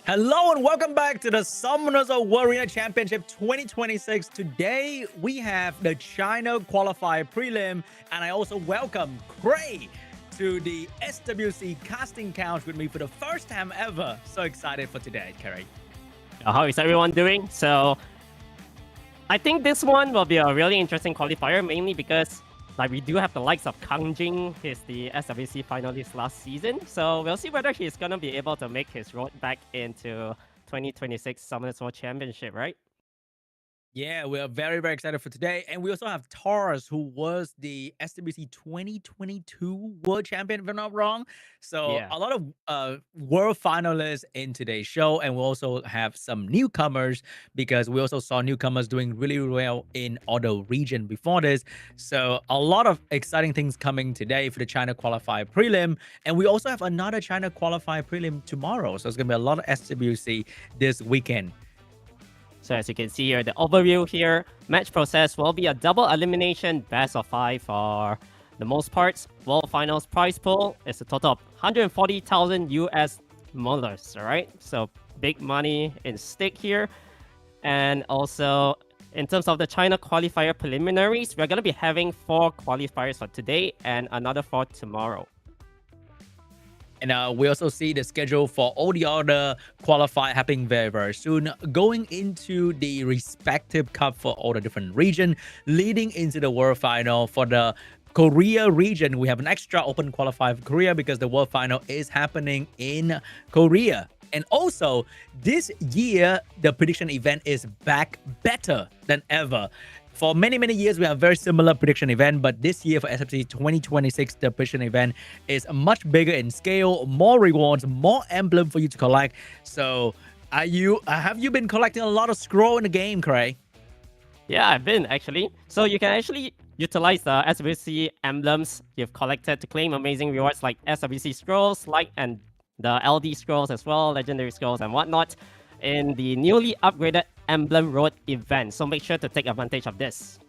Hello and welcome back to the SWC2026 Arena Championship 2026. Today we have the China qualifier prelim, and I also welcome Cray to the SWC casting couch with me for the first time ever. So excited for today, Cray. How is everyone doing? So I think this one will be a really interesting qualifier, mainly because we do have the likes of KANGJING. He's the SWC finalist last season. So we'll see whether he's going to be able to make his road back into 2026 Summoners World Championship, right? Yeah, we are very, very excited for today. And we also have Taurus, who was the SWC 2022 World Champion, if I'm not wrong. So Yeah. a lot of world finalists in today's show. And we'll also have some newcomers because we also saw newcomers doing really well in other region before this. So a lot of exciting things coming today for the China qualifier prelim. And we also have another China qualifier prelim tomorrow. So it's going to be a lot of SWC this weekend. So as you can see here, the overview here, match process will be a double elimination, best of 5 for the most parts. World Finals prize pool is a total of 140,000 US dollars, all right? So big money in stake here. And also, in terms of the China qualifier preliminaries, we're going to be having 4 qualifiers for today and another 4 tomorrow. And we also see the schedule for all the other qualifier happening very, very soon, going into the respective cup for all the different region, leading into the world final. For the Korea region, we have an extra open qualifier for Korea because the world final is happening in Korea. And also, this year, the prediction event is back better than ever. For many, many years, we have a very similar prediction event, but this year for SWC 2026, the prediction event is much bigger in scale, more rewards, more emblem for you to collect. So, have you been collecting a lot of scroll in the game, Cray? Yeah, I've been actually. So you can actually utilize the SWC emblems you've collected to claim amazing rewards like SWC scrolls, and the LD scrolls as well, legendary scrolls and whatnot, in the newly upgraded Emblem Road event. So make sure to take advantage of this.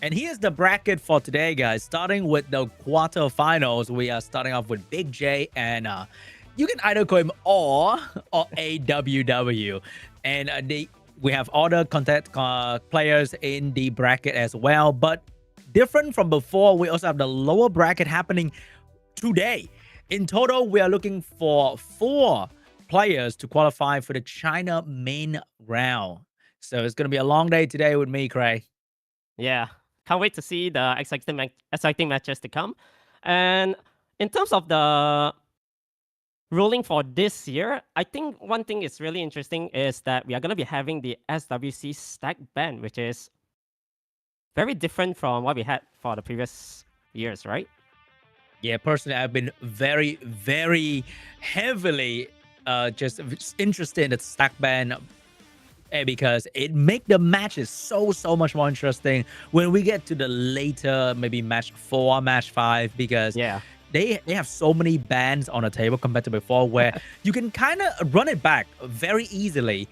And here's the bracket for today, guys. Starting with the quarterfinals, we are starting off with Big J, and you can either call him or AWW. And we have other contact players in the bracket as well. But different from before, we also have the lower bracket happening today. In total, we are looking for 4 players to qualify for the China main round. So it's going to be a long day today with me, Cray. Yeah, can't wait to see the exciting matches to come. And in terms of the ruling for this year, I think one thing is really interesting is that we are going to be having the SWC stack ban, which is very different from what we had for the previous years, right? Yeah, personally, I've been very, very heavily just interested in the stack ban because it make the matches so much more interesting when we get to the later, maybe match 4, match 5, because they have so many bans on the table compared to before, where you can kind of run it back very easily.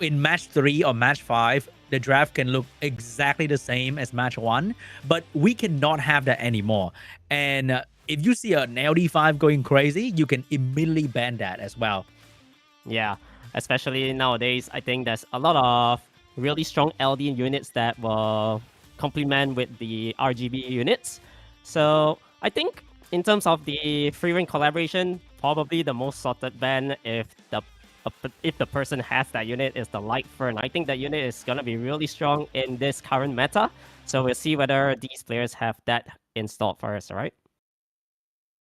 In match 3 or match 5, the draft can look exactly the same as match 1, but we cannot have that anymore. And if you see an LD5 going crazy, you can immediately ban that as well. Yeah, especially nowadays, I think there's a lot of really strong LD units that will complement with the RGB units. So I think in terms of the free reign collaboration, probably the most sorted ban if the person has that unit is the Light Fern. I think that unit is going to be really strong in this current meta. So we'll see whether these players have that installed for us, all right?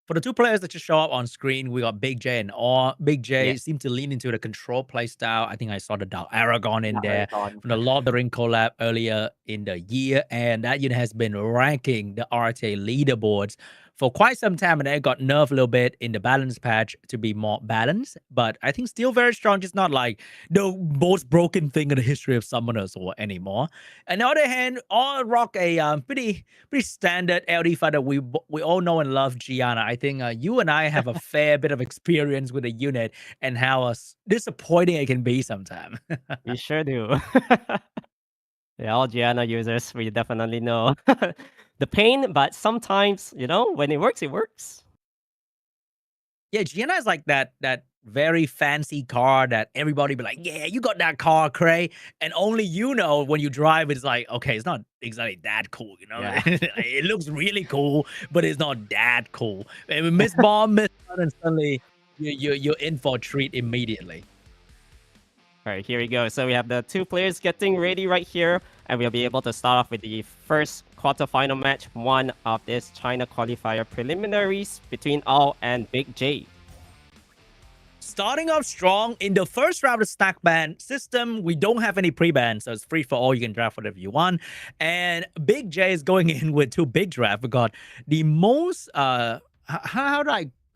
For the 2 players that just show up on screen, we got Big J and Awe. Big J seemed to lean into the control playstyle. I think I saw the Dark Aragon in there from the Lord of the Ring collab earlier in the year. And that unit has been ranking the RTA leaderboards for quite some time, and it got nerfed a little bit in the balance patch to be more balanced. But I think still very strong, just not like the most broken thing in the history of Summoners War anymore. On the other hand, all rock a pretty standard LD fighter we all know and love, Gianna. I think you and I have a fair bit of experience with the unit and how disappointing it can be sometimes. We sure do. Yeah, all Gianna users, we definitely know the pain, but sometimes, when it works, it works. Yeah, Gianna is like that very fancy car that everybody be like, yeah, you got that car, Cray. And only you know when you drive, it's like, okay, it's not exactly that cool, you know? Yeah. It looks really cool, but it's not that cool. And we miss bomb, miss one, and suddenly you're in for a treat immediately. All right, here we go. So we have the two players getting ready right here, and we'll be able to start off with the first quarterfinal match, one of this China qualifier preliminaries between All and Big J. Starting off strong in the first round of stack ban system, we don't have any pre-ban, so it's free for all. You can draft whatever you want. And Big J is going in with two big draft. We got the most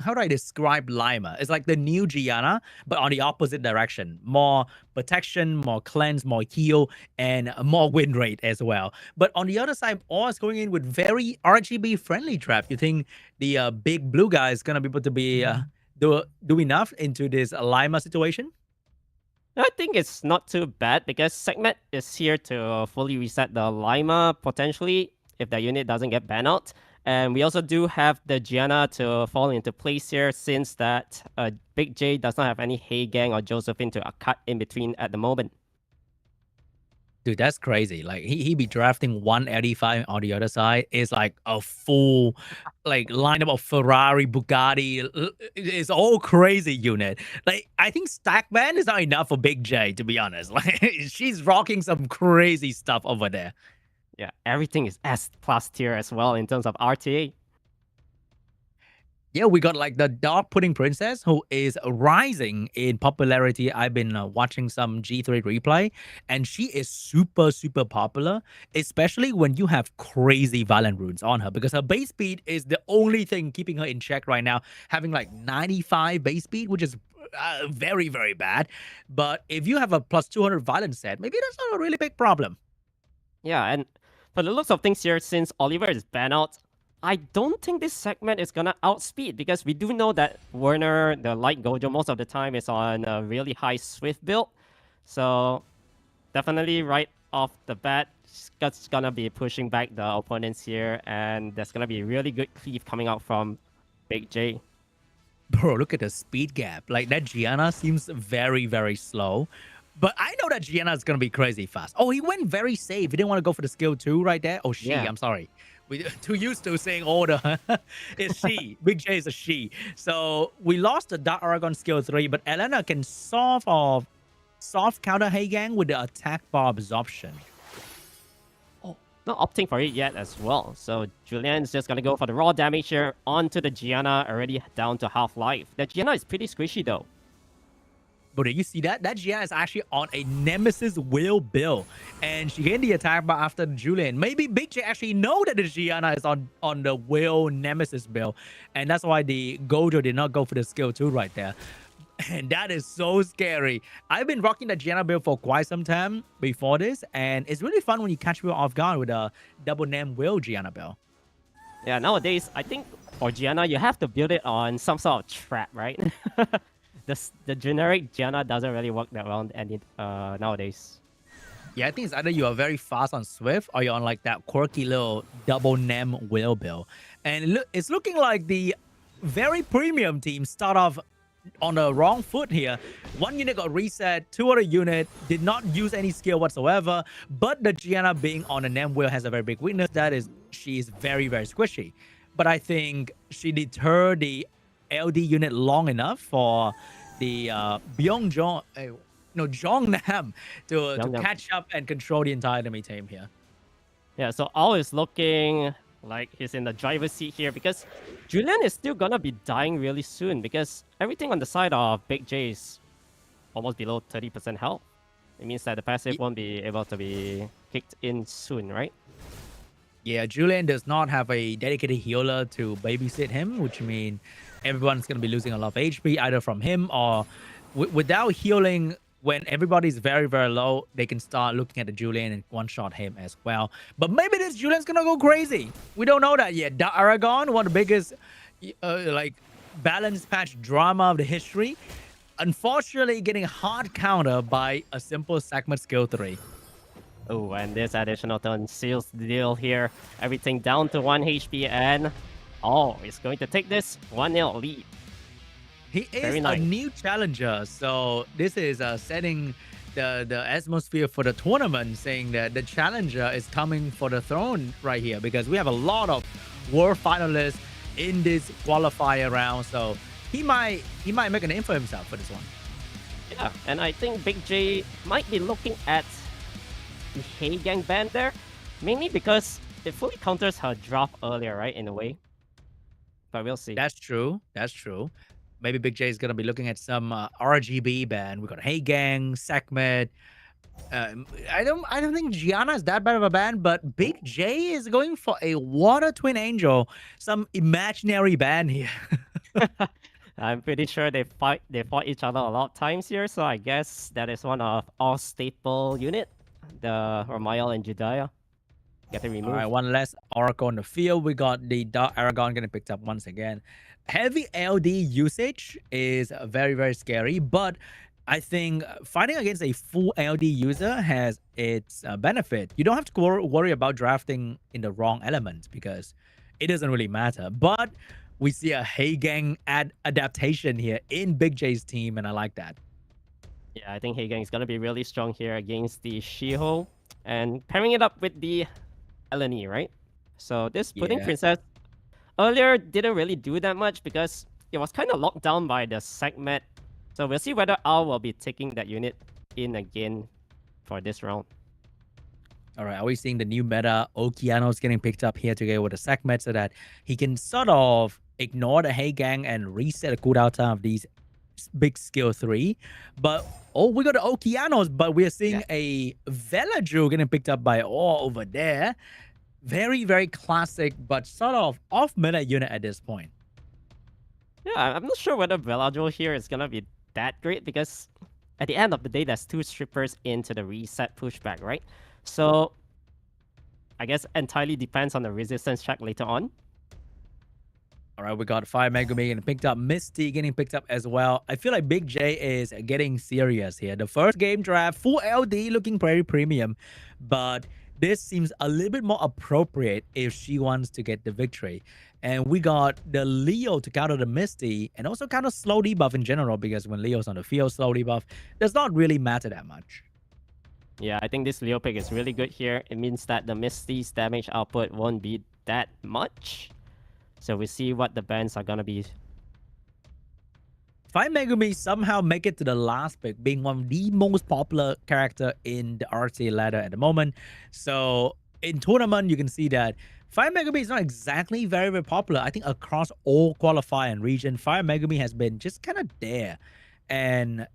how do I describe Lima? It's like the new Gianna, but on the opposite direction. More protection, more cleanse, more heal, and more win rate as well. But on the other side, all is going in with very RGB friendly draft. You think the big blue guy is gonna be able to be do enough into this Lima situation? I think it's not too bad because Segment is here to fully reset the Lima potentially if the unit doesn't get banned out. And we also do have the Gianna to fall into place here since that Big J does not have any Hey Gang or Josephine to cut in between at the moment. Dude, that's crazy. Like he be drafting 185 on the other side. It's like a full like lineup of Ferrari, Bugatti. It's all crazy unit. Like I think stack ban is not enough for Big J, to be honest. Like she's rocking some crazy stuff over there. Yeah, everything is S+ tier as well in terms of RTA. Yeah, we got like the Dog Pudding Princess who is rising in popularity. I've been watching some G3 replay and she is super, super popular, especially when you have crazy violent runes on her because her base speed is the only thing keeping her in check right now, having like 95 base speed, which is very, very bad. But if you have a plus 200 violence set, maybe that's not a really big problem. Yeah, and for the looks of things here, since Oliver is banned out, I don't think this segment is gonna outspeed because we do know that Werner, the light Gojo, most of the time is on a really high Swift build. So definitely right off the bat, it's gonna be pushing back the opponents here, and there's gonna be really good cleave coming out from Big J. Bro, look at the speed gap. Like that Gianna seems very, very slow. But I know that Gianna is going to be crazy fast. Oh, he went very safe. He didn't want to go for the skill 2 right there. Oh, she. Yeah. I'm sorry. We're too used to saying order. It's she. Big J is a she. So we lost the Dark Aragon skill 3, but Elena can soft counter Hey Gang with the attack bar absorption. Oh, not opting for it yet as well. So Julian's just going to go for the raw damage here onto the Gianna, already down to half life. The Gianna is pretty squishy though. But did you see that? That Gianna is actually on a Nemesis Will build. And she gained the attack bar after Julian. Maybe Big J actually know that the Gianna is on the Will Nemesis build. And that's why the Gojo did not go for the skill 2 right there. And that is so scary. I've been rocking the Gianna build for quite some time before this. And it's really fun when you catch people off guard with a double name Will Gianna build. Yeah, nowadays, I think for Gianna, you have to build it on some sort of trap, right? The generic Gianna doesn't really work that well nowadays. Yeah, I think it's either you are very fast on Swift or you're on like that quirky little double Nem whale build. And it's looking like the very premium team start off on the wrong foot here. One unit got reset, two other unit did not use any skill whatsoever, but the Gianna being on a Nem whale has a very big weakness. That is, she is very, very squishy. But I think she deterred the LD unit long enough for the Jong Nam to catch up and control the entire enemy team here. Yeah, so All is looking like he's in the driver's seat here because Julian is still gonna be dying really soon because everything on the side of Big J is almost below 30% health. It means that the passive won't be able to be kicked in soon, right? Yeah, Julian does not have a dedicated healer to babysit him, which means everyone's going to be losing a lot of HP either from him or without healing. When everybody's very, very low, they can start looking at the Julian and one-shot him as well. But maybe this Julian's going to go crazy. We don't know that yet. The Aragon, one of the biggest like balance patch drama of the history, unfortunately getting hard counter by a simple segment skill 3. Oh, and this additional turn seals the deal here. Everything down to 1 HP, and Oh, he's going to take this 1-0 lead. He is Very a nice. new challenger, so this is setting the atmosphere for the tournament, saying that the challenger is coming for the throne right here, because we have a lot of world finalists in this qualifier round. So he might make a name for himself for this one. Yeah, and I think Big J might be looking at the Hey Gang ban there, mainly because it fully counters her drop earlier, right, in a way. But we'll see. That's true. That's true. Maybe Big J is gonna be looking at some RGB band. We got Hey Gang, Sekhmet. I don't think Gianna is that bad of a band, but Big J is going for a Water Twin Angel, some imaginary band here. I'm pretty sure they fought each other a lot of times here, so I guess that is one of all staple unit, the Romael and Jediah. Getting removed. All right, one less Oracle on the field. We got the Dark Aragon getting picked up once again. Heavy LD usage is very, very scary, but I think fighting against a full LD user has its benefit. You don't have to worry about drafting in the wrong element because it doesn't really matter. But we see a Hey Gang adaptation here in Big J's team, and I like that. Yeah, I think Hey Gang is going to be really strong here against the She-Ho, and pairing it up with the Eleni, right? So this Pudding Princess earlier didn't really do that much because it was kind of locked down by the Sekhmet. So we'll see whether Al will be taking that unit in again for this round. All right, are we seeing the new meta Okeanos getting picked up here together with the Sekhmet so that he can sort of ignore the Hey Gang and reset the cooldown time of these big skill 3? But we got the Okeanos, but we're seeing a Veladru getting picked up by all over there. Very, very classic, but sort of off-meta unit at this point. Yeah, I'm not sure whether Veladro here is going to be that great because at the end of the day, there's 2 strippers into the reset pushback, right? So I guess entirely depends on the resistance check later on. All right, we got Fire Megumi getting picked up. Misty getting picked up as well. I feel like Big J is getting serious here. The first game draft, full LD looking very premium, but this seems a little bit more appropriate if she wants to get the victory. And we got the Leo to counter the Misty and also counter slow debuff in general, because when Leo's on the field, slow debuff does not really matter that much. Yeah, I think this Leo pick is really good here. It means that the Misty's damage output won't be that much. So we see what the bans are going to be. Fire Megumi somehow make it to the last pick, being one of the most popular character in the RTA ladder at the moment. So in tournament, you can see that Fire Megumi is not exactly very, very popular. I think across all qualifier and region, Fire Megumi has been just kind of there. And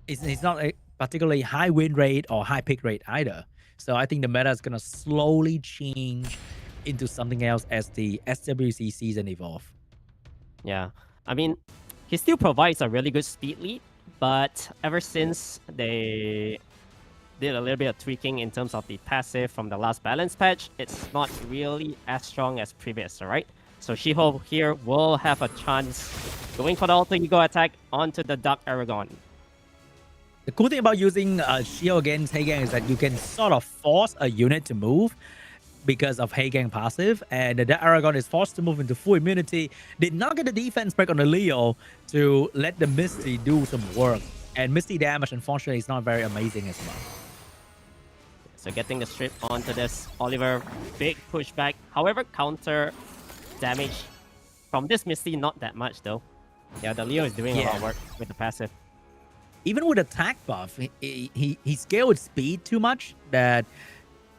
it's not a particularly high win rate or high pick rate either. So I think the meta is going to slowly change into something else as the SWC season evolve. Yeah, I mean, he still provides a really good speed lead, but ever since they did a little bit of tweaking in terms of the passive from the last balance patch, it's not really as strong as previous, right? So She-Ho here will have a chance going for the alter ego attack onto the Dark Aragon. The cool thing about using She-Ho against Hey Gang is that you can sort of force a unit to move because of Hey Gang passive, and the Aragon is forced to move into full immunity. Did not get the defense break on the Leo to let the Misty do some work, and Misty damage unfortunately is not very amazing as well. So getting the strip onto this Oliver, big pushback. However, counter damage from this Misty not that much though. Yeah, the Leo is doing a lot of work with the passive. Even with attack buff, he scaled with speed too much that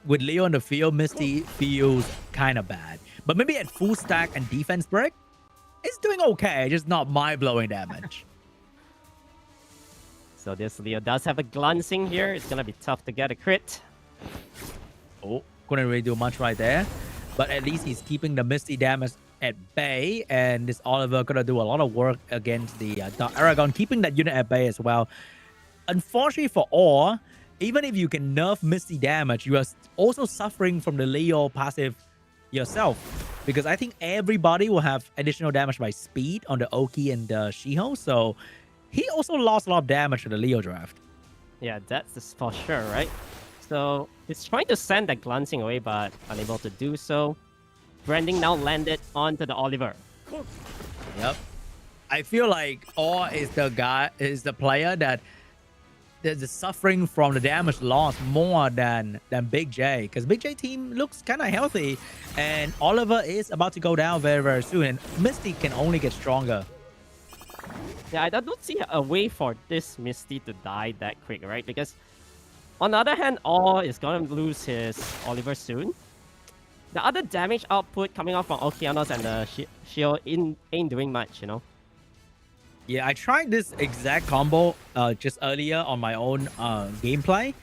with Leo in the field, Misty feels kind of bad. But maybe at full stack and defense break, it's doing okay, just not mind-blowing damage. So this Leo does have a glancing here. It's going to be tough to get a crit. Oh, couldn't really do much right there. But at least he's keeping the Misty damage at bay. And this Oliver going to do a lot of work against the Dark Aragon, keeping that unit at bay as well. Unfortunately for all, even if you can nerf Misty damage, you are also suffering from the Leo passive yourself. Because I think everybody will have additional damage by speed on the Oki and the She-Ho. So he also lost a lot of damage to the Leo draft. Yeah, that's for sure, right? So he's trying to send that glancing away, but unable to do so. Branding now landed onto the Oliver. Yep. I feel like All is the player that is suffering from the damage loss more than Big J, because Big J team looks kind of healthy, and Oliver is about to go down very, very soon, and Misty can only get stronger. Yeah, I don't see a way for this Misty to die that quick, right? Because on the other hand, All is going to lose his Oliver soon. The other damage output coming out from Okeanos and the shield ain't doing much, you know? Yeah, I tried this exact combo just earlier on my own gameplay,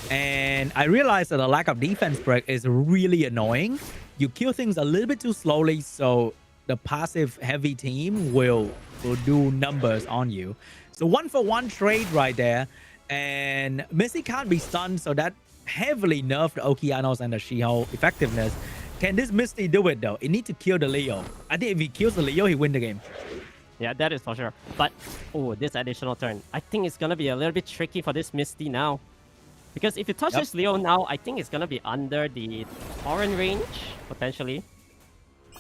and I realized that the lack of defense break is really annoying. You kill things a little bit too slowly, so the passive heavy team will do numbers on you. So 1-for-1 trade right there, and Missy can't be stunned, so that heavily nerfed the Okeanos and the Shiho effectiveness. Can this Misty do it though? It needs to kill the Leo. I think if he kills the Leo, he win the game. Yeah, that is for sure. But, oh, this additional turn. I think it's going to be a little bit tricky for this Misty now. Because if you touch this Leo now, I think it's going to be under the Torrent range, potentially.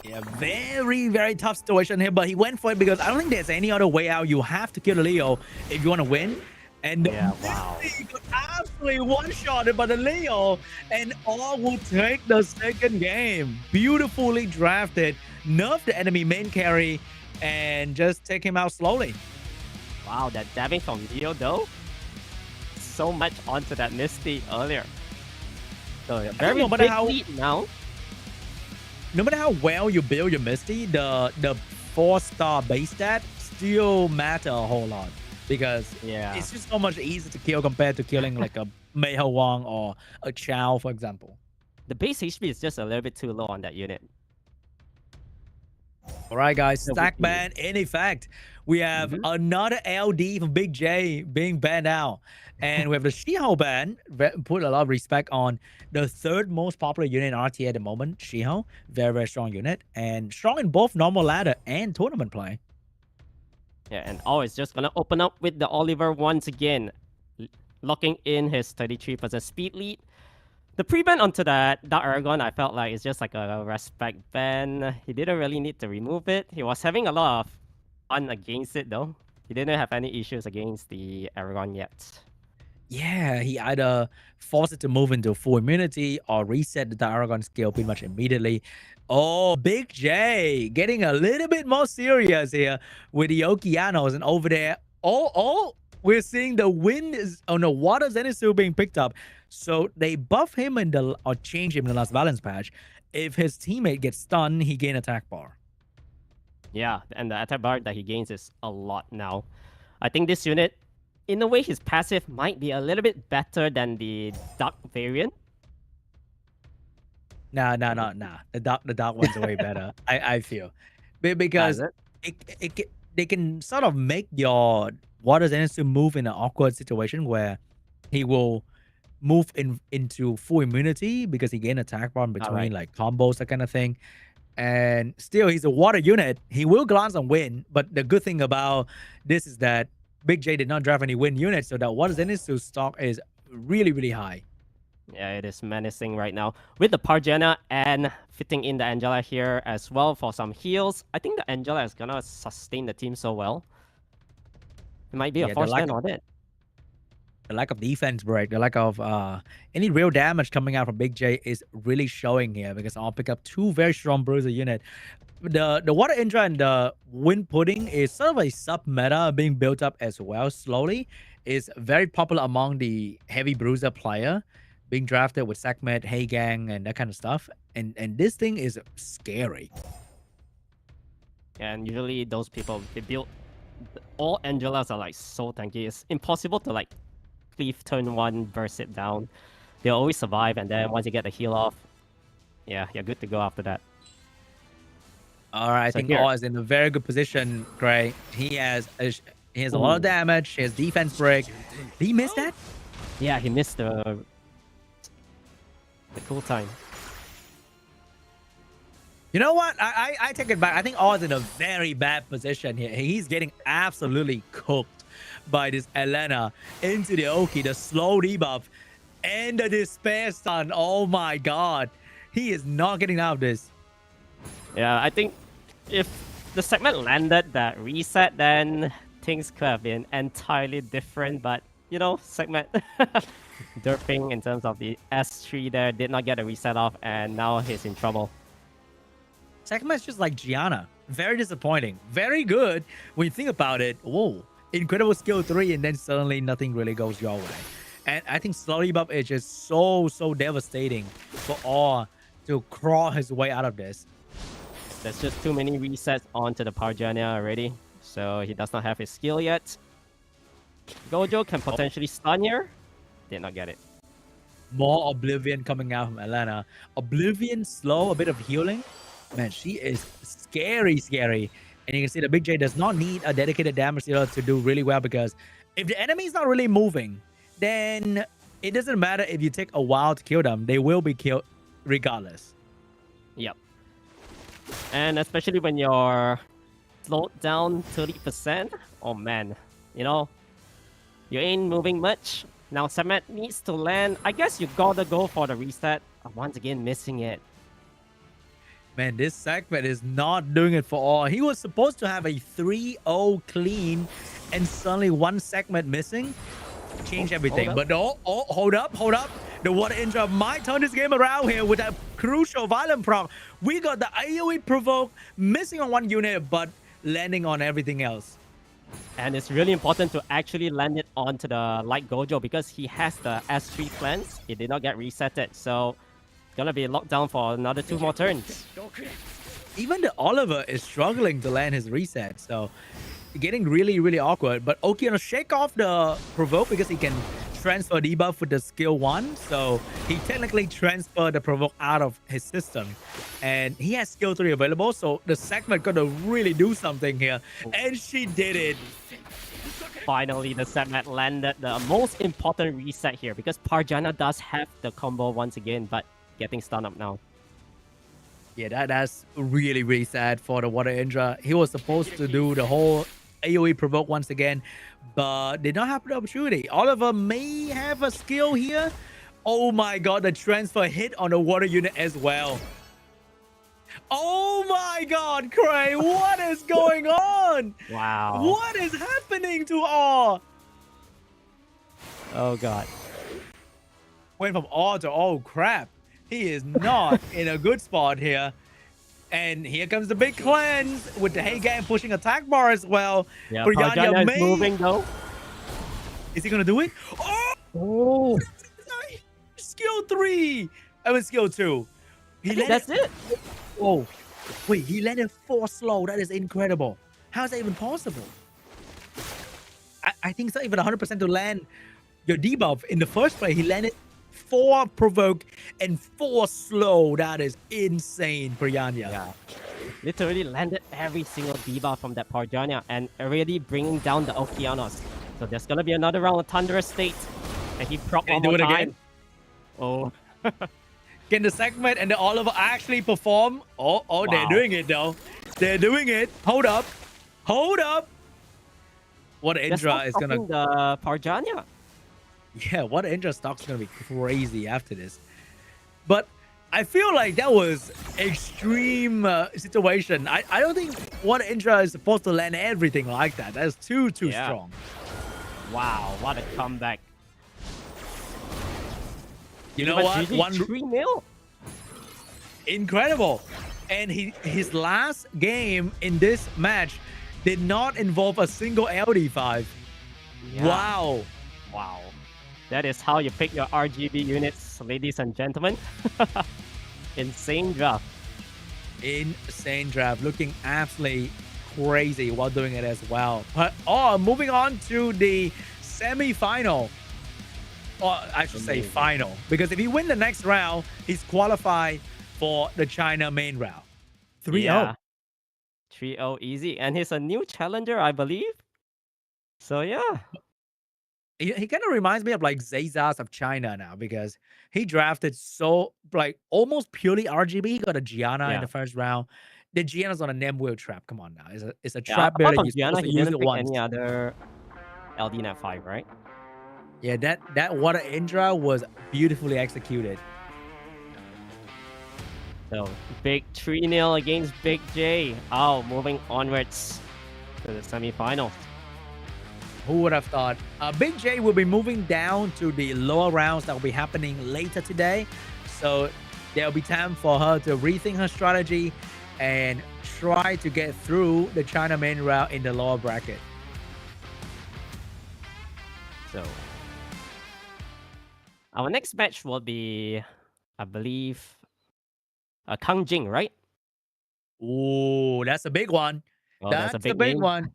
Yeah, very, very tough situation here, but he went for it because I don't think there's any other way out. You have to kill the Leo if you want to win. And yeah, wow. Misty got absolutely one-shotted by the Leo, and All will take the second game. Beautifully drafted. Nerf the enemy main carry and just take him out slowly. Wow, that damage from Leo though. So much onto that Misty earlier. So yeah, very no big lead now. No matter how well you build your Misty, the 4-star base stat still matter a whole lot, because it's just so much easier to kill compared to killing like a Mei Hao Wang or a Chao, for example. The base HP is just a little bit too low on that unit. All right, guys, stack ban in effect. We have another LD from Big J being banned out, and we have the Shiho ban. Put a lot of respect on the third most popular unit in RTA at the moment. Shiho, very, very strong unit, and strong in both normal ladder and tournament play. Yeah, and All is just gonna open up with the Oliver once again, locking in his 33% speed lead. The pre-ban onto that Dark Aragon, I felt like it's just like a respect ban. He didn't really need to remove it. He was having a lot of fun against it though. He didn't have any issues against the Aragon yet. Yeah, he either forced it to move into full immunity or reset the Dark Aragon skill pretty much immediately. Oh, Big J getting a little bit more serious here with the Okeanos, and over there, we're seeing the wind is on the water Zenitsu being picked up. So they buff him or change him in the last balance patch. If his teammate gets stunned, he gain attack bar. Yeah, and the attack bar that he gains is a lot now. I think this unit, in a way, his passive might be a little bit better than the Dark variant. Nah. The dark one's way better. I feel, because they can sort of make your Water Zenitsu move in an awkward situation where he will move into full immunity because he gained attack bar in between like combos, that kind of thing. And still, he's a water unit. He will glance and win. But the good thing about this is that Big J did not draft any win units, so that Water Zenitsu stock is really, really high. Yeah, it is menacing right now. With the Parjana and fitting in the Angela here as well for some heals. I think the Angela is gonna sustain the team so well. It might be a force stand on it. The lack of defense break, the lack of any real damage coming out from Big J is really showing here, because I'll pick up two very strong bruiser unit. The Water Indra and the Wind Pudding is sort of a sub-meta being built up as well slowly. Is very popular among the heavy bruiser player, being drafted with Sekhmet, Heigang, and that kind of stuff. And this thing is scary. And usually those people, they build... All Angelas are like so tanky. It's impossible to like cleave turn 1, burst it down. They'll always survive, and then once you get the heal off, yeah, you're good to go after that. All right, I think All is in a very good position, Gray. He has a lot of damage. He has defense break. Did he miss that? Yeah, he missed the cool time. You know what? I take it back. I think All is in a very bad position here. He's getting absolutely cooked by this Elena into the Oki, the slow debuff, and the Despair Stun. Oh my god. He is not getting out of this. Yeah, I think if the segment landed that reset, then things could have been entirely different. But you know, segment derping in terms of the S3 there did not get a reset off, and now he's in trouble. Segment's just like Gianna. Very disappointing. Very good when you think about it. Whoa, incredible skill 3, and then suddenly nothing really goes your way. And I think slowly buff is just so devastating for all to crawl his way out of this. There's just too many resets onto the Parjanya already, so he does not have his skill yet. Gojo can potentially stun here. Did not get it. More Oblivion coming out from Atlanta. Oblivion slow, a bit of healing. Man, she is scary. And you can see the Big J does not need a dedicated damage dealer to do really well, because if the enemy is not really moving, then it doesn't matter if you take a while to kill them. They will be killed regardless. Yep. And especially when you're slowed down 30%. Oh man, you know, you ain't moving much. Now Samet needs to land. I guess you gotta go for the reset. Once again, missing it. Man, this segment is not doing it for all. He was supposed to have a 3-0 clean, and suddenly one segment missing. Change everything. But no, hold up. The Water Indra might turn this game around here with that crucial violent proc. We got the AoE provoke missing on one unit, but landing on everything else. And it's really important to actually land it onto the Light Gojo, because he has the S3 plans. It did not get resetted, so gonna be locked down for another 2 more turns. Even the Oliver is struggling to land his reset, so getting really awkward. But Oki gonna shake off the provoke because he can transfer debuff with the skill 1, so he technically transferred the provoke out of his system, and he has skill 3 available, so the segment gonna really do something here. And she did it. Finally, the segment landed the most important reset here, because Parjana does have the combo once again, but getting stunned up now. Yeah, that's really sad for the Water Indra. He was supposed to do the whole AoE provoke once again, but did not have the opportunity. Oliver may have a skill here. Oh my god, the transfer hit on the water unit as well. Oh my god, Cray, what is going on? Wow. What is happening to all? Oh god. Went from all to oh crap. He is not in a good spot here. And here comes the big cleanse with the Heigan pushing attack bar as well. Yeah, Parjana is moving though. Is he gonna do it? Oh! Skill 3! I mean skill 2. That's it. Oh, wait, he landed 4 slow. That is incredible. How is that even possible? I think it's not even 100% to land your debuff in the first place. He landed 4 provoke and 4 slow. That is insane, Priyanya. Yeah. Literally landed every single debuff from that Parjanya and already bringing down the Okeanos. So there's gonna be another round of Thunderous State. And he proc one more time. Again? Oh. Can the segment and the Oliver actually perform? Oh, wow. They're doing it though. They're doing it. Hold up. What Indra is gonna... the Parjanya. Yeah, what Indra stock's gonna be crazy after this. But I feel like that was extreme situation. I don't think what Indra is supposed to land everything like that. That's too strong. Wow, what a comeback. You know what? 3-0. Incredible. And his last game in this match did not involve a single LD5. Yeah. Wow. That is how you pick your RGB units, ladies and gentlemen. Insane draft. Insane draft. Looking absolutely crazy while doing it as well. But moving on to the semi-final. Or I should say final. Because if he win the next round, he's qualified for the China main round. 3-0. Yeah. 3-0 easy. And he's a new challenger, I believe. So yeah. He kind of reminds me of like Zazas of China now, because he drafted so like almost purely RGB. He got a Gianna in the first round. The Gianna's on a Nem wheel trap. Come on now. It's a trap bear that you're supposed to use it once. Any other LD Net 5, right? Yeah, that Water Indra was beautifully executed. So big 3-0 against Big J. Oh, moving onwards to the semifinals. Who would have thought? Big J will be moving down to the lower rounds that will be happening later today. So there'll be time for her to rethink her strategy and try to get through the China main round in the lower bracket. So our next match will be, I believe, KANGJING, right? Ooh, that's a big one. Oh, that's a big big name. one.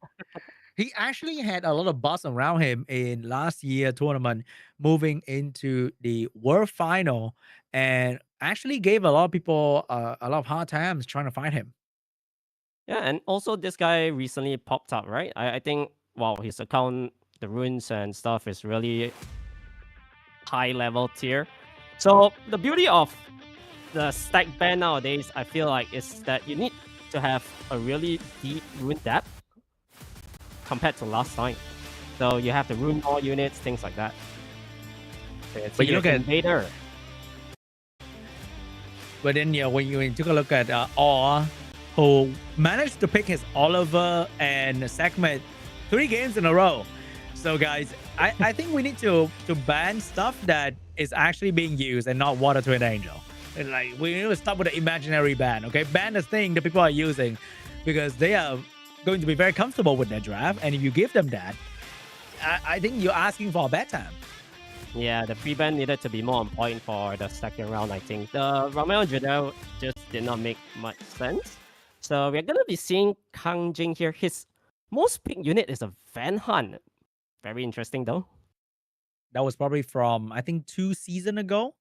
He actually had a lot of buzz around him in last year tournament, moving into the world final, and actually gave a lot of people a lot of hard times trying to find him. Yeah, and also this guy recently popped up, right? I think, wow, his account, the runes and stuff is really high level tier. So the beauty of the stack ban nowadays, I feel like, is that you need to have a really deep rune depth compared to last time. So you have to rune more units, things like that. But you look at INVADER. But then, when you took a look at Awe, who managed to pick his Oliver and Sekhmet 3 games in a row. So guys, I think we need to ban stuff that is actually being used and not Water Twin Angel. And like, we need to stop with the imaginary ban, okay? Ban the thing that people are using, because they are going to be very comfortable with their draft, and if you give them that, I think you're asking for a bad time. Yeah, the pre-ban needed to be more on point for the second round, I think. The Romeo Judel just did not make much sense. So we're going to be seeing KANGJING here. His most picked unit is a Van Hunt. Very interesting, though. That was probably from, I think, 2 seasons ago.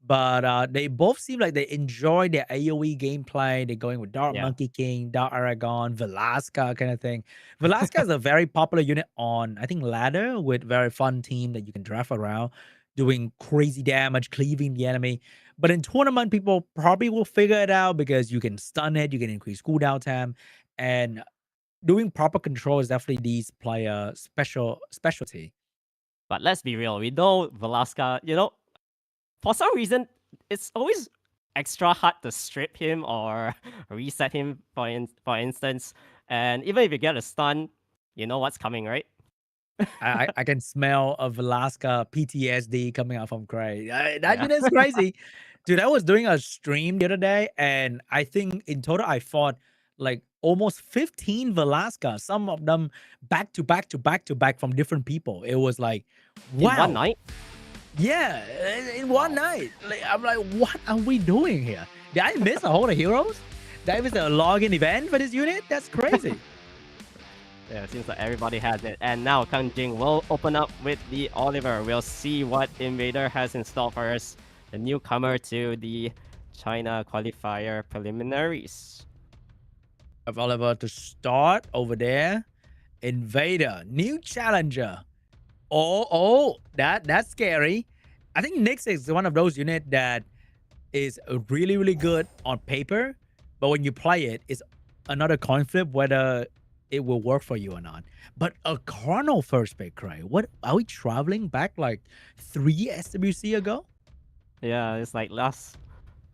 But they both seem like they enjoy their AoE gameplay. They're going with Dark Monkey King, Dark Aragon, Velasca kind of thing. Velasca is a very popular unit on, I think, ladder, with very fun team that you can draft around, doing crazy damage, cleaving the enemy. But in tournament, people probably will figure it out because you can stun it, you can increase cooldown time, and doing proper control is definitely these player specialty. But let's be real, we know Velasca, for some reason, it's always extra hard to strip him or reset him, for instance. And even if you get a stun, you know what's coming, right? I can smell a Velasca PTSD coming out from Cray. That unit is crazy. Dude, I was doing a stream the other day, and I think in total I fought like almost 15 Velasca, some of them back to back to back to back from different people. It was like, wow. In one night? Yeah, in one night. Like, I'm like, what are we doing here? Did I miss a whole of heroes? Did I miss a login event for this unit? That's crazy. Yeah, it seems like everybody has it. And now KANGJING will open up with the Oliver. We'll see what INVADER has in store for us. The newcomer to the China qualifier preliminaries. Of Oliver to start over there. INVADER, new challenger. Oh, that's scary. I think Nyx is one of those units that is really, really good on paper, but when you play it, it's another coin flip whether it will work for you or not. But a Chrono first pick, Cray. What are we traveling back like 3 SWC ago? Yeah, it's like last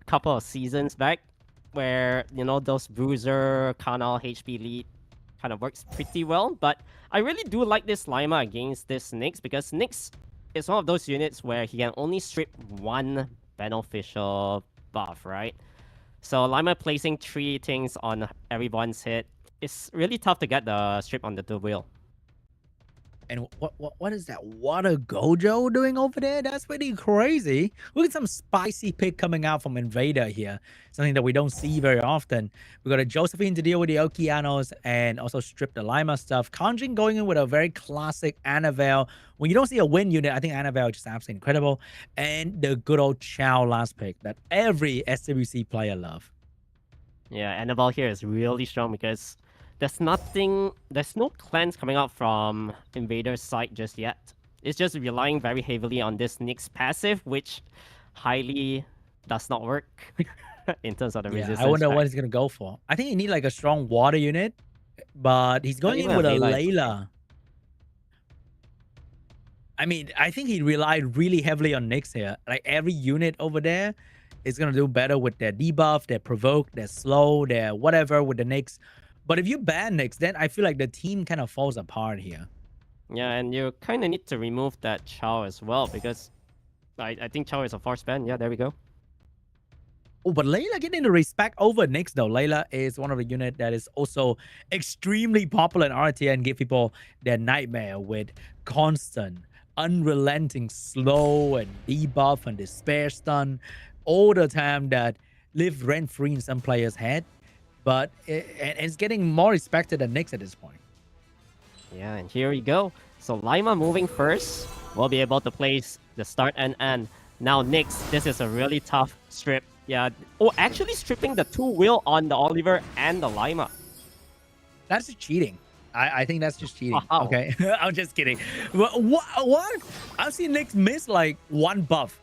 couple of seasons back where, those bruiser, canal, HP lead kind of works pretty well. But I really do like this Lima against this Nyx, because Nyx is one of those units where he can only strip one beneficial buff, right? So Lima placing 3 things on everyone's hit, it's really tough to get the strip on the wheel. And what is that Water Gojo doing over there? That's pretty crazy. Look at some spicy pick coming out from INVADER here. Something that we don't see very often. We got a Josephine to deal with the Okeanos and also strip the Lima stuff. KANGJING going in with a very classic Annabelle. When you don't see a win unit, I think Annabelle is just absolutely incredible. And the good old Chow last pick that every SWC player loves. Yeah, Annabelle here is really strong because there's no clans coming out from INVADER's side just yet. It's just relying very heavily on this Nyx passive, which highly does not work in terms of the resistance. I wonder what he's gonna go for. I think he need like a strong water unit, but he's going in with a Layla. I mean, I think he relied really heavily on Nyx here. Like every unit over there is going to do better with their debuff, their provoke, their slow, their whatever with the Nyx. But if you ban Nyx, then I feel like the team kind of falls apart here. Yeah, and you kind of need to remove that Chow as well because I think Chow is a force ban. Yeah, there we go. Oh, but Layla getting the respect over Nyx though. Layla is one of the units that is also extremely popular in RTA and give people their nightmare with constant, unrelenting slow and debuff and despair stun all the time that live rent-free in some players' head. But it's getting more respected than Nyx at this point. Yeah, and here we go. So Lima moving first. Will be able to place the start and end. Now Nyx, this is a really tough strip. Yeah. Oh, actually stripping the 2-wheel on the Oliver and the Lima. That's just cheating. I think that's just cheating. Wow. Okay, I'm just kidding. What? I've seen Nyx miss like one buff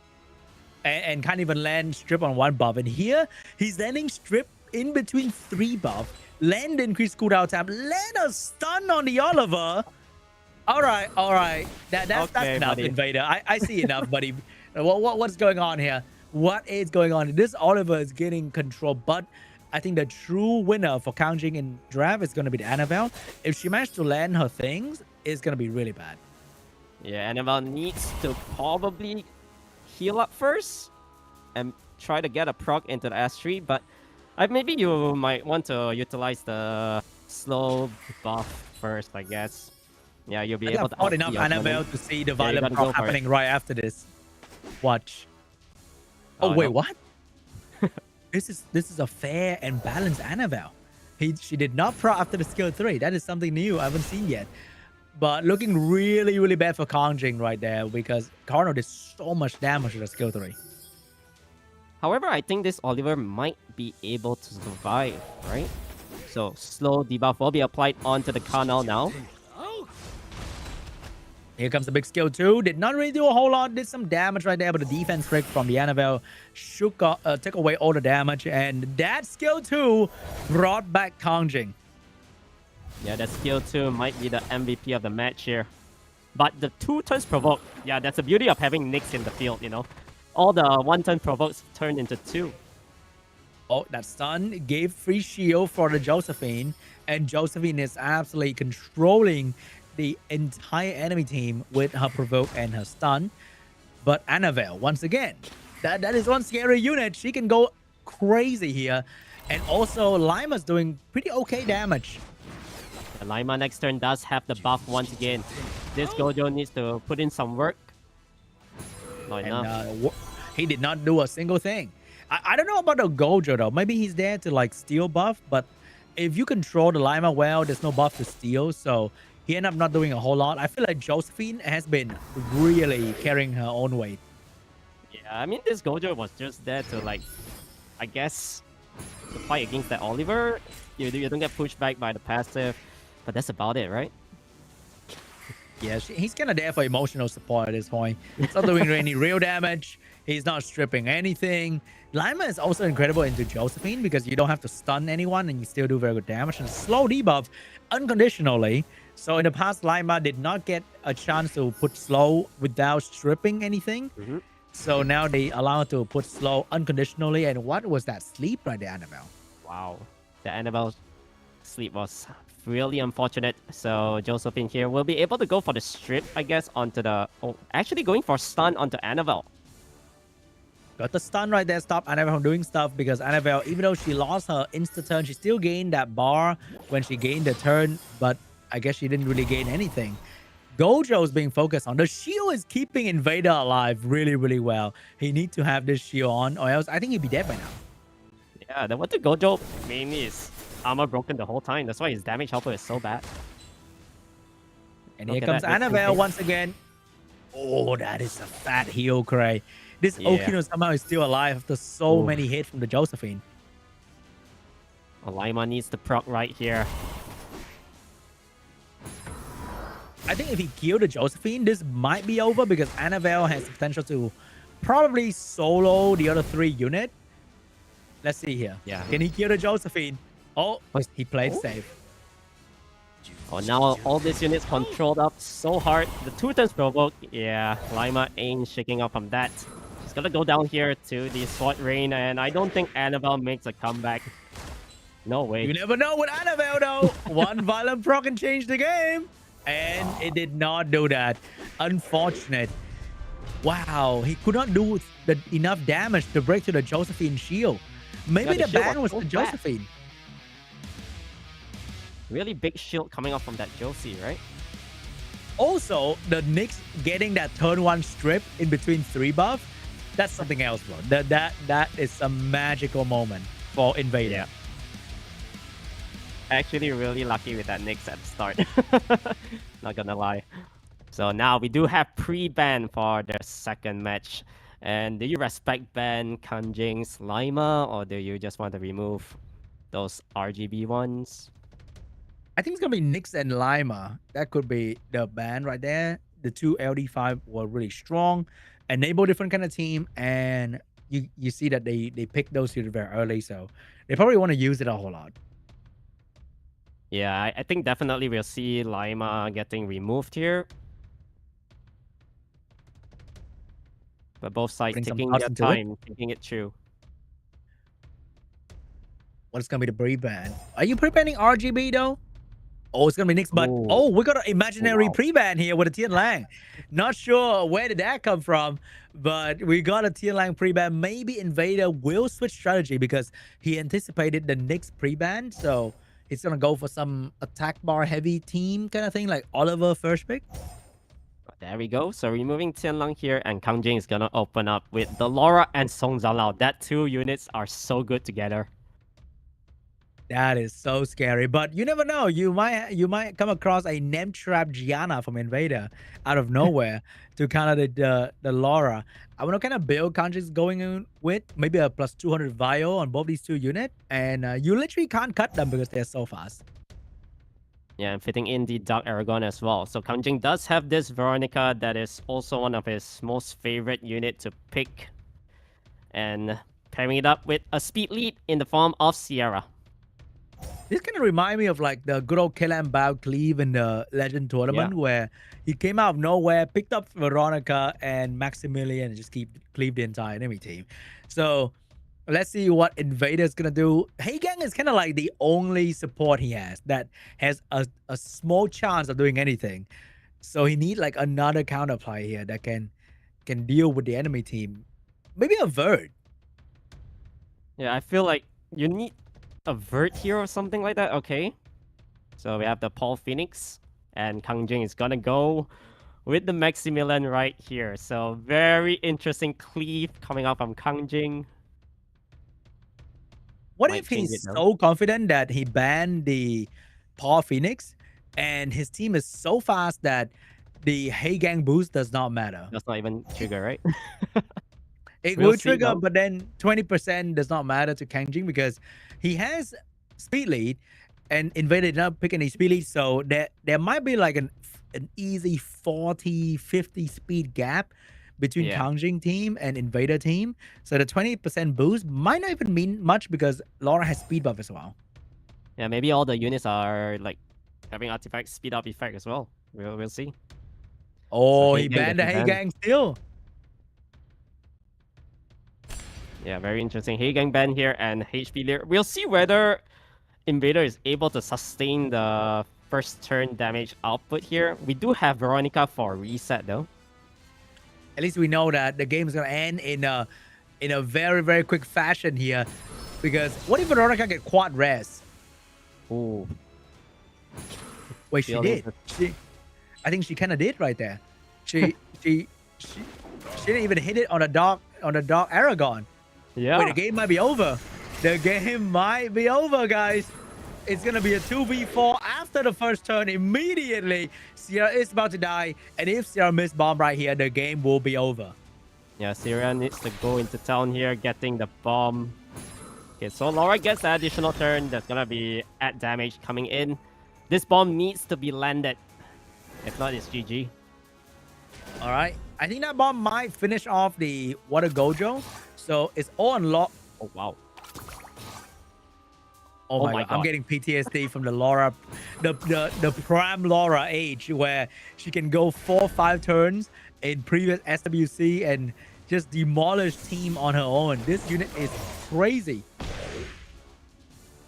and can't even land strip on one buff. And here, he's landing strip in between 3 buff, land increased cooldown time, land a stun on the Oliver. All right. That's enough, buddy. Invader. I see enough, buddy. What's going on here? What is going on? This Oliver is getting control, but I think the true winner for KANGJING in draft is going to be the Annabelle. If she managed to land her things, it's going to be really bad. Yeah, Annabelle needs to probably heal up first and try to get a proc into the S3, but maybe you might want to utilize the slow buff first, I guess. Yeah, you'll be able to out enough Annabelle to see the violent proc happening right after this. Watch. Oh, wait, what? This is a fair and balanced Annabelle. She did not pro after the skill 3. That is something new I haven't seen yet. But looking really, really bad for KANGJING right there because Cardinal did so much damage to the skill 3. However, I think this Oliver might be able to survive, right? So slow debuff will be applied onto the Cardinal now. Here comes the big skill 2. Did not really do a whole lot. Did some damage right there, but the defense trick from the Annabelle took away all the damage. And that skill 2 brought back KANGJING. Yeah, that skill 2 might be the MVP of the match here. But the 2 turns provoke. Yeah, that's the beauty of having Nyx in the field, you know. All the 1 turn provokes turn into 2. Oh, that stun gave free shield for the Josephine. And Josephine is absolutely controlling the entire enemy team with her provoke and her stun. But Annabelle, once again, that is one scary unit. She can go crazy here. And also, Lima's doing pretty okay damage. The Lima next turn does have the buff once again. This Gojo needs to put in some work. Not enough. He did not do a single thing. I don't know about the Gojo though. Maybe he's there to like steal buff, but if you control the Lima well, there's no buff to steal. So he ended up not doing a whole lot. I feel like Josephine has been really carrying her own weight. Yeah, I mean, this Gojo was just there to, like, I guess, to fight against that Oliver. You don't get pushed back by the passive, but that's about it, right? Yeah, he's kind of there for emotional support at this point. He's not doing any real damage. He's not stripping anything. Lima is also incredible into Josephine because you don't have to stun anyone and you still do very good damage. And slow debuff unconditionally. So in the past, Lima did not get a chance to put slow without stripping anything. So now they allow her to put slow unconditionally. And what was that sleep right there, Annabelle? Wow. The Annabelle sleep was really unfortunate. So Josephine here will be able to go for the strip, I guess, onto the... Oh, actually going for stun onto Annabelle. Got the stun right there, stop Annabelle from doing stuff because Annabelle, even though she lost her insta-turn, she still gained that bar when she gained the turn. But I guess she didn't really gain anything. Gojo is being focused on. The shield is keeping Invader alive really, really well. He needs to have this shield on or else I think he'd be dead by now. Yeah, what the Gojo mainly is armor broken the whole time. That's why his damage helper is so bad. And here comes Annabelle once again. Oh, that is a fat heal, Cray. This Okino somehow is still alive after so many hits from the Josephine. Lima needs the proc right here. I think if he killed the Josephine, this might be over because Annabelle has the potential to probably solo the other 3 units. Let's see here. Yeah. Can he kill the Josephine? Oh, he played safe. Oh, now all these units controlled up so hard. The 2 turns provoke. Yeah, Lima ain't shaking up from that. She's gonna go down here to the Sword Rain, and I don't think Annabelle makes a comeback. No way. You never know with Annabelle, though. One violent proc can change the game. And it did not do that. Unfortunate. Wow, he could not do enough damage to break to the Josephine shield. Maybe the ban was the Josephine. Really big shield coming up from that Josie, right? Also, the Nyx getting that turn 1 strip in between 3 buff, that's something else, bro. That is a magical moment for INVADER. Yeah. Actually really lucky with that Nyx at the start. Not gonna lie. So now we do have pre-ban for the second match. And do you respect ban KANGJING's Lima, or do you just want to remove those RGB ones? I think it's gonna be Nyx and Lima. That could be the ban right there. The two LD5 were really strong, enable different kind of team, and you see that they picked those two very early, so they probably want to use it a whole lot. Yeah, I think definitely we'll see Lima getting removed here. But both sides taking their time, thinking it through. What's gonna be the pre-ban? Are you pre-banning RGB though? Oh, it's gonna be Nyx, but oh, we got an imaginary pre-ban here with a Tian Lang. Not sure where did that come from, but we got a Tian Lang pre-ban. Maybe INVADER will switch strategy because he anticipated the Nyx pre-ban, so it's gonna go for some attack bar heavy team kind of thing, like Oliver first pick. There we go. So removing Tian Lang here, and KANGJING is gonna open up with the Laura and Song Zalao. That two units are so good together. That is so scary, but you never know. You might come across a name trap Gianna from INVADER out of nowhere to counter the Laura. I wonder what kind of build KANGJING is going in with. Maybe a plus 200 Vio on both these two units, and you literally can't cut them because they're so fast. Yeah, and fitting in the Dark Aragon as well. So KANGJING does have this Veronica that is also one of his most favorite unit to pick, and pairing it up with a speed lead in the form of Sierra. This kind of remind me of like the good old Kellan Bao Cleave in the Legend tournament, where he came out of nowhere, picked up Veronica and Maximilian, and just cleaved the entire enemy team. So let's see what INVADER is gonna do. Haegang is kind of like the only support he has that has a small chance of doing anything. So he needs like another counterplay here that can deal with the enemy team. Maybe a Vert. Yeah, I feel like you need a Vert here or something like that. Okay, so we have the Paul Phoenix, and KANGJING is gonna go with the Maximilian right here. So very interesting cleave coming out from KANGJING. What if he's so confident that he banned the Paul Phoenix and his team is so fast that the Haegang boost does not matter? Does not even trigger, right? It will trigger, but then 20% does not matter to KANGJING because he has speed lead, and INVADER did not pick any speed lead, so there might be like an easy 40-50 speed gap between KANGJING team and INVADER team. So the 20% boost might not even mean much because Laura has speed buff as well. Yeah, maybe all the units are like having artifact speed up effect as well. We'll see. Oh, so he banned the Haegang still. Yeah, very interesting. Haegang ban here and HP Lear. We'll see whether INVADER is able to sustain the first turn damage output here. We do have Veronica for reset though. At least we know that the game is gonna end in a very, very quick fashion here. Because what if Veronica get quad res? Ooh. Wait, she did. I think she kind of did right there. She didn't even hit it on a dark Aragon. Yeah. Wait, the game might be over. The game might be over, guys. It's going to be a 2v4 after the first turn immediately. Sierra is about to die. And if Sierra missed bomb right here, the game will be over. Yeah, Sierra needs to go into town here, getting the bomb. Okay, so Laura gets the additional turn. There's going to be add damage coming in. This bomb needs to be landed. If not, it's GG. All right. I think that bomb might finish off the Water Gojo. So it's all unlocked. Oh, wow. Oh my God. I'm getting PTSD from the Laura, the prime Laura age, where she can go 4 or 5 turns in previous SWC and just demolish team on her own. This unit is crazy.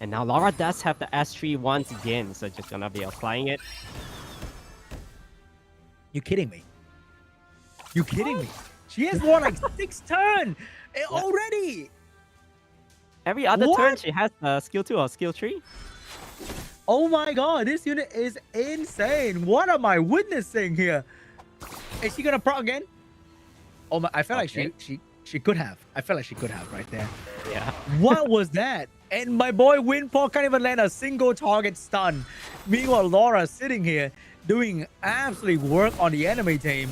And now Laura does have the S3 once again, so just gonna be applying it. You kidding me? You kidding me? She has won like 6 turns already. Every other turn she has skill 2 or skill 3. Oh my god, this unit is insane. What am I witnessing here? Is she gonna pro again? Oh my, I felt like she could have. I felt like she could have right there. Yeah. What was that? And my boy Winpaw can't even land a single target stun. Meanwhile, Laura sitting here doing absolute work on the enemy team.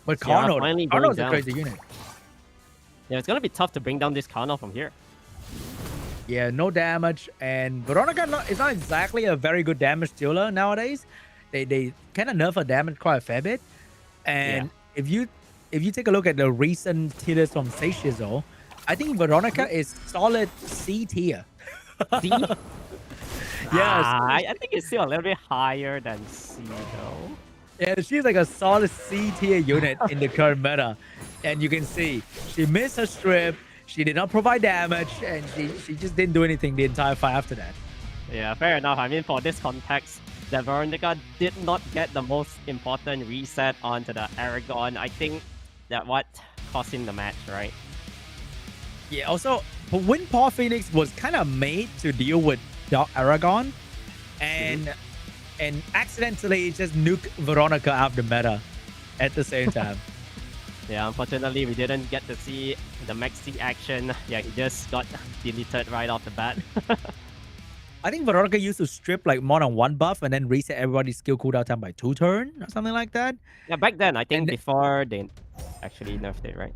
But Carno's a crazy unit. Yeah, it's gonna be tough to bring down this Carno from here. Yeah, no damage, and Veronica is not exactly a very good damage dealer nowadays. They kind of nerf her damage quite a fair bit. And if you take a look at the recent tiers from Seishizo, I think Veronica is solid C tier. C? Yeah, I think it's still a little bit higher than C though. Yeah, she's like a solid C tier unit in the current meta. And you can see she missed her strip, she did not provide damage, and she just didn't do anything the entire fight after that. Yeah, fair enough. I mean, for this context, the Veronica did not get the most important reset onto the Aragon. I think that what cost him the match, right? Yeah, also, Winpaw Phoenix was kind of made to deal with Dark Aragon, and accidentally just nuke Veronica out of the meta at the same time. Yeah, unfortunately, we didn't get to see the Maxi action. Yeah, he just got deleted right off the bat. I think Veronica used to strip like more than 1 buff and then reset everybody's skill cooldown time by 2 turns or something like that. Yeah, back then, I think before they actually nerfed it, right?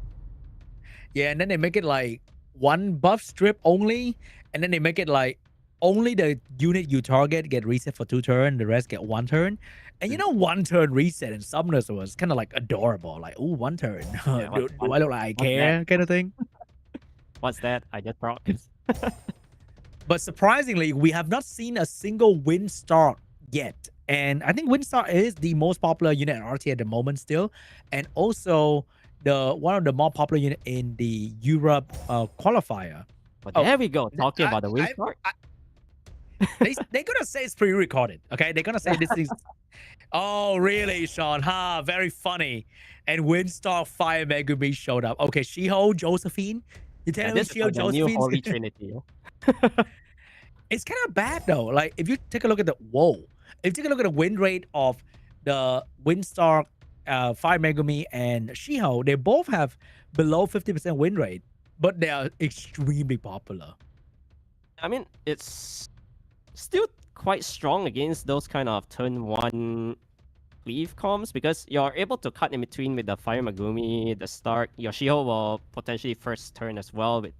Yeah, and then they make it like 1 buff strip only, and then they make it like only the unit you target get reset for 2 turns, the rest get 1 turn. And you know, 1 turn reset in Summoners was kind of like adorable. Like, ooh, 1 turn. Yeah, do I look like I care? Kind of thing. What's that? I just brought. But surprisingly, we have not seen a single Windstar yet. And I think Windstar is the most popular unit in RT at the moment still. And also one of the more popular unit in the Europe qualifier. But there we go, talking about the Windstar. They're gonna say it's pre-recorded, okay? They're gonna say this is. Oh, really, Sean? Ha, very funny. And Windstar Fire Megumi showed up. Okay, Shiho, Josephine. You telling me Shiho, Josephine? New Holy Trinity. It's kind of bad though. Like if you take a look at the if you take a look at the win rate of the Windstar, Fire Megumi, and Shiho, they both have below 50% win rate, but they are extremely popular. I mean, it's still quite strong against those kind of turn 1 cleave comms because you're able to cut in between with the Fire Megumi, the start. Your Shiho will potentially first turn as well with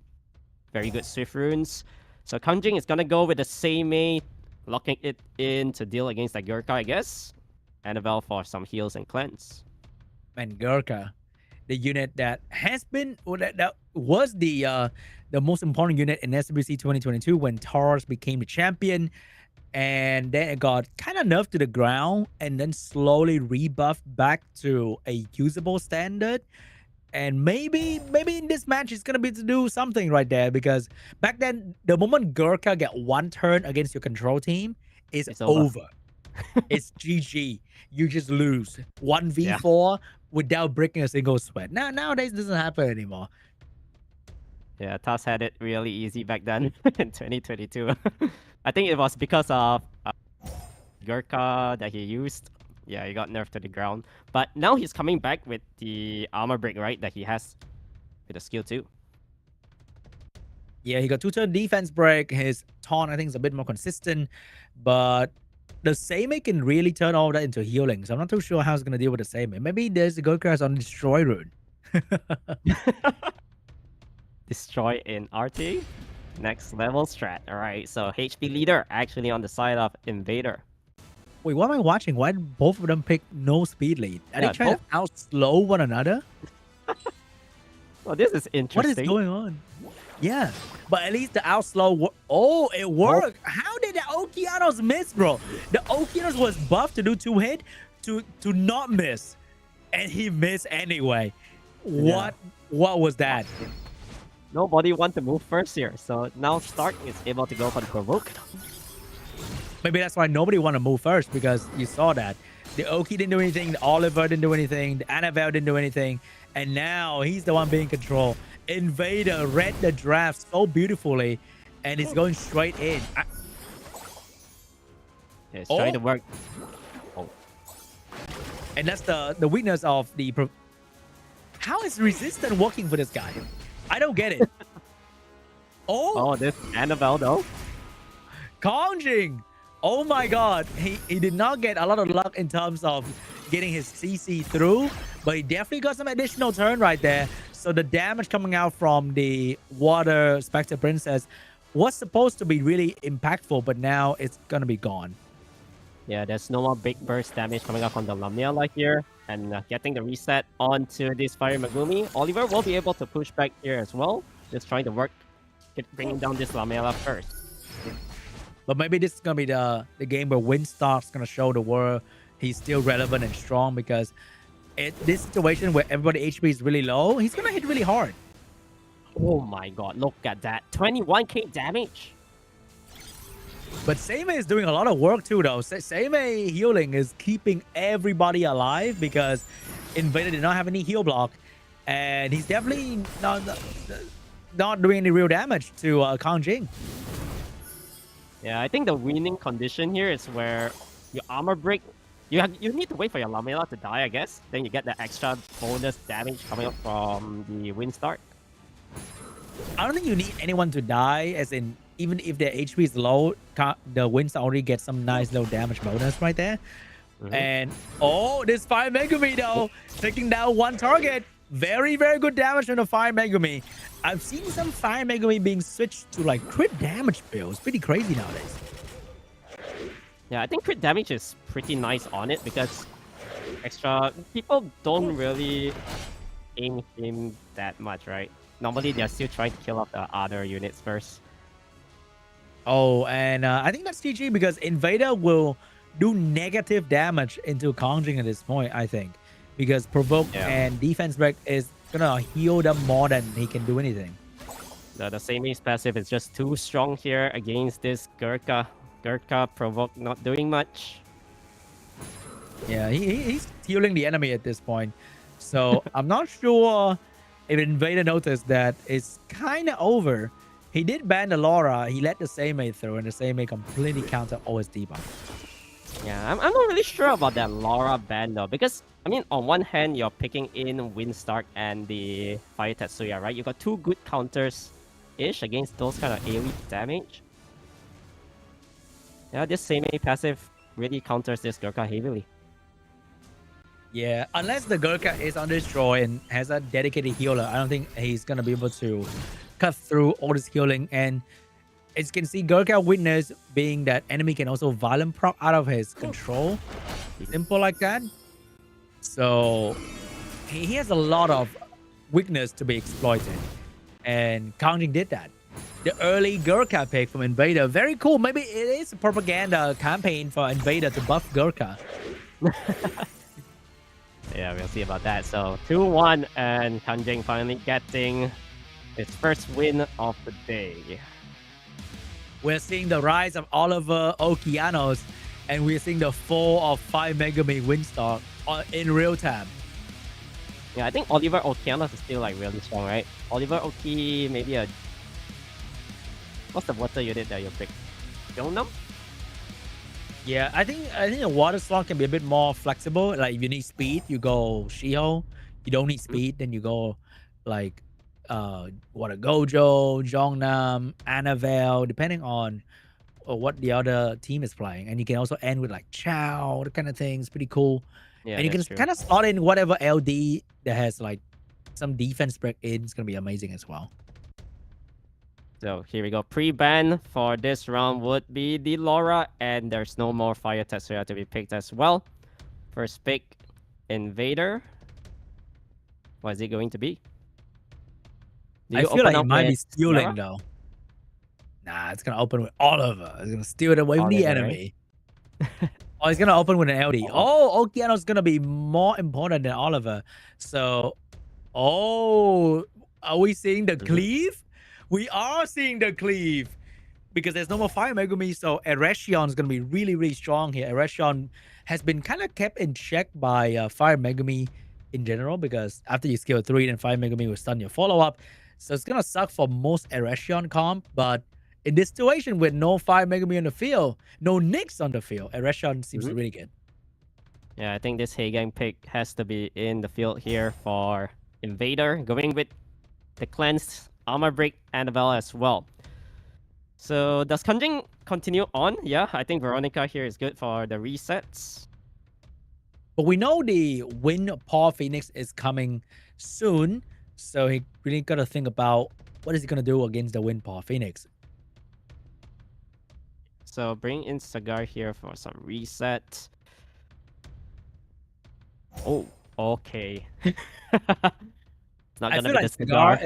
very good Swift runes. So KANGJING is gonna go with the Seimei, locking it in to deal against the Gurkha, I guess. Annabelle for some heals and cleanse. And Gurkha, the unit that has been, that was the most important unit in SWC 2022 when Taurus became the champion. And then it got kind of nerfed to the ground and then slowly rebuffed back to a usable standard. And maybe in this match it's gonna be to do something right there, because back then the moment Gurkha get 1 turn against your control team, it's over. It's GG. You just lose 1v4 without breaking a single sweat. Nowadays it doesn't happen anymore. Yeah, TAS had it really easy back then in 2022. I think it was because of Gurkha that he used. Yeah, he got nerfed to the ground. But now he's coming back with the armor break, right? That he has with the skill 2. Yeah, he got 2-turn defense break. His taunt, I think, is a bit more consistent. But the Seimei can really turn all that into healing. So I'm not too sure how he's going to deal with the Seimei. Maybe there's the Gurkha's on Destroy rune. Destroy in RT. Next level strat. Alright, so HP leader actually on the side of INVADER. Wait, what am I watching? Why did both of them pick no speed lead? Are they trying to outslow one another? Well, this is interesting. What is going on? Yeah, but at least the outslow. Oh, it worked. How did the Okeanos miss, bro? The Okeanos was buffed to do 2-hit to not miss, and he missed anyway. What was that? Nobody want to move first here, so now Stark is able to go for the provoke. Maybe that's why nobody want to move first, because you saw that. The Oki didn't do anything, the Oliver didn't do anything, the Annabelle didn't do anything, and now he's the one being controlled. Invader read the draft so beautifully, and he's going straight in. Yeah, it's trying to work. And that's the weakness of the... How is resistance working for this guy? I don't get it. Oh, this Annabelle though. KANGJING. Oh my god. He did not get a lot of luck in terms of getting his CC through, but he definitely got some additional turn right there. So the damage coming out from the Water Spectre Princess was supposed to be really impactful, but now it's gonna be gone. Yeah, there's no more big burst damage coming up on the Lamela here. And getting the reset onto this Fire Megumi. Oliver will be able to push back here as well. Just trying to work, bringing down this Lamela first. But maybe this is going to be the game where Windstar's going to show the world he's still relevant and strong, because this situation where everybody HP is really low, he's going to hit really hard. Oh my god, look at that. 21k damage. But Seimei is doing a lot of work too, though. Seimei healing is keeping everybody alive, because Invader did not have any heal block, and he's definitely not doing any real damage to KANGJING. Yeah, I think the winning condition here is where your armor break. You need to wait for your Lamela to die, I guess. Then you get the extra bonus damage coming up from the Windstar. I don't think you need anyone to die, as in, even if their HP is low, the Winds already get some nice low damage bonus right there. And this Fire Megumi though, taking down one target. Very, very good damage from the Fire Megumi. I've seen some Fire Megumi being switched to like crit damage builds. Pretty crazy nowadays. Yeah, I think crit damage is pretty nice on it, because extra people don't really aim him that much, right? Normally they're still trying to kill off the other units first. Oh, and I think that's GG, because Invader will do negative damage into KANGJING at this point, I think. Because Provoke and Defense Break is going to heal them more than he can do anything. The Seimei's passive is just too strong here against this Gurkha. Gurkha Provoke not doing much. Yeah, he's healing the enemy at this point. So I'm not sure if Invader noticed that it's kind of over. He did ban the Laura. He let the Seimei through, and the Seimei completely counter all his debuff. Yeah, I'm not really sure about that Laura ban though, because I mean, on one hand, you're picking in Windstark and the Fire Tetsuya, right? You got two good counters-ish against those kind of AoE damage. Yeah, this Seimei passive really counters this Gurkha heavily. Yeah, unless the Gurkha is on destroy and has a dedicated healer, I don't think he's gonna be able to cut through all this healing. And as you can see, Gurkha weakness being that enemy can also violent proc out of his control. Simple like that. So he has a lot of weakness to be exploited, and KANGJING did that. The early Gurkha pick from Invader, very cool. Maybe it is a propaganda campaign for Invader to buff Gurkha. Yeah, we'll see about that. So 2-1, and KANGJING finally getting its first win of the day. We're seeing the rise of Oliver Okeanos, and we're seeing the fall of 5 Megami Windstar in real time. Yeah, I think Oliver Okeanos is still like really strong, right? Oliver Oki, maybe a... What's the water unit that you pick? Gilnum? Yeah, I think a water slot can be a bit more flexible. Like if you need speed, you go Shiho. You don't need speed, then you go like what a Gojo, Jongnam, Annabelle, depending on what the other team is playing. And you can also end with like Chow, that kind of things. Pretty cool. Yeah, and you can kind of slot in whatever LD that has like some defense break in. It's gonna be amazing as well. So here we go. Pre-ban for this round would be the Laura, and there's no more Fire Tetsuya to be picked as well. First pick, Invader. What is it going to be? I feel like it might be stealing though. Nah, it's gonna open with Oliver. It's gonna steal it away from the enemy. Right? Oh, he's gonna open with an LD. Oh, Okeano's gonna be more important than Oliver. So Oh, are we seeing the Mhm. cleave? We are seeing the cleave because there's no more Fire Megumi, so Eretion is going to be really, really strong here. Eretion has been kind of kept in check by Fire Megumi in general because after you skill 3, then Fire Megumi will stun your follow-up. So it's going to suck for most Eretion comp, but in this situation with no Fire Megumi on the field, no Nyx on the field, Eretion seems Mhm. really good. Yeah, I think this Heigang pick has to be in the field here for Invader, going with the cleanse, armor break, Annabelle as well. So does KANGJING continue on? Yeah, I think Veronica here is good for the resets. But we know the Win Paul Phoenix is coming soon, so he really got to think about what is he going to do against the Win Paul Phoenix. So bring in Sagar here for some reset. Oh, okay. It's not I gonna feel be like the Cigar.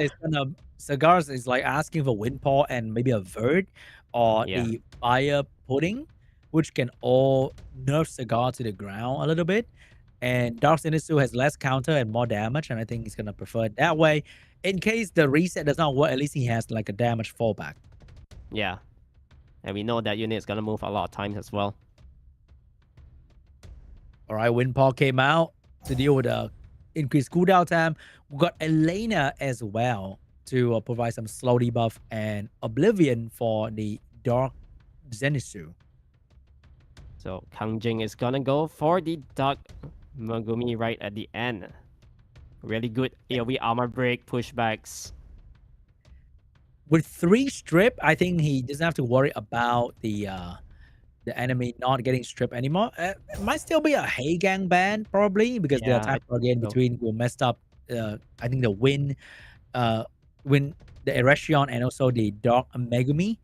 Cigars is like asking for Win Paul and maybe a Vert or Yeah. the Fire Pudding, which can all nerf Cigar to the ground a little bit. And Dark Zenitsu has less counter and more damage, and I think he's gonna prefer it that way. In case the reset does not work, at least he has like a damage fallback. Yeah. And we know that unit is gonna move a lot of times as well. All right, Win Paul came out to deal with the increased cooldown time. We got Elena as well to provide some slow debuff and Oblivion for the Dark Zenitsu. So KANGJING is gonna go for the Dark Megumi right at the end. Really good AoE armor break, pushbacks. With 3 strip, I think he doesn't have to worry about the enemy not getting stripped anymore. It might still be a Heigang ban probably because the Yeah, attack I again so. between will messed up. I think the win the Eretion and also the Dark Megumi.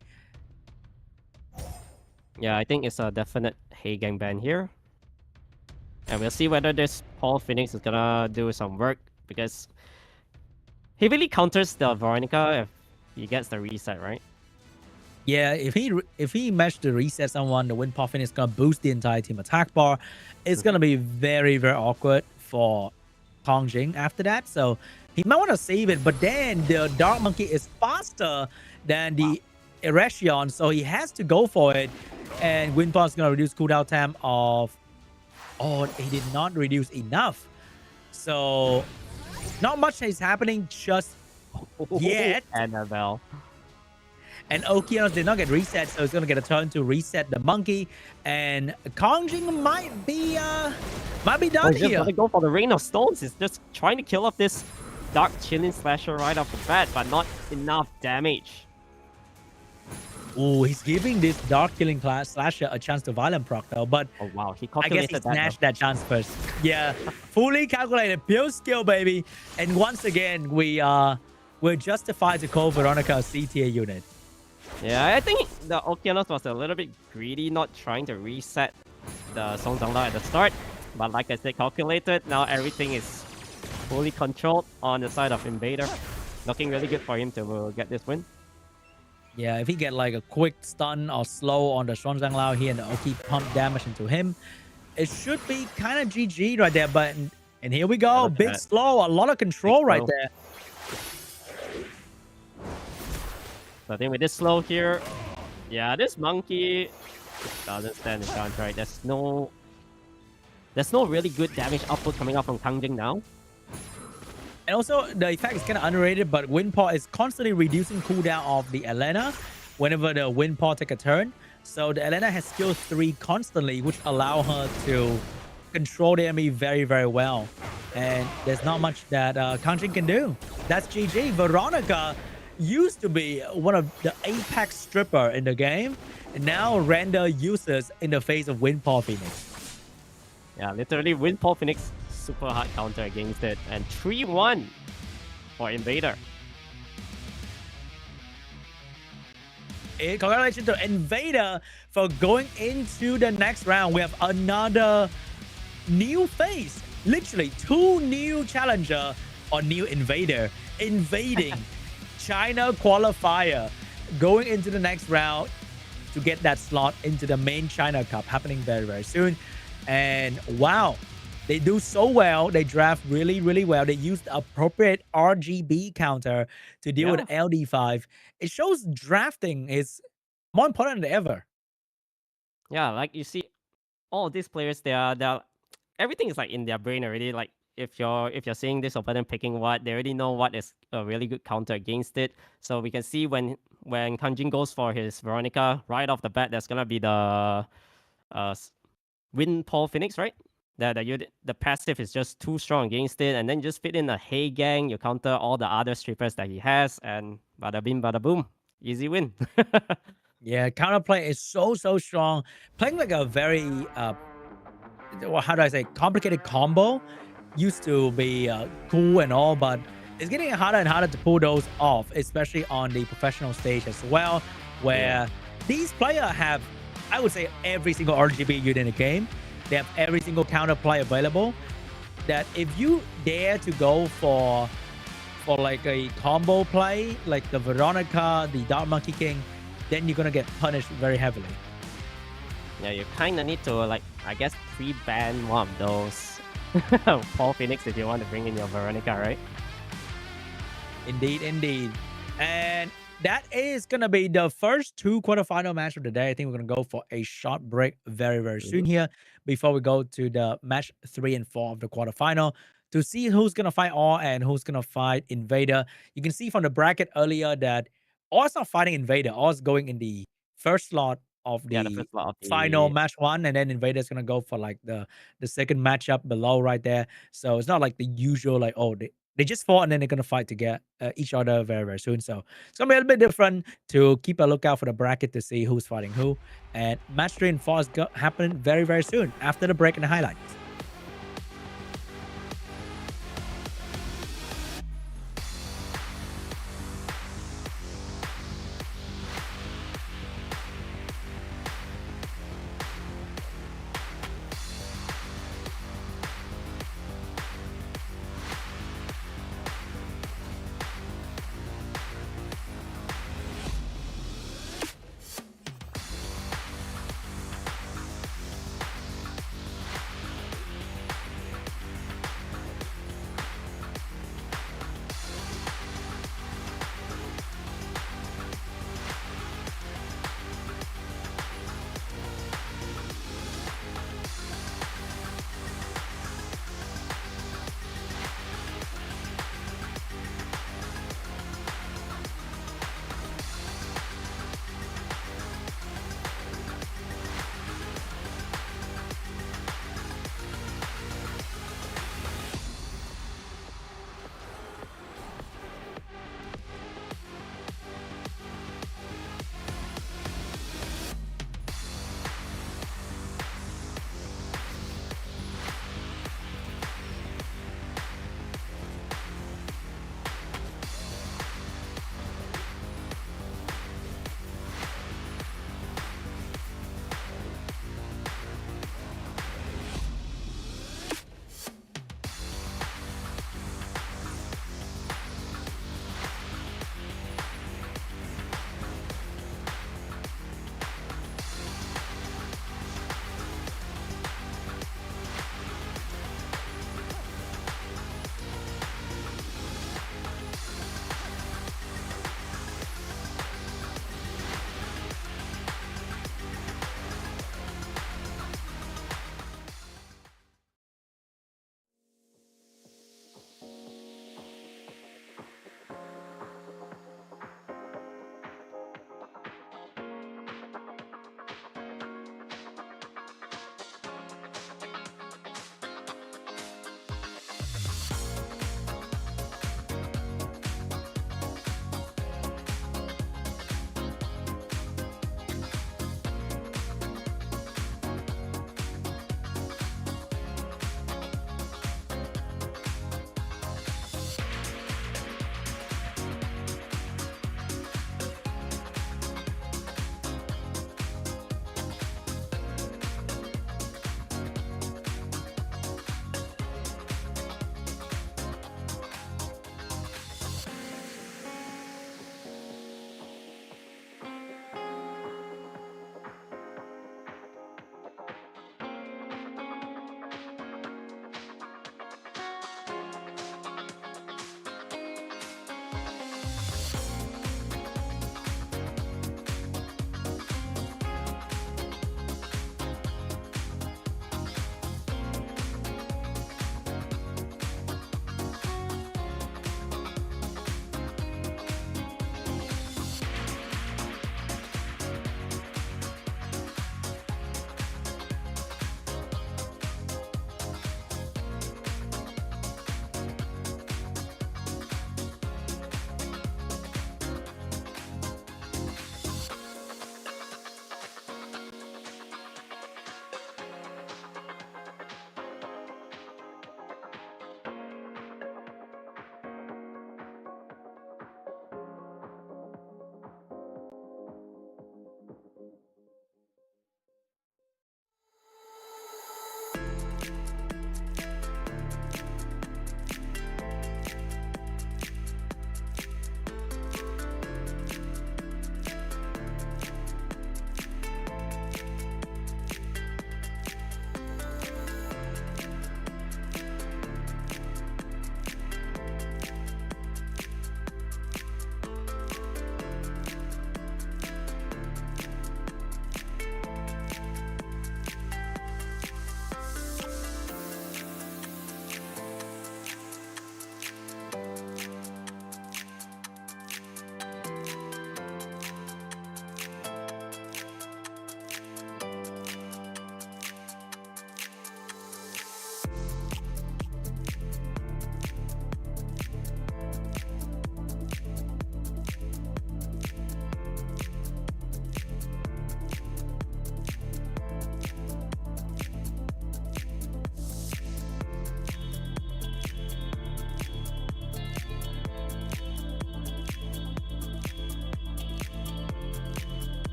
Yeah, I think it's a definite Heigang ban here. And we'll see whether this Paul Phoenix is gonna do some work because he really counters the Veronica if he gets the reset, right? Yeah, if he managed to reset someone, the Win Puffin is gonna boost the entire team attack bar. It's gonna be very, very awkward for KANGJING after that. So he might want to save it, but then the Dark Monkey is faster than the Eretion, so he has to go for it. And Win Puff is gonna reduce cooldown time of. Oh, he did not reduce enough. So not much is happening just yet. Annabelle. And Okeanos did not get reset, so he's gonna get a turn to reset the monkey. And KANGJING might be done He's just here. gonna go for the Rain of Stones. He's just trying to kill off this Dark Chilling Slasher right off the bat, but not enough damage. Oh, he's giving this Dark Killing Slasher a chance to violent proc though, but Oh wow, he I guess calculated he that. snatched that chance first. Yeah, fully calculated, pure skill, baby. And once again, we're justified to call Veronica a C tier unit. Yeah, I think the Okeanos was a little bit greedy, not trying to reset the Song Zhangla at the start. But like I said, calculated. Now everything is fully controlled on the side of Invader. Looking really good for him to get this win. Yeah, if he get like a quick stun or slow on the Song Zhangla here and the Oki pump damage into him, it should be kind of GG right there. But and here we go, big slow, a lot of control right there. So I think with this slow here, yeah, this monkey doesn't stand a chance, right? There's no really good damage output coming out from KANGJING now. And also, the effect is kind of underrated, but Windpaw is constantly reducing cooldown of the Elena whenever the Windpaw take a turn. So the Elena has skill 3 constantly, which allow her to control the enemy very, very well. And there's not much that KANGJING can do. That's GG. Veronica used to be one of the apex stripper in the game, and now render users in the face of Windpaw Phoenix. Yeah, literally Windpaw Phoenix super hard counter against it, and 3-1 for Invader. Congratulations to Invader for going into the next round. We have another new face, literally 2 new challenger or new Invader invading China qualifier, going into the next round to get that slot into the main China Cup happening very, very soon. And wow, They do so well. They draft really, really well. They use the appropriate RGB counter to deal with LD5. It shows drafting is more important than ever. Yeah, like you see, all of these players, they're everything is like in their brain already. Like if you're seeing this opponent picking what, they already know what is a really good counter against it. So we can see when KANGJING goes for his Veronica right off the bat, there's gonna be the Wind Paul Phoenix, right? The passive is just too strong against it, and then just fit in a Hey Gang, you counter all the other strippers that he has, and bada bing, bada boom, easy win. Yeah, counterplay is so strong. Playing like a very well, how do I say, complicated combo used to be cool and all, but it's getting harder and harder to pull those off, especially on the professional stage as well, where these players have, I would say, every single RGB unit in the game. They have every single counterplay available. That if you dare to go for like a combo play, like the Veronica, the Dark Monkey King, then you're gonna get punished very heavily. Yeah, you kind of need to, like, I guess, pre-ban one of those Paul Phoenix if you want to bring in your Veronica, right? Indeed. And that is going to be the first 2 quarterfinal match of the day. I think we're going to go for a short break very soon here before we go to the match 3 and 4 of the quarterfinal to see who's going to fight All and who's going to fight Invader. You can see from the bracket earlier that All's not fighting Invader. All's going in the first slot of the, the first slot of final match 1, and then Invader's going to go for like the second matchup below right there. So it's not like the usual, like, oh, they just fought and then they're going to fight to get each other very soon. So it's going to be a little bit different to keep a lookout for the bracket to see who's fighting who. And match 3 and 4 is happening very soon after the break and the highlights.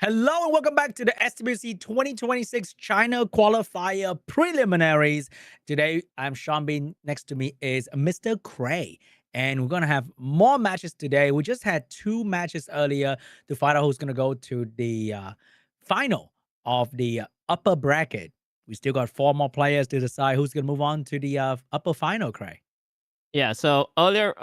Hello and welcome back to the SWC2026 China Qualifier Preliminaries. Today, I'm Sean Bean. Next to me is Mr. Cray. And we're going to have more matches today. We just had 2 matches earlier to find out who's going to go to the final of the upper bracket. We still got 4 more players to decide who's going to move on to the upper final, Cray. Yeah, so earlier,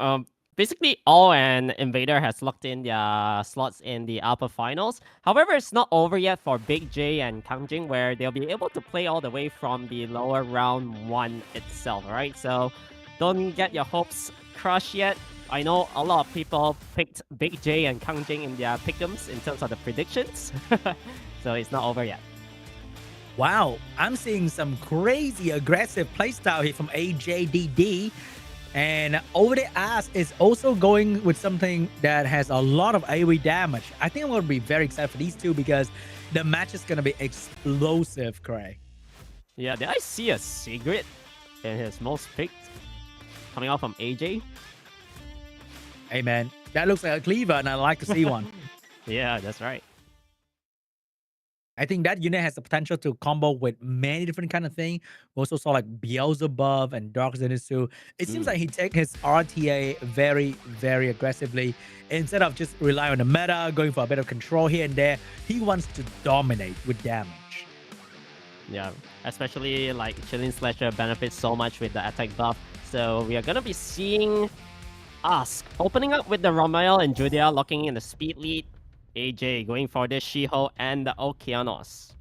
basically all and INVADER has locked in their slots in the upper finals. However, it's not over yet for Big J and KANGJING, where they'll be able to play all the way from the lower round 1 itself, right? So don't get your hopes crushed yet. I know a lot of people picked Big J and KANGJING in their pick'ems in terms of the predictions. So it's not over yet. Wow, I'm seeing some crazy aggressive playstyle here from AJDD. And over the ass is also going with something that has a lot of AoE damage. I think I'm going to be very excited for these two because the match is going to be explosive, Cray. Yeah, did I see a secret in his most picked coming out from AJ? Hey, man, that looks like a cleaver, and I'd like to see one. Yeah, that's right. I think that unit has the potential to combo with many different kind of things. We also saw like Beelzebub and Dark Zenitsu. It seems like he takes his RTA very, very aggressively. Instead of just relying on the meta, going for a bit of control here and there, he wants to dominate with damage. Yeah, especially like Chilling Slasher benefits so much with the attack buff. So we are going to be seeing us opening up with the Romael and Judia locking in the speed lead. AJ going for the Shiho and the Okeanos.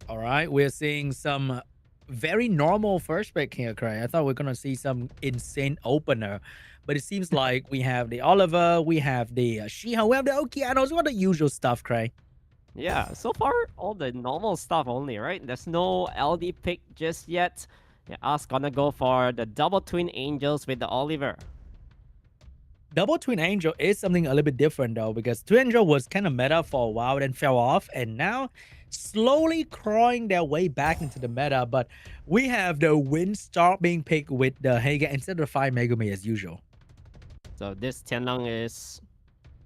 All right, we're seeing some very normal first pick here, Cray. I thought we are going to see some insane opener, but it seems like we have the Oliver, we have the Shiho, we have the Okeanos, what the usual stuff, Cray. Yeah, so far, all the normal stuff only, right? There's no LD pick just yet. Yeah, us gonna go for the double twin angels with the Oliver. Double Twin Angel is something a little bit different though, because Twin Angel was kind of meta for a while, then fell off, and now slowly crawling their way back into the meta. But we have the Windstar being picked with the Haga instead of 5 Megumi as usual. So this Tianlang is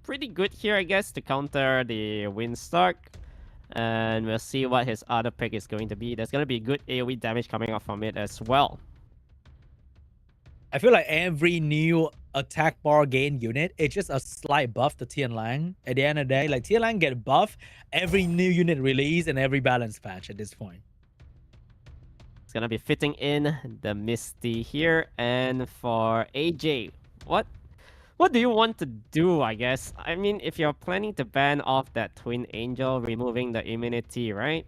pretty good here, I guess, to counter the Windstar. And we'll see what his other pick is going to be. There's going to be good AoE damage coming out from it as well. I feel like every new attack bar gain unit, it's just a slight buff to Tianlang. At the end of the day, like Tianlang get buff every new unit release and every balance patch at this point. It's gonna be fitting in the Misty here. And for AJ, what do you want to do, I guess? I mean, if you're planning to ban off that Twin Angel, removing the immunity, right?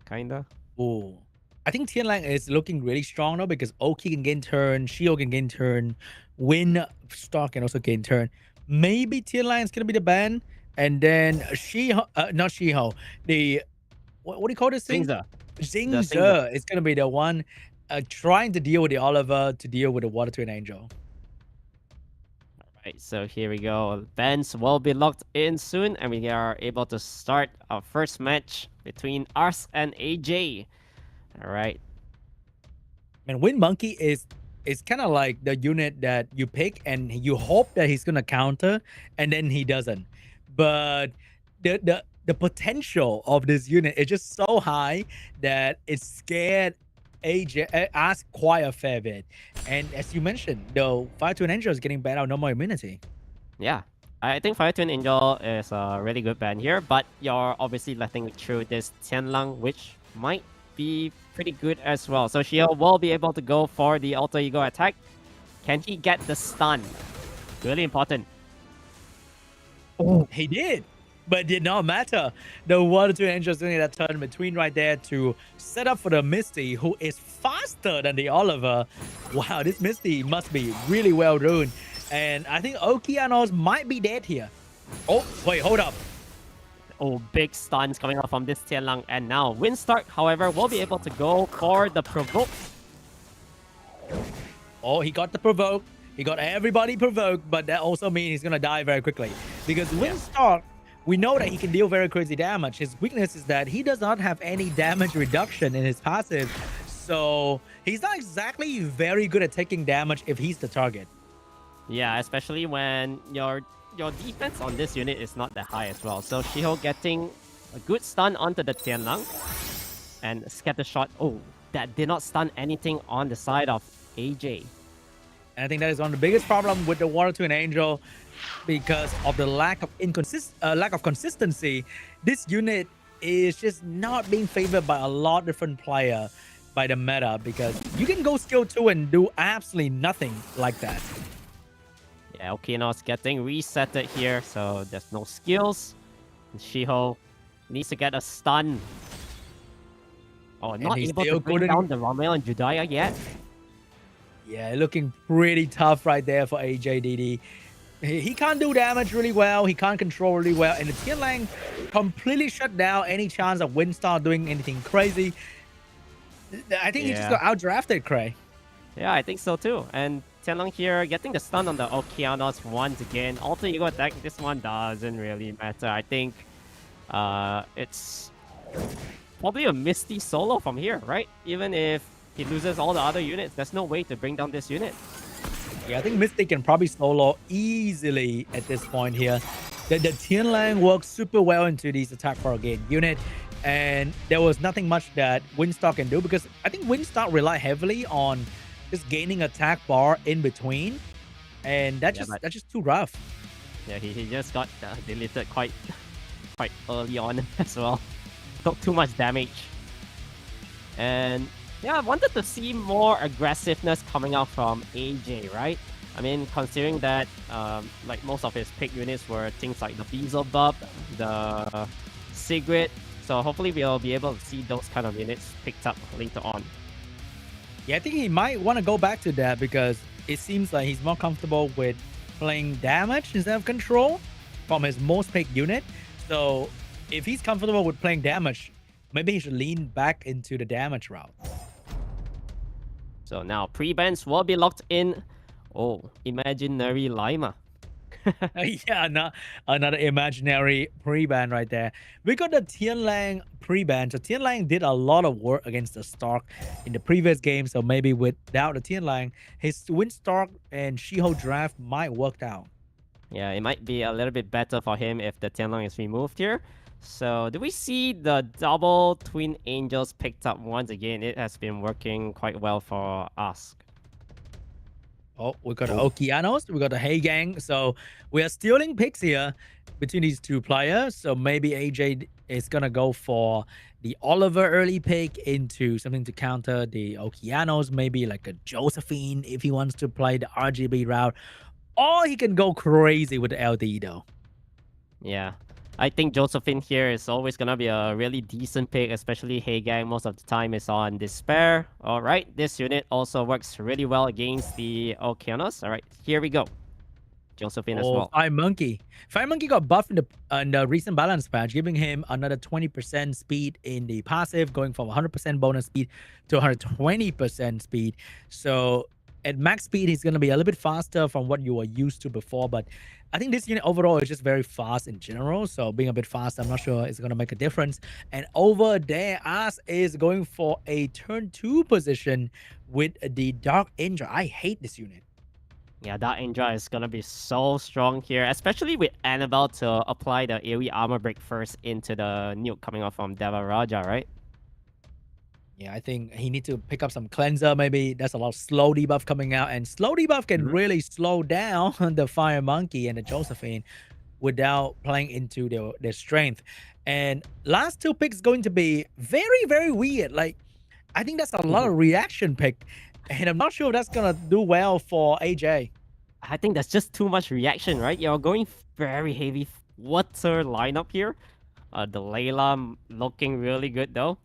Kinda. Oh. I think Tianlang is looking really strong now because Oki can gain turn, Shio can gain turn, Windstar can also gain turn. Maybe Tianlang is gonna be the ban, and then Shiho, not Shiho, the what do you call this thing? Xingzhe is gonna be the one trying to deal with the Oliver to deal with the Water Twin Angel. Alright, so here we go. Bans will be locked in soon, and we are able to start our first match between us and AJ. All right. Man, Wind Monkey is kind of like the unit that you pick and you hope that he's gonna counter, and then he doesn't. But the potential of this unit is just so high that it scared AJ us quite a fair bit. And as you mentioned, the Fire Twin Angel is getting banned out, no more immunity. Yeah. I think Fire Twin Angel is a really good ban here, but you're obviously letting through this Tianlang, which might be pretty good as well. So Shio will be able to go for the Alter Ego attack. Can he get the stun? Really important. Oh, he did, but it did not matter. The Water Twin Angel is doing that turn between right there to set up for the Misty, who is faster than the Oliver. Wow, this Misty must be really well runed. And I think Okeanos might be dead here. Oh, wait, hold up. Oh, big stuns coming out from this Tianlang. And now Windstar, however, will be able to go for the provoke. Oh, he got the provoke. He got everybody provoked, but that also means he's going to die very quickly. Because Windstar, we know that he can deal very crazy damage. His weakness is that he does not have any damage reduction in his passive. So he's not exactly very good at taking damage if he's the target. Yeah, especially when you're your defense on this unit is not that high as well. So Shiho getting a good stun onto the Tianlang. And scatter shot. Oh, that did not stun anything on the side of AJ. And I think that is one of the biggest problem with the Water Twin Angel because of the lack of consistency. This unit is just not being favored by a lot of different players by the meta because you can go skill 2 and do absolutely nothing like that. Yeah, Okina's getting resetted here, so there's no skills. And Shiho needs to get a stun. Oh, not able to bring down the Romeo and Judaya yet. Yeah, looking pretty tough right there for AJDD. He can't do damage really well. He can't control really well. And the Tianlang completely shut down any chance of Windstar doing anything crazy. I think he just got outdrafted, Cray. Yeah, I think so too. And Tianlang here getting the stun on the Okeanos once again. Alter Ego attack, this one doesn't really matter. I think it's probably a Misty solo from here, right? Even if he loses all the other units, there's no way to bring down this unit. Yeah, I think Mystic can probably solo easily at this point here. The Tianlang works super well into these attack for a gain unit. And there was nothing much that Windstar can do because I think Windstar rely heavily on just gaining attack bar in between. And that's just too rough. Yeah, he just got deleted quite early on as well. Took too much damage. And yeah, I wanted to see more aggressiveness coming out from AJ, right? I mean, considering that like most of his pick units were things like the Beelzebub, the Sigrid. So hopefully we'll be able to see those kind of units picked up later on. Yeah, I think he might want to go back to that because it seems like he's more comfortable with playing damage instead of control from his most picked unit. So if he's comfortable with playing damage, maybe he should lean back into the damage route. So now pre-bans will be locked in. Oh, imaginary Lima. Yeah, another imaginary pre-ban right there. We got the Tianlang pre-ban. So Tianlang did a lot of work against the Stark in the previous game. So maybe without the Tianlang, his Windstar and Shiho draft might work out. Yeah, it might be a little bit better for him if the Tianlang is removed here. So do we see the double Twin Angels picked up once again? It has been working quite well for us. Oh, we got the Okeanos, we got the Hey Gang. So we are stealing picks here between these two players. So maybe AJ is going to go for the Oliver early pick into something to counter the Okeanos, maybe like a Josephine if he wants to play the RGB route. Or he can go crazy with the LD though. Yeah. I think Josephine here is always going to be a really decent pick, especially Hey Gang most of the time is on Despair. All right, this unit also works really well against the Okeanos. All right, here we go. Josephine as well. Fire Monkey. Fire Monkey got buffed in the recent balance patch, giving him another 20% speed in the passive, going from 100% bonus speed to 120% speed. So at max speed, he's going to be a little bit faster from what you were used to before, but I think this unit overall is just very fast in general. So being a bit fast, I'm not sure it's going to make a difference. And over there, As is going for a turn 2 position with the Dark Angel. I hate this unit. Yeah, Dark Angel is going to be so strong here, especially with Annabelle to apply the AoE armor break first into the nuke coming off from Deva Raja, right? Yeah, I think he needs to pick up some cleanser. Maybe there's a lot of slow debuff coming out, and slow debuff can really slow down the Fire Monkey and the Josephine without playing into their strength. And last two picks going to be very, very weird. Like, I think that's a lot of reaction pick, and I'm not sure if that's gonna do well for AJ. I think that's just too much reaction, right? You're going very heavy water lineup here. The Layla looking really good though.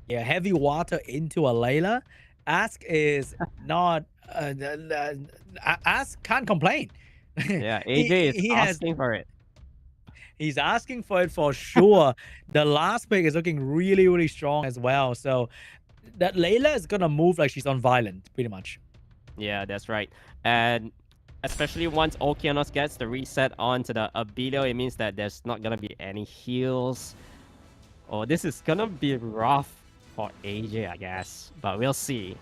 Yeah, heavy water into a Layla. Ask is not... Ask can't complain. Yeah, AJ is asking for it. He's asking for it for sure. The last pick is looking really, really strong as well. So that Layla is going to move like she's on Violent, pretty much. Yeah, that's right. And especially once Okeanos gets the reset onto the Abido, it means that there's not going to be any heals. Oh, this is going to be rough for AJ, I guess, but we'll see.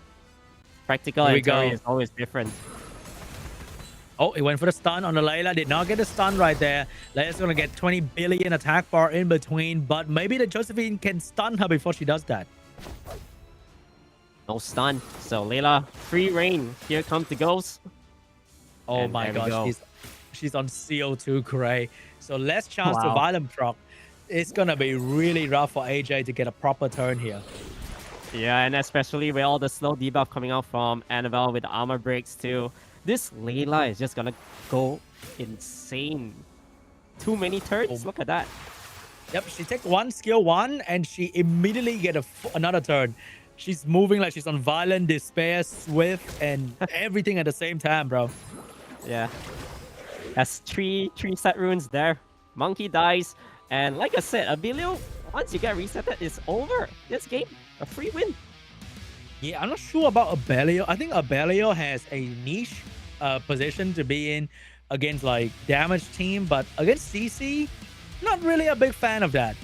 Practical and theory is always different. Oh, he went for the stun on the Layla. Did not get the stun right there. Layla's going to get 20 billion attack bar in between. But maybe the Josephine can stun her before she does that. No stun. So Layla, free reign. Here comes the ghost. Oh And my there we gosh. go. She's on CO2, Cray. So less chance to Wow. violent proc. It's going to be really rough for AJ to get a proper turn here. Yeah, and especially with all the slow debuff coming out from Annabelle with the armor breaks too. This Layla is just gonna go insane. Too many turns. Oh. Look at that. Yep, she takes one skill one and she immediately get another turn. She's moving like she's on Violent, Despair, Swift, and everything at the same time, bro. Yeah. That's three set runes there. Monkey dies. And like I said, Abilio, once you get resetted, it's over. This game, a free win. Yeah, I'm not sure about Abelio. I think Abelio has a niche position to be in against like damage team, but against CC, not really a big fan of that.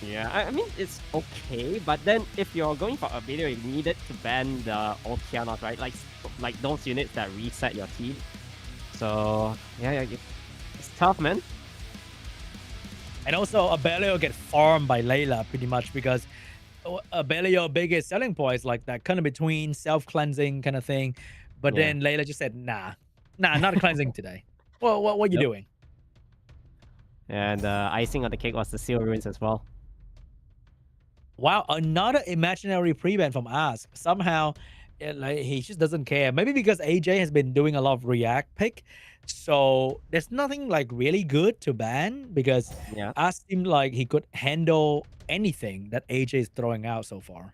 Yeah, I mean, it's okay, but then if you're going for Abilio, you needed to ban the Okeanos, right? Like those units that reset your team. So, yeah, it's tough, man. And also, Abelio get farmed by Layla pretty much because Abelio biggest selling point is like that kind of between self-cleansing kind of thing. But Yeah. then Layla just said, nah, not cleansing today. Well, what are you doing? And icing on the cake was the seal runes as well. Wow, another imaginary pre-ban from Ask. Somehow, like he just doesn't care. Maybe because AJ has been doing a lot of react pick. So there's nothing like really good to ban because Yeah. Ask seemed like he could handle anything that AJ is throwing out so far.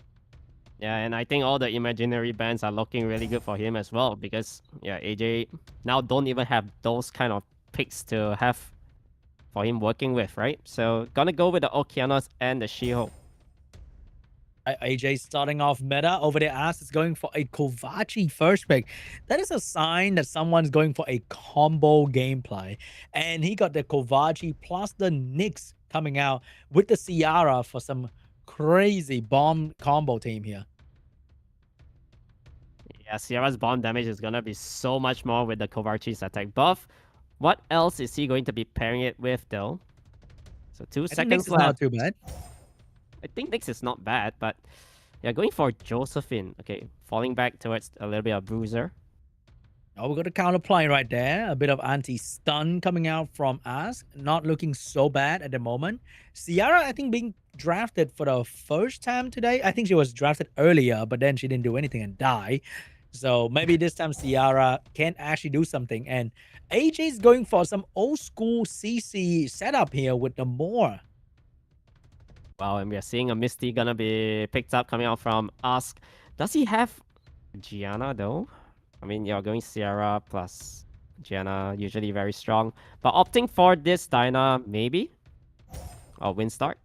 Yeah, and I think all the imaginary bans are looking really good for him as well because, yeah, AJ now don't even have those kind of picks to have for him working with, right? So, gonna go with the Okeanos and the She-Hulk. AJ starting off meta over there. Ask is going for a Kovaci first pick. That is a sign that someone's going for a combo gameplay. And he got the Kovaci plus the Nyx coming out with the Ciara for some crazy bomb combo team here. Yeah, Sierra's bomb damage is gonna be so much more with the Kovaci's attack buff. What else is he going to be pairing it with, though? So 2 I think Nyx seconds is not left. too bad. I think Nyx is not bad, but yeah, going for Josephine. Okay, falling back towards a little bit of Bruiser. Oh, we got a counterplay right there. A bit of anti-stun coming out from Ask. Not looking so bad at the moment. Ciara, I think, being drafted for the first time today. I think she was drafted earlier, but then she didn't do anything and die. So maybe this time Ciara can actually do something. And AJ's going for some old school CC setup here with the Moore. Wow, and we are seeing a Misty gonna be picked up coming out from Ask. Does he have Gianna, though? I mean, you're going Sierra plus Gianna, usually very strong. But opting for this Dyna, maybe? Or Windstark?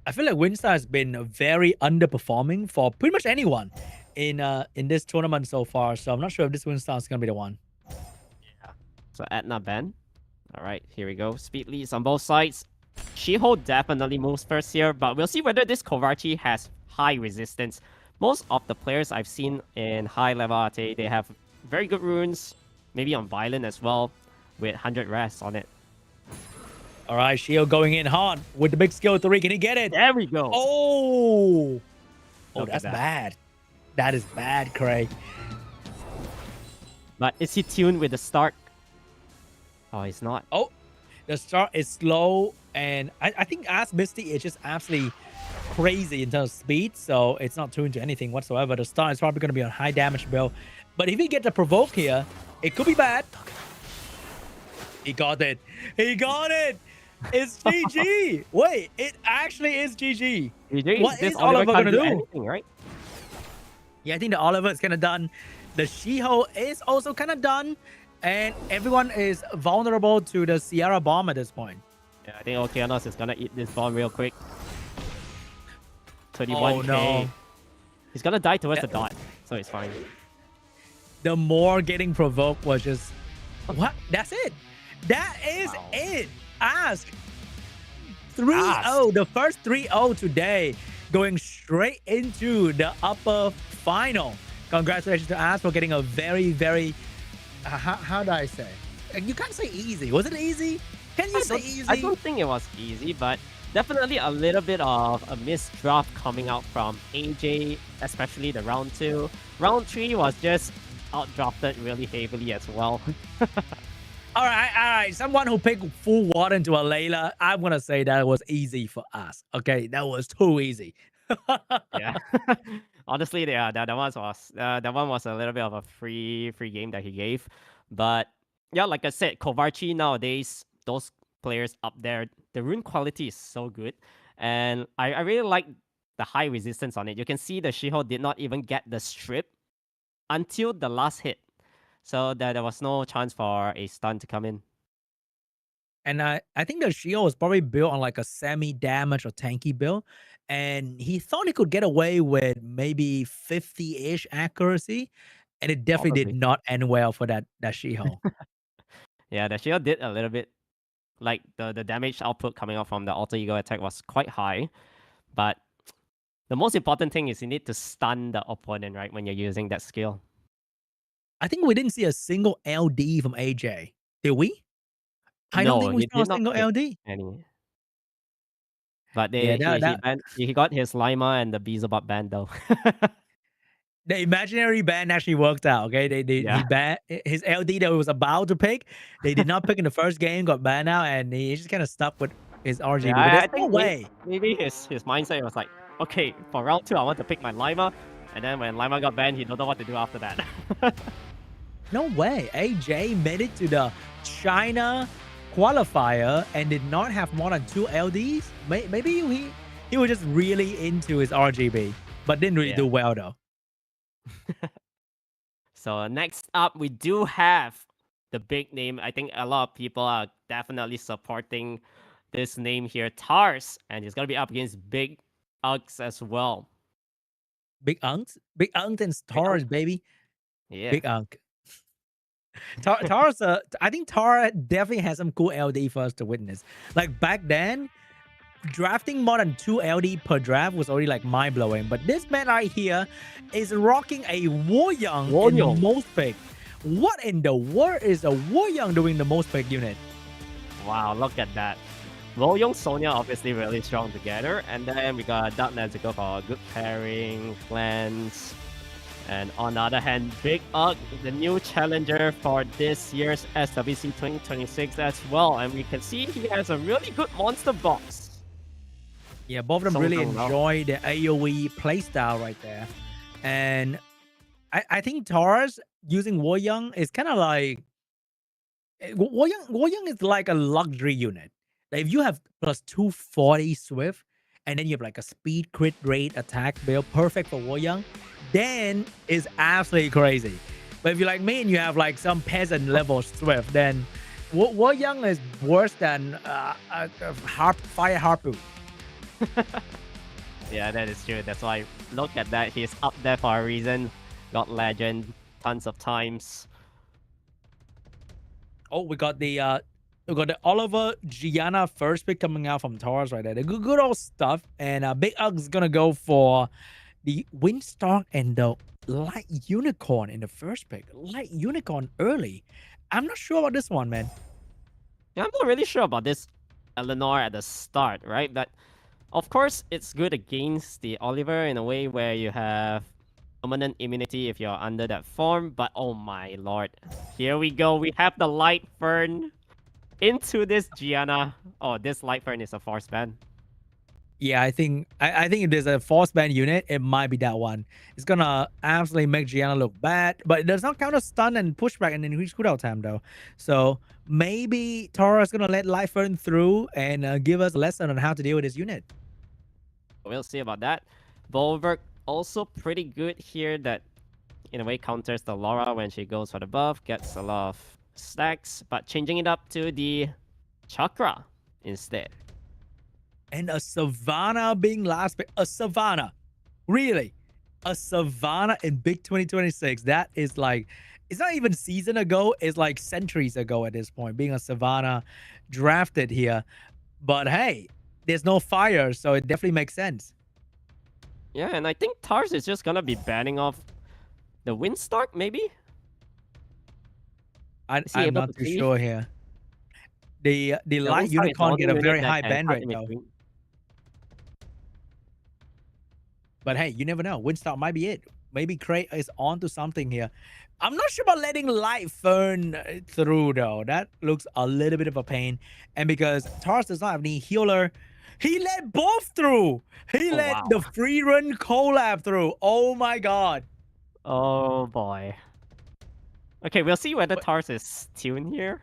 I feel like Winstar has been very underperforming for pretty much anyone in this tournament so far. So I'm not sure if this Winstar is going to be the one. Yeah. So Etna ban. All right, here we go. Speed leads on both sides. She-Hulk definitely moves first here, but we'll see whether this Kovaci has high resistance. Most of the players I've seen in high level RT, they have very good runes, maybe on Violent as well, with 100 rest on it. All right, Shield going in hard with the big skill 3. Can he get it? There we go. Oh, Look at that's that. bad. That is bad, Craig. But is he tuned with the start? Oh, he's not. Oh, the start is slow, and I think Ask Misty is just absolutely crazy in terms of speed, so it's not tuned to anything whatsoever. The start is probably going to be on high damage build, but if he gets a provoke here, it could be bad. He got it. He got it. It's GG. Wait, it actually is GG. What is Oliver going to do? Anything, right? Yeah, I think the Oliver is kind of done. The She-Hulk is also kind of done. And everyone is vulnerable to the Sierra bomb at this point. Yeah, I think Okeanos is going to eat this bomb real quick. 31k. Oh, no. He's going to die towards the dot, so it's fine. The more getting provoked was just... What? That's it. That is it. Ask. 3-0. The first 3-0 today. Going straight into the upper final. Congratulations to Ask for getting a very, very how do I say? You can't say easy. Was it easy? Can you say easy? I don't think it was easy, but definitely a little bit of a missed draft coming out from AJ, especially the round 2. Round 3 was just outdrafted really heavily as well. All right. Someone who picked full water into a Layla, I'm gonna say that was easy for us. Okay, that was too easy. Yeah. Honestly, yeah, that one was a little bit of a free game that he gave. But yeah, like I said, Kovarchi nowadays, those players up there, the rune quality is so good. And I really like the high resistance on it. You can see the Shiho did not even get the strip until the last hit. So there was no chance for a stun to come in. And I think the shield was probably built on like a semi-damage or tanky build. And he thought he could get away with maybe 50-ish accuracy. And it definitely did Probably. not end well for that She-Hulk. Yeah, the shield did a little bit, like the damage output coming out from the alter ego attack was quite high. But the most important thing is you need to stun the opponent, right, when you're using that skill. I think we didn't see a single LD from AJ. Did we? I don't think we saw a single LD. Any. But he got his Lima and the Beelzebub band though. The imaginary ban actually worked out. Okay, he banned his LD that he was about to pick. They did not pick in the first game, got banned out, and he just kind of stuck with his RGB. Yeah, there's I think maybe his mindset was like, okay, for round 2 I want to pick my Lima, and then when Lima got banned, he don't know what to do after that. No way. AJ made it to the China qualifier and did not have more than 2 LDs. Maybe he was just really into his RGB, but didn't really do well though. So next up, we do have the big name. I think a lot of people are definitely supporting this name here, Tars, and he's gonna be up against Big Uggs as well. Big Uggs and Tars, baby. Yeah. Big Ugg. Tars, I think Tar definitely has some cool LD for us to witness. Like back then, drafting more than 2 LD per draft was already like mind-blowing. But this man right here is rocking a Woyoung in the most pick. What in the world is a Woyoung doing the most pick unit? Wow, look at that. Woyoung Sonya obviously really strong together. And then we got Dark Nezuko for a good pairing, Lance. And on the other hand, Big Ugg, the new challenger for this year's SWC2026 as well. And we can see he has a really good monster box. Yeah, both of them really enjoy the AoE playstyle right there. And I think Tars using Woyoung is kind of like... Woyoung is like a luxury unit. Like if you have plus 240 Swift, and then you have like a speed crit rate attack build, perfect for Woyoung, then it's absolutely crazy. But if you're like me and you have like some peasant level Swift, then Woyoung is worse than Fire Harpoon. Yeah, that is true. That's why, look at that. He's up there for a reason. Got legend tons of times. Oh, we got the Oliver Gianna first pick coming out from Tars right there. The good old stuff. And Big Ugg's gonna go for the Windstalk and the Light Unicorn in the first pick. Light Unicorn early. I'm not sure about this one, man. Yeah, I'm not really sure about this Eleanor at the start, right? But of course, it's good against the Oliver in a way where you have permanent immunity if you're under that form. But oh my lord. Here we go. We have the Light Fern into this Gianna. Oh, this Light Fern is a force ban. Yeah, I think if there's a force ban unit, it might be that one. It's gonna absolutely make Gianna look bad, but it does not count as stun and pushback and increase cooldown time though. So maybe Tara's gonna let Light Fern through and give us a lesson on how to deal with this unit. We'll see about that. Volberg also pretty good here, that in a way counters the Laura when she goes for the buff, gets a lot of stacks, but changing it up to the Chakra instead. And a Savannah being last pick. A Savannah. Really? A Savannah in Big 2026. That is like... It's not even season ago. It's like centuries ago at this point. Being a Savannah drafted here. But hey, there's no fire, so it definitely makes sense. Yeah, and I think Tars is just gonna be banning off the Windstalk, maybe? Is he I'm able not to too see? sure here. The light Winstar is the unicorn only get a unit very that high can band cut rate in though. between. But hey, you never know. Windstar might be it. Maybe Cray is onto something here. I'm not sure about letting Light Fern through though. That looks a little bit of a pain. And because Tars does not have any healer, he let both through. He Oh, let wow. the free run collab through. Oh my god. Oh boy. Okay, we'll see whether Tars is tuned here.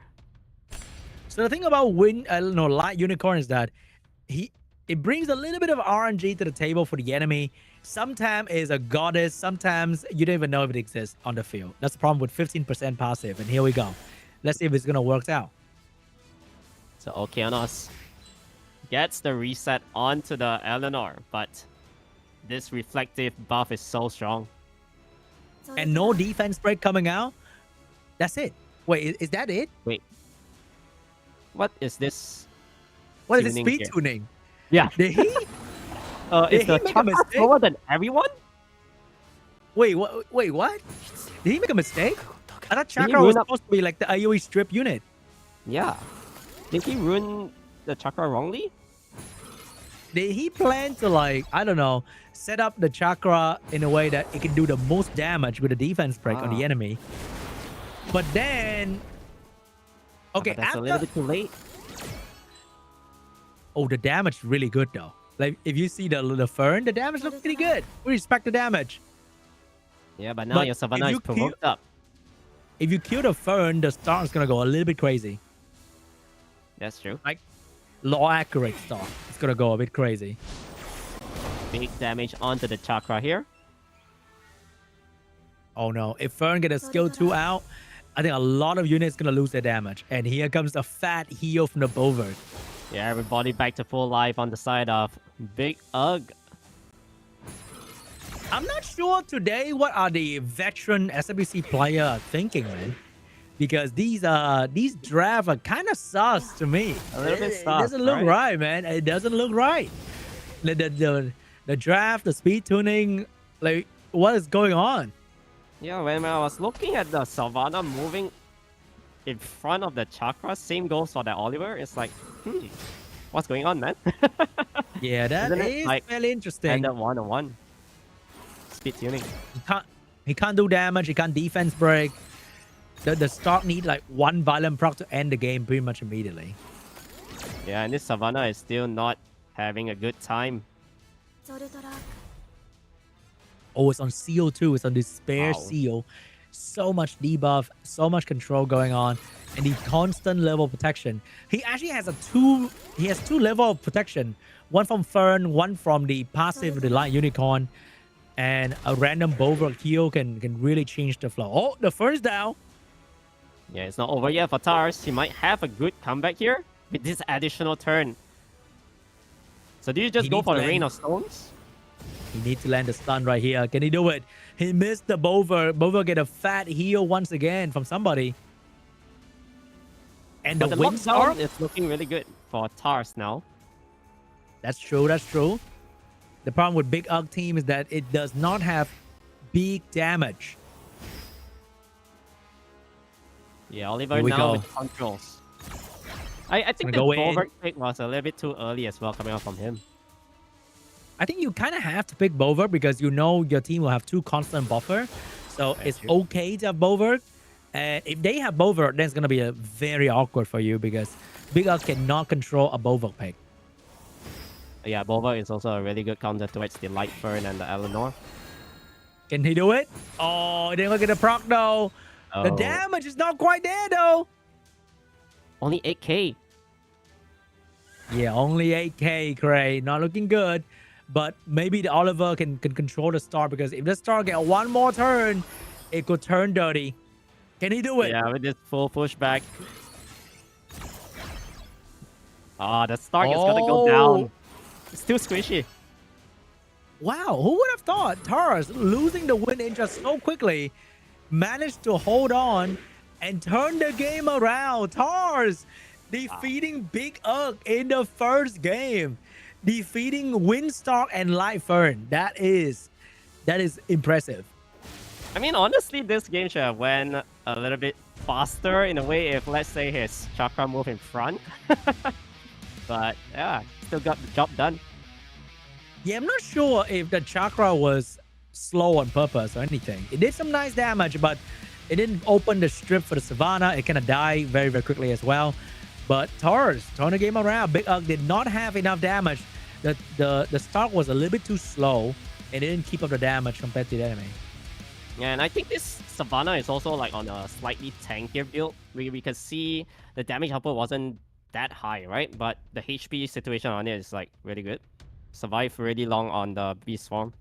So the thing about Light Unicorn is that it brings a little bit of RNG to the table for the enemy. Sometimes is a goddess. Sometimes you don't even know if it exists on the field. That's the problem with 15% passive. And here we go. Let's see if it's gonna work out. So Okeanos gets the reset onto the Eleanor, but this reflective buff is so strong. And no defense break coming out. That's it. Wait, is that it? Wait. What is this? What is it? tuning Speed here? tuning? Yeah. Did he? Is he the make a chakra mistake? slower than everyone? Wait, what? Wait, what? Did he make a mistake? I thought he Chakra was ruin up- supposed to be like the AoE strip unit. Yeah. Did he ruin the chakra wrongly? Did he plan to, like, I don't know, set up the chakra in a way that it can do the most damage with a defense break on the enemy? But then, okay, But that's a little bit too late. Oh, the damage is really good though. Like if you see the Fern, the damage looks pretty good. We respect the damage. Yeah, but now But your Savannah if is you provoked up. If you kill the Fern, the star is gonna go a little bit crazy. That's true. Like low accurate star. It's gonna go a bit crazy. Big damage onto the chakra here. Oh no, if Fern get a skill 2 out, I think a lot of units gonna lose their damage. And here comes the fat heal from the Bovert. Yeah, everybody back to full life on the side of Big Ugg. I'm not sure today what are the veteran SWC player thinking, man. Because these drafts are kind of sus to me. A little bit It sus, doesn't look right, man. It doesn't look right. The draft, the speed tuning, like what is going on? Yeah, when I was looking at the Savannah moving in front of the chakra, same goes for the Oliver. It's like, what's going on, man? Yeah, that Isn't it, is like, fairly interesting. And that 1-on-1 speed tuning. He can't do damage. He can't defense break. The stock need like one violent proc to end the game pretty much immediately. Yeah, and this Savannah is still not having a good time. Oh, it's on CO2. It's on the spare Wow. CO. So much debuff, so much control going on, and the constant level of protection. He actually has two level of protection. One from Fern, one from the passive, the Light Unicorn, and a random Bovert heal can really change the flow. Oh, the Fern's down. Yeah, it's not over yet for Tars. He might have a good comeback here with this additional turn. So do you just He go needs for to the Rain land- of Stones? He needs to land the stun right here. Can he do it? He missed the Bovert. Bovert get a fat heal once again from somebody. And But the the Windstar? lockdown is looking really good for Tars now. That's true. That's true. The problem with Big Ugg team is that it does not have big damage. Yeah, Oliver Here we now go. with controls. I think the gonna go in. Bovert pick was a little bit too early as well coming out from him. I think you kind of have to pick Bovert because you know your team will have two constant buffer. So it's true. okay to have Bovert. And if they have Bovert, then it's going to be a very awkward for you because Big Ugg cannot control a Bovert pick. Yeah, Bovert is also a really good counter towards the Light Fern and the Eleanor. Can he do it? Oh, he didn't look at the proc though. The Oh. damage is not quite there though. Only 8k. Yeah, only 8k, Cray. Not looking good. But maybe the Oliver can control the star because if the star get one more turn, it could turn dirty. Can he do it? Yeah, with this full pushback. Ah, the Stark is gonna go down. It's too squishy. Wow, who would have thought Tars losing the win in just so quickly managed to hold on and turn the game around. Tars defeating Big Ugg in the first game. Defeating Windstar and Light Fern. That is impressive. I mean, honestly, this game should have went a little bit faster in a way if, let's say, his chakra move in front. But yeah, still got the job done. Yeah, I'm not sure if the chakra was slow on purpose or anything. It did some nice damage, but it didn't open the strip for the Savannah. It kind of died very, very quickly as well. But Taurus turned the game around. Big Ugg did not have enough damage. The start was a little bit too slow, and it didn't keep up the damage compared to the enemy. Yeah, and I think this Savannah is also like on a slightly tankier build. We can see the damage output wasn't that high, right? But the HP situation on it is like really good. Survived really long on the Beast Form.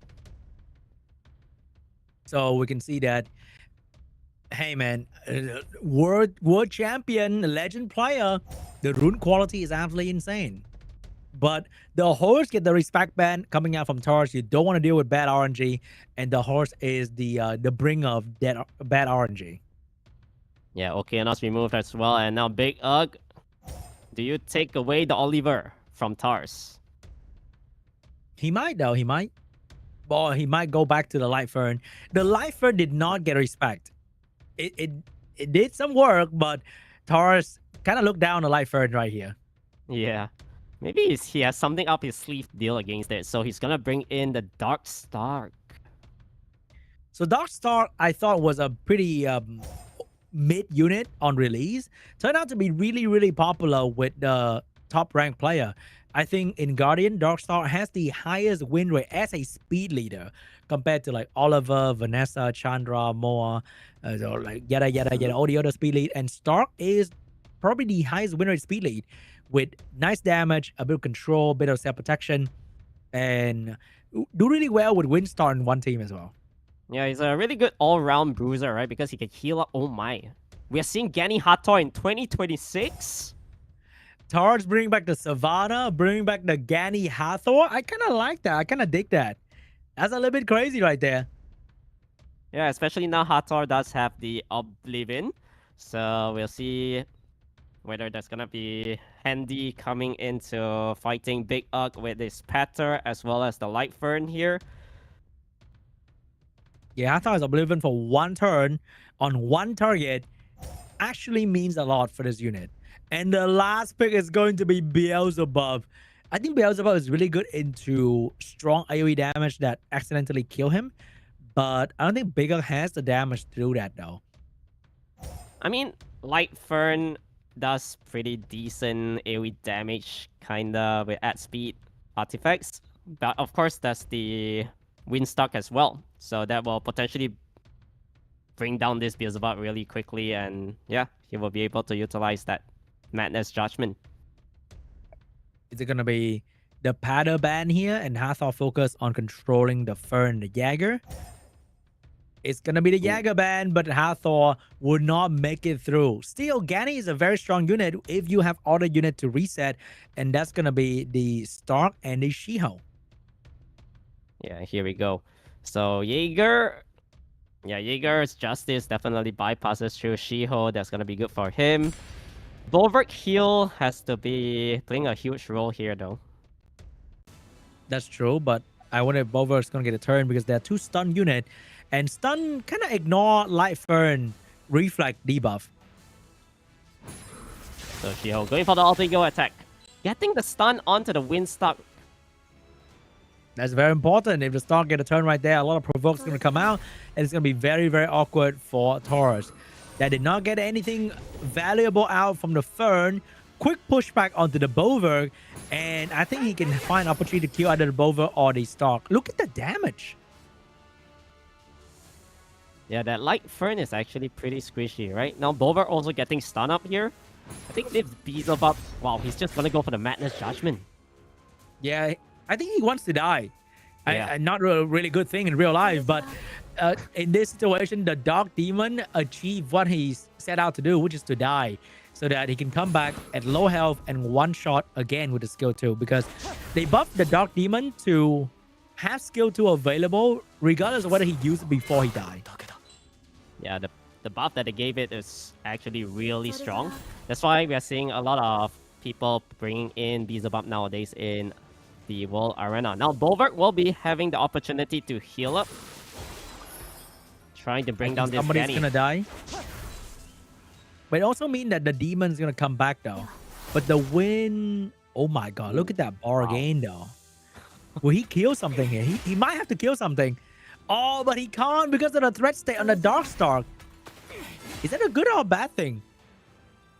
So we can see that, hey man, world champion, legend player, the rune quality is absolutely insane. But the horse get the respect ban coming out from Taurus. You don't want to deal with bad RNG, and the horse is the bringer of bad RNG. Yeah, okay, and that's removed as well. And now Big Ugg, do you take away the Oliver from Tars? He might though. He might. Well, he might go back to the Light Fern. The Light Fern did not get respect. It did some work, but Taurus kind of looked down the Light Fern right here. Yeah. Maybe he has something up his sleeve deal against it. So he's going to bring in the Dark Stark. So Dark Stark, I thought, was a pretty mid unit on release. Turned out to be really, really popular with the top ranked player. I think in Guardian, Dark Stark has the highest win rate as a speed leader compared to like Oliver, Vanessa, Chandra, Moa, so like yada, all the other speed lead. And Stark is probably the highest win rate speed lead with nice damage, a bit of control, a bit of self-protection, and do really well with Windstar in one team as well. Yeah, he's a really good all-round bruiser, right? Because he can heal up. Oh my. We are seeing Gani Hathor in 2026. Taurus bringing back the Savannah, bringing back the Gani Hathor. I kind of like that. I kind of dig that. That's a little bit crazy right there. Yeah, especially now Hathor does have the Oblivion. So we'll see whether that's going to be handy coming into fighting Big Ugg with this Patter as well as the Light Fern here. Yeah, Hathor's Oblivion for one turn on one target actually means a lot for this unit. And the last pick is going to be Beelzebub. I think Beelzebub is really good into strong AoE damage that accidentally kill him. But I don't think Big Ugg has the damage to do that though. I mean, Light Fern does pretty decent AoE damage, kinda with at speed artifacts. But of course, that's the Windstock as well. So that will potentially bring down this Beelzebub really quickly. And yeah, he will be able to utilize that Madness Judgment. Is it going to be the Patter ban here and Hathor focus on controlling the Fern and the Jäger? It's going to be the Jäger ban, but Hathor would not make it through. Still, Gani is a very strong unit if you have other unit to reset, and that's going to be the Stark and the Shiho. Yeah, here we go. So Jaeger, yeah, Jaeger's Justice definitely bypasses through Shiho. That's going to be good for him. Bulwark heal has to be playing a huge role here, though. That's true, but I wonder if Bulwark's going to get a turn because they're two stun unit, and stun kind of ignore Light Fern reflect debuff. So Shiho going for the alter ego attack, getting the stun onto the Windstock. That's very important. If the Stark get a turn right there, a lot of provokes going to come out, and it's going to be very, very awkward for Taurus. That did not get anything valuable out from the Fern. Quick pushback onto the Bulwark, and I think he can find opportunity to kill either the Bulwark or the Stark. Look at the damage. Yeah, that Light Fern is actually pretty squishy, right? Now Bulwark also getting stun up here. I think this Beelzebub, wow, he's just gonna go for the Madness Judgment. Yeah, I think he wants to die. Yeah. Not a really good thing in real life, but in this situation, the Dark Demon achieved what he set out to do, which is to die, so that he can come back at low health and one shot again with the skill 2, because they buffed the Dark Demon to have skill 2 available regardless of whether he used it before he died. Yeah, the buff that they gave it is actually really strong. That's why we are seeing a lot of people bringing in Beelzebub nowadays in the World Arena. Now Bulwark will be having the opportunity to heal up, trying to bring down this Somebody's Gani. gonna die. But it also means that the demon's gonna come back though. But the win, oh my god, look at that bar again though. Will he kill something here? He might have to kill something. Oh, but he can't because of the threat state on the Dark Star. Is that a good or a bad thing?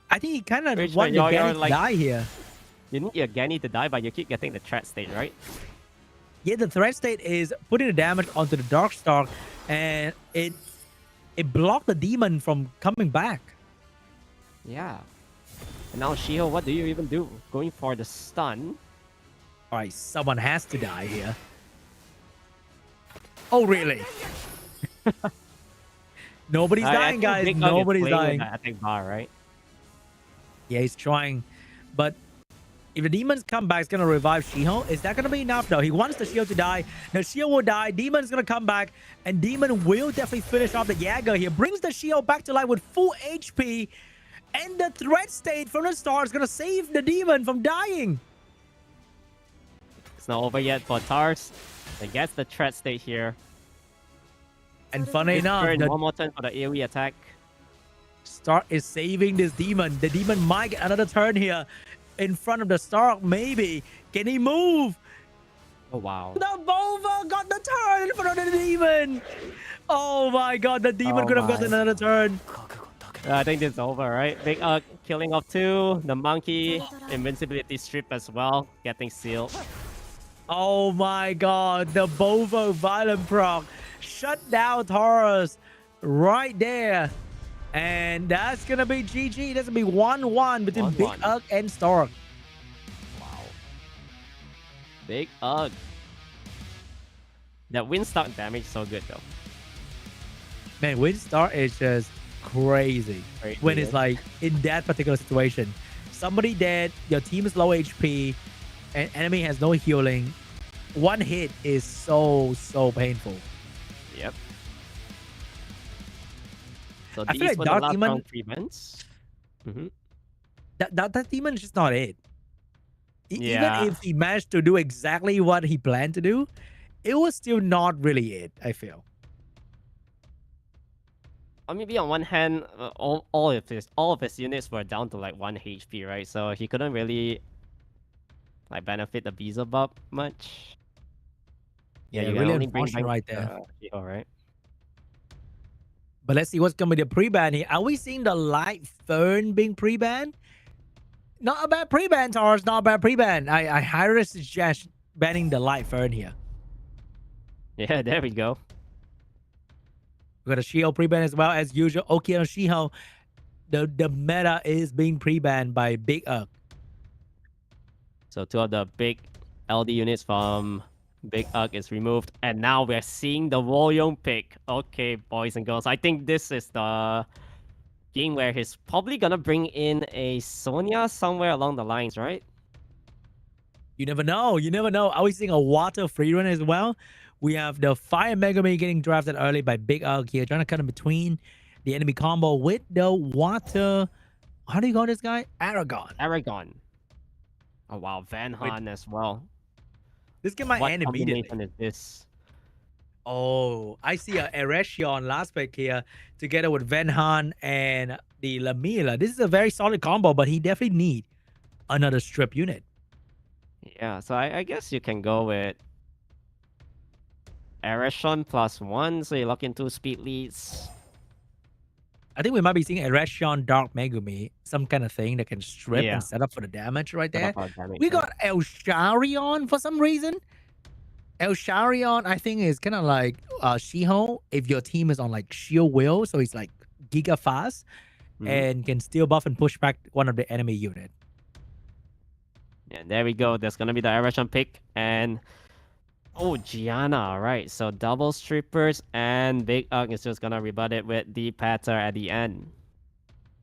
I think he kind of wants Yagani to die here. You need Yagani to die, but you keep getting the threat state, right? Yeah, the threat state is putting the damage onto the Dark Star, and it blocked the demon from coming back. Yeah. And now Shiho, what do you even do? Going for the stun. All right, someone has to die here. Oh, really? Nobody's dying, guys. Nobody's dying. I think bar, right? Yeah, he's trying. But if the demons come back, it's going to revive Shiho. Is that going to be enough, though? He wants the Shiho to die. Now, Shiho will die. Demon's going to come back. And Demon will definitely finish off the Jäger here. Brings the Shiho back to life with full HP. And the threat state from the start is going to save the Demon from dying. It's not over yet for Tars. He gets the threat state here. And funny enough, one more turn for the AoE attack. Stark is saving this demon. The demon might get another turn here in front of the Stark. Maybe. Can he move? Oh, wow. The Bova got the turn in front of the demon. Oh, my God. The demon could have gotten another turn. I think it's over, right? Big killing off 2. The monkey invincibility strip as well. Getting sealed. Oh, my God. The Bova violent proc. Shut down Taurus right there. And that's going to be GG. That's going to be 1-1 between Big Ugg and Stark. Wow. Big Ugg. That Windstar damage is so good, though. Man, Windstar is just crazy when it's like in that particular situation. Somebody dead, your team is low HP, and enemy has no healing. One hit is so painful. Yep. So I feel like Dark Demon prevents. That demon is just not it. Yeah. Even if he managed to do exactly what he planned to do, it was still not really it, I feel. Or maybe on one hand, all of his units were down to like 1 HP, right? So he couldn't really like benefit the Visa buff much. Yeah, you really unfortunate right there. All right. But let's see what's going to be the pre-ban here. Are we seeing the Light Fern being pre-banned? Not a bad pre-ban, Taurus. Not a bad pre-ban. I highly suggest banning the Light Fern here. Yeah, there we go. We got a Shiho pre-ban as well as usual. Okay, on Shiho, the meta is being pre-banned by Big Ugg. So 2 of the big LD units from Big Ugg is removed, and now we're seeing the Woyong pick. Okay, boys and girls, I think this is the game where he's probably gonna bring in a Sonya somewhere along the lines, right? You never know. You never know. Are we seeing a water free run as well? We have the Fire Megami getting drafted early by Big Ugg here, trying to cut in between the enemy combo with the water. How do you call this guy? Aragon. Oh wow, Van Han as well. This game might end immediately. What combination is this? Oh, I see a Erechion last pick here together with Van Han and the Lamila. This is a very solid combo, but he definitely need another strip unit. Yeah, so I guess you can go with Erechion +1, so you lock in 2 speed leads. I think we might be seeing Erechion Dark Megumi, some kind of thing that can strip and set up for the damage right there. We got El Sharion for some reason. El Sharion, I think, is kind of like Shiho if your team is on like Shield Will, so he's like giga fast and can steal buff and push back one of the enemy unit. Yeah, there we go. There's gonna be the Erechion pick, and oh, Gianna, right? So double strippers, and Big Ugg is just gonna rebut it with the patter at the end.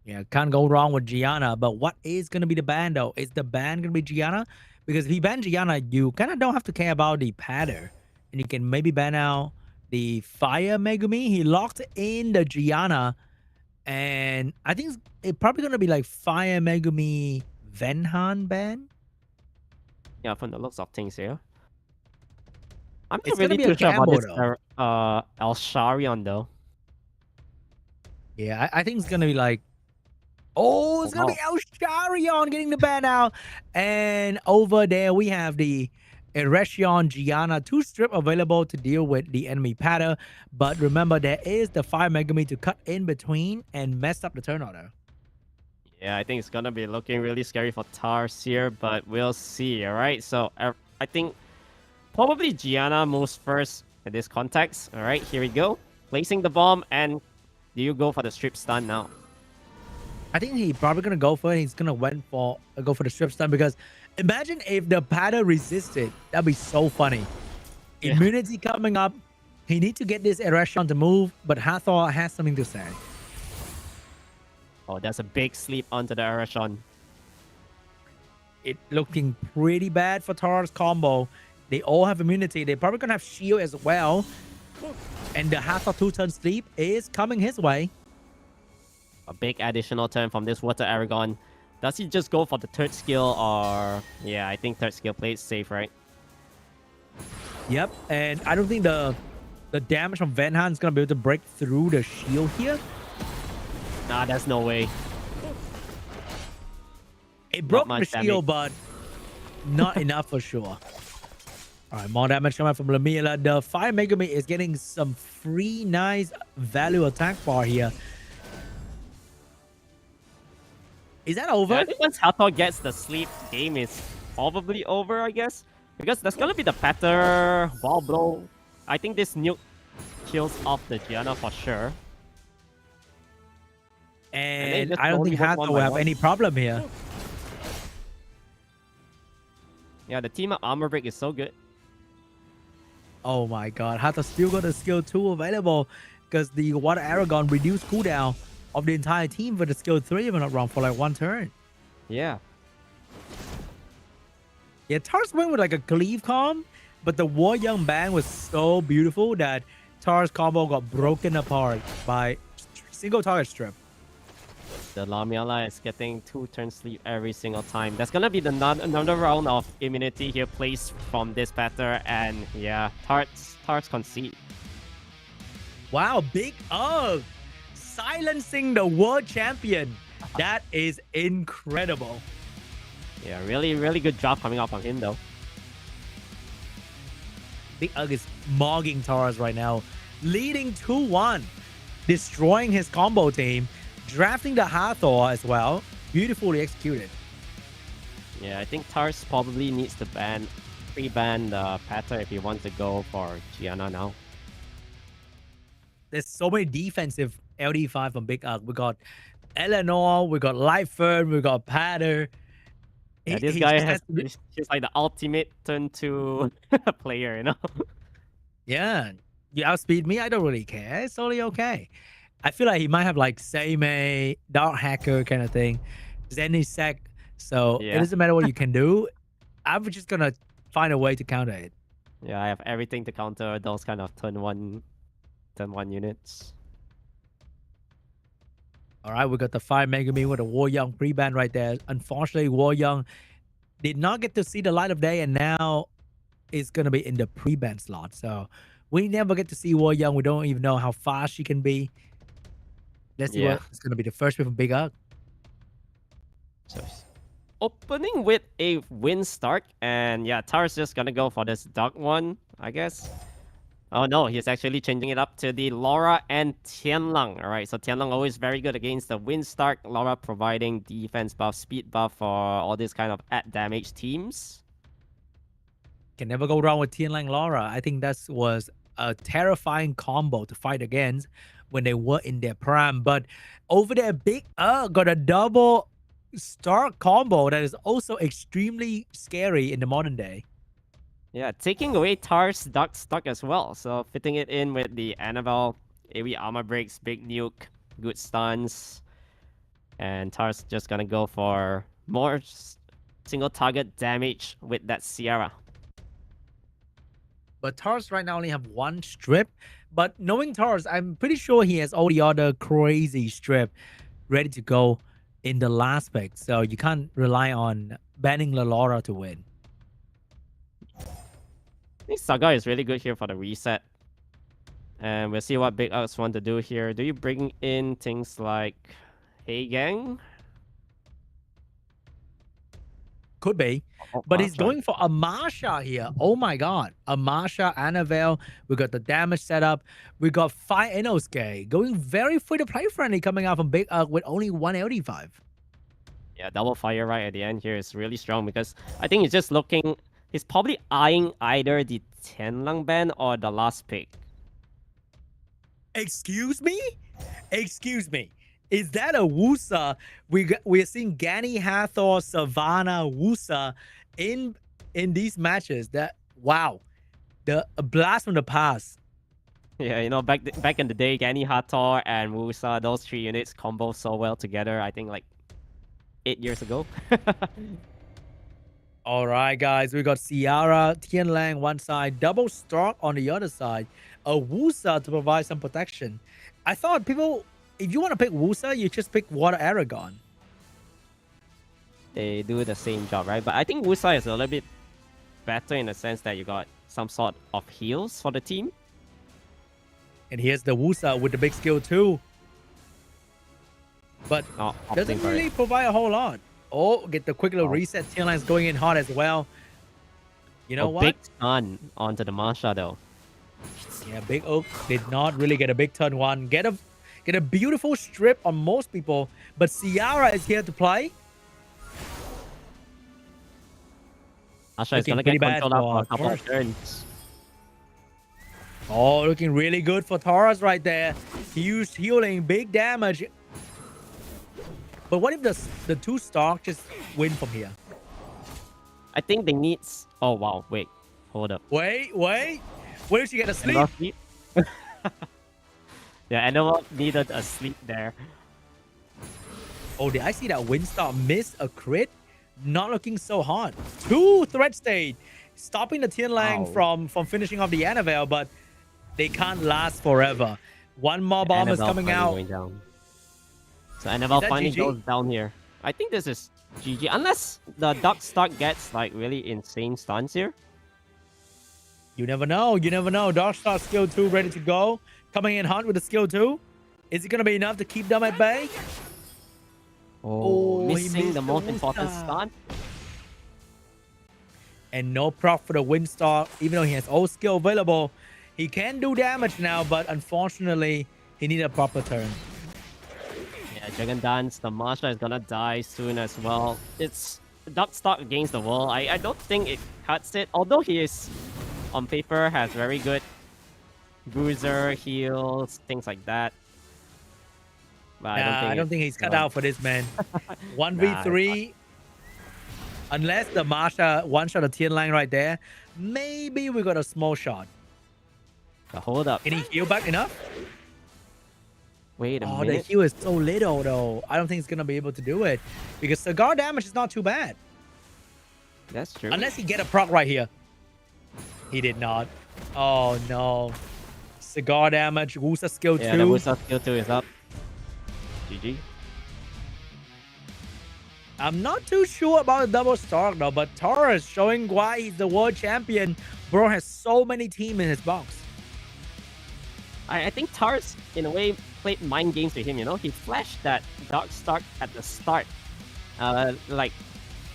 Yeah, can't go wrong with Gianna. But what is gonna be the ban though? Is the ban gonna be Gianna? Because if you ban Gianna, you kind of don't have to care about the patter, and you can maybe ban out the Fire Megumi. He locked in the Gianna, and I think it's probably gonna be like Fire Megumi Venhan ban. Yeah, from the looks of things here. I'm not It's really gonna be too sure about this though. El Sharion though. Yeah, I think it's gonna be like Oh, it's going to be El Sharion getting the ban out. And over there, we have the Erechion Gianna 2 strip available to deal with the enemy pattern. But remember, there is the Fire Megami to cut in between and mess up the turn order. Yeah, I think it's going to be looking really scary for Tars here, but we'll see, all right? So I think probably Gianna moves first in this context. All right, here we go. Placing the bomb, and do you go for the strip stun now? I think he's probably going to go for it. He's going to go for the strip stun because imagine if the pattern resisted. That'd be so funny. Yeah. Immunity coming up. He needs to get this Erechion to move, but Hathor has something to say. Oh, that's a big sleep onto the Erechion. It looking pretty bad for Tars combo. They all have immunity. They're probably going to have shield as well. And the Hathor 2-turn sleep is coming his way. A big additional turn from this Water Aragon. Does he just go for the third skill or... Yeah, I think third skill plays safe, right? Yep, and I don't think the damage from Venhan is going to be able to break through the shield here. Nah, there's no way. It broke the shield, but not enough for sure. All right, more damage coming from Lamela. The Fire Megami is getting some free nice value attack bar here. Is that over? Yeah, I think once Hathor gets the sleep, game is probably over, I guess. Because there's going to be the Patter, Wall Blow. I think this nuke kills off the Gianna for sure. And I don't think Hathor will have any problem here. Yeah, the team up armor break is so good. Oh my god, Hathor still got a skill 2 available because the Water Aragon reduced cooldown of the entire team for the skill 3 if I'm not wrong for like 1 turn. Yeah. Yeah, Tars went with like a cleave calm, but the War Young ban was so beautiful that Tars combo got broken apart by single target strip. The Lamela is getting 2-turn sleep every single time. There's gonna be another round of immunity here placed from this batter, and yeah, Tars concede. Wow, big up! Silencing the world champion. That is incredible. Yeah, really, really good job coming out from him though. Big Ugg is mogging Tars right now, leading 2-1, destroying his combo team. Drafting the Hathor as well. Beautifully executed. Yeah, I think Tars probably needs to pre-ban the Patter if he wants to go for Gianna now. There's so many defensive LD5 from Big Ugg. We got Eleanor, we got Lightfern, we got Patter. Yeah, this guy he's like the ultimate turn 2 player, you know? Yeah. You outspeed me, I don't really care. It's totally okay. I feel like he might have like Seimei, Dark Hacker kind of thing, Zenisek. So yeah. It doesn't matter what you can do. I'm just gonna find a way to counter it. Yeah, I have everything to counter those kind of turn one units. All right, we got the Fire Megami with a War Young pre-ban right there. Unfortunately, War Young did not get to see the light of day, and now it's gonna be in the pre-ban slot. So we never get to see War Young. We don't even know how fast she can be. Let's see what it's going to be the first win from Big Ugg. So, opening with a Wind Stark, and yeah, Tars just going to go for this Dark one, I guess. Oh no, he's actually changing it up to the Laura and Tianlang. All right, so Tianlang always very good against the Wind Stark. Laura providing defense buff, speed buff for all these kind of at damage teams. Can never go wrong with Tianlang Laura. I think that was a terrifying combo to fight against when they were in their prime. But over there, Big got a double Stark combo that is also extremely scary in the modern day. Yeah, taking away Tars Dark Stark as well. So fitting it in with the Annabelle, AoE armor breaks, big nuke, good stuns. And Tars just gonna go for more single target damage with that Sierra. But Tars right now only have 1 strip. But knowing Tars, I'm pretty sure he has all the other crazy strip ready to go in the last pick. So you can't rely on banning Laura to win. I think Saga is really good here for the reset. And we'll see what Big Ugs want to do here. Do you bring in things like Hey Gang? Could be. Oh, But he's Marsha. going for a Marsha here. Oh my god. A Marsha, Annabelle. We got the damage setup. We got 5 Inosuke. Going very free-to-play friendly coming out from Big with only 1 LD5. Yeah, double fire right at the end here is really strong because I think he's just looking. He's probably eyeing either the Tianlang ban or the last pick. Excuse me? Excuse me. Is that a Wusa? We're seeing Gani Hathor, Savannah, Wusa in these matches. That wow. A blast from the past. Yeah, you know, back in the day, Gani Hathor and Musa, those 3 units combo so well together. I think like 8 years ago. All right, guys. We got Ciara, Tianlang one side, double Stark on the other side. A Wusa to provide some protection. I thought people, if you want to pick Wusa, you just pick Water Aragon. They do the same job, right? But I think Wusa is a little bit better in the sense that you got some sort of heals for the team. And here's the Wusa with the big skill too. But doesn't really provide a whole lot. Oh, get the quick little reset. Tianlang's going in hard as well. You know what? Big stun onto the Marsha though. Yeah, Big Oak did not really get a big turn one. Get a beautiful strip on most people. But Ciara is here to play. Marsha is gonna get controlled up for a couple of turns. Oh, looking really good for Taurus right there. Huge healing, big damage. But what if the 2 Stark just win from here? I think they need. Oh wow! Wait, hold up. Wait. Where did she get a sleep? Sleep? Yeah, Animal needed a sleep there. Oh, did I see that Windstar miss a crit? Not looking so hot. 2 threat state, stopping the Tianlang from finishing off the Annabelle, but they can't last forever. 1 more bomb is coming out. Going down. So Annabelle finally goes down here. I think this is GG. Unless the Dark Stark gets like really insane stuns here. You never know. You never know. Dark Star skill 2 ready to go. Coming in hot with the skill 2. Is it going to be enough to keep them at bay? Oh, missing the most important stun. And no proc for the Windstar. Even though he has all skill available, he can do damage now, but unfortunately, he needs a proper turn. Yeah, Dragon Dance, the Marsha is gonna die soon as well. It's Dark Stark against the wall. I don't think it cuts it, although he is, on paper, has very good bruiser, heals, things like that. But I don't think he's cut out for this, man. 1v3. Unless the Marsha one-shot a Tianlang right there, maybe we got a small shot. But hold up. Can he heal back enough? Wait a minute. The heal is so little, though. I don't think he's going to be able to do it. Because Cigar damage is not too bad. That's true. Unless he get a proc right here. He did not. Oh, no. Cigar damage. Wusa skill 2. Yeah, the Wusa skill 2 is up. GG. I'm not too sure about the double Stark, though. But Taurus showing why he's the world champion. Bro has so many teams in his box. I think Taurus, in a way, played mind games with him, you know? He flashed that Dark Stark at the start. Like,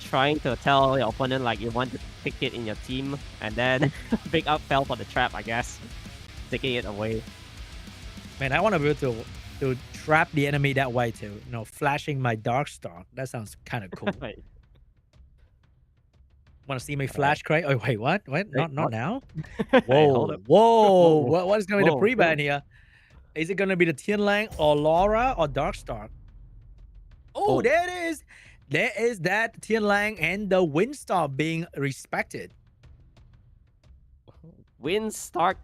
trying to tell your opponent, like, you want to pick it in your team. And then Big Up fell for the trap, I guess. Taking it away. Man, I want to be able to trap the enemy that way, too. You know, flashing my Dark Stark. That sounds kind of cool. Right. Want to see me flash, Craig? Oh, wait, what? Wait, not now? Whoa. Whoa. What is going to be the pre-ban here? Is it going to be the Tianlang or Laura or Dark Stark? Oh, there it is. There is that Tianlang and the Windstar being respected. Windstar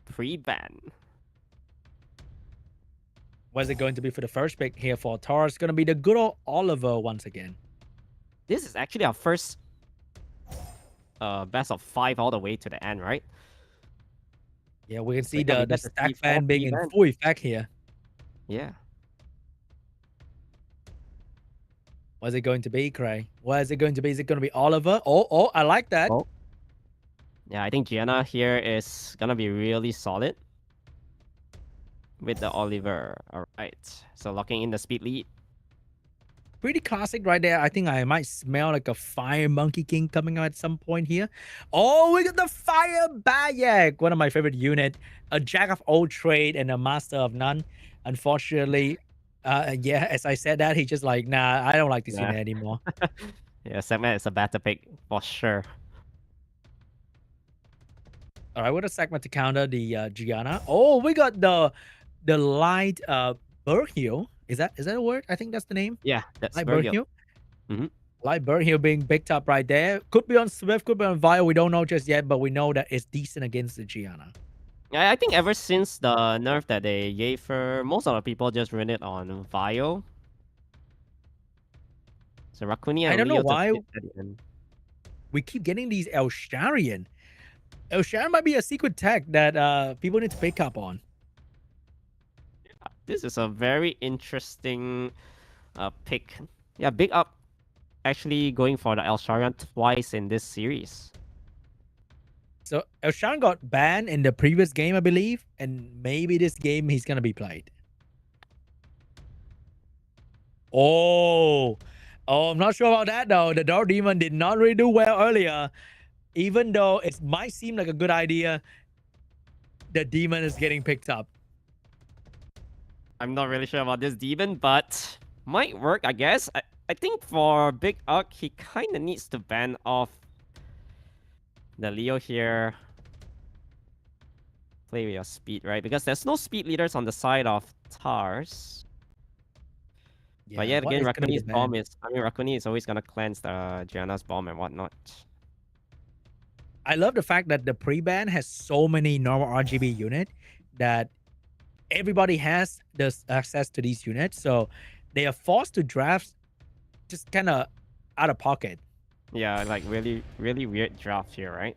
pre-ban. What is it going to be for the first pick here for Taurus? It's going to be the good old Oliver once again. This is actually our first best of 5 all the way to the end, right? Yeah, we can see the stack ban being in full effect here. Yeah. What is it going to be, Craig? What is it going to be? Is it going to be Oliver? Oh, I like that. Oh. Yeah, I think Gianna here is going to be really solid with the Oliver. All right. So locking in the speed lead. pretty classic right there. I think I might smell like a Fire Monkey King coming out at some point here. Oh, we got the Fire Bayek, one of my favorite unit. A jack of all trade and a master of none. Unfortunately, yeah, as I said that, he just like, nah, I don't like this unit anymore. Yeah, Segment is a better pick for sure. All right, what a segment to counter the Gianna. Oh, we got the light Bergheel. Is that a word? I think that's the name. Yeah, that's Light Bergheel. Bergheel. Light Bergheel being picked up right there. Could be on Swift, could be on Vile. We don't know just yet, but we know that it's decent against the Gianna. I think ever since the nerf that they gave her, most of the people just run it on Vile. So Rakuni and I don't know Leo why took it at the end. we keep getting these Elsharian. Elsharian might be a secret tech that people need to pick up on. This is a very interesting pick. Yeah, big up actually going for the Elsharian twice in this series. So Elsharian got banned in the previous game, I believe, and maybe this game he's gonna be played. Oh, I'm not sure about that though. The Dark Demon did not really do well earlier, even though it might seem like a good idea. The demon is getting picked up. I'm not really sure about this demon, but might work, I guess. I think for Big Ugg, he kind of needs to ban off the Leo here. Play with your speed, right? Because there's no speed leaders on the side of Tars. Yeah, but yet what again, is gonna be Rakuni's the bomb ban? is... I mean, Rakuni is always going to cleanse the Gianna's bomb and whatnot. I love the fact that the pre-ban has so many normal RGB unit that everybody has this access to these units, so they are forced to draft just kind of out of pocket. Yeah, like really weird draft here, right?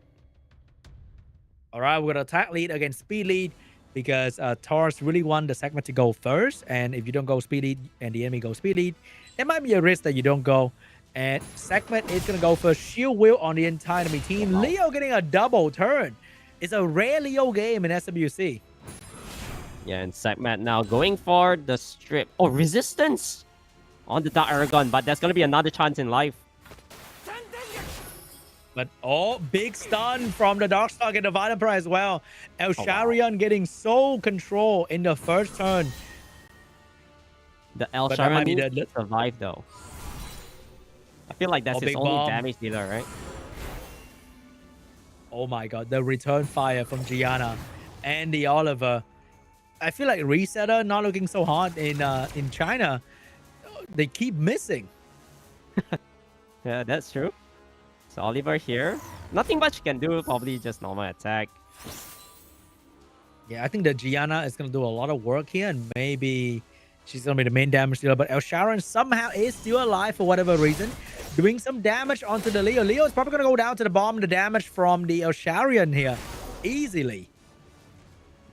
All right, we're gonna attack lead against speed lead because Taurus really want the segment to go first, and if you don't go speed lead and the enemy goes speed lead, there might be a risk that you don't go. And segment is gonna go first. Shield wheel on the entire enemy team. Wow. Leo getting a double turn. It's a rare Leo game in SWC. Yeah, and Segment now going for the strip. Oh, resistance on the Dark Aragon, but there's gonna be another chance in life. But big stun from the Darkstalk and the Viper as well. Elsharian getting so control in the first turn. The that might Elsharian be needs the- to survive though. I feel like that's his big only bomb. damage dealer, right? Oh my god, the return fire from Gianna and the Oliver. I feel like Resetter not looking so hot in China. They keep missing. Yeah, that's true. So Oliver here, nothing much can do, probably just normal attack. Yeah, I think that Gianna is going to do a lot of work here, and maybe she's going to be the main damage dealer. But Elsharian somehow is still alive for whatever reason, doing some damage onto the Leo. Leo is probably going to go down to the bomb. The damage from the Elsharian here, easily.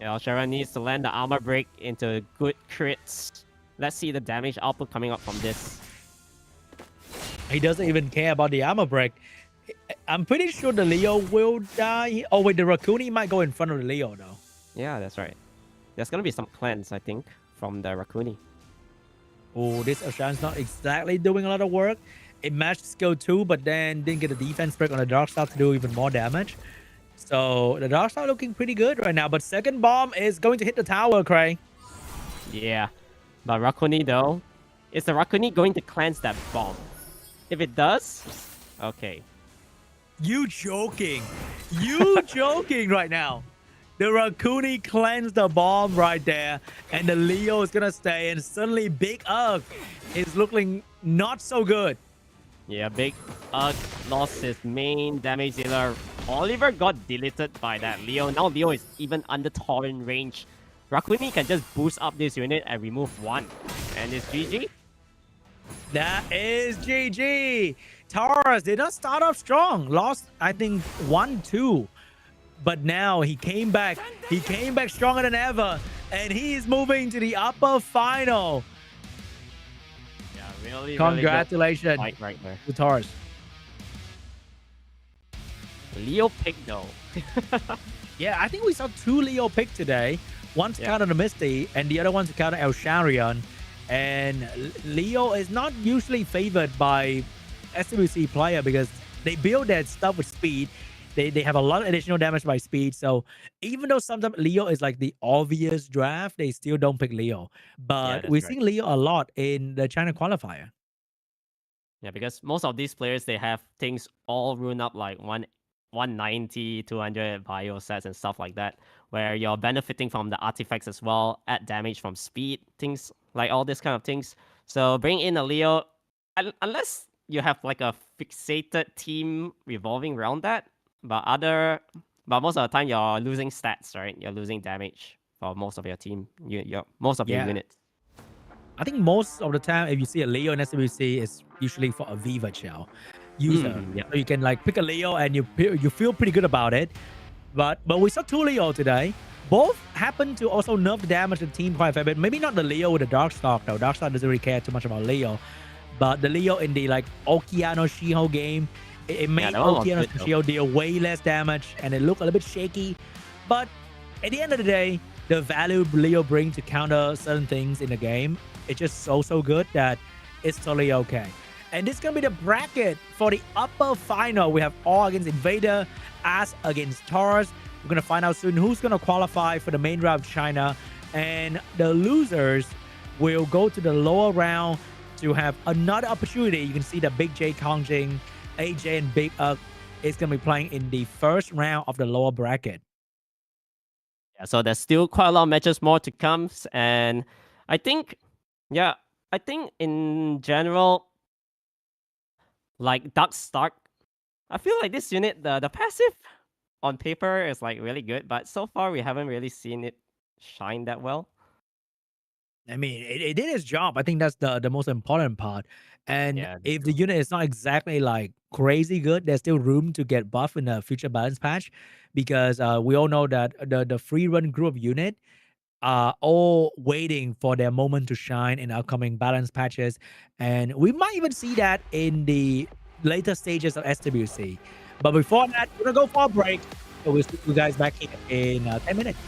Yeah, Elsharian needs to land the armor break into good crits. Let's see the damage output coming up from this. He doesn't even care about the armor break. I'm pretty sure the Leo will die. Oh wait, the Rakuni might go in front of the Leo though. Yeah, that's right. There's gonna be some cleanse, I think, from the Rakuni. Oh, this Elsharian's not exactly doing a lot of work. It matched skill 2, but then didn't get a defense break on the Darkstar to do even more damage. So the Darkstar looking pretty good right now. But second bomb is going to hit the tower, Cray. Yeah, but Rakuni though, is the Rakuni going to cleanse that bomb? If it does, okay. You joking. You joking right now. The Rakuni cleansed the bomb right there. And the Leo is going to stay. And suddenly Big Ugg is looking not so good. Yeah, Big Ugg lost his main damage dealer. Oliver got deleted by that Leo. Now Leo is even under torrent range. Rakuni can just boost up this unit and remove one. And it's GG. That is GG. Taurus did not start off strong. Lost, I think, 1-2. But now he came back. He came back stronger than ever. And he's moving to the upper final. Yeah, really, Congratulations really good fight right there. to Taurus. Leo pick though. Yeah, I think we saw 2 Leo pick today. One to counter the Misty, and the other one to counter Elsharian. And Leo is not usually favored by SWC player because they build their stuff with speed. They have a lot of additional damage by speed. So even though sometimes Leo is like the obvious draft, they still don't pick Leo. But that's we've right. seen Leo a lot in the China qualifier. Yeah, because most of these players, they have things all rune up like 190, 200 bio sets and stuff like that, where you're benefiting from the artifacts as well, add damage from speed, things like all this kind of things. So bring in a Leo, unless you have like a fixated team revolving around that, but most of the time you're losing stats, right? You're losing damage for most of your team, most of your units. I think most of the time, if you see a Leo in SWC, it's usually for a Viva Shell user. So you can like pick a Leo and you feel pretty good about it. But we saw two Leo today. Both happen to also nerf the damage to the team quite a fair bit. Maybe not the Leo with the Darkstalk though. Darkstalk doesn't really care too much about Leo. But the Leo in the like Okeano Shiho game, it made Okeano Shiho deal way less damage and it looked a little bit shaky. But at the end of the day, the value Leo brings to counter certain things in the game, it's just so good that it's totally okay. And this is going to be the bracket for the upper final. We have all against INVADER, us against Taurus. We're going to find out soon who's going to qualify for the main round of China. And the losers will go to the lower round to have another opportunity. You can see that Big J, KANGJING, AJ, and Big is going to be playing in the first round of the lower bracket. Yeah, so there's still quite a lot of matches more to come. And I think in general, like Darkstalk, I feel like this unit, the passive on paper is like really good, but so far we haven't really seen it shine that well. I mean, it did its job. I think that's the most important part. And if the unit is not exactly like crazy good, there's still room to get buff in the future balance patch, because we all know that the free run group unit are all waiting for their moment to shine in upcoming balance patches. And we might even see that in the later stages of SWC. But before that, we're going to go for a break. So we'll see you guys back here in 10 minutes.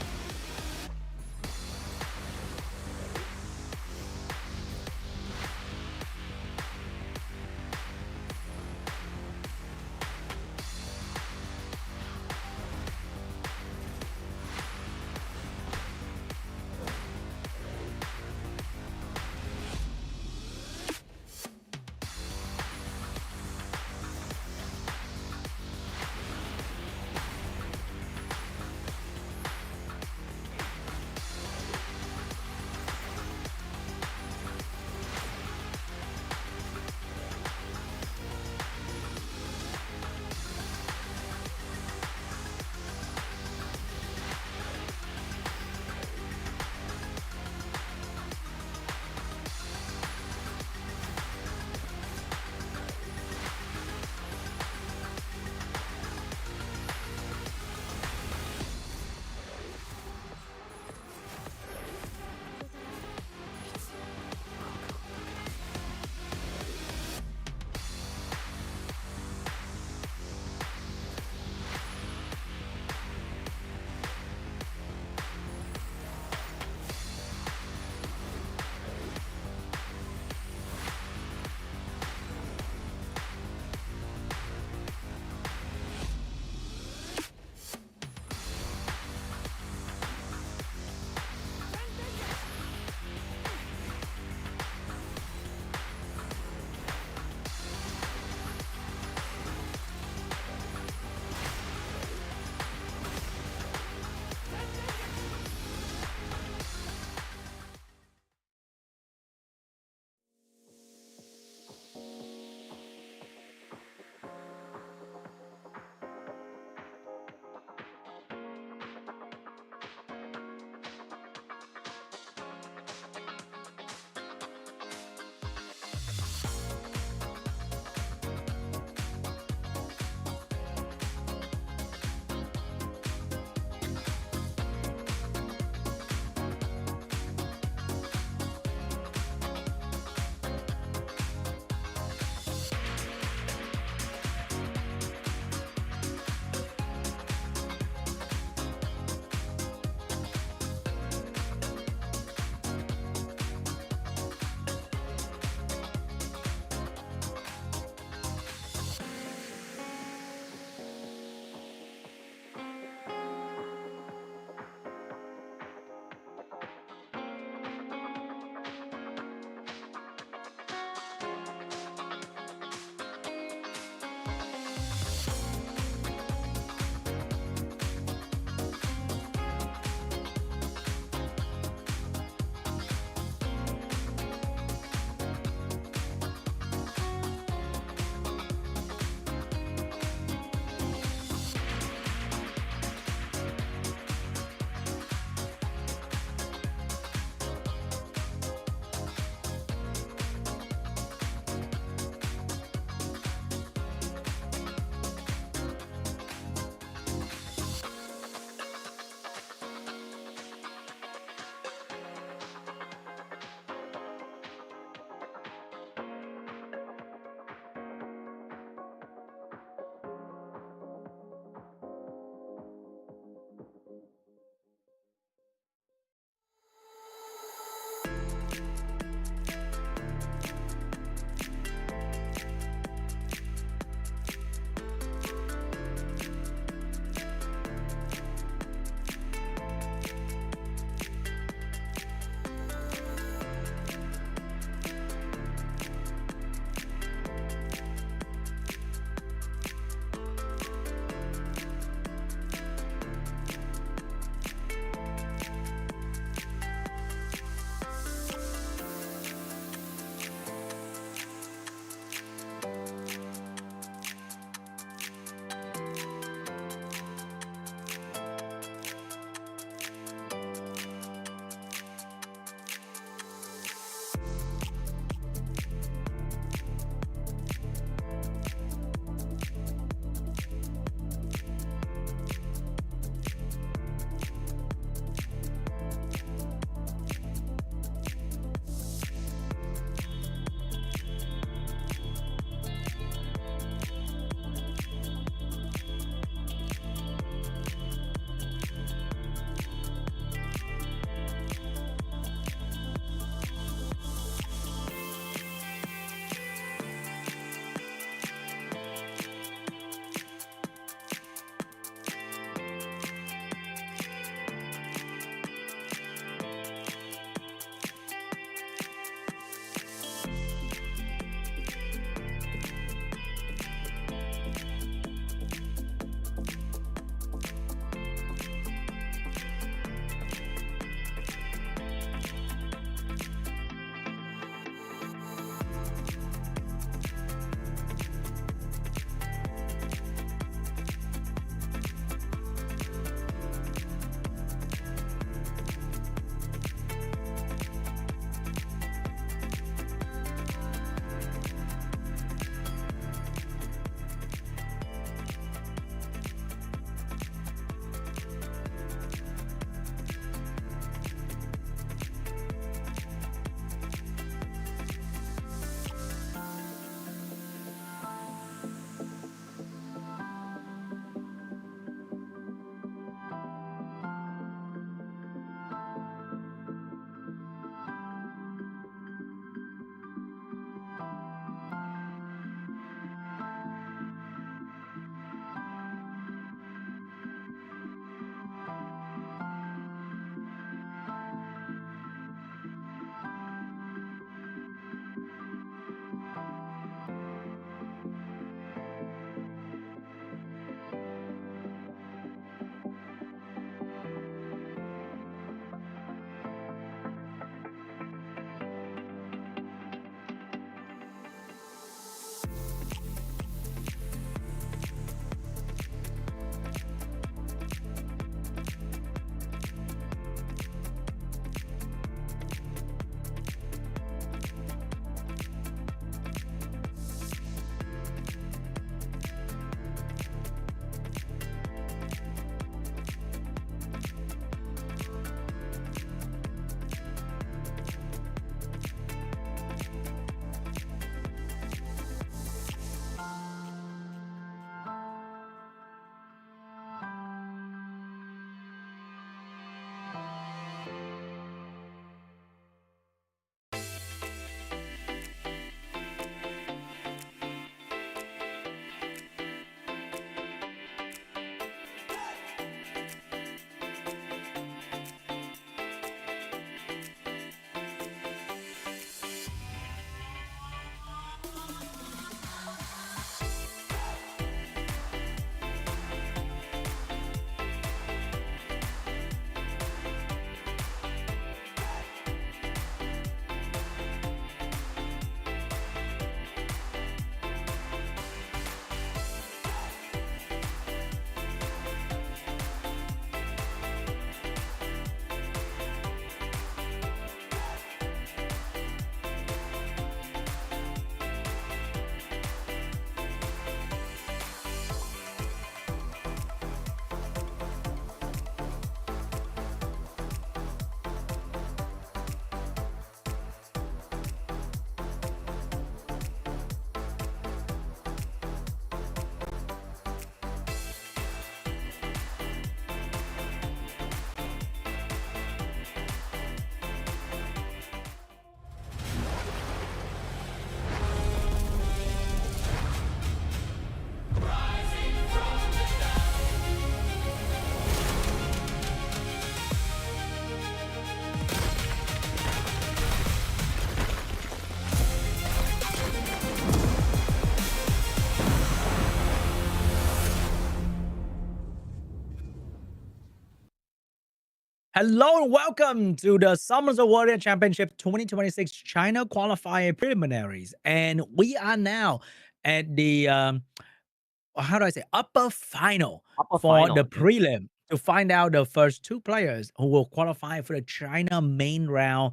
Hello and welcome to the Summoner's Warrior Championship 2026 China Qualifier Preliminaries. And we are now at the, how do I say, upper final Upper for the final. prelim to find out the first two players who will qualify for the China main round.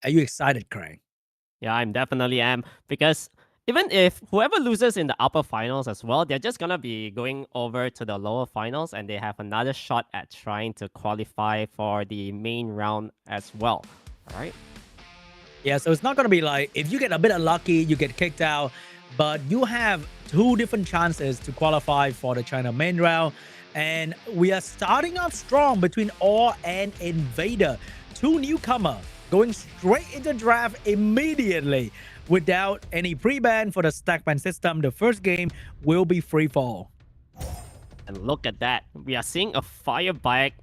Are you excited, Craig? Yeah, I'm definitely am because even if whoever loses in the upper finals as well, they're just gonna be going over to the lower finals and they have another shot at trying to qualify for the main round as well. All right. Yeah, so it's not going to be like if you get a bit unlucky, you get kicked out, but you have two different chances to qualify for the China main round. And we are starting off strong between All and INVADER, two newcomers going straight into draft immediately without any pre-ban for the stack ban system. The first game will be free fall. And look at that. We are seeing a fire bike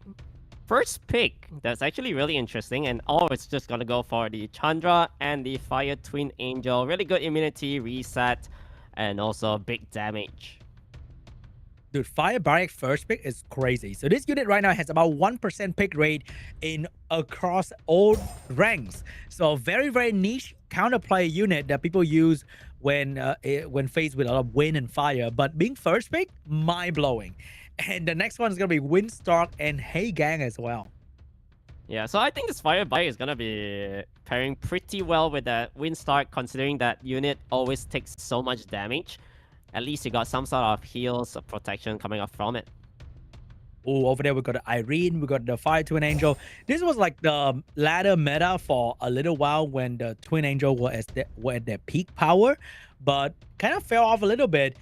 first pick. That's actually really interesting. And it's just gonna go for the Chandra and the Fire Twin Angel. Really good immunity, reset, and also big damage. Dude, Fire Barrack first pick is crazy. So this unit right now has about 1% pick rate in across all ranks. So very, very niche counterplay unit that people use when faced with a lot of wind and fire. But being first pick, mind-blowing. And the next one is going to be Windstalk and KANGJING as well. Yeah, so I think this Fire Bike is going to be pairing pretty well with that Windstalk, considering that unit always takes so much damage. At least you got some sort of heals or protection coming up from it. Oh, over there we got the Irene, we got the Fire Twin Angel. This was like the ladder meta for a little while when the Twin Angel were at their peak power, but kind of fell off a little bit.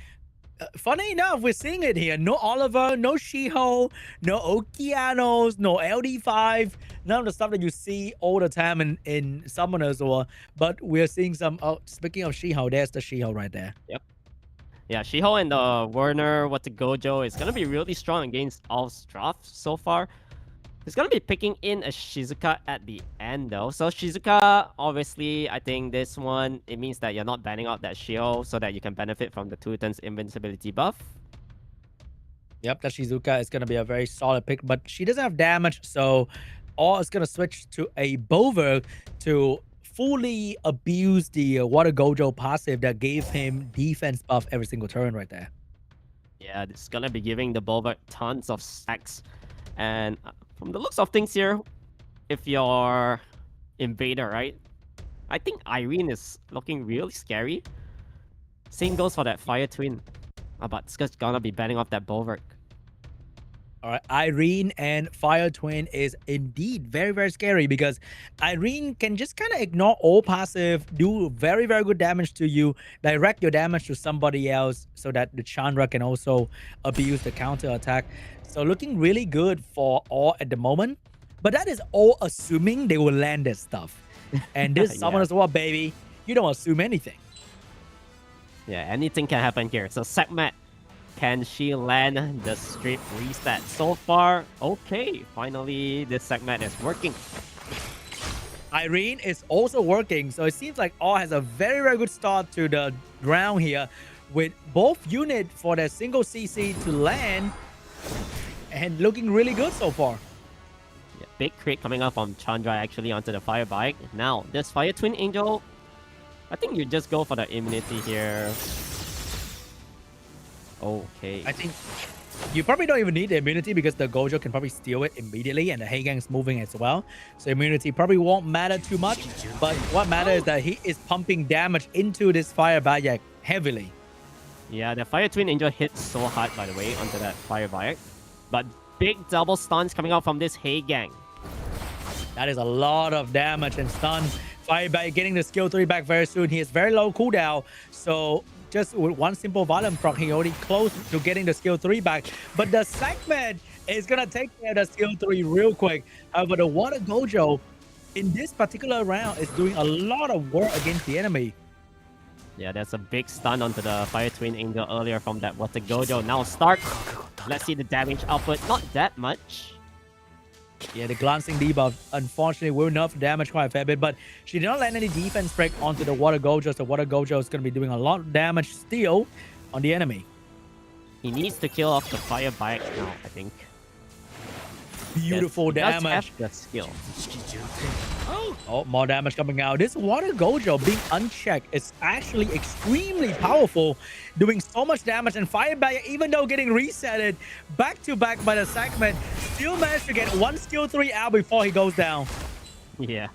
Funny enough, we're seeing it here. No Oliver, no Shiho, no Okeanos, no LD5. None of the stuff that you see all the time in Summoners. But we're seeing some... Oh, speaking of Shiho, there's the Shiho right there. Yep. Yeah, Shiho and the Werner, Gojo is going to be really strong against all Straff so far. He's going to be picking in a Shizuka at the end though. So Shizuka, obviously, I think this one, it means that you're not banning out that Shiho so that you can benefit from the 2 turns invincibility buff. Yep, that Shizuka is going to be a very solid pick, but she doesn't have damage, so all is going to switch to a Bover to fully abuse the Water Gojo passive that gave him defense buff every single turn right there. Yeah, it's going to be giving the Bover tons of stacks. And from the looks of things here, if you're INVADER, right? I think Irene is looking really scary. Same goes for that Fire Twin. But it's just gonna be banning off that Bulwark. All right, Irene and Fire Twin is indeed very, very scary because Irene can just kind of ignore all passive, do very, very good damage to you, direct your damage to somebody else so that the Chandra can also abuse the counter attack. So looking really good for all at the moment. But that is all assuming they will land this stuff. And this Summoners War, baby, you don't assume anything. Yeah, anything can happen here. So Segmat, can she land the strip reset? So far, okay. Finally, this segment is working. Irene is also working. So it seems like All has a very, very good start to the round here with both units for their single CC to land and looking really good so far. Yeah, big crit coming up from Chandra actually onto the Fire Bike. Now, this Fire Twin Angel, I think you just go for the immunity here. Okay. I think you probably don't even need the immunity because the Gojo can probably steal it immediately and the KANGJING's moving as well. So immunity probably won't matter too much. But what matters is that he is pumping damage into this Fire Bayak heavily. Yeah, the Fire Twin Angel hits so hard, by the way, onto that Fire Bayak. But big double stuns coming out from this KANGJING. That is a lot of damage and stun. Fire Bayak getting the skill 3 back very soon. He has very low cooldown. So just with one simple volume proc, he already close to getting the skill 3 back. But the segment is going to take care of the skill 3 real quick. However, the Water Gojo in this particular round is doing a lot of work against the enemy. Yeah, there's a big stun onto the Fire Twin Angel earlier from that Water Gojo. Now Stark, let's see the damage output. Not that much. Yeah, the glancing debuff, unfortunately, will nerf damage quite a fair bit, but she did not land any defense break onto the Water Gojo, so Water Gojo is going to be doing a lot of damage still on the enemy. He needs to kill off the Fire Bike now, I think. Beautiful Yes, he does damage. have the skill. Oh, more damage coming out. This Water Gojo being unchecked is actually extremely powerful, doing so much damage. And Fire Barrier, even though getting resetted back to back by the segment, still managed to get one skill 3 out before he goes down. Yeah.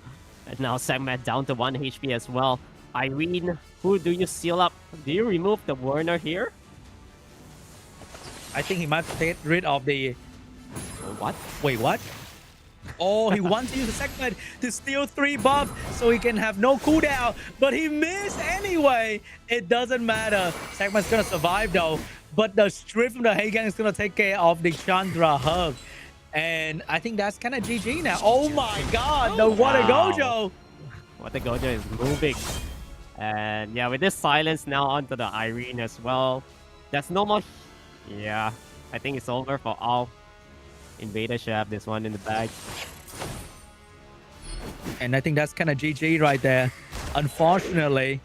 And now Segment down to 1 HP as well. Irene, who do you seal up? Do you remove the Warner here? I think he might get rid of the... What? Wait, what? Oh, he wants to use the segment to steal 3 buff so he can have no cooldown, but he missed anyway. It doesn't matter. Segment's gonna survive though, but the strip from the Heigang is gonna take care of the Chandra hug. And I think that's kind of GG now. Oh my god, the Water Gojo. Water Gojo is moving. And yeah, with this silence now onto the Irene as well. That's no more. Yeah, I think it's over for all. Invader should have this one in the bag. And I think that's kind of GG right there. Unfortunately,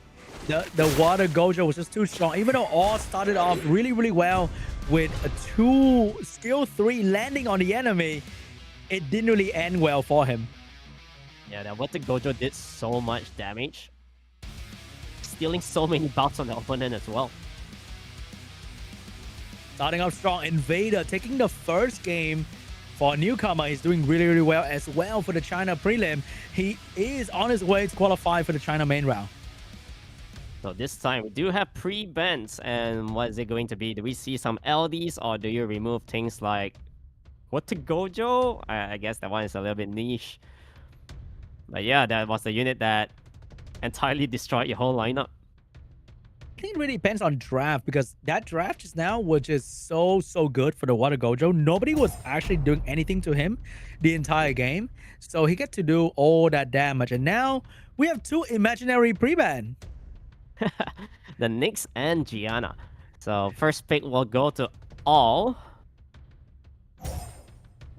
the Water Gojo was just too strong. Even though all started off really, really well with a 2 skill 3 landing on the enemy, it didn't really end well for him. Yeah, that Water Gojo did so much damage. Stealing so many buffs on the opponent as well. Starting off strong, Invader taking the first game for a newcomer. He's doing really, really well as well for the China prelim. He is on his way to qualify for the China main round. So this time we do have pre-bans, and what is it going to be? Do we see some LDs, or do you remove things like Water Gojo? I guess that one is a little bit niche. But yeah, that was the unit that entirely destroyed your whole lineup. I think it really depends on draft, because that draft just now was just so good for the Water Gojo. Nobody was actually doing anything to him the entire game, so he get to do all that damage. And now we have 2 imaginary pre-ban. The Nyx and Gianna. So first pick will go to All.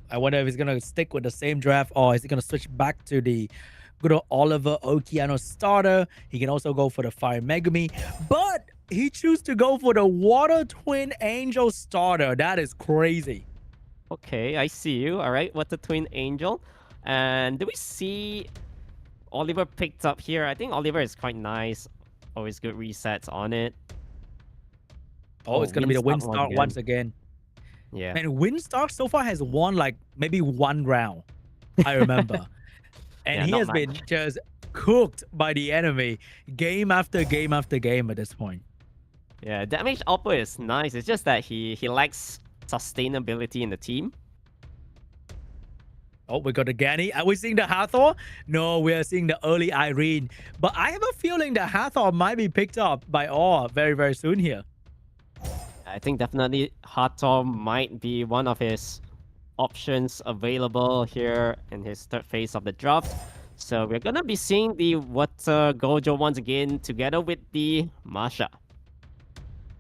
I wonder if he's gonna stick with the same draft, or is he gonna switch back to the good old Oliver Okeano starter. He can also go for the Fire Megumi, but he chooses to go for the Water Twin Angel starter. That is crazy. Okay, I see you. All right, Water Twin Angel. And do we see Oliver picked up here? I think Oliver is quite nice. Always good resets on it. Oh, it's gonna be the Windstalk once again. Yeah. And Windstalk so far has won like maybe 1 round, I remember. And Yeah, he not has much. been just cooked by the enemy game after game after game at this point. Yeah, damage output is nice. It's just that he lacks sustainability in the team. Oh, we got the Gani. Are we seeing the Hathor? No, we are seeing the early Irene. But I have a feeling the Hathor might be picked up by Awe very, very soon here. I think definitely Hathor might be one of his options available here in his third phase of the draft. So we're gonna be seeing the Water Gojo once again together with the Masha.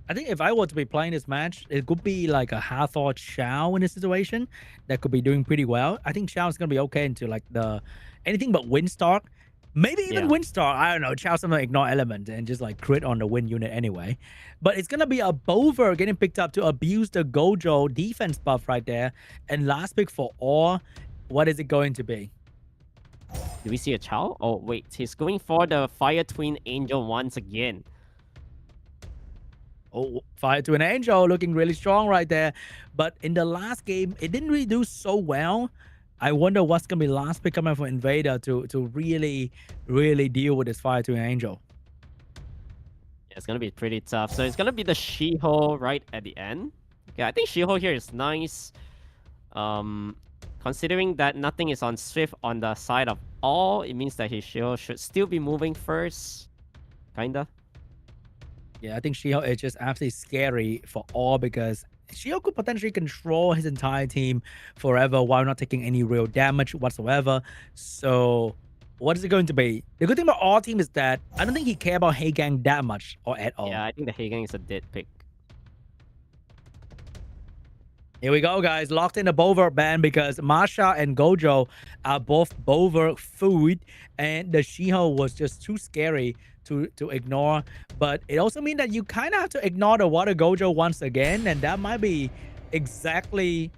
I think if I were to be playing this match, it could be like a Hathor Chao in this situation that could be doing pretty well. I think Chao is going to be okay into like the anything but Windstalk. Maybe even Windstalk. I don't know. Chao's going to ignore element and just like crit on the win unit anyway. But it's going to be a Bover getting picked up to abuse the Gojo defense buff right there. And last pick for Awe, what is it going to be? Do we see a Chao? Oh, wait. He's going for the Fire Twin Angel once again. Oh, Fire to an Angel looking really strong right there. But in the last game, it didn't really do so well. I wonder what's going to be last pick coming from Invader to really, really deal with this Fire to an Angel. Yeah, it's going to be pretty tough. So it's going to be the Shiho right at the end. Okay, I think Shiho here is nice. Considering that nothing is on Swift on the side of All, it means that his Shiho should still be moving first. Kinda. Yeah, I think Shiho is just absolutely scary for All because Shiho could potentially control his entire team forever while not taking any real damage whatsoever. So what is it going to be? The good thing about All team is that I don't think he cares about Heigang that much or at all. Yeah, I think the Heigang is a dead pick. Here we go, guys. Locked in the Bover ban because Masha and Gojo are both Bover food, and the Shiho was just too scary to ignore. But it also means that you kind of have to ignore the Water Gojo once again, and that might be exactly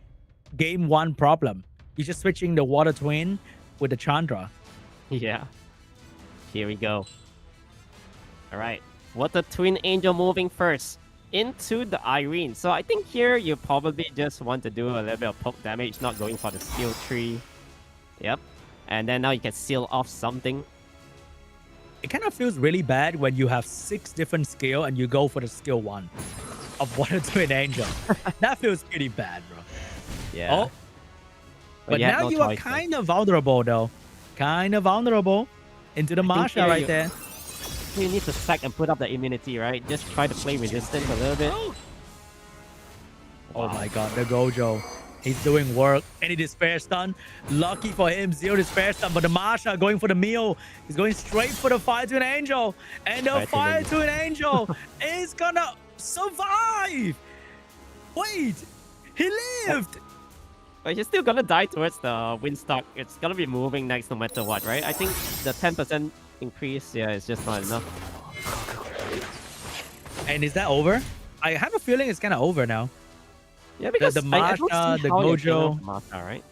game 1 problem. He's just switching the Water Twin with the Chandra. Yeah. Here we go. All right. Water Twin Angel moving first into the Irene. So I think here you probably just want to do a little bit of poke damage, not going for the skill tree. Yep. And then now you can seal off something. It kind of feels really bad when you have 6 different skill and you go for the skill 1 of Water Twin Angel. That feels pretty bad, bro. Yeah. Oh. But now no you are choice, kind of vulnerable, though. Kind of vulnerable into the Masha right there. You need to sack and put up the immunity, right? Just try to play resistance a little bit. Oh my god, the Gojo. He's doing work. Any despair stun. Lucky for him, 0 despair stun. But the Masha going for the meal. He's going straight for the Fire Twin Angel. And the Fire Twin Angel is gonna survive. Wait, he lived. But he's still gonna die towards the Windstalk. It's gonna be moving next no matter what, right? I think the 10% increase, yeah, is just not enough. And is that over? I have a feeling it's kind of over now. Yeah, because the Masha, the Gojo. Masha, right?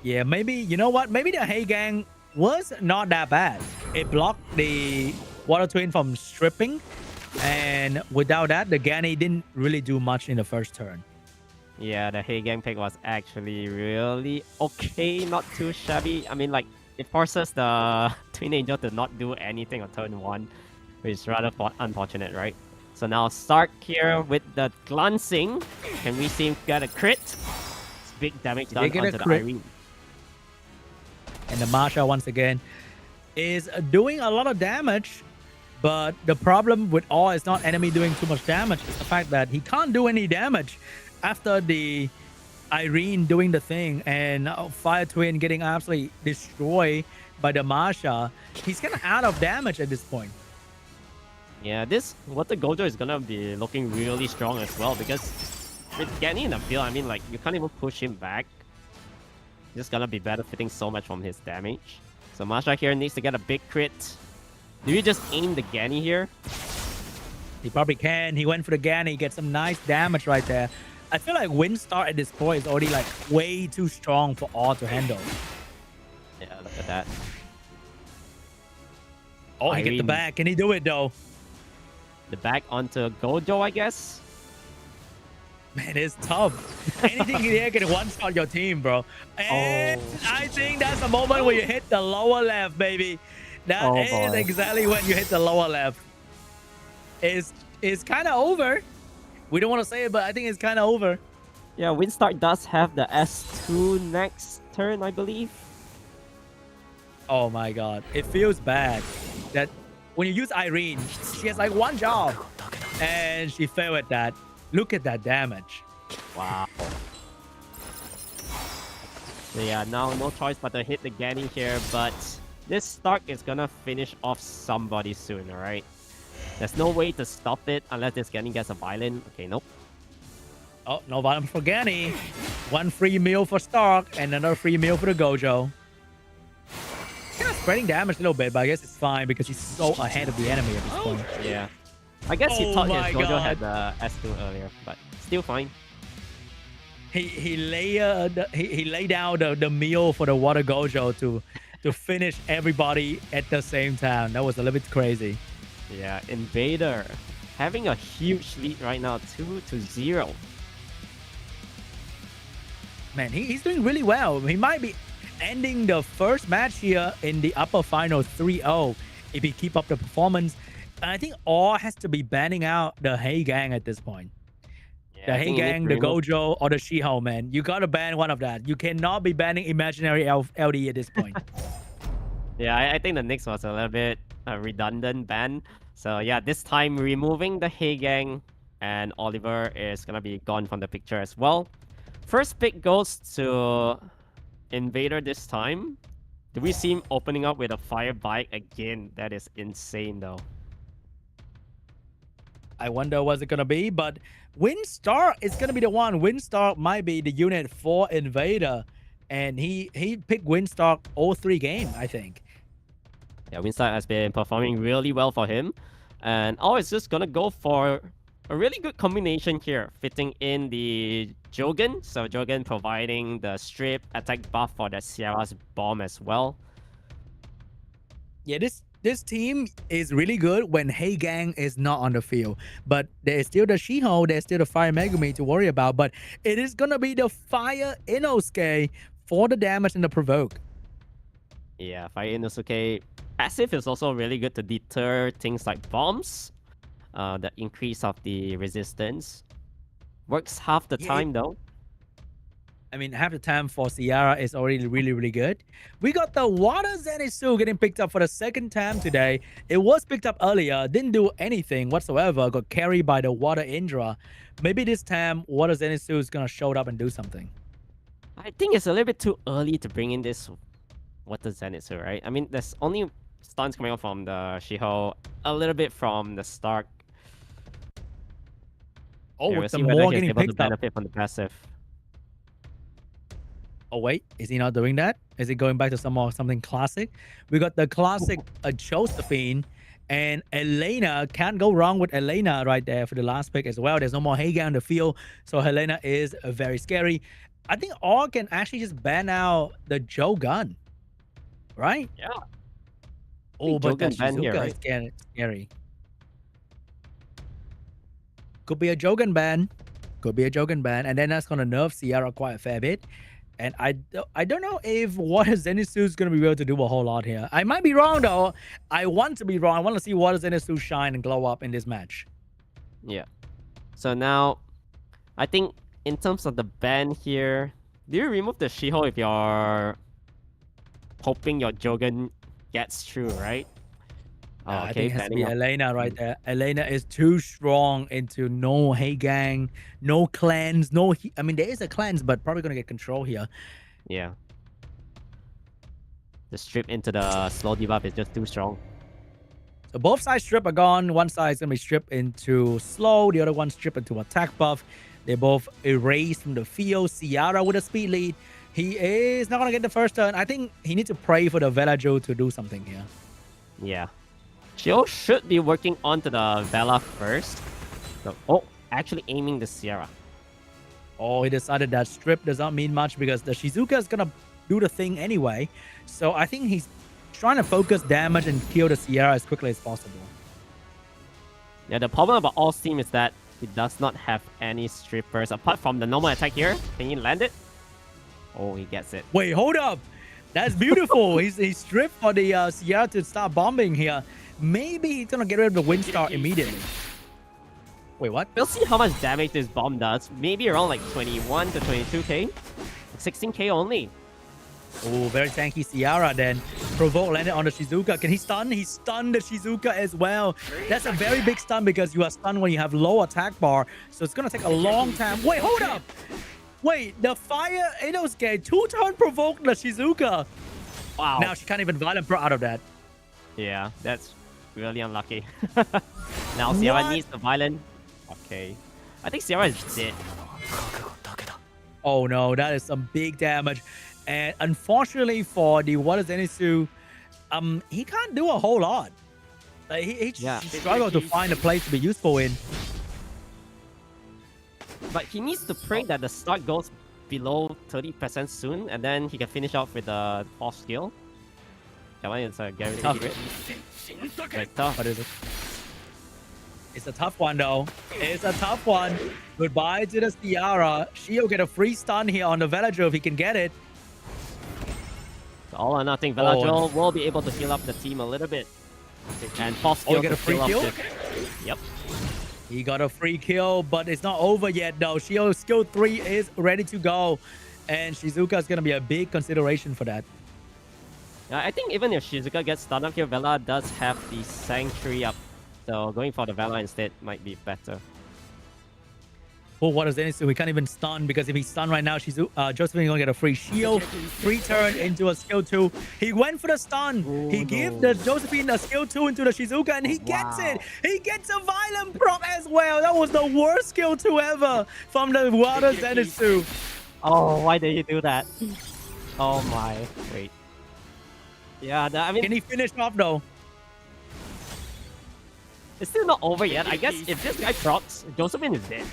Yeah, maybe, you know what? Maybe the Heigang was not that bad. It blocked the Water Twin from stripping. And without that, the Gani didn't really do much in the first turn. Yeah, the Heigang pick was actually really okay, not too shabby. I mean, like, it forces the Twin Angel to not do anything on turn 1, which is rather unfortunate, right? So now Stark here with the glancing. Can we see him get a crit? It's big damage done onto the Irene. And the Masha, once again, is doing a lot of damage. But the problem with all is not enemy doing too much damage. It's the fact that he can't do any damage after the Irene doing the thing and Fire Twin getting absolutely destroyed by the Masha. He's kind of out of damage at this point. Yeah, what the Gojo is gonna be looking really strong as well, because with Gani in the field, I mean, like, you can't even push him back. Just gonna be benefiting so much from his damage. So Masha here needs to get a big crit. Do you just aim the Gani here? He probably can. He went for the Gani, get some nice damage right there. I feel like Windstar at this point is already like way too strong for all to handle. Yeah, look at that. Oh, he get the back. Can he do it though? The back onto Gojo, I guess. Man, it's tough. Anything here can one-shot your team, bro. And I think that's the moment where you hit the lower left, baby. That is exactly when you hit the lower left. It's kind of over. We don't want to say it, but I think it's kind of over. Yeah, Windstar does have the S2 next turn, I believe. Oh my god. It feels bad that when you use Irene, she has like 1 job. And she failed at that. Look at that damage. Wow. So yeah, now no choice but to hit the Gani here, but this Stark is gonna finish off somebody soon, alright? There's no way to stop it unless this Gani gets a violin. Okay, nope. Oh, no violin for Gani. 1 free meal for Stark and another free meal for the Gojo. Kind of spreading damage a little bit, but I guess it's fine because he's so ahead of the enemy at this point. Yeah. I guess he thought his Gojo had the S2 earlier, but still fine. He laid down the meal for the Water Gojo to finish everybody at the same time. That was a little bit crazy. Yeah, INVADER having a huge lead right now, 2-0. Man, he's doing really well. He might be ending the first match here in the upper final 3-0 if he keep up the performance. And I think all has to be banning out the Heigang at this point. Yeah, the Heigang, the Gojo, or the Shiho, man. You gotta ban one of that. You cannot be banning imaginary LD at this point. Yeah, I think the next was a little bit a redundant ban. So yeah, this time removing the Heigang, and Oliver is gonna be gone from the picture as well. First pick goes to INVADER this time. Do we see him opening up with a fire bike again? That is insane though. I wonder what's it gonna be, but Windstar is gonna be the one. Windstar might be the unit for INVADER, and he picked Windstar all 3 games, I think. Yeah, Windstar has been performing really well for him, and is just gonna go for a really good combination here, fitting in the Jogan. So Jogan providing the strip attack buff for the Sierra's bomb as well. Yeah, this team is really good when HeyGang is not on the field. But there's still the Shiho, there's still the Fire Megumi to worry about. But it is gonna be the Fire Inosuke for the damage and the provoke. Yeah, Fire Inosuke passive is also really good to deter things like bombs. The increase of the resistance. Works half the time though. I mean, half the time for Sierra is already really, really good. We got the Water Zenitsu getting picked up for the second time today. It was picked up earlier, didn't do anything whatsoever, got carried by the Water Indra. Maybe this time Water Zenitsu is gonna show up and do something. I think it's a little bit too early to bring in this Water Zenitsu, right? I mean, there's only stuns coming out from the Shiho, a little bit from the Stark. Oh, yeah, with the more getting picked up. Benefit from the passive. Oh wait, is he not doing that? Is he going back to something classic? We got the classic Josephine and Elena. Can't go wrong with Elena right there for the last pick as well. There's no more HeyGang on the field, so Helena is very scary. I think all can actually just ban out the Jogan, right? Yeah. Oh, but the Jogan Shizuka here, right? is scary. Could be a Jogan ban. Could be a Jogan ban, and then that's gonna nerf Sierra quite a fair bit. And I don't know if Water Zenitsu is going to be able to do a whole lot here. I might be wrong, though. I want to be wrong. I want to see Water Zenitsu shine and glow up in this match. Yeah. So now, I think in terms of the ban here, do you remove the Shiho if you're hoping your Jogan gets through, right? Oh, I think it has to be Elena right there. Elena is too strong into no HeyGang, no clans, no... I mean, there is a clans, but probably going to get control here. Yeah. The strip into the slow debuff is just too strong. So both sides strip are gone. One side is going to be stripped into slow. The other one strip into attack buff. They both erased from the field. Sierra with a speed lead. He is not going to get the first turn. I think he needs to pray for the Velajo to do something here. Yeah. Shio should be working onto the Vela first. So, oh, actually aiming the Sierra. Oh, he decided that strip does not mean much because the Shizuka is going to do the thing anyway. So I think he's trying to focus damage and kill the Sierra as quickly as possible. Yeah, the problem about all team is that it does not have any strippers apart from the normal attack here. Can he land it? Oh, he gets it. Wait, hold up. That's beautiful. He's stripped for the Sierra to start bombing here. Maybe he's going to get rid of the Windstar immediately. Wait, what? We'll see how much damage this bomb does. Maybe around like 21 to 22k. 16k only. Oh, very tanky Sierra then. Provoke landed on the Shizuka. Can he stun? He stunned the Shizuka as well. That's a very big stun because you are stunned when you have low attack bar. So it's going to take a long time. Wait, hold up. Wait, the Fire Inosuke two-turn provoked the Shizuka. Wow. Now she can't even violent pro out of that. Yeah, that's really unlucky. Now Sierra needs the violent. Okay. I think Sierra is dead. Oh no, that is some big damage. And unfortunately for the Water Zenitsu, he can't do a whole lot. Like, he struggled to find a place to be useful in. But he needs to pray that the start goes below 30% soon, and then he can finish off with the false skill. That one is a guaranteed crit. Very tough. What is it? It's a tough one, though. It's a tough one. Goodbye to the Sierra. She'll get a free stun here on the Velajo if he can get it. So all or nothing, Velajo will be able to heal up the team a little bit. And false skill. Oh, get a free kill? Yep. He got a free kill, but it's not over yet, though. Shio's skill 3 is ready to go. And Shizuka is going to be a big consideration for that. I think even if Shizuka gets stunned up here, Vela does have the Sanctuary up. So going for the Vela instead might be better. Oh, what is Zenitsu? He can't even stun because if he's stunned right now, Josephine is going to get a free shield. Free turn into a skill 2. He went for the stun. Oh, he gave the Josephine a skill 2 into the Shizuka and he gets it. He gets a violent prop as well. That was the worst skill 2 ever from the Water Zenitsu. Oh, why did he do that? Oh my. Wait. Yeah, I mean... Can he finish off though? It's still not over yet. I guess if this guy procs, Josephine is dead.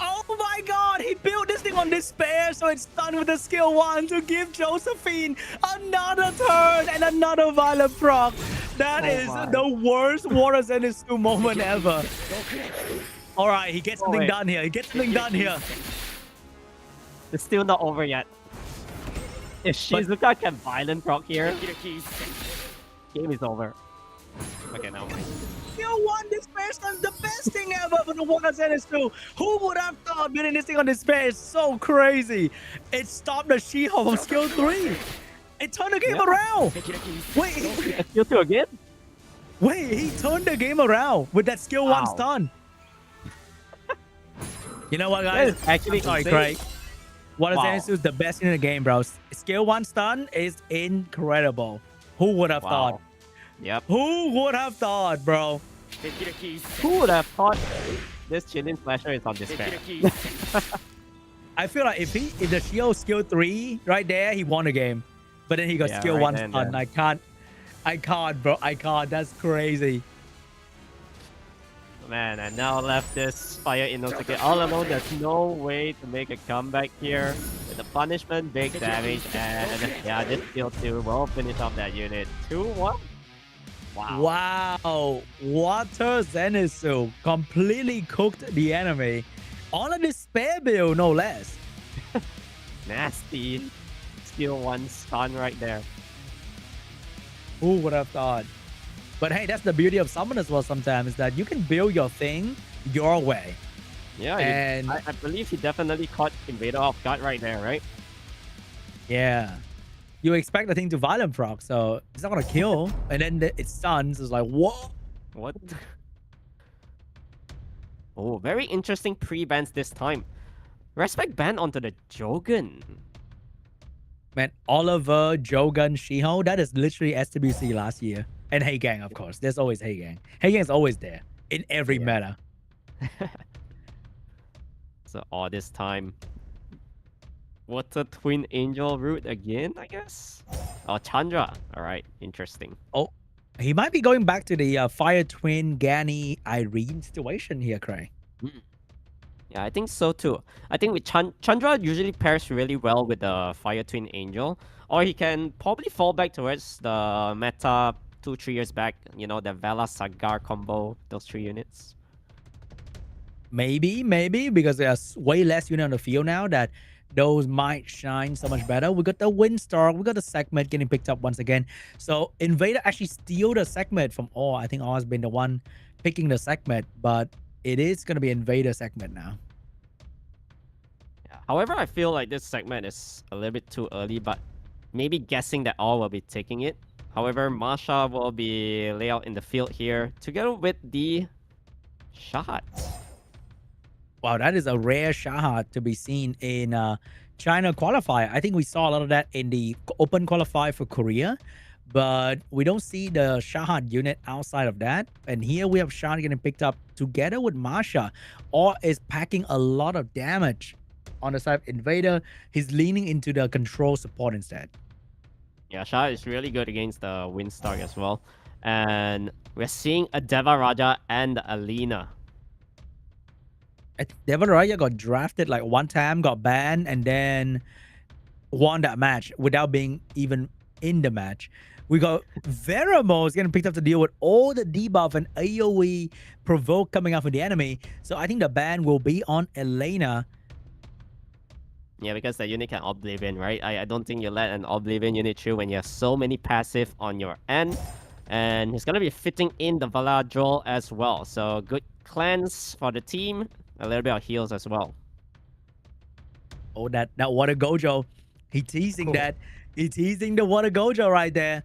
Oh Oh my god, he built this thing on despair, so it's done with the skill 1 to give Josephine another turn and another violent proc. That is the worst Water Zenitsu moment ever. Alright, he gets something done here. He gets something done here. It's still not over yet. If Shizuka can violent proc here, game is over. Okay, now. Skill 1 despair stun, the best thing ever for the Water Zenitsu. Who would have thought building this thing on despair is so crazy? It stopped the She-Hulk from skill 3. It turned the game around. Wait, skill 2 again? Wait, he turned the game around with that skill 1 stun. You know what, guys? Actually, sorry, Craig. Water Zenitsu is the best in the game, bro. Skill 1 stun is incredible. Who would have thought? Yep. Who would have thought, bro? Who would have thought this Chilling Slasher is on despair? I feel like if the Shio skill 3 right there, he won the game. But then he got skill 1 stun. I can't, bro. I can't. That's crazy. Man, and now left this Fire Inosuke all alone. There's no way to make a comeback here. With the punishment, big damage, and yeah, this skill 2 will finish off that unit. 2-1. Wow. Water Zenitsu completely cooked the enemy on a despair build, no less. Nasty. Skill 1 stun right there. Who would have thought? But hey, that's the beauty of Summoners World sometimes, is that you can build your thing your way. Yeah, and I believe he definitely caught Invader off guard right there, right? Yeah. You expect the thing to violent proc, so it's not gonna kill. And then it stuns. It's like, whoa. What? Oh, very interesting pre-bans this time. Respect ban onto the Jogan. Man, Oliver, Jogan, Shiho, that is literally SWC last year. And Hey Gang, of course. There's always Hey Gang. Hey Gang is always there in every meta. So all this time, Water Twin Angel route again, I guess? Oh, Chandra. All right, interesting. Oh, he might be going back to the Fire Twin, Gani, Irene situation here, Cray. Yeah, I think so too. I think with Chandra usually pairs really well with the Fire Twin Angel. Or he can probably fall back towards the meta 2-3 years back. You know, the Vela Sagar combo, those 3 units. Maybe, because there's way less unit on the field now that those might shine so much better. We got the Windstar, we got the segment getting picked up once again. So Invader actually steal the segment from Awe. I think Awe has been the one picking the segment, but it is going to be Invader segment now. Yeah. However, I feel like this segment is a little bit too early, but maybe guessing that Awe will be taking it. However, Masha will be laid out in the field here together with the Shahat. Wow, that is a rare Shahat to be seen in China qualifier. I think we saw a lot of that in the open qualifier for Korea, but we don't see the Shahat unit outside of that. And here we have Shahat getting picked up together with Masha, or is packing a lot of damage on the side of Invader. He's leaning into the control support instead. Yeah, Shahat is really good against the Windstar as well. And we're seeing a Deva Raja and Alina. I think Devil Raya got drafted like one time, got banned, and then won that match without being even in the match. We got Veramos getting picked up to deal with all the debuff and AoE provoke coming out from the enemy. So I think the ban will be on Elena. Yeah, because the unit can Oblivion, right? I don't think you let an Oblivion unit through when you have so many passive on your end. And he's going to be fitting in the Valadrol as well. So good cleanse for the team. A little bit of heals as well. Oh, that Water Gojo. He teasing that. He teasing the Water Gojo right there.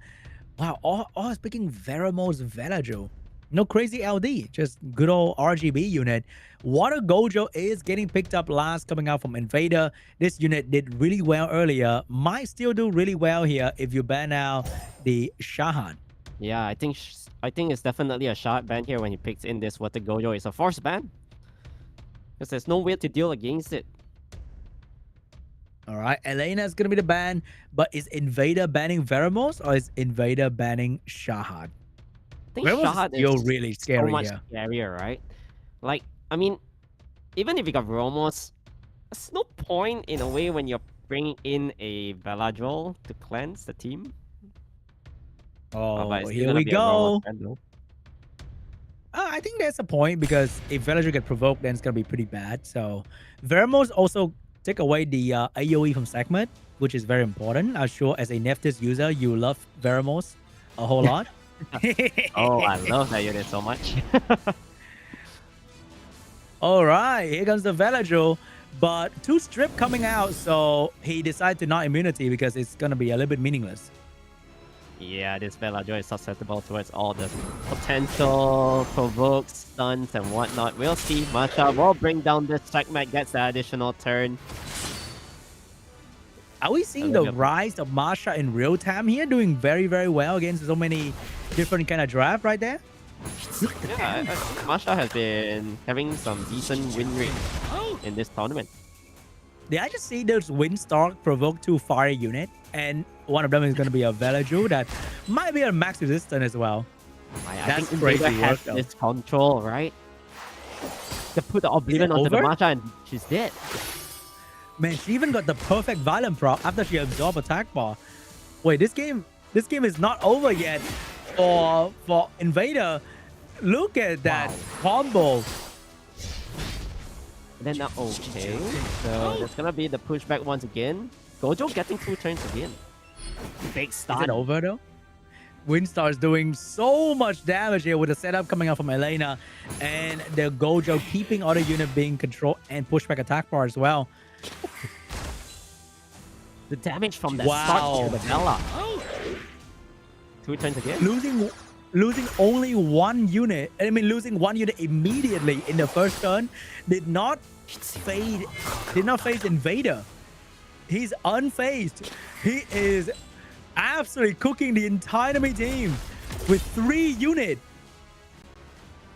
Wow, all is picking Veramos Velajo. No crazy LD, just good old RGB unit. Water Gojo is getting picked up last, coming out from Invader. This unit did really well earlier. Might still do really well here if you ban out the Shahan. Yeah, I think it's definitely a shot ban here when he picks in this Water Gojo. It's a force ban. Because there's no way to deal against it. All right, Elena's going to be the ban, but is Invader banning Veramos or is Invader banning Shahat? I think Veramos Shahat is still is really scary so much here. scarier, right? Like, I mean, even if you got Veramos, There's no point in a way when you're bringing in a Bellatrol to cleanse the team. But Oh, it's still here gonna we be a normal go. trend, though. I think there's a point because if Villager get provoked, then it's gonna be pretty bad. So Veramos also take away the AoE from segment, which is very important. I'm sure as a Neftis user, you love Veramos a whole lot. Oh, I love that unit so much. All right, here comes the Villager, but 2 strip coming out, so he decided to not immunity because it's gonna be a little bit meaningless. Yeah, this Bellatrol is susceptible towards all the potential provokes, stuns, and whatnot. We'll see. Masha will bring down this segment, gets the additional turn. Are we seeing the rise of Masha in real time here, doing very, very well against so many different kind of draft right there? Yeah, I think Masha has been having some decent win rate in this tournament. Did I just see those Windstalk provoke 2 fire unit, and one of them is going to be a Villager that might be a max resistant as well. I think Invader has this control, right? To put the Oblivion onto the Masha and she's dead. Man, she even got the perfect violent prop after she absorbed attack bar. Wait, this game is not over yet for Invader. Look at that combo. Then okay, so there's gonna be the pushback once again. Gojo getting 2 turns again. Big stun. Is it over though? Windstar is doing so much damage here with the setup coming out from Elena, and the Gojo keeping other unit being controlled and pushback attack bar as well. The damage from that start to the Bella. 2 turns again. Losing only 1 unit. I mean, losing 1 unit immediately in the first turn did not phase Invader. He's unfazed. He is absolutely cooking the entire enemy team with 3 units.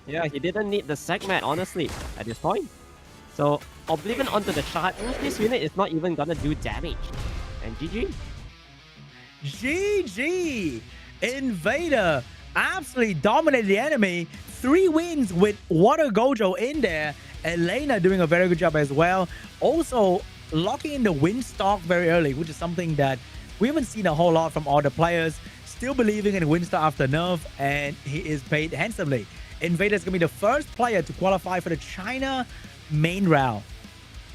Yeah, he didn't need the segment, honestly, at this point. So, Oblivion onto the shard, this unit is not even gonna do damage. And GG. GG! Invader absolutely dominated the enemy. 3 wins with Water Gojo in there. Elena doing a very good job as well. Also, locking in the Windstalk very early, which is something that we haven't seen a whole lot from all the players. Still believing in Windstalk after nerf, and he is paid handsomely. Invader is going to be the first player to qualify for the China main round.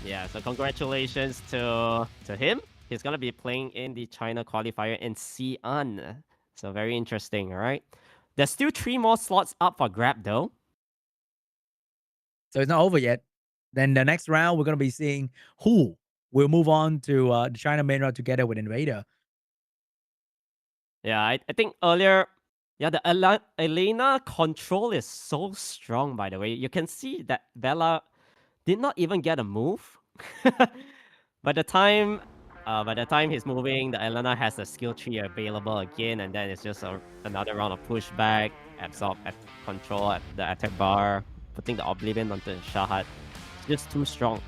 Yeah, so congratulations to him. He's going to be playing in the China qualifier in Xi'an. So very interesting, all right? There's still 3 more slots up for grab, though. So it's not over yet. Then the next round, we're going to be seeing who will move on to the China main round together with Invader. Yeah, I think earlier, yeah, the Elena control is so strong, by the way. You can see that Bella did not even get a move. By the time he's moving, the Elena has the skill tree available again, and then it's just another round of pushback, absorb, control at the attack bar, putting the Oblivion onto the Shahad. It's just too strong.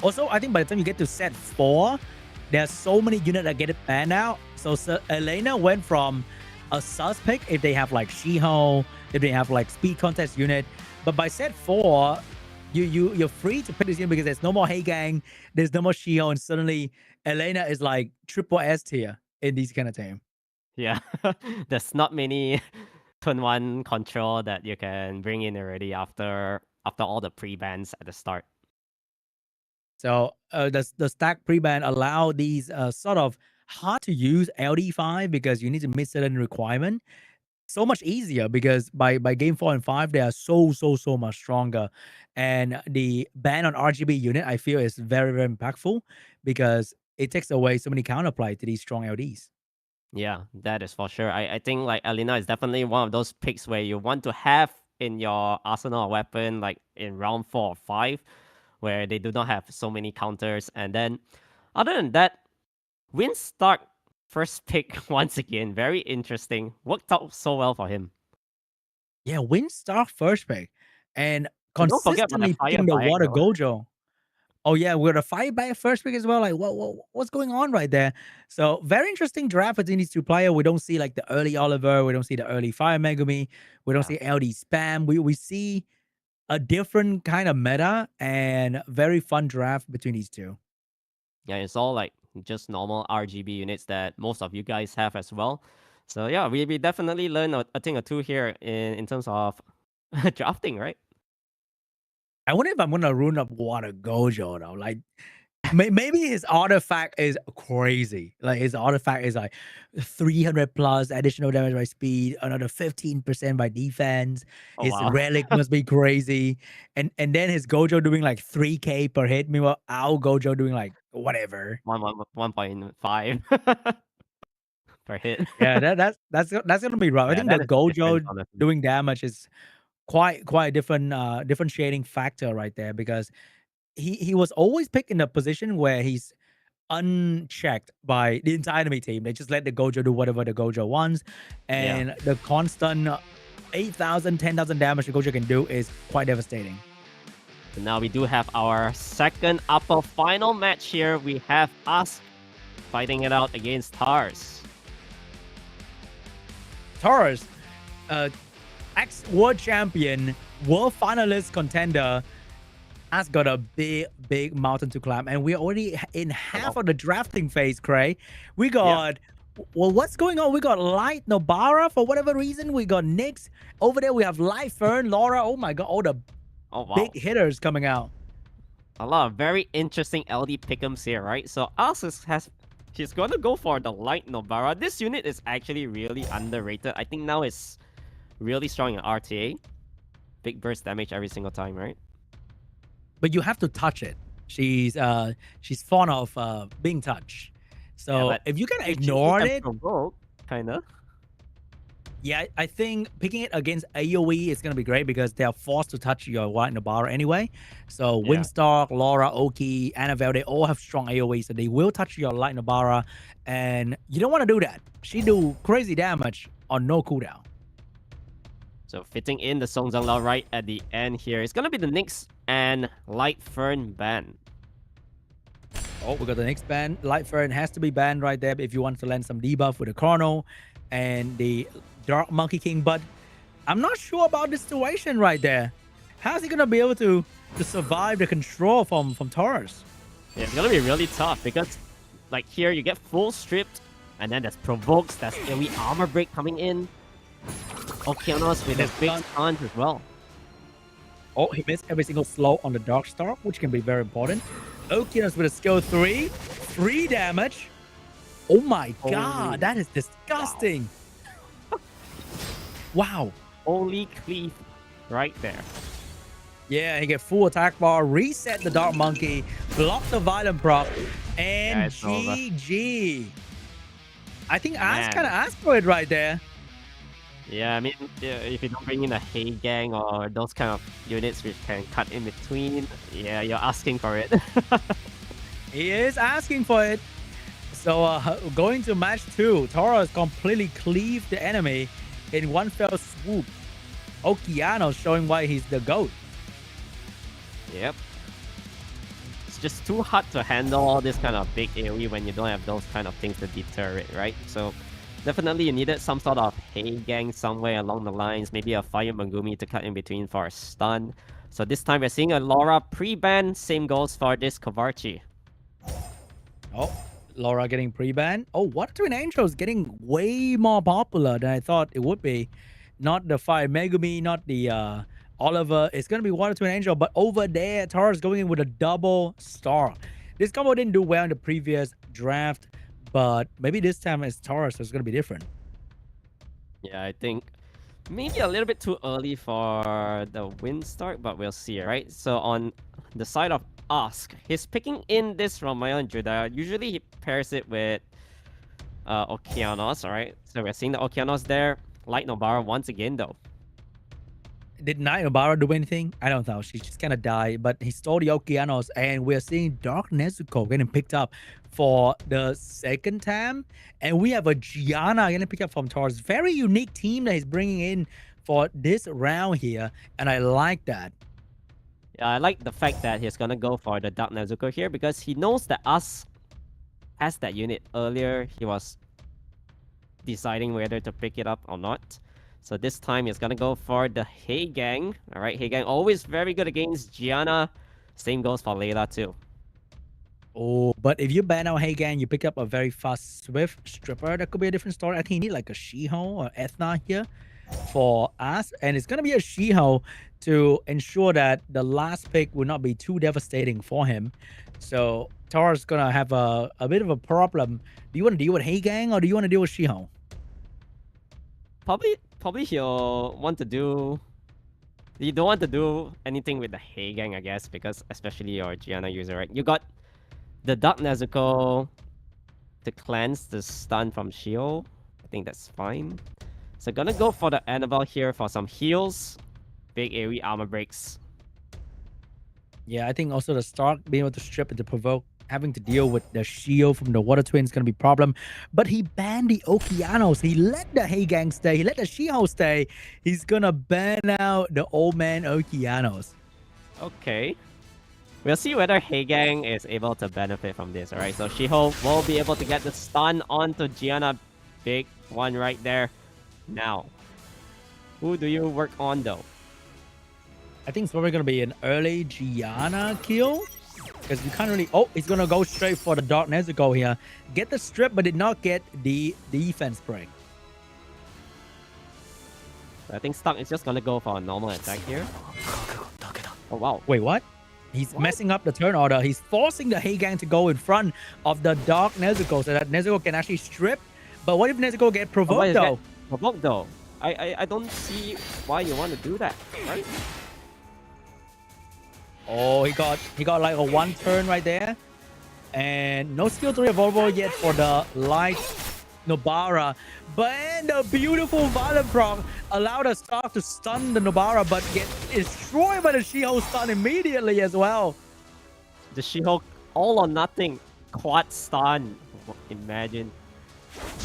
Also, I think by the time you get to set 4, there are so many units that get it banned out. So Elena went from a sus pick if they have like Shiho, if they have like speed contest unit. But by set 4, you're free to pick this unit because there's no more Hey Gang, there's no more Shiho, and suddenly Elena is like triple S tier in these kind of team. Yeah, there's not many turn 1 control that you can bring in already after all the pre-bans at the start. So the stack pre-ban allow these sort of hard to use LD5 because you need to meet certain requirement. So much easier because by game 4 and 5 they are so much stronger, and the ban on RGB unit I feel is very, very impactful because it takes away so many counterplay to these strong LDs. Yeah, that is for sure. I think like Elena is definitely one of those picks where you want to have in your arsenal of weapon like in round 4 or 5, where they do not have so many counters. And then other than that, Windstalk first pick once again, very interesting. Worked out so well for him. Yeah, Windstalk first pick and consistently picking the Water Gojo. Oh yeah, we're the fire back first pick as well. Like what's going on right there? So very interesting draft between these 2 players. We don't see like the early Oliver, we don't see the early Fire Megumi, we don't see LD spam. We see a different kind of meta and very fun draft between these two. Yeah, it's all like just normal RGB units that most of you guys have as well. So yeah, we definitely learn a thing or two here in terms of drafting, right? I wonder if I'm gonna rune up Water Gojo though. Like maybe his artifact is crazy. Like his artifact is like 300 plus additional damage by speed, another 15% by defense. Oh His wow. relic must be crazy. And then his Gojo doing like 3k per hit. Meanwhile, our Gojo doing like whatever. 1.5 per hit. Yeah, that's gonna be rough. I Yeah, think that the is the difference, Gojo honestly. doing damage is quite a different differentiating factor right there because he was always picked in a position where he's unchecked by the entire enemy team. They just let the Gojo do whatever the Gojo wants, Yeah. and the constant 8,000, 10,000 damage the Gojo can do is quite devastating. So now we do have our second upper final match here. We have us fighting it out against Tars. Taurus, ex-world champion, world finalist contender, has got a big mountain to climb, and we're already in half of the drafting phase, Cray. We got well, what's going on? We got Light Nobara for whatever reason. We got Nyx over there. We have Light Fern, Laura. Oh my god, all the big hitters coming out. A lot of very interesting LD pick'ems here, right? So Asus she's going to go for the Light Nobara. This unit is actually really underrated. I think now it's really strong in RTA. Big burst damage every single time, right? But you have to touch it. She's fond of being touched. So if you can ignore it, kinda. Yeah, I think picking it against AoE is gonna be great because they are forced to touch your White Nobara anyway. So Windstalk, Laura, Oki, Annabelle, they all have strong AoE, so they will touch your Light Nobara, and you don't want to do that. She do crazy damage on no cooldown. So fitting in the Song Zhang Lao right at the end here. It's gonna be the Nyx and Light Fern ban. Oh, we got the next ban. Light Fern has to be banned right there if you want to land some debuff with the Chrono and the Dark Monkey King. But I'm not sure about the situation right there. How's he gonna be able to survive the control from Taurus? Yeah, it's gonna be really tough because like here you get full stripped and then there's provokes, there's AoE armor break coming in. Okeanos with his big stuns as well. Oh, he missed every single slow on the Dark Star, which can be very important. Okeanos with a skill 3 damage. Oh my god, that is disgusting. Wow. Holy cleave right there. Yeah, he get full attack bar, reset the Dark Monkey, block the Violent proc, and GG. I think Ash kind of asked for it right there. Yeah, I mean, if you don't bring in a Hey Gang or those kind of units which can cut in between, yeah, you're asking for it. He is asking for it. So going to match 2, Taurus completely cleaved the enemy in one fell swoop. Okeanos showing why he's the GOAT. Yep. It's just too hard to handle all this kind of big AoE when you don't have those kind of things to deter it, right? So definitely you needed some sort of Hey Gang somewhere along the lines, maybe a Fire Megumi to cut in between for a stun. So this time we're seeing a Laura pre-ban, same goes for this Kovarchi. Oh, Laura getting pre-ban. Oh, Water Twin Angel is getting way more popular than I thought it would be. Not the Fire Megumi, not the Oliver. It's going to be Water Twin Angel, but over there, Taurus going in with a double star. This combo didn't do well in the previous draft, but maybe this time as Taurus is going to be different. Yeah, I think maybe a little bit too early for the Windstalk, but we'll see, right? So on the side of Ask, he's picking in this Ramayan Judah. Usually he pairs it with Okeanos, alright? So we're seeing the Okeanos there. Light Nobara once again, though. Did Light Nobara do anything? I don't know. She just kind of died, but he stole the Okeanos, and we're seeing Dark Nezuko getting picked up for the second time. And we have a Gianna getting picked up from Taurus. Very unique team that he's bringing in for this round here, and I like that. Yeah, I like the fact that he's gonna go for the Dark Nezuko here because he knows that Us has that unit earlier. He was deciding whether to pick it up or not. So this time he's gonna go for the Hey Gang. All right, Hey Gang always very good against Gianna. Same goes for Layla too. Oh, but if you ban out Hagan, you pick up a very fast Swift stripper. That could be a different story. I think you need like a Shiho or Ethna here for us. And it's going to be a Shiho to ensure that the last pick will not be too devastating for him. So Tara's going to have a bit of a problem. Do you want to deal with Hagan or do you want to deal with Shiho? Probably he'll want to do... You don't want to do anything with the Hey Gang, I guess, because especially your Gianna user, right? You got the Dark Nezuko to cleanse the stun from Shio. I think that's fine. So gonna go for the Annabelle here for some heals. Big AoE armor breaks. Yeah, I think also the Stark being able to strip and to provoke, having to deal with the Shio from the Water Twin is going to be a problem. But he banned the Okeanos. He let the Hagang stay. He let the Shiho stay. He's going to ban out the old man Okeanos. Okay. We'll see whether Hagang is able to benefit from this, alright? So Shiho will be able to get the stun onto Gianna. Big one right there. Now, who do you work on though? I think it's probably going to be an early Gianna kill. Because you can't really... Oh, he's going to go straight for the Dark Nezuko here. Get the strip, but did not get the defense break. I think Stark is just going to go for a normal attack here. Oh, wow. Wait, what? He's messing up the turn order. He's forcing the Hagang to go in front of the Dark Nezuko so that Nezuko can actually strip. But what if Nezuko get provoked though? Provoked though? I don't see why you want to do that, right? Oh, he got like a one turn right there. And no skill 3 available yet for the light Nobara. But the beautiful Violent Proc allowed us to stun the Nobara, but get destroyed by the Shiho stun immediately as well. The Shiho all or nothing quad stun. Imagine.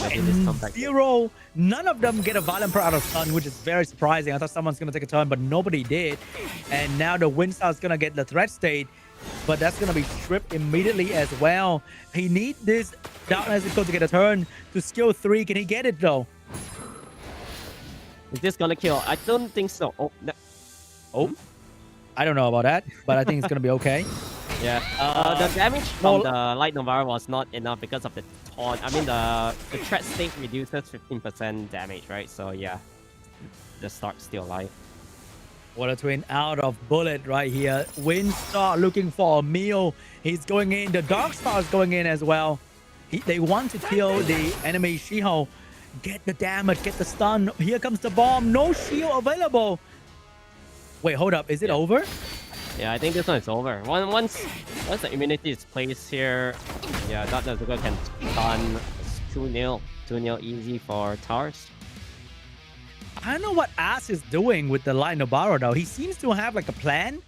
And zero. None of them get a Violent Proc out of stun, which is very surprising. I thought someone's going to take a turn, but nobody did. And now the Windstar is going to get the threat state, but that's going to be stripped immediately as well. He needs this Dark Nezuko to get a turn to skill 3. Can he get it though? Is this going to kill? I don't think so. Oh, no. Oh, I don't know about that, but I think it's going to be okay. Yeah. The damage from the Light Novara was not enough because of the taunt. I mean, the threat state reduces 15% damage, right? So yeah, the Stark's still alive. Water Twin out of bullet right here. Windstar looking for a meal. He's going in. The Darkstar is going in as well. They want to kill the enemy Shiho. Get the damage, get the stun. Here comes the bomb. No shield available. Wait, hold up. Is it over? Yeah, I think this one is over. Once the immunity is placed here, yeah, Dark Nezuko can stun. 2-0. 2-0 easy for Tars. I don't know what Ass is doing with the Light Nobara though. He seems to have like a plan,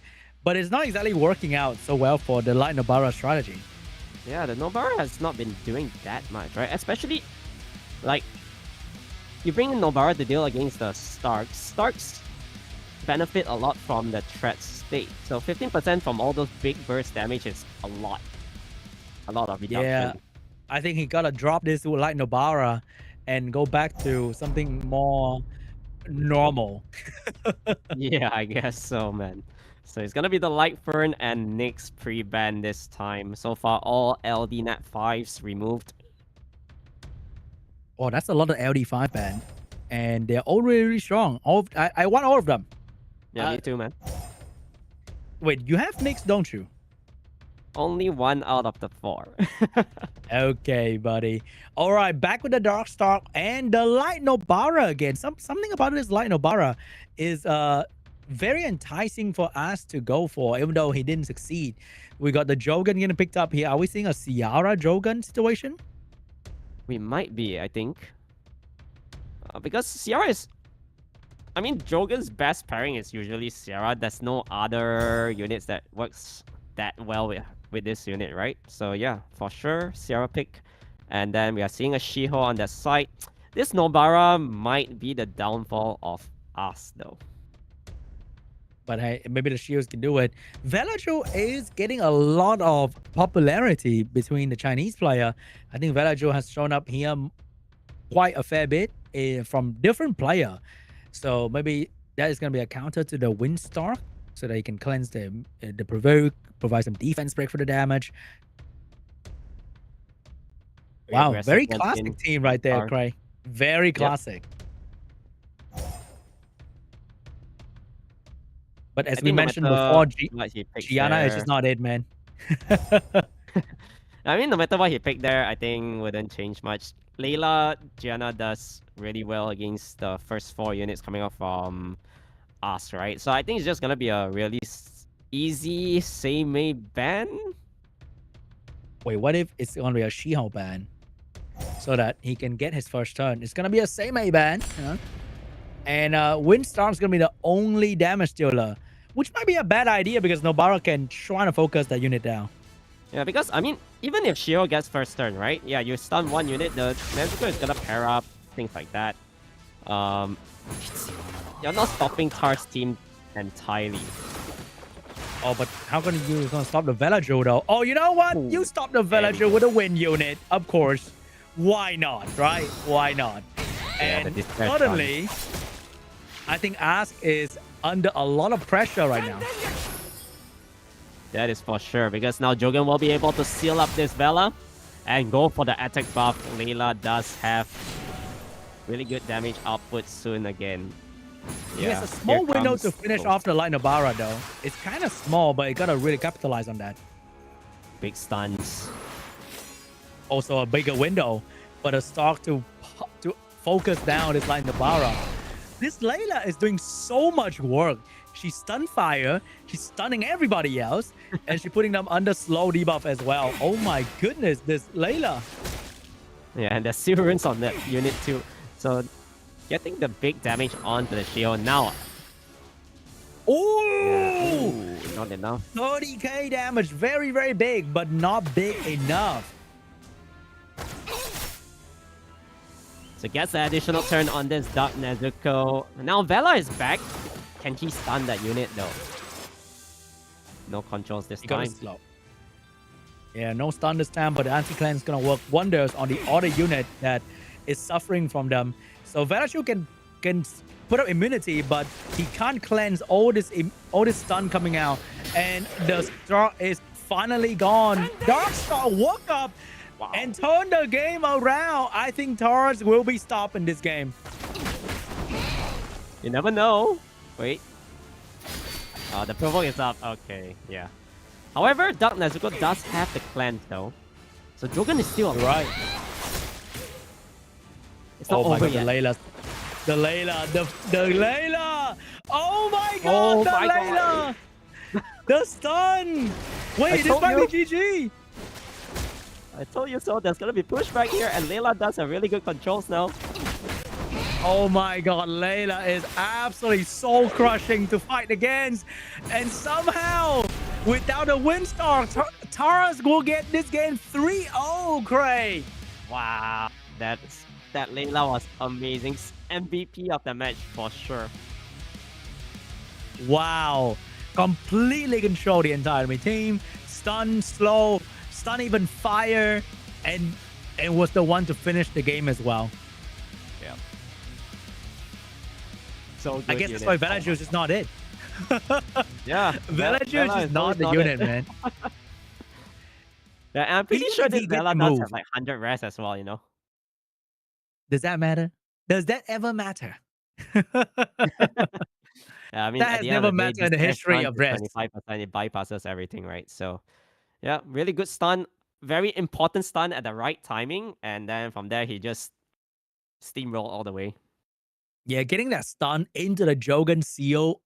but it's not exactly working out so well for the Light Nobara strategy. Yeah, the Nobara has not been doing that much, right? Especially, like, you bring in Nobara to deal against the Starks. Starks benefit a lot from the threat state. So 15% from all those big burst damage is a lot. A lot of reduction. Yeah, I think he gotta drop this with Light Nobara and go back to something more normal. Yeah, I guess so, man. So it's gonna be the Light Fern and Nyx pre-ban this time. So far, all LD Nat 5s removed. Oh, that's a lot of LD5 ban. And they're all really strong. I want all of them. Yeah, me too, man. Wait, you have Nyx, don't you? Only 1 out of the 4. Okay, buddy. All right, back with the Dark Star and the Light Nobara again. Something about this Light Nobara is very enticing for us to go for, even though he didn't succeed. We got the Jogan getting picked up here. Are we seeing a Ciara Jogan situation? We might be, I think. Because Ciara is... I mean, Jogan's best pairing is usually Ciara. There's no other units that works that well with this unit, right? So yeah, for sure, Ciara pick. And then we are seeing a Shiho on that side. This Nobara might be the downfall of us, though. But hey, maybe the Shios can do it. Velajo is getting a lot of popularity between the Chinese player. I think Velajo has shown up here quite a fair bit from different player. So maybe that is going to be a counter to the Windstar so that he can cleanse the provoke, provide some defense break for the damage. Wow, very classic team right there, Cray. Very classic. But as we mentioned before, Gianna is just not it, man. I mean, no matter what he picked there, I think wouldn't change much. Layla, Gianna does really well against the first 4 units coming off from us, right? So I think it's just gonna be a really easy Seimei ban. Wait, what if it's gonna be a Shihao ban? So that he can get his first turn. It's gonna be a Seimei ban, you know? And Windstorm's gonna be the only damage dealer, which might be a bad idea because Nobara can try to focus that unit down. Yeah, because, I mean, even if Shio gets first turn, right? Yeah, you stun 1 unit, the Nezuko is gonna pair up, things like that. You're not stopping Tar's team entirely. Oh, but how can you gonna stop the Villager though? Oh, you know what? You stop the Villager with a wind unit, of course. Why not, right? Why not? And suddenly, I think Ask is under a lot of pressure right now. That is for sure, because now Jogan will be able to seal up this Vela and go for the attack buff. Layla does have really good damage output soon again. He has a small window to finish off the line of Bara though. It's kind of small, but you gotta really capitalize on that. Big stuns. Also a bigger window, but a stock to focus down this line of Bara. This Layla is doing so much work. She's stun fire, she's stunning everybody else, and she's putting them under slow debuff as well. Oh my goodness, this Layla. Yeah, and there's Severance on that unit too. So getting the big damage onto the shield now. Oh! Yeah. Not enough. 30k damage, very, very big, but not big enough. So gets the additional turn on this Dark Nezuko. Now Vela is back. Can he stun that unit though? No controls this time. Slow. Yeah, no stun this time, but the anti-cleanse is gonna work wonders on the other unit that is suffering from them. So Velachu can put up immunity, but he can't cleanse all this stun coming out. And the Star is finally gone. Darkstar woke up and turned the game around. I think Tars will be stopping this game. You never know. Wait. The provoke is up. Okay, yeah. However, Dark Nezuko does have the cleanse though. So Jogan is still alive. Right. It's not over yet. The Layla! Oh my god, the Layla! The stun! Wait, this might be GG! I told you so, there's gonna be pushback here, and Layla does have really good controls now. Oh my god, Layla is absolutely soul crushing to fight against, and somehow, without a Windstar, Taras will get this game 3-0, Cray! Wow, that Layla was amazing. MVP of the match for sure. Wow, completely control the entire enemy team, stun, slow, stun even fire, and was the one to finish the game as well. Yeah. So I guess that's why Villager is just not it. Yeah. Villager is just not the unit, man. Yeah, and I'm pretty sure this Vela does have like 100 res as well, you know? Does that matter? Does that ever matter? Yeah, I mean, that has never mattered in the history of res. 25%, it bypasses everything, right? So, yeah, really good stun. Very important stun at the right timing. And then from there, he just steamroll all the way. Yeah, getting that stun into the Jogan seal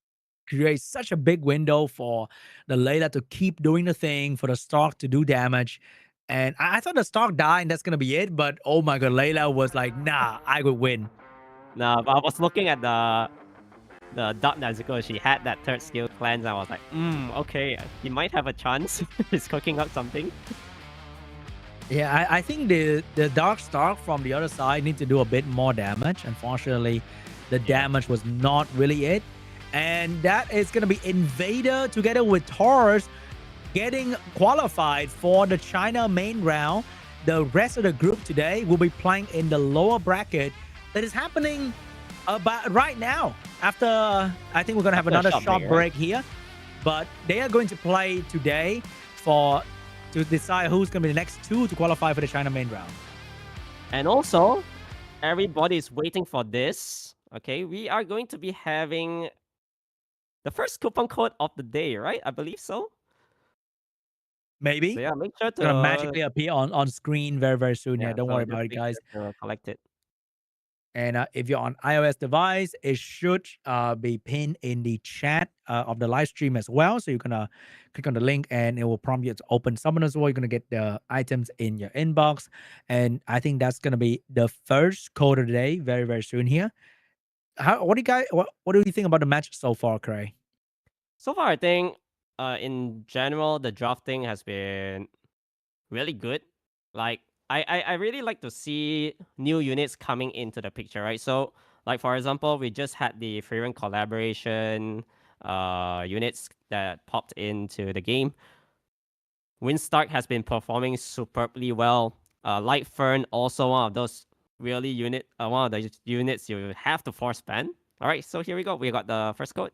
creates such a big window for the Layla to keep doing the thing, for the Stark to do damage. And I thought the Stark died and that's going to be it. But oh my god, Layla was like, nah, I would win. Nah, but I was looking at the Dark Nezuko. She had that third skill cleanse. I was like, okay, he might have a chance. He's cooking up something. Yeah, I think the Dark Stark from the other side need to do a bit more damage. Unfortunately, the damage was not really it. And that is going to be INVADER together with Taurus getting qualified for the China main round. The rest of the group today will be playing in the lower bracket that is happening But right now, after I think we're gonna have After a another short short break, break here, but they are going to play today to decide who's gonna be the next two to qualify for the China main round. And also, everybody is waiting for this. Okay, we are going to be having the first coupon code of the day, right? I believe so. Maybe So yeah, make sure it's gonna to magically appear on screen very soon. Yeah, don't so worry just about it, make guys. sure to collect it. And if you're on iOS device, it should be pinned in the chat of the live stream as well. So you're gonna click on the link and it will prompt you to open Summoners War. You're gonna get the items in your inbox. And I think that's gonna be the first code of the day very soon here. What do you think about the match so far, Cray? So far, I think in general, the drafting has been really good. Like I really like to see new units coming into the picture, right? So like for example, we just had the frequent collaboration units that popped into the game. Windstark has been performing superbly well. Light Fern also one of those really one of the units you have to force ban. All right, so here we go. We got the first code.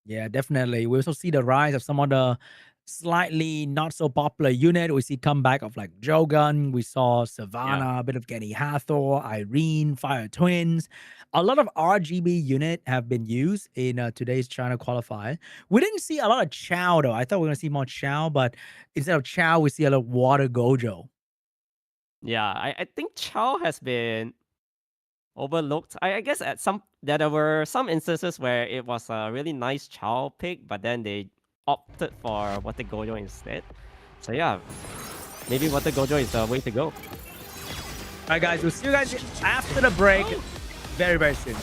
Yeah, definitely. We also see the rise of some of the slightly not so popular unit. We see comeback of like Jogun. We saw Savannah, a bit of Genny Hathor, Irene, Fire Twins. A lot of RGB unit have been used in today's China qualifier. We didn't see a lot of Chow though. I thought we were gonna see more Chow, but instead of Chow, we see a lot of Water Gojo. Yeah, I think Chow has been overlooked. I guess there were some instances where it was a really nice Chow pick, but then they opted for Water Gojo instead. So yeah, maybe Water Gojo is the way to go. All right, guys, we'll see you guys after the break very soon.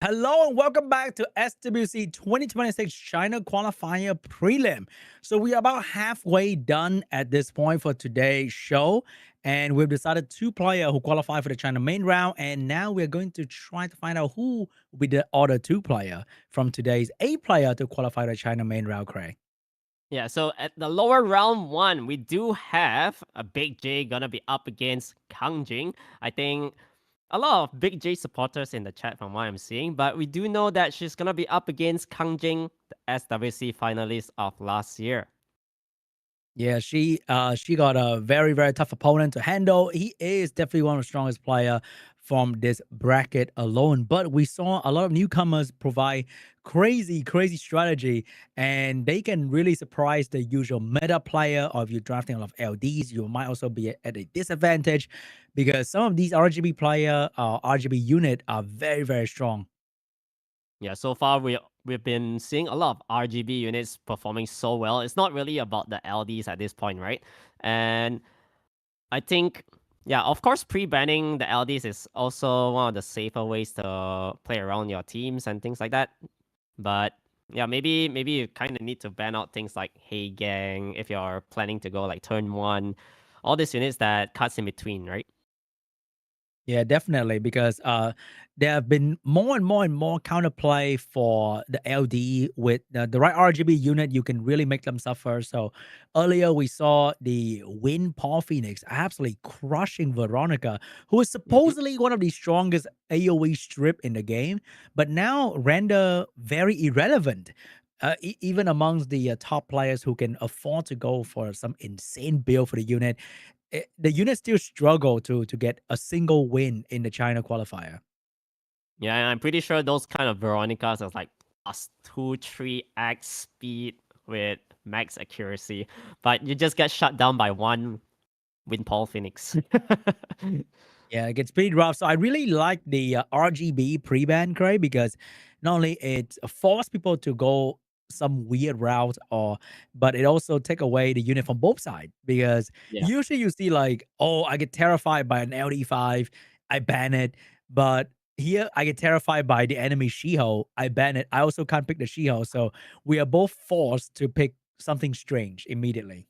Hello and welcome back to SWC 2026 China Qualifier Prelim. So we are about halfway done at this point for today's show. And we've decided two players who qualify for the China main round. And now we're going to try to find out who will be the other two player from today's A player to qualify the China main round, Craig. Yeah, so at the lower round one, we do have a Big J gonna be up against KANGJING. I think a lot of Big J supporters in the chat from what I'm seeing, but we do know that she's gonna be up against KANGJING, the SWC finalist of last year. Yeah, she got a very, very tough opponent to handle. He is definitely one of the strongest player from this bracket alone. But we saw a lot of newcomers provide crazy, crazy strategy, and they can really surprise the usual meta player. Or if you're drafting a lot of LDs, you might also be at a disadvantage because some of these RGB player, RGB unit are very, very strong. Yeah, so far we've been seeing a lot of RGB units performing so well. It's not really about the LDs at this point, right? And I think, yeah, of course, pre-banning the LDs is also one of the safer ways to play around your teams and things like that. But yeah, maybe you kind of need to ban out things like Hey Gang if you're planning to go like turn one, all these units that cuts in between, right? Yeah, definitely, because there have been more and more counterplay for the LD with the right RGB unit. You can really make them suffer. So earlier we saw the Win Paul Phoenix absolutely crushing Veronica, who is supposedly one of the strongest AoE strip in the game, but now render very irrelevant. Even amongst the top players who can afford to go for some insane build for the unit, the unit still struggle to get a single win in the China qualifier. Yeah, and I'm pretty sure those kind of Veronicas are like +2, 3x speed with max accuracy, but you just get shut down by one Win Paul Phoenix. Yeah, it gets pretty rough. So I really like the RGB pre-ban, Craig, because not only it force people to go some weird route, but it also take away the unit from both sides, because Yeah. usually you see like, oh, I get terrified by an LD5, I ban it, but here I get terrified by the enemy Shiho, I ban it. I also can't pick the Shiho, so we are both forced to pick something strange immediately.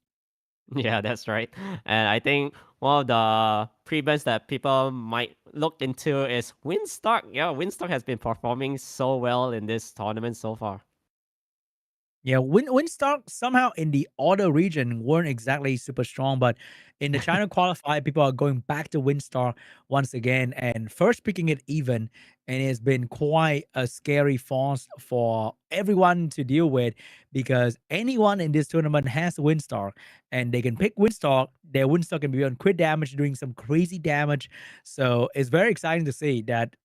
Yeah, that's right. And I think one of the pre-bans that people might look into is Winstock. Yeah, Winstock has been performing so well in this tournament so far. Yeah, Winstock somehow in the other region weren't exactly super strong, but in the China qualifier, people are going back to Winstock once again and first picking it even, and it's been quite a scary force for everyone to deal with because anyone in this tournament has Winstock and they can pick Winstock. Their Winstock can be on crit damage, doing some crazy damage. So it's very exciting to see that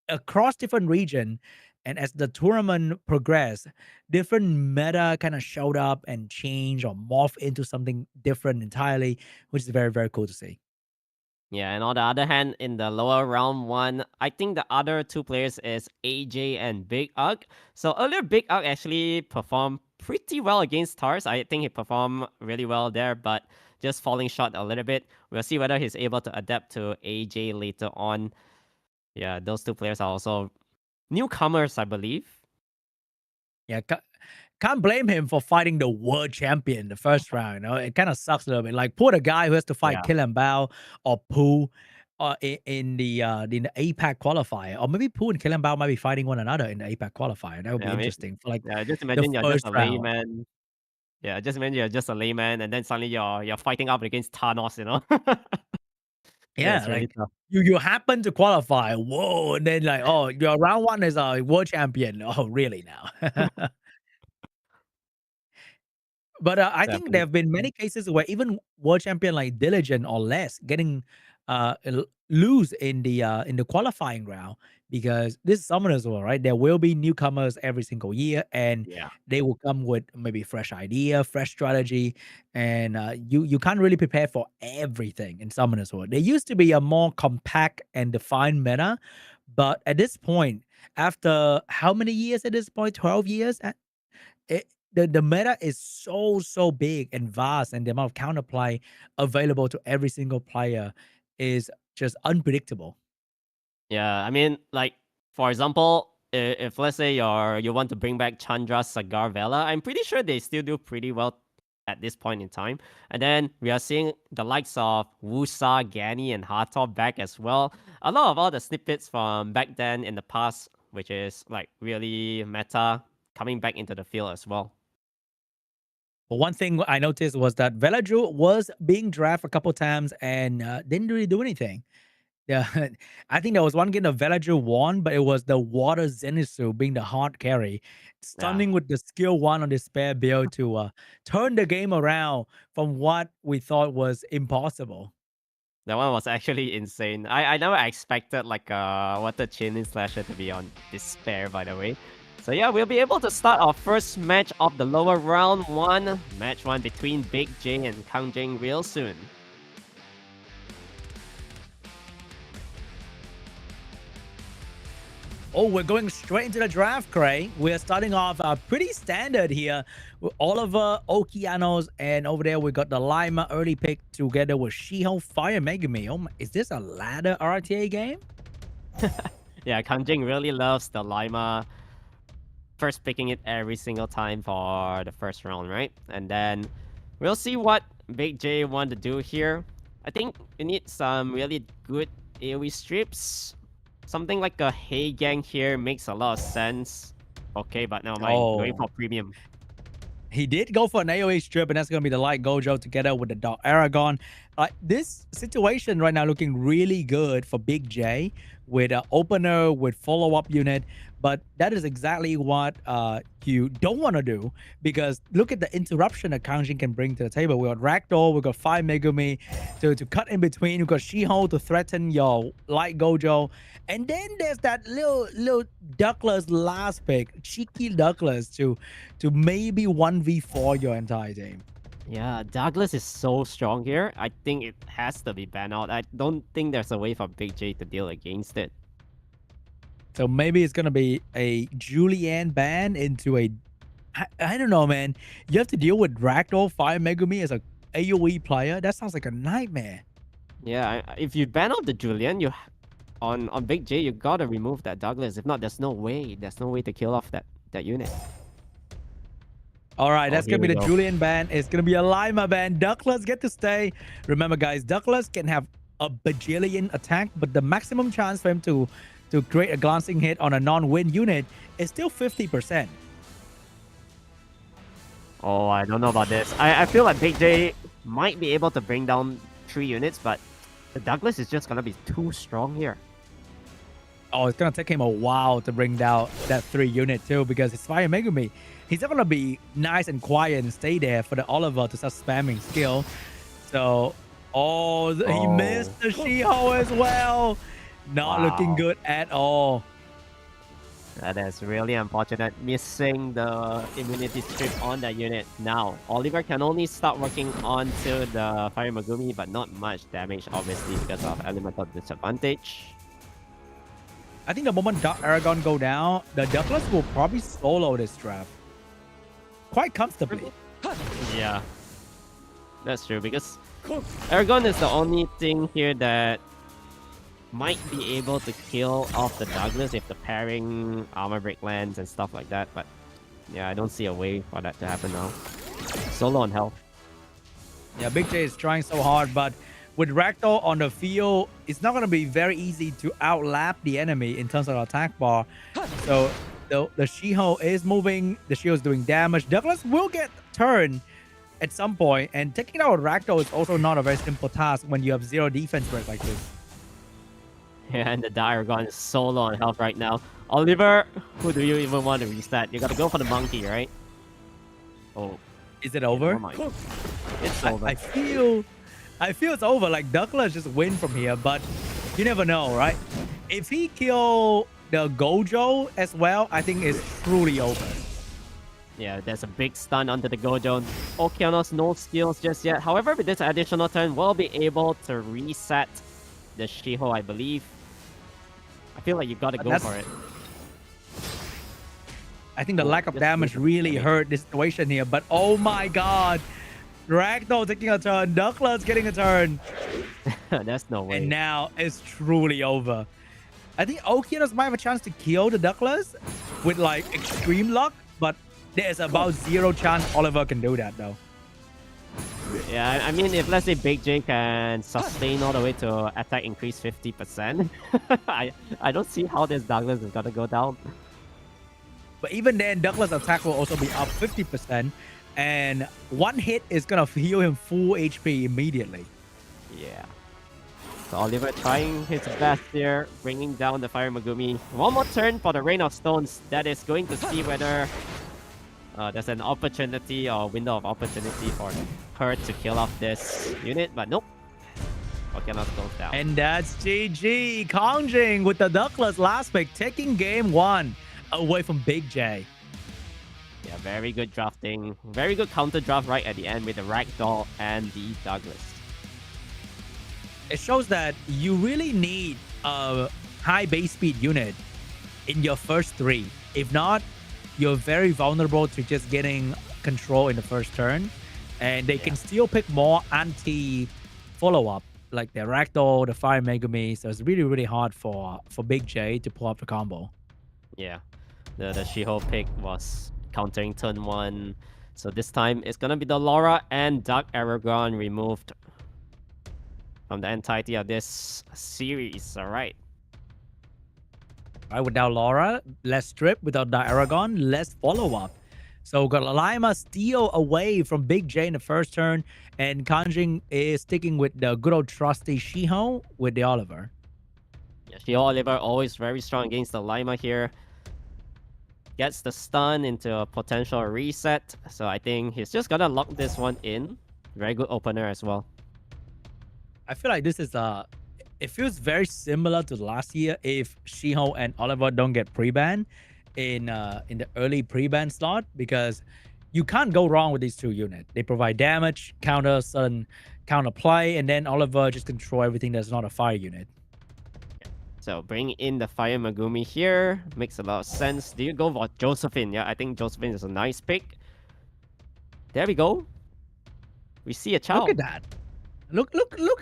across different region and as the tournament progressed, different meta kind of showed up and changed or morphed into something different entirely, which is very, very cool to see. Yeah, and on the other hand, in the lower round one, I think the other two players is AJ and Big Ugg. So earlier, Big Ugg actually performed pretty well against Tars. I think he performed really well there, but just falling short a little bit. We'll see whether he's able to adapt to AJ later on. Yeah, those two players are also newcomers, I believe. Yeah, can't blame him for fighting the world champion the first round. You know, it kind of sucks a little bit. Like, poor the guy who has to fight Yeah. Killen Bao or Pooh in the APAC qualifier, or maybe Pooh and Killen Bao might be fighting one another in the APAC qualifier. That would be Yeah, interesting for like yeah, just the imagine you're just first a round. layman. Yeah, just imagine you're just a layman, and then suddenly you're fighting up against Thanos, you know? Yeah, Yeah, it's really like tough. you happen to qualify. Whoa, and then like, oh, your round one is a world champion. Oh, really now? But I think there Definitely. have been many cases where even world champion like Diligent or less getting lose in the qualifying round because this is summoners world, right? There will be newcomers every single year, and Yeah. they will come with maybe fresh idea, fresh strategy, and you can't really prepare for everything in summoners world. There used to be a more compact and defined meta, but at this point, after how many years at this point? 12 years. The meta is so big and vast, and the amount of counterplay available to every single player is just unpredictable. Yeah, I mean, like, for example, if let's say you want to bring back Chandra, Sagar, Vela, I'm pretty sure they still do pretty well at this point in time. And then we are seeing the likes of Wusa, Gani, and Hatop back as well. A lot of all the snippets from back then in the past, which is like really meta, coming back into the field as well. But one thing I noticed was that Velaju was being drafted a couple times and didn't really do anything. Yeah, I think there was one game the Velaju won, but it was the Water Zenitsu being the hard carry, stunning with the skill 1 on the spare build to turn the game around from what we thought was impossible. That one was actually insane. I never expected like Water Chain Slasher to be on Despair, by the way. So yeah, we'll be able to start our first match of the lower round 1, match 1 between Big J and KANGJING real soon. Oh, we're going straight into the draft, Craig. We're starting off pretty standard here with Oliver, Okeanos, and over there we got the Lima early pick together with Shiho, Fire Megumi. Oh my, is this a ladder RTA game? Yeah, KANGJING really loves the Lima. First picking it every single time for the first round, right? And then we'll see what Big J want to do here. I think you need some really good AoE strips. Something like a Hey Gang here makes a lot of sense. Okay, but now I'm going for premium. He did go for an AoE strip, and that's going to be the Light Gojo together with the Dark Aragon. This situation right now looking really good for Big J with an opener, with follow-up unit. But that is exactly what you don't want to do, because look at the interruption that KANGJING can bring to the table. We got Ragdoll, we got 5 Megumi to cut in between. We got Shiho to threaten your Light Gojo. And then there's that little Douglas last pick, cheeky Douglas to maybe 1v4 your entire team. Yeah, Douglas is so strong here. I think it has to be banned out. I don't think there's a way for Big J to deal against it. So maybe it's going to be a Julianne ban into a... I don't know, man. You have to deal with Ragdoll, 5 Megumi as a AoE player. That sounds like a nightmare. Yeah, if you ban out the Julian, you on Big J, you gotta remove that Douglas. If not, there's no way. There's no way to kill off that unit. All right, that's going to be the Julian ban. It's going to be a Lima ban. Douglas get to stay. Remember, guys, Douglas can have a bajillion attack, but the maximum chance for him to create a glancing hit on a non-win unit is still 50%. Oh, I don't know about this. I feel like Big J might be able to bring down 3 units, but the Douglas is just going to be too strong here. Oh, it's going to take him a while to bring down that 3 unit too, because it's Fire Megumi. He's not going to be nice and quiet and stay there for the Oliver to start spamming skill. So, he missed the Shiho as well. Not looking good at all. That is really unfortunate. Missing the immunity strip on that unit. Now, Oliver can only start working onto the Fire Megumi, but not much damage, obviously, because of elemental disadvantage. I think the moment Dark Aragon go down, the Douglas will probably solo this draft quite comfortably. Yeah, that's true, because Aragon is the only thing here that might be able to kill off the Douglas if the pairing armor break lands and stuff like that, but yeah, I don't see a way for that to happen now. Solo on health. Yeah, Big J is trying so hard, but with Ragdoll on the field, it's not going to be very easy to outlap the enemy in terms of attack bar. So the Shiho is moving, the Shiho is doing damage. Douglas will get turned at some point, and taking out Ragdoll is also not a very simple task when you have 0 defense rate like this. Yeah, and the Diagon is so low on health right now. Oliver, who do you even want to reset? You gotta go for the monkey, right? Oh. Is it over? Oh my. It's over. I feel it's over. Like, Douglas just win from here, but you never know, right? If he kill the Gojo as well, I think it's truly over. Yeah, there's a big stun onto the Gojo. Okeanos, no skills just yet. However, with this additional turn, we'll be able to reset the Shiho, I believe. I feel like you gotta go for it. I think the lack of damage really hurt this situation here, but oh my god! Ragdoll taking a turn, Douglas getting a turn. That's no way. And now it's truly over. I think Okeanos might have a chance to kill the Douglas with like extreme luck, but there's about 0 chance Oliver can do that though. Yeah, I mean, if let's say Big J can sustain all the way to attack increase 50%, I don't see how this Douglas is gonna go down. But even then, Douglas' attack will also be up 50%, and one hit is gonna heal him full HP immediately. Yeah. So Oliver trying his best here, bringing down the Fire Megumi. One more turn for the Rain of Stones. That is going to see whether there's an opportunity or window of opportunity for her to kill off this unit, but nope. Okeanos goes down. And that's GG. KANGJING with the Douglas last pick, taking game 1 away from Big J. Yeah, very good drafting. Very good counter draft right at the end with the Ragdoll and the Douglas. It shows that you really need a high base speed unit in your first 3. If not, you're very vulnerable to just getting control in the first turn. And they can still pick more anti-follow-up, like the Ragdoll, the Fire Megumi. So it's really, really hard for Big J to pull up the combo. Yeah, the She-Ho pick was countering turn 1. So this time it's gonna be the Laura and Dark Aragon removed from the entirety of this series. All right. Right, without Laura, less strip. Without the Aragon, less follow-up. So got Lima steal away from Big J in the first turn, and KANGJING is sticking with the good old trusty She-Ho with the Oliver. Yeah, She-Ho Oliver always very strong against the Lima here. Gets the stun into a potential reset. So I think he's just gonna lock this one in. Very good opener as well. I feel like this is it feels very similar to last year if She-Ho and Oliver don't get pre-ban in the early pre-ban slot, because you can't go wrong with these 2 units. They provide damage, counter, sudden counter play, and then Oliver just control everything that's not a fire unit. So bring in the Fire Megumi here. Makes a lot of sense. Do you go for Josephine? Yeah, I think Josephine is a nice pick. There we go. We see a Chao. Look at that. Look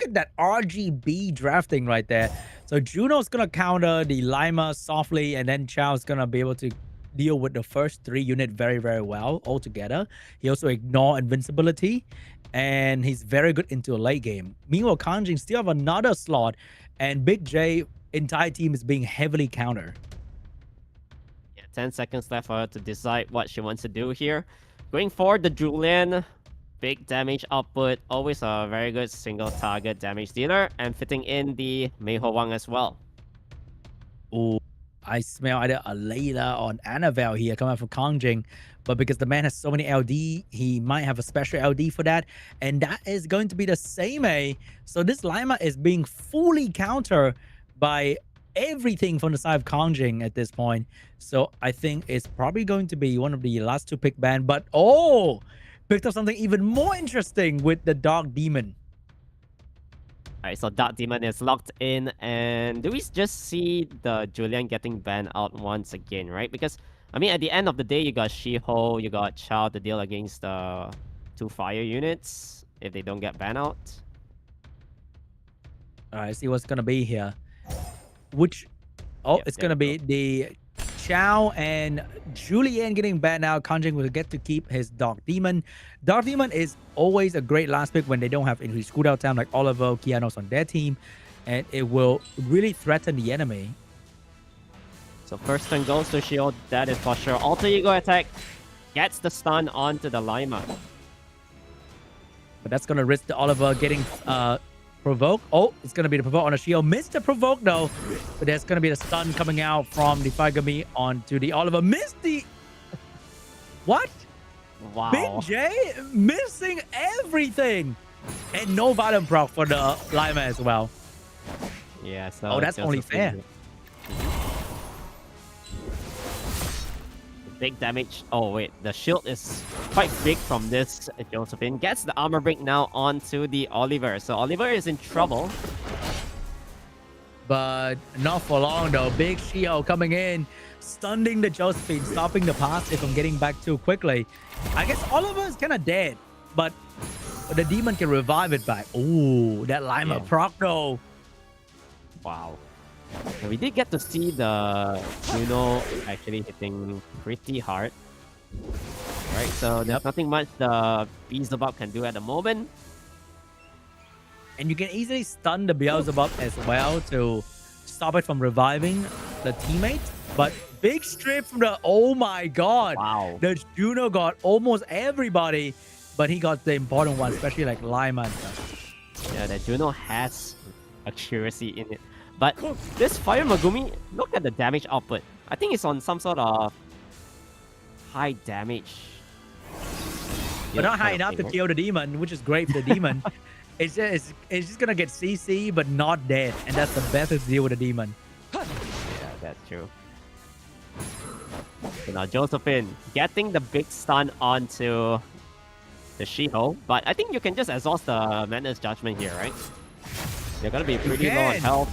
at that RGB drafting right there. So Juno's gonna counter the Lima softly, and then Chao's gonna be able to deal with the first 3 unit very, very well altogether. He also ignore invincibility, and he's very good into a late game. Meanwhile, KANGJING still have another slot, and Big J entire team is being heavily countered. Yeah, 10 seconds left for her to decide what she wants to do here. Going forward, the Julian. Big damage output, always a very good single target damage dealer, and fitting in the Mei Ho Wang as well. Oh, I smell either a Layla or an Annabelle here coming from KANGJING, but because the man has so many LD, he might have a special LD for that, and that is going to be the same A. So this Lima is being fully countered by everything from the side of KANGJING at this point. So I think it's probably going to be one of the last 2 pick ban, but oh! Picked up something even more interesting with the Dark Demon. Alright, so Dark Demon is locked in, and do we just see the Julian getting banned out once again, right? Because, I mean, at the end of the day, you got She-Ho, you got Chao to deal against the 2 fire units if they don't get banned out. Alright, see what's gonna be here. Which, oh, Yep, it's gonna be the Chao and Julian getting banned now. KANGJING will get to keep his Dark Demon. Dark Demon is always a great last pick when they don't have increased cooldown time like Oliver, Kianos on their team, and it will really threaten the enemy. So first turn goes to Shield, that is for sure. Alter Ego attack gets the stun onto the Lima. But that's gonna risk the Oliver getting provoke. Oh, it's gonna be the provoke on a Shield. Missed the provoke though, but there's gonna be the stun coming out from the Fagami onto the Oliver. Missed the what? Wow. Big J missing everything, and no violent proc for the Lima as well. Yeah. So oh, that's only fair. Big damage. Oh wait, the shield is quite big from this. Josephine gets the armor break now onto the Oliver. So Oliver is in trouble. But not for long though. Big She-Ho coming in, stunning the Josephine, stopping the passive from getting back too quickly. I guess Oliver is kind of dead, but the demon can revive it back. Ooh, that Lima proc though. Wow. And we did get to see the Juno actually hitting pretty hard. Right, so there's nothing much the Beelzebub can do at the moment. And you can easily stun the Beelzebub as well to stop it from reviving the teammates. But big strip from the... Oh my god. Wow. The Juno got almost everybody, but he got the important one, especially like Lima and stuff. Yeah, the Juno has accuracy in it. But this Fire Megumi, look at the damage output. I think it's on some sort of high damage. But not high enough to kill the demon, which is great for the demon. It's just gonna get CC, but not dead. And that's the best to deal with a demon. Yeah, that's true. So now Josephine getting the big stun onto the She-Ho. But I think you can just exhaust the Madness Judgment here, right? You're gonna be pretty low on health.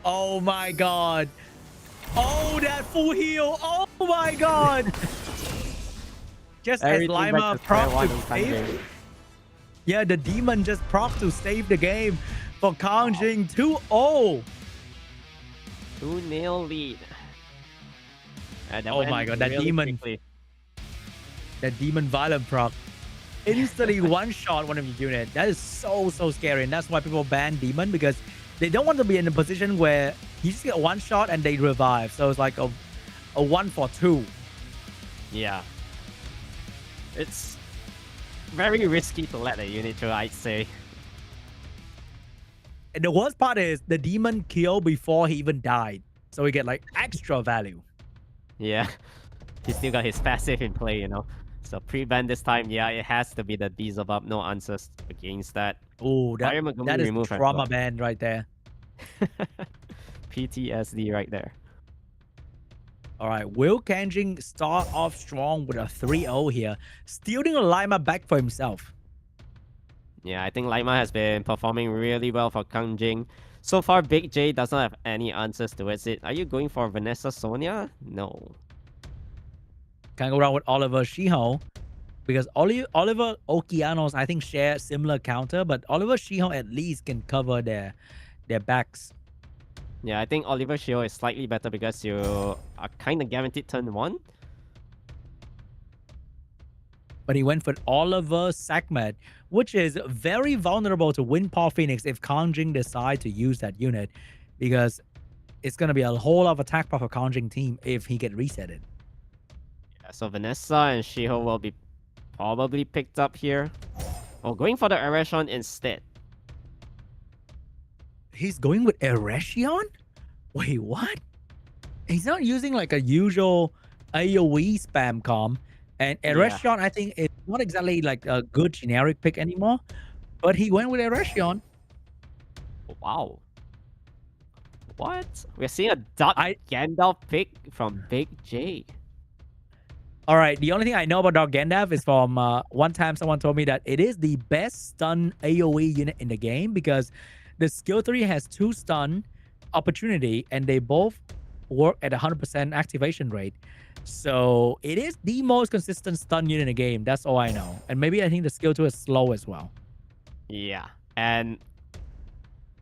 Oh my god. Oh, that full heal. Oh my god. Just Everything as Lima proc to save. Yeah, the demon just proc to save the game for KANGJING 2-0. 2-0 lead. Oh my god, that really demon. Quickly. That demon violent proc. Instantly one-shot one of your unit. That is so scary. And that's why people ban demon, because they don't want to be in a position where you just get one shot and they revive. So it's like a 1-for-2. Yeah. It's very risky to let a unit through, I'd say. And the worst part is the demon killed before he even died. So we get like extra value. Yeah. He still got his passive in play, you know. So pre-ban this time, yeah, it has to be the Beelzebub. No answers against that. Oh, that is trauma ban right there. PTSD right there. All right, will KANGJING start off strong with a 3-0 here, stealing Lima back for himself? Yeah, I think Lima has been performing really well for KANGJING. So far, Big J does not have any answers towards it. Are you going for Vanessa Sonia? No. Can't go wrong with Oliver She-Ho, because Oliver Okeanos, I think, share similar counter, but Oliver She-Ho at least can cover their backs. Yeah, I think Oliver She-Ho is slightly better because you are kind of guaranteed turn 1. But he went for Oliver Sakmet, which is very vulnerable to Windpaw Phoenix if KANGJING decide to use that unit, because it's going to be a whole lot of attack power for KANGJING team if he get resetted. Yeah, so Vanessa and She-Ho will be probably picked up here. Oh, going for the Eretion instead. He's going with Eretion? Wait, what? He's not using like a usual AoE spam comp. And Eretion, I think, is not exactly like a good generic pick anymore. But he went with Eretion. Wow. What? We're seeing a Dark Gandalf pick from Big J. All right, the only thing I know about Dark Gandalf is from one time someone told me that it is the best stun AoE unit in the game, because the skill 3 has 2 stun opportunity and they both work at 100% activation rate. So it is the most consistent stun unit in the game. That's all I know. And maybe I think the skill 2 is slow as well. Yeah. And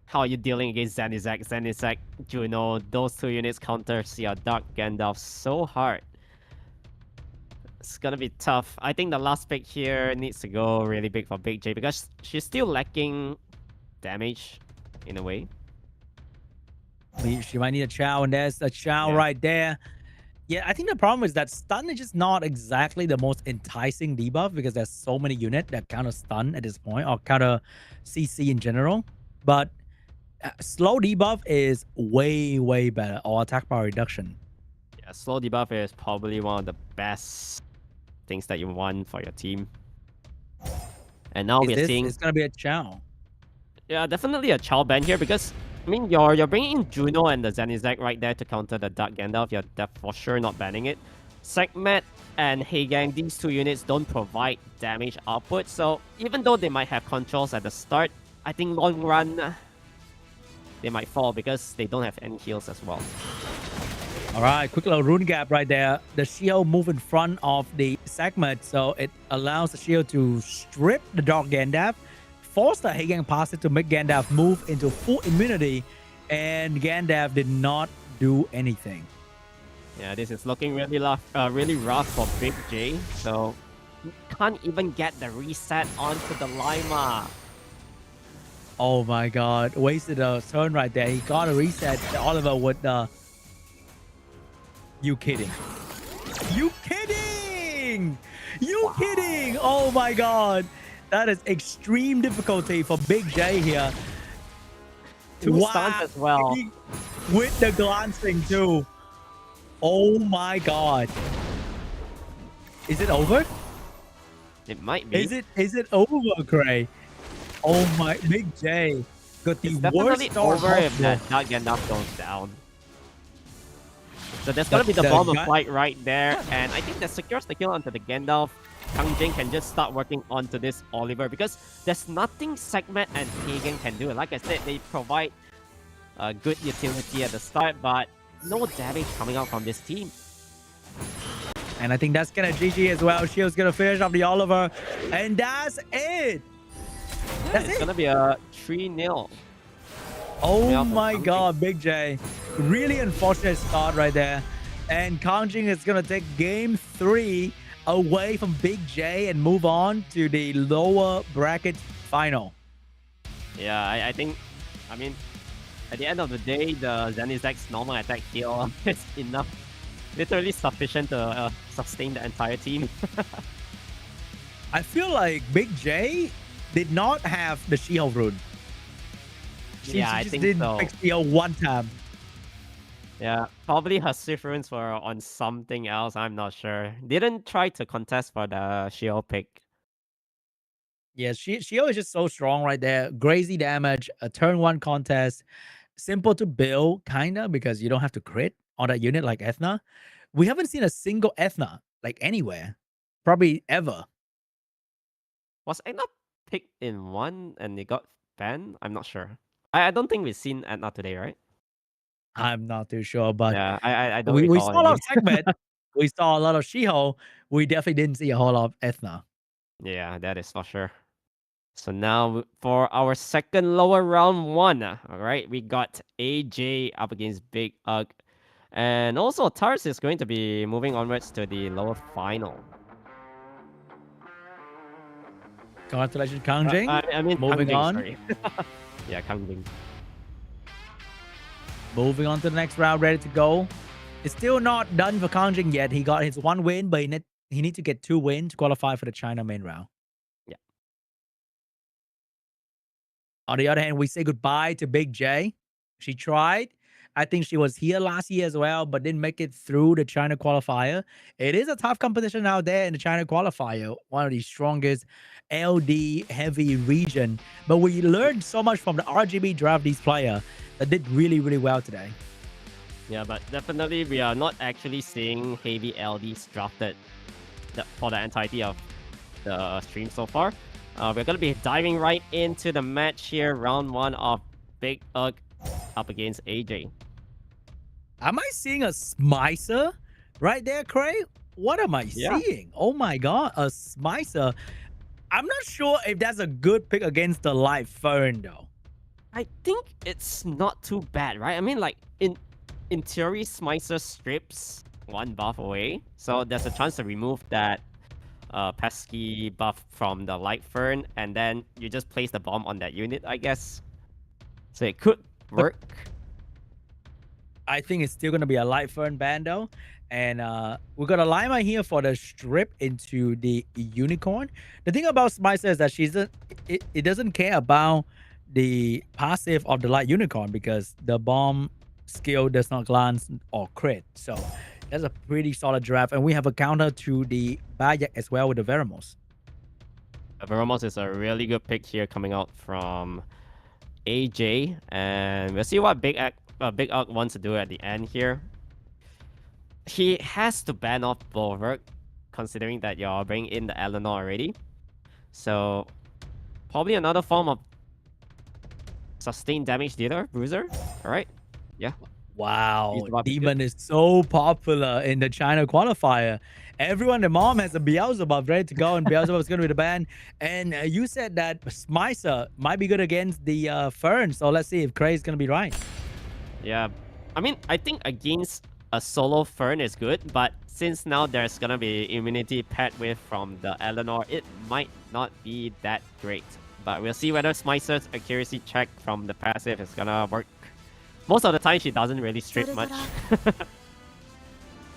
how are you dealing against Zanizak? Zanizak, Juno, those 2 units counter your Dark Gandalf so hard. It's gonna be tough. I think the last pick here needs to go really big for Big J, because she's still lacking damage in a way. She might need a Chow, and there's a Chow right there. Yeah, I think the problem is that stun is just not exactly the most enticing debuff, because there's so many units that counter stun at this point, or counter CC in general. But slow debuff is way better, or attack power reduction. Yeah, slow debuff is probably one of the best things that you want for your team. And now we're seeing it's gonna be a Chow. Yeah, definitely a Chow ban here, because I mean you're bringing in Juno and the Zanizak right there to counter the Dark Gandalf. You're for sure not banning it. Sakmet and Heigang, these 2 units don't provide damage output, so even though they might have controls at the start, I think long run they might fall because they don't have any heals as well. All right, quick little rune gap right there. The shield move in front of the Sakmet, so it allows the shield to strip the Dark Gandalf, force the Heigang pass it to make Gandalf move into full immunity, and Gandalf did not do anything. Yeah, this is looking really rough for Big J. So can't even get the reset onto the Lima. Oh my god, wasted a turn right there. He got a reset. Oliver with the... You kidding? You kidding? You kidding? Oh my god. That is extreme difficulty for Big J here. Two stuns as well. With the glancing too. Oh my god. Is it over? It might be. Is it over, Gray? Oh my, Big J got the it's worst definitely start over if that Gandalf goes down. So there's gonna be the bomb of flight right there, and I think that secures the kill onto the Gandalf. KANGJING can just start working onto this Oliver because there's nothing Segment and Pagan can do. Like I said, they provide a good utility at the start, but no damage coming out from this team. And I think that's gonna GG as well. Shield's gonna finish off the Oliver, and that's it. That's It's gonna be a 3-0. Oh my god, Big J. Really unfortunate start right there. And KANGJING is gonna take game 3 away from Big J and move on to the lower bracket final. Yeah, I think, I mean, at the end of the day, the Zenizek's normal attack heal is enough. Literally sufficient to sustain the entire team. I feel like Big J did not have the She-Hulk rune. She I just think did so. fix the one time. Yeah, probably her Swift runes were on something else. I'm not sure. Didn't try to contest for the She-Hulk pick. Yeah, She-Hulk is just so strong right there. Crazy damage, a turn 1 contest. Simple to build, kinda, because you don't have to crit on that unit like Ethna. We haven't seen a single Ethna, like, anywhere. Probably ever. Was Edna picked in 1 and it got banned? I'm not sure. I don't think we've seen Edna today, right? I'm not too sure, but yeah, I don't we recall saw a lot of any. Segment. We saw a lot of She-Hulk. We definitely didn't see a whole lot of Ethna. Yeah, that is for sure. So now for our second lower round 1, all right, we got AJ up against Big Ugg. And also Tars is going to be moving onwards to the lower final. Congratulations, KANGJING. I mean, moving KANGJING, on. sorry. Yeah, KANGJING. Moving on to the next round, ready to go. It's still not done for KANGJING yet. He got his 1 win, but he needs to get 2 wins to qualify for the China main round. Yeah. On the other hand, we say goodbye to Big J. She tried. I think she was here last year as well, but didn't make it through the China qualifier. It is a tough competition out there in the China qualifier, one of the strongest LD heavy region. But we learned so much from the RGB draft these players that did really, really well today. Yeah, but definitely we are not actually seeing heavy LDs drafted for the entirety of the stream so far. We're going to be diving right into the match here, round 1 of Big Ugg up against AJ. Am I seeing a Smicer right there, Cray? What am I seeing? Oh my god, a Smicer. I'm not sure if that's a good pick against the Light Fern though. I think it's not too bad, right? I mean, like, in theory, Smicer strips 1 buff away. So there's a chance to remove that pesky buff from the Light Fern, and then you just place the bomb on that unit, I guess. So it could work. I think it's still going to be a Light Fern ban though. And we got a Lima here for the strip into the Unicorn. The thing about Smicer is that it doesn't care about the passive of the Light Unicorn because the bomb skill does not glance or crit. So that's a pretty solid draft. And we have a counter to the Bayak as well with the Veramos. Veramos is a really good pick here coming out from AJ. And we'll see what Big Ugg wants to do at the end here. He has to ban off Bulwark, considering that you're bringing in the Eleanor already. So probably another form of sustained damage dealer, Bruiser. Alright. Yeah. Wow. Demon is so popular in the China qualifier. Everyone, the mom has a Beelzebub ready to go, and Beelzebub is going to be the ban. And you said that Smicer might be good against the Fern. So let's see if Cray is going to be right. Yeah, I mean, I think against a solo Fern is good, but since now there's gonna be immunity paired with from the Eleanor, it might not be that great. But we'll see whether Smicer's accuracy check from the passive is gonna work. Most of the time, she doesn't really strip much.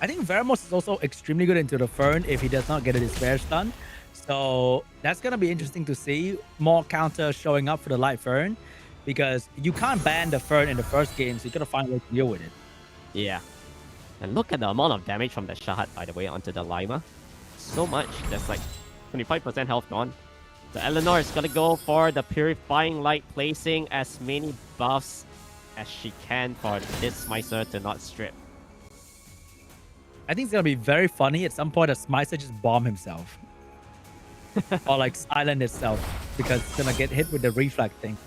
I think Veramos is also extremely good into the Fern if he does not get a despair stun. So that's gonna be interesting to see more counter showing up for the Light Fern, because you can't ban the Fern in the first game, so you gotta find a way to deal with it. Yeah. And look at the amount of damage from the Shahat, by the way, onto the Lima. So much. There's like 25% health gone. The Eleanor is gonna go for the Purifying Light, placing as many buffs as she can for this Smicer to not strip. I think it's gonna be very funny at some point that Smicer just bomb himself. Or like silent itself, because it's gonna get hit with the reflect thing.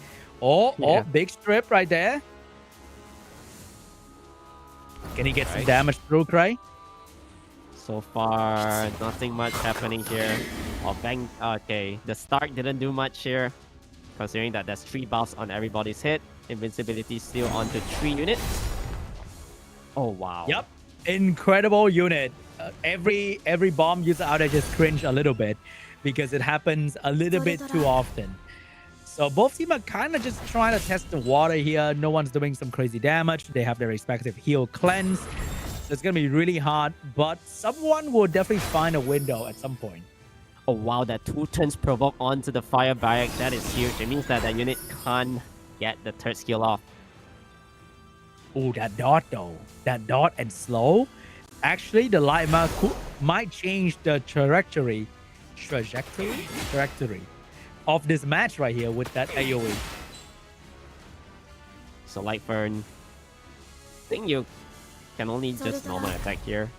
Oh, big strip right there. Can he get some damage through, Cray? So far, nothing much happening here. Oh, bang. Okay, the start didn't do much here, considering that there's 3 buffs on everybody's hit. Invincibility still onto 3 units. Oh, wow. Yep. Incredible unit. Every bomb user out there just cringe a little bit because it happens a little bit too often. So both teams are kind of just trying to test the water here. No one's doing some crazy damage. They have their respective heal cleanse. So it's going to be really hard, but someone will definitely find a window at some point. Oh, wow. That 2 turns provoke onto the fire barrack. That is huge. It means that the unit can't get the 3rd skill off. Oh, that dot though. That dot and slow. Actually, the Lima might change the trajectory of this match right here with that AoE. So Light Fern, I think you can only just normal attack here.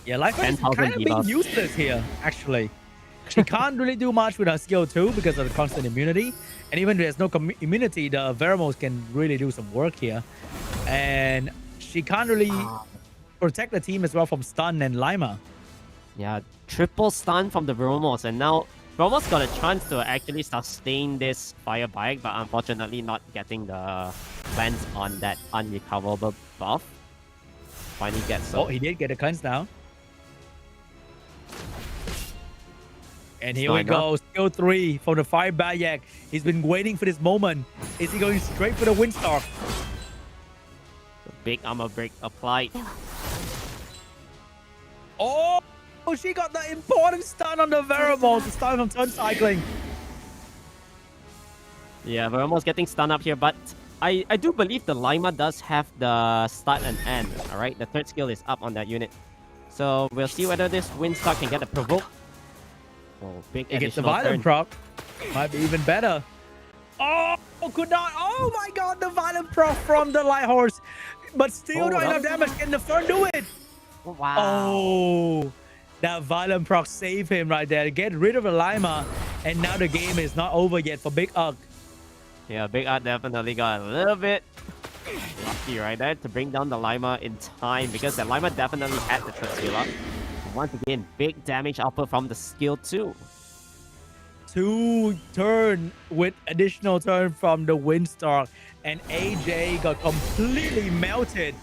Yeah, Light Fern is kind of being useless here, actually. She can't really do much with her skill 2 because of the constant immunity. And even if there's no immunity, the Veramos can really do some work here. And she can't really protect the team as well from stun and Lima. Yeah, triple stun from the Veramos, and now Veramos got a chance to actually sustain this fire bike, but unfortunately not getting the cleanse on that unrecoverable buff. Finally gets Oh, he did get a cleanse now. And here we go, skill 3 from the fire Bayak. He's been waiting for this moment. Is he going straight for the Windstalk? Big armor break applied. Oh, she got the important stun on the Veramos to start from turn cycling. Yeah, Veramos getting stunned up here, but I do believe the Lima does have the start and end, alright? The 3rd skill is up on that unit. So we'll see whether this Windstalk can get a provoke. Oh, big He gets the violent proc. Might be even better. Oh, could not. Oh my god, the violent proc from the Light Horse. But still not enough damage. Can the Fern do it? Wow. Oh, that violent proc saved him right there. Get rid of the Lima. And now the game is not over yet for Big Ugg. Yeah, Big Ugg definitely got a little bit lucky right there to bring down the Lima in time, because the Lima definitely had the 3rd skill up. Once again, big damage output from the skill 2. 2 turn with additional turn from the Windstalk, and AJ got completely melted.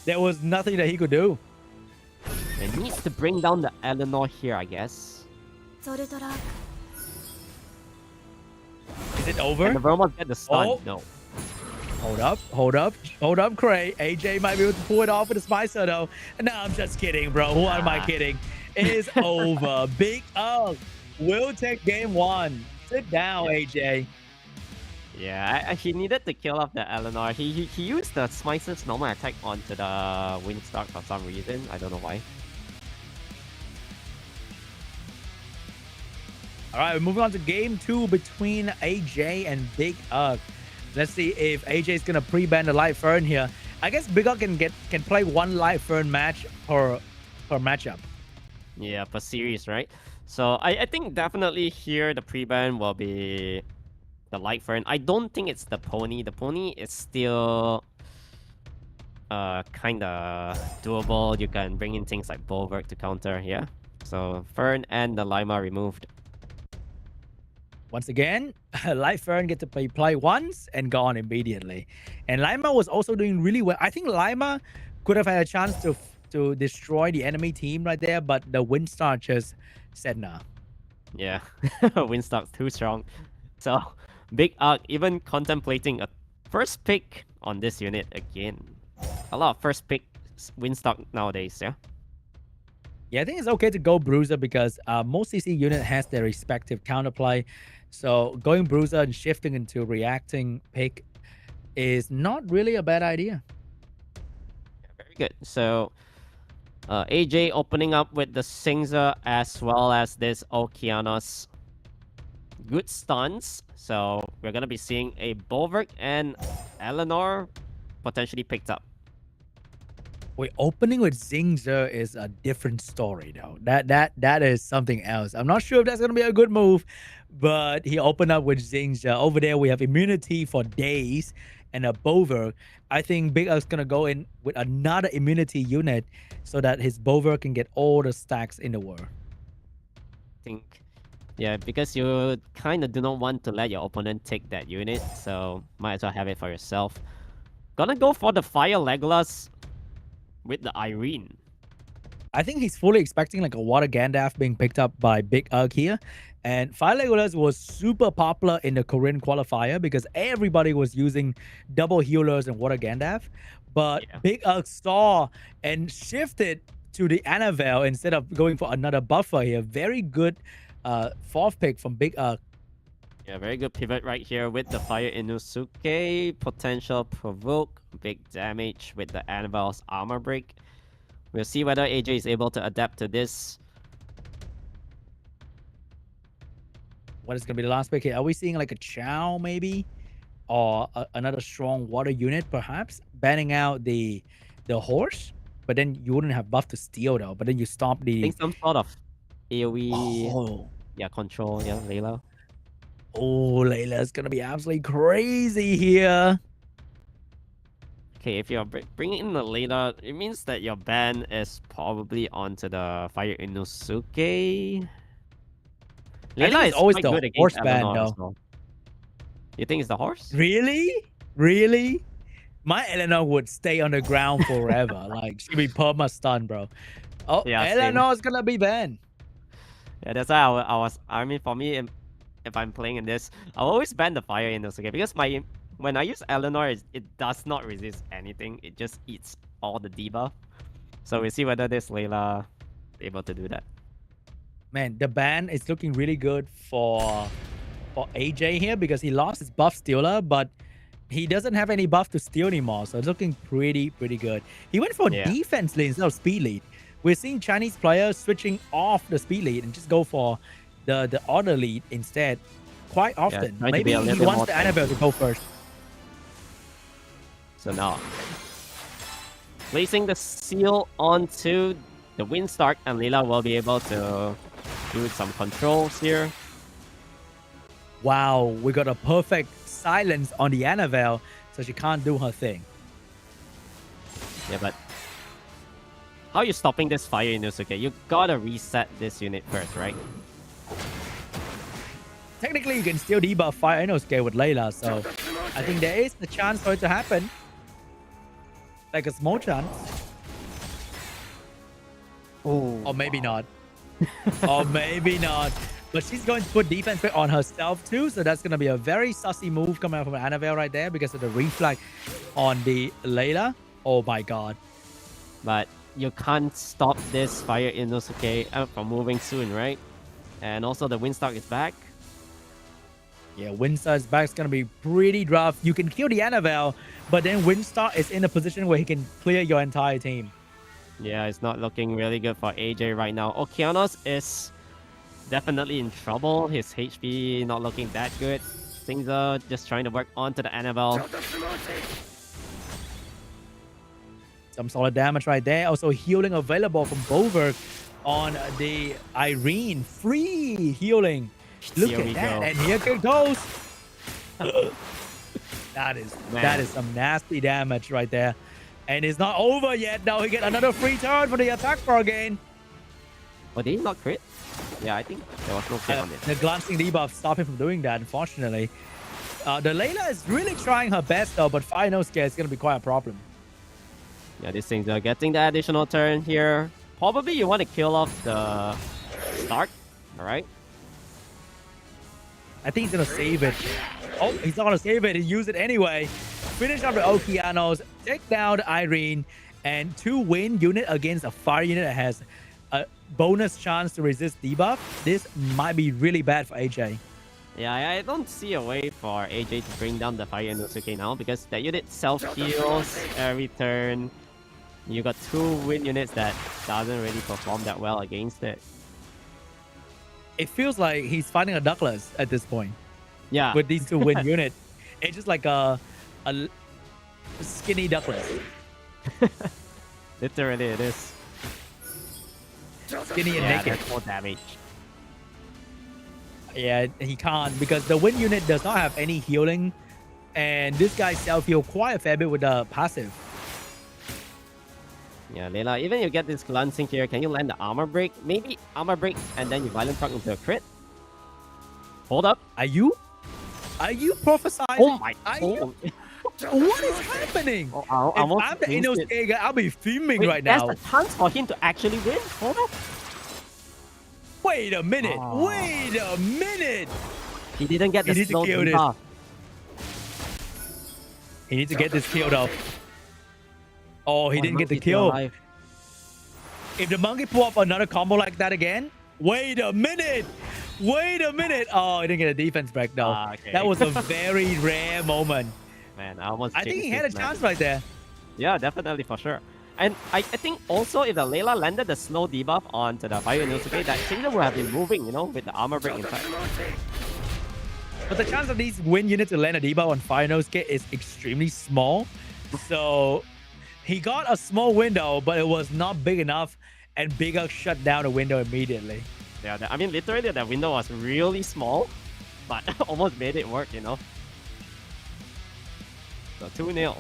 There was nothing that he could do. It needs to bring down the Eleanor here, I guess. Is it over? Can the Vermont get the stun? Oh. No. Hold up, Cray. AJ might be able to pull it off with a Spicer though. No, I'm just kidding, bro. Who am I kidding? It is over. Big Ugg will take game 1. Sit down, AJ. Yeah, he needed to kill off the Eleanor. He used the Smicer's normal attack onto the Windstalk for some reason. I don't know why. All right, we're moving on to game 2 between AJ and Big Ugg. Let's see if AJ is gonna pre-ban the Light Fern here. I guess Big Ugg can play 1 Light Fern match per matchup. Yeah, per series, right? So I think definitely here the pre-ban will be the Light Fern. I don't think it's the Pony. The Pony is still kind of doable. You can bring in things like Bulwark to counter, yeah. So Fern and the Lima removed. Once again, Light Fern get to play once and gone immediately. And Lima was also doing really well. I think Lima could have had a chance to destroy the enemy team right there, but the Windstar just said nah. Yeah, Winstock's too strong. So, Big Arc even contemplating a first pick on this unit again. A lot of first pick Winstock nowadays, yeah? Yeah, I think it's okay to go Bruiser because most CC unit has their respective counterplay. So going Bruiser and shifting into reacting pick is not really a bad idea. Yeah, very good. So AJ opening up with the Singza as well as this Okeanos. Good stuns. So we're going to be seeing a Bulwark and Eleanor potentially picked up. Wait, opening with Xingzhe is a different story though. That is something else. I'm not sure if that's gonna be a good move, but he opened up with Xingzhe. Over there we have immunity for days and a Bover. I think Big U's gonna go in with another immunity unit so that his Bover can get all the stacks in the world. I think, yeah, because you kind of do not want to let your opponent take that unit, so might as well have it for yourself. Gonna go for the Fire Legolas with the Irene. I think he's fully expecting like a Water Gandalf being picked up by Big Ugg here. And Fire Legolas was super popular in the Korean qualifier because everybody was using double healers and Water Gandalf. But yeah, Big Ugg saw and shifted to the Annabelle instead of going for another buffer here. Very good fourth pick from Big Ugg. Yeah, very good pivot right here with the Fire Inosuke. Potential provoke, big damage with the Annabelle's armor break. We'll see whether AJ is able to adapt to this. What is going to be the last pick here? Are we seeing like a Chow maybe? Or another strong water unit perhaps? Banning out the horse? But then you wouldn't have buff to steal though. But then you stop the... I think some sort of AoE... Oh. Yeah, control, yeah, Layla. Oh, Layla's gonna be absolutely crazy here. Okay, if you're bringing in the Layla, it means that your ban is probably onto the Fire Inosuke. Layla is always the good horse ban, though. Well. You think it's the horse? Really? Really? My Eleanor would stay on the ground forever. Like, she'd be perma stun, bro. Oh, yeah, Eleanor's gonna be banned. Yeah, that's why I mean, for me, if I'm playing in this, I'll always ban the Fire Inosuke because when I use Eleanor, it does not resist anything. It just eats all the debuff. So we'll see whether this Layla is able to do that. Man, the ban is looking really good for AJ here because he lost his buff stealer, but he doesn't have any buff to steal anymore. So it's looking pretty good. He went for defense lead instead of speed lead. We're seeing Chinese players switching off the speed lead and just go for the order lead instead quite often. Yeah, maybe he wants the Annabelle to go first. So now, placing the seal onto the Windstark, and Lila will be able to do some controls here. Wow, we got a perfect silence on the Annabelle, so she can't do her thing. Yeah, but how are you stopping this Fire Inosuke? You gotta reset this unit first, right? Technically, you can still debuff Fire Inosuke with Layla, so I think there is the chance for it to happen. Like a small chance. Oh, or maybe not. Or maybe not. But she's going to put defense on herself too, so that's going to be a very sussy move coming out from Annabelle right there because of the reflect on the Layla. Oh my god. But you can't stop this Fire Inosuke from moving soon, right? And also the Windstark is back. Yeah, Windstar's back is going to be pretty rough. You can kill the Annabelle, but then Windstar is in a position where he can clear your entire team. Yeah, it's not looking really good for AJ right now. Okeanos is definitely in trouble. His HP not looking that good. Things are just trying to work onto the Annabelle. Some solid damage right there. Also healing available from Bover on the Irene. Free healing. Look at that. And here it goes. That is some nasty damage right there. And it's not over yet. Now we get another free turn for the attack for again. Oh, did he not crit? Yeah, I think there was no crit on it. The glancing debuff stopped him from doing that, unfortunately. The Layla is really trying her best though, but Fire No Scare is going to be quite a problem. Yeah, these things are getting the additional turn here. Probably you want to kill off the start, alright? I think he's going to save it. Oh, he's not going to save it. He used it anyway. Finish up the Okeanos, take down Irene, and to win unit against a fire unit that has a bonus chance to resist debuff. This might be really bad for AJ. Yeah, I don't see a way for AJ to bring down the Fire Inosuke now because that unit self-heals every turn. You got 2 win units that doesn't really perform that well against it. It feels like he's fighting a Douglas at this point. Yeah. With these 2 win unit. It's just like a skinny Douglas. Literally it is. Skinny and naked. That's more damage. Yeah, he can't because the win unit does not have any healing. And this guy self-heal quite a fair bit with the passive. Yeah, Layla, even you get this glancing here, can you land the armor break? Maybe armor break and then you violent proc into a crit? Hold up. Are you prophesying? Oh my god. What is happening? Oh, if I'm the Inosuke guy, I'll be fuming right now. There's a chance for him to actually win. Hold up. Wait a minute. Wait a minute. He didn't get the slow debuff. He needs to get this killed off. Oh, he didn't get the kill. If the monkey pull up another combo like that again, wait a minute. Wait a minute. Oh, he didn't get a defense break though. Okay. That was a very rare moment. Man, I think he had a chance right there. Yeah, definitely for sure. And I think also if the Layla landed the slow debuff onto the Fire Inosuke, that Kingdom would have been moving, you know, with the armor break inside. But the chance of these win units to land a debuff on Fire Inosuke is extremely small. So he got a small window, but it was not big enough, and Bigger shut down the window immediately. Yeah, I mean, literally that window was really small, but almost made it work, you know. So 2-0.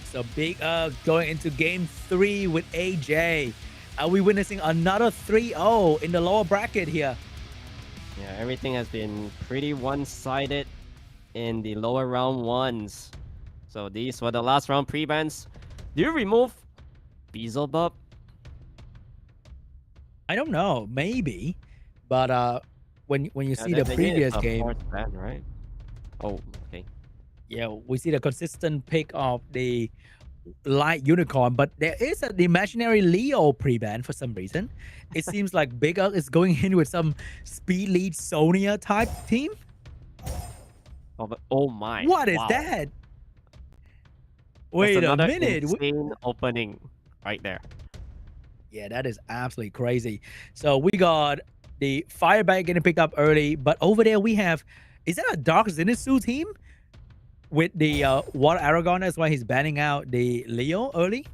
So Big going into game 3 with AJ. Are we witnessing another 3-0 in the lower bracket here? Yeah, everything has been pretty one-sided in the lower round ones. So these were the last round pre-bans. Do you remove Beelzebub? I don't know, maybe. But when you see the they previous a game, 4th ban, right? Oh, okay. yeah, we see the consistent pick of the light unicorn, but there is the imaginary Leo pre-ban for some reason. It seems like Big Ugg is going in with some speed lead Sonya type team. Oh my! What is that? Wait a minute! Insane opening right there. Yeah, that is absolutely crazy. So we got the Firebite getting picked up early, but over there we have, is that a Dark Zenitsu team? With the Water Aragon, that's why he's banning out the Leo early?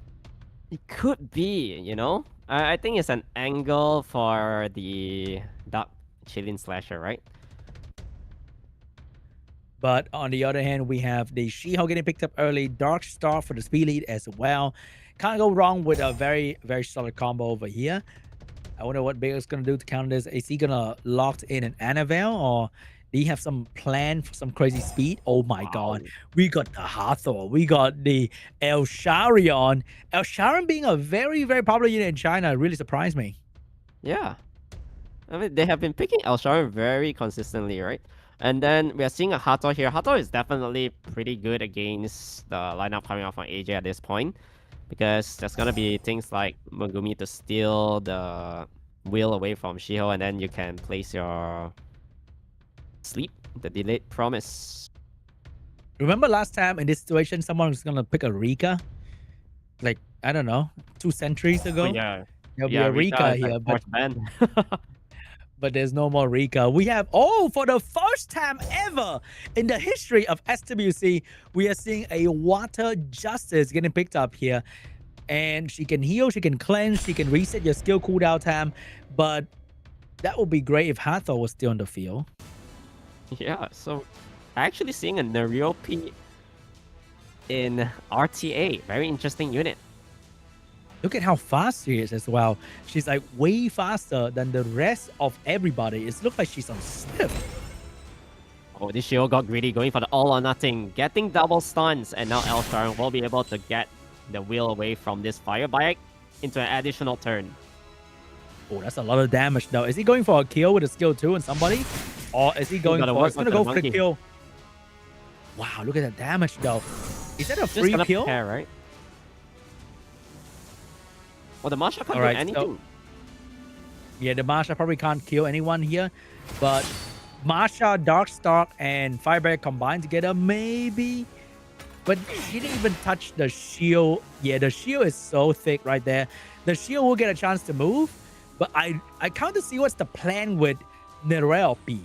It could be, you know? I think it's an angle for the Dark Chilling Slasher, right? But on the other hand, we have the She-Hulk getting picked up early, Dark Star for the speed lead as well. Can't go wrong with a very, very solid combo over here. I wonder what Big is going to do to counter this. Is he going to lock in an Annabelle, or do you have some plan for some crazy speed? Oh my god. We got the Hathor. We got the El Sharion. El Sharion being a very, very popular unit in China really surprised me. Yeah. I mean, they have been picking El Sharion very consistently, right? And then we are seeing a Hathor here. Hathor is definitely pretty good against the lineup coming out from AJ at this point, because there's going to be things like Megumi to steal the wheel away from She-Hulk, and then you can place your sleep, the delayed promise. Remember last time in this situation, someone was going to pick a Rika? Like, I don't know, 2 centuries ago? Oh, yeah. There'll be a Rika here, but there's no more Rika. We have, for the first time ever in the history of SWC, we are seeing a Water Justice getting picked up here. And she can heal, she can cleanse, she can reset your skill cooldown time. But that would be great if Hathor was still on the field. Yeah, so actually seeing a Neriope in RTA. Very interesting unit. Look at how fast she is as well. She's like way faster than the rest of everybody. It looks like she's on Swift. Oh, this Shio got greedy, going for the all or nothing, getting double stuns, and now Elsharon will be able to get the wheel away from this fire bike into an additional turn. Oh, that's a lot of damage though. Is he going for a kill with a skill 2 on somebody? Or is he going for... He's gonna go for the kill. Wow, look at that damage though. Is that a free kill? Pair, right? Well, the Masha can't do anything. So, yeah, the Masha probably can't kill anyone here. But Masha, Darkstalk, and Firebear combined together, maybe. But he didn't even touch the shield. Yeah, the shield is so thick right there. The shield will get a chance to move. But I kind of see what's the plan with Nerealpi.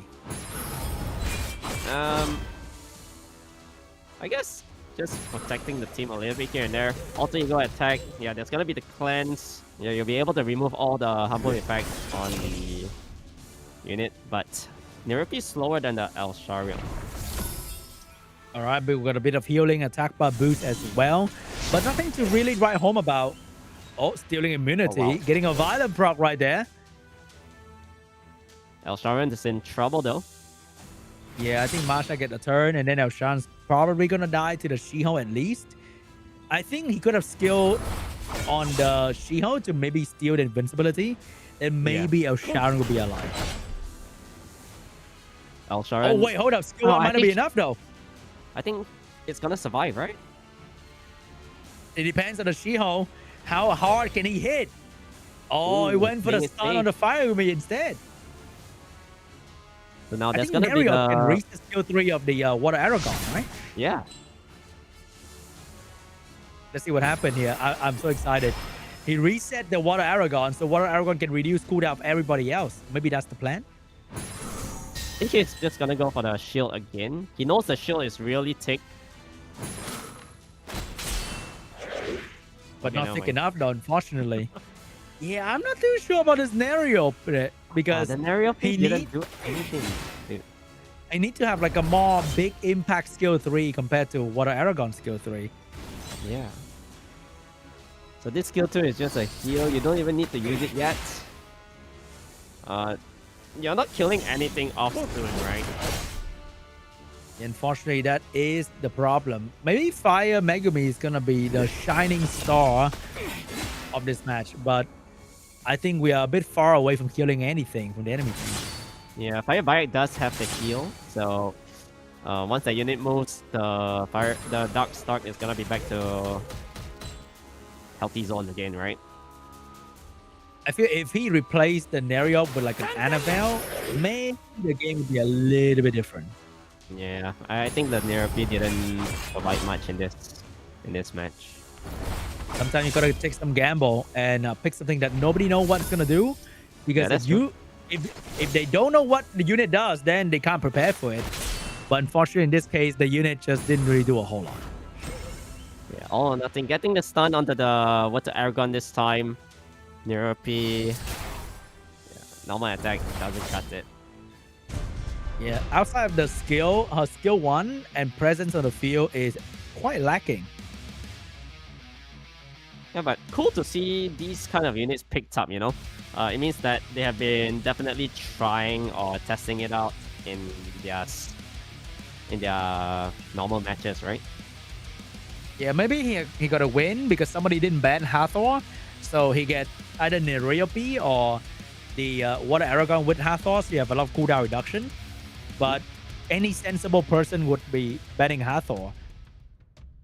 I guess just protecting the team a little bit here and there. Also, you go attack. Yeah, there's gonna be the cleanse. Yeah, you'll be able to remove all the humble effects on the unit. But Nerealpi is slower than the Elsharion. All right, but we've got a bit of healing, attack bar boost as well. But nothing to really write home about. Oh, stealing immunity. Oh, wow. Getting a violent proc right there. Elsharion is in trouble though. Yeah, I think Masha get a turn, and then Elsharon's probably gonna die to the Shiho at least. I think he could have skilled on the Shiho to maybe steal the invincibility, and maybe Elsharon will be alive. Elsharon. Oh wait, hold up. Skill 1 might not be enough though. I think it's gonna survive, right? It depends on the Shiho. How hard can he hit? Oh, he went for the stun on the fire with me instead. So now there's gonna be can reach the skill 3 of the Water Aragon, right? Yeah. Let's see what happened here. I'm so excited. He reset the Water Aragon, so Water Aragon can reduce cooldown of everybody else. Maybe that's the plan. I think he's just gonna go for the shield again. He knows the shield is really thick. But not thick enough though, unfortunately. Yeah, I'm not too sure about this scenario because the scenario didn't do anything. Dude. I need to have like a more big impact skill 3 compared to Water Aragon skill 3. Yeah. So this skill 2 is just a heal. You don't even need to use it yet. You're not killing anything off screen, right? Unfortunately, that is the problem. Maybe Fire Megumi is gonna be the shining star of this match, but I think we are a bit far away from killing anything from the enemy team. Yeah, Fire Bite does have the heal, so once the unit moves, the Darkstalk is gonna be back to healthy zone again, right? I feel if he replaced the Nereal with like an Annabelle, maybe the game would be a little bit different. Yeah, I think the Nerealpi didn't provide much in this match. Sometimes you gotta take some gamble and pick something that nobody knows what it's gonna do, because if they don't know what the unit does, then they can't prepare for it. But unfortunately, in this case, the unit just didn't really do a whole lot. Yeah, all or nothing. Getting the stun onto the Water Aragon this time. Nerealpi, normal attack doesn't cut it. Yeah, outside of the skill, her skill 1 and presence on the field is quite lacking. Yeah, but cool to see these kind of units picked up, you know? It means that they have been definitely trying or testing it out in their normal matches, right? Yeah, maybe he got a win because somebody didn't ban Hathor, so he get either Nerealpi or the Water Aragon with Hathor, so you have a lot of cooldown reduction. But any sensible person would be banning Hathor.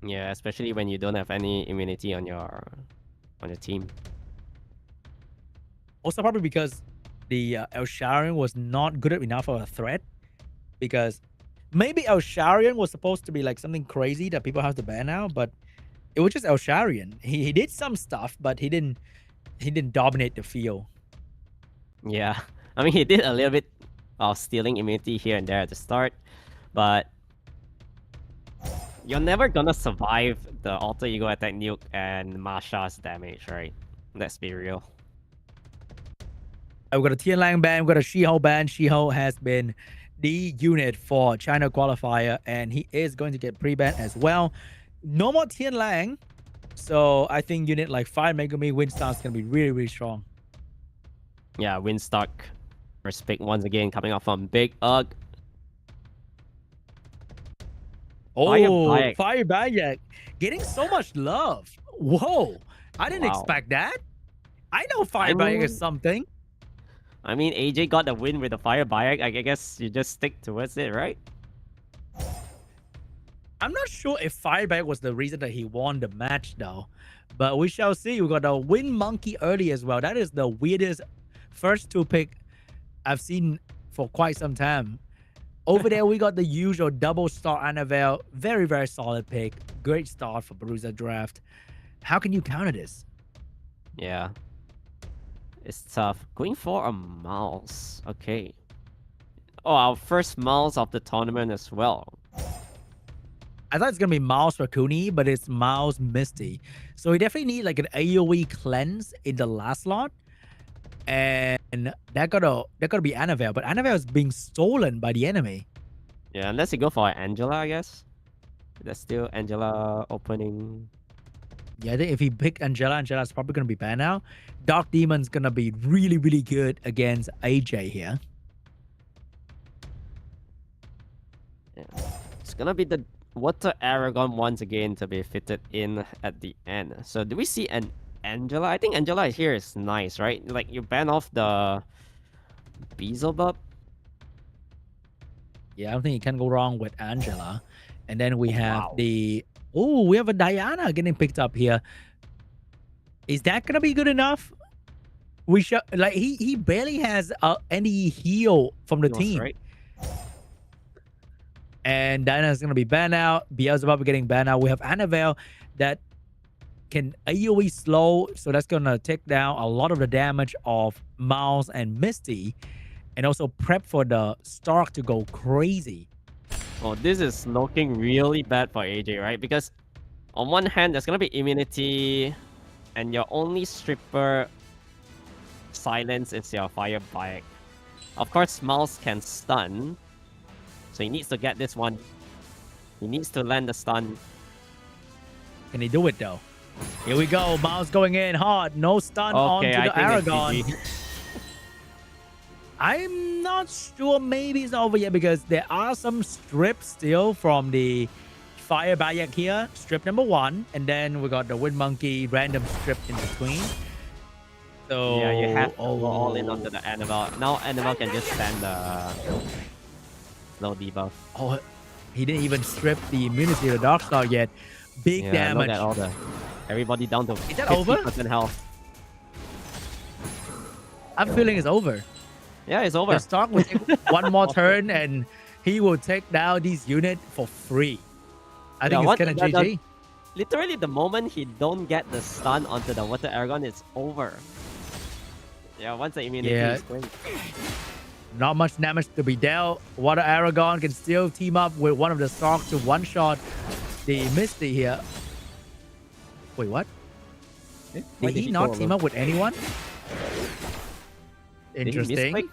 Yeah, especially when you don't have any immunity on your team. Also, probably because the Elsharion was not good enough of a threat. Because maybe Elsharion was supposed to be like something crazy that people have to ban now, but it was just Elsharion. He did some stuff, but he didn't dominate the field. Yeah, I mean he did a little bit of stealing immunity here and there at the start, but you're never gonna survive the Alter Ego Attack nuke and Masha's damage, right? Let's be real. We've got a Tian Lang ban, we've got a Shiho ban. Shiho has been the unit for China qualifier, and he is going to get pre-ban as well. No more Tian Lang, So I think unit like Fire Megumi Windstar is gonna be really, really strong. Yeah, Winstock first pick once again coming up from Big Ugg. Oh, Fire Bayak getting so much love. Whoa, I didn't expect that. I know Fire Bayak is something. I mean, AJ got the win with the Fire Bayak. I guess you just stick towards it, right? I'm not sure if Fire Bayak was the reason that he won the match though, but we shall see. We got a Wind Monkey early as well. That is the weirdest first 2 pick I've seen for quite some time. Over there, we got the usual double star Annabelle. Very, very solid pick. Great start for Bruiser Draft. How can you counter this? Yeah. It's tough. Going for a mouse. Okay. Oh, our first mouse of the tournament as well. I thought it's going to be Mouse Rakuni, but it's Mouse Misty. So we definitely need like an AoE cleanse in the last slot. And that gotta be Annabelle, but Annabelle is being stolen by the enemy. Yeah, unless you go for Angela, I guess. That's still Angela opening. Yeah, I think if he picked Angela's probably gonna be banned now. Dark Demon's gonna be really, really good against AJ here. Yeah. It's gonna be the Water Aragon once again to be fitted in at the end. So do we see an Angela? I think Angela here is nice, right? Like you ban off the Beelzebub. Yeah, I don't think you can go wrong with Angela. And then we have we have a Diana getting picked up here. Is that gonna be good enough? We should like he barely has any heal from the team. Right? And Diana's gonna be banned out. Beelzebub getting banned out. We have Annabelle that can AoE slow, so that's gonna take down a lot of the damage of Mouse and Misty, and also prep for the Stark to go crazy. Oh, this is looking really bad for AJ, right? Because on one hand, there's gonna be immunity, and your only stripper silence is your Fire Bike. Of course, Mouse can stun, so he needs to get this one. He needs to land the stun. Can he do it though? Here we go. Mouse going in hard. No stun onto the Aragon. I'm not sure. Maybe it's over yet because there are some strips still from the Fire Bayak here. Strip number 1. And then we got the Wind Monkey random strip in between. So yeah, you have to go all in onto the Annabelle. Now Annabelle can just stand the slow debuff. Oh, he didn't even strip the immunity of the Darkstar yet. Big damage. Look at all the everybody down to 50% health. I'm feeling it's over. Yeah, it's over. The Stark will take one more turn and he will take down these units for free. I think it's kind of GG. Literally, the moment he don't get the stun onto the Water Aragon, it's over. Yeah, once the immunity is great. Not much damage to be dealt. Water Aragon can still team up with one of the Stark to one-shot the Misty here. Wait, what? Did he not team up with anyone? Interesting.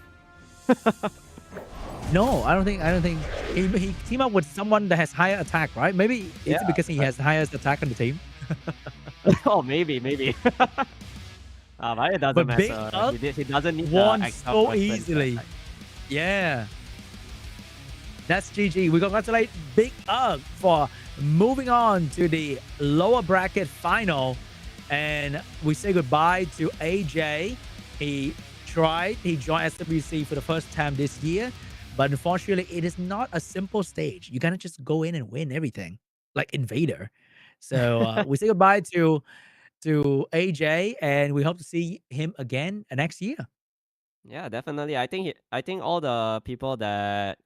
No, I don't think he team up with someone that has higher attack, right? Maybe it's because he has the highest attack on the team. Oh, maybe. But it doesn't matter. He doesn't need won so easily. Yeah. That's GG. We congratulate Big Ugg for moving on to the lower bracket final. And we say goodbye to AJ. He joined SWC for the first time this year. But unfortunately, it is not a simple stage. You cannot just go in and win everything like Invader. So we say goodbye to AJ, and we hope to see him again next year. Yeah, definitely. I think all the people that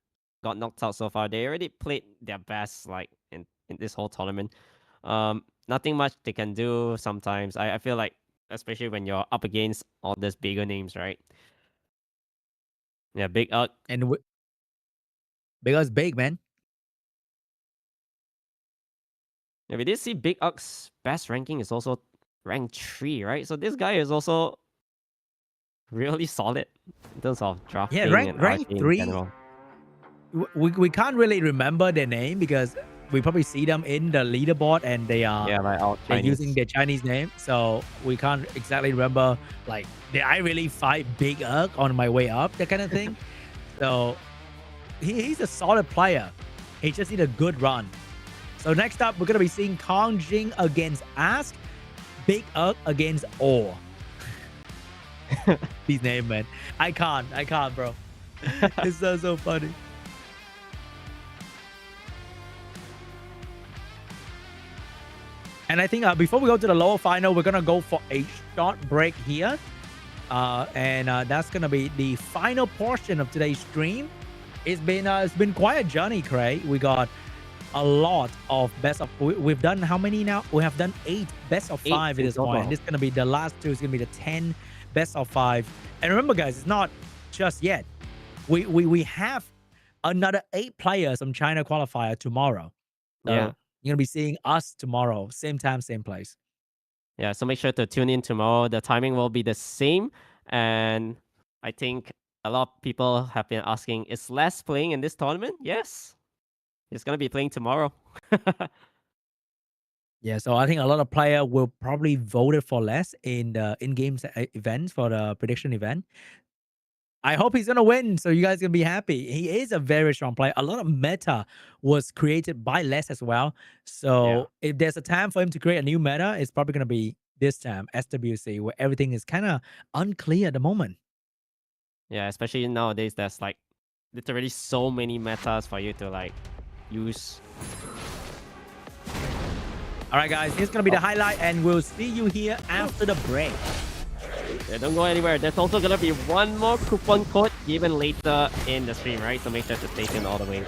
got knocked out so far, they already played their best like in this whole tournament. Nothing much they can do sometimes. I feel like, especially when you're up against all these bigger names, right? Yeah, Big Ugg. And Big Ugg's big, man. Yeah, we did see Big Ugg's best ranking is also rank 3, right? So this guy is also really solid in terms of drafting. Yeah, rank 3. We can't really remember their name because we probably see them in the leaderboard, and they are they're using their Chinese name, so we can't exactly remember. Like, did I really fight Big Erk on my way up? That kind of thing. So he's a solid player. He just need a good run. So next up, we're gonna be seeing KANGJING against Ask, Big Erk against Or. These names, man. I can't, bro. It's so funny. And I think before we go to the lower final, we're gonna go for a short break here, and that's gonna be the final portion of today's stream. It's been quite a journey, Craig. We got a lot of best of. We've done how many now? We have done 8 best of 5 at this point. This is gonna be the last 2. It's gonna be the 10 best of 5. And remember, guys, it's not just yet. We have another 8 players from China qualifier tomorrow. So you're gonna be seeing us tomorrow, same time, same place. Yeah, so make sure to tune in tomorrow. The timing will be the same, and I think a lot of people have been asking, is Les playing in this tournament? Yes, he's gonna be playing tomorrow. Yeah, so I think a lot of players will probably voted for Les in the in-game event for the prediction event. I hope he's gonna win, so you guys can be happy. He is a very strong player. A lot of meta was created by Les as well. So if there's a time for him to create a new meta, it's probably gonna be this time, SWC, where everything is kind of unclear at the moment. Yeah, especially nowadays, there's like literally so many metas for you to like use. All right, guys, here's gonna be the highlight, and we'll see you here after the break. Yeah, don't go anywhere. There's also gonna be one more coupon code given later in the stream, right? So make sure to stay tuned all the way.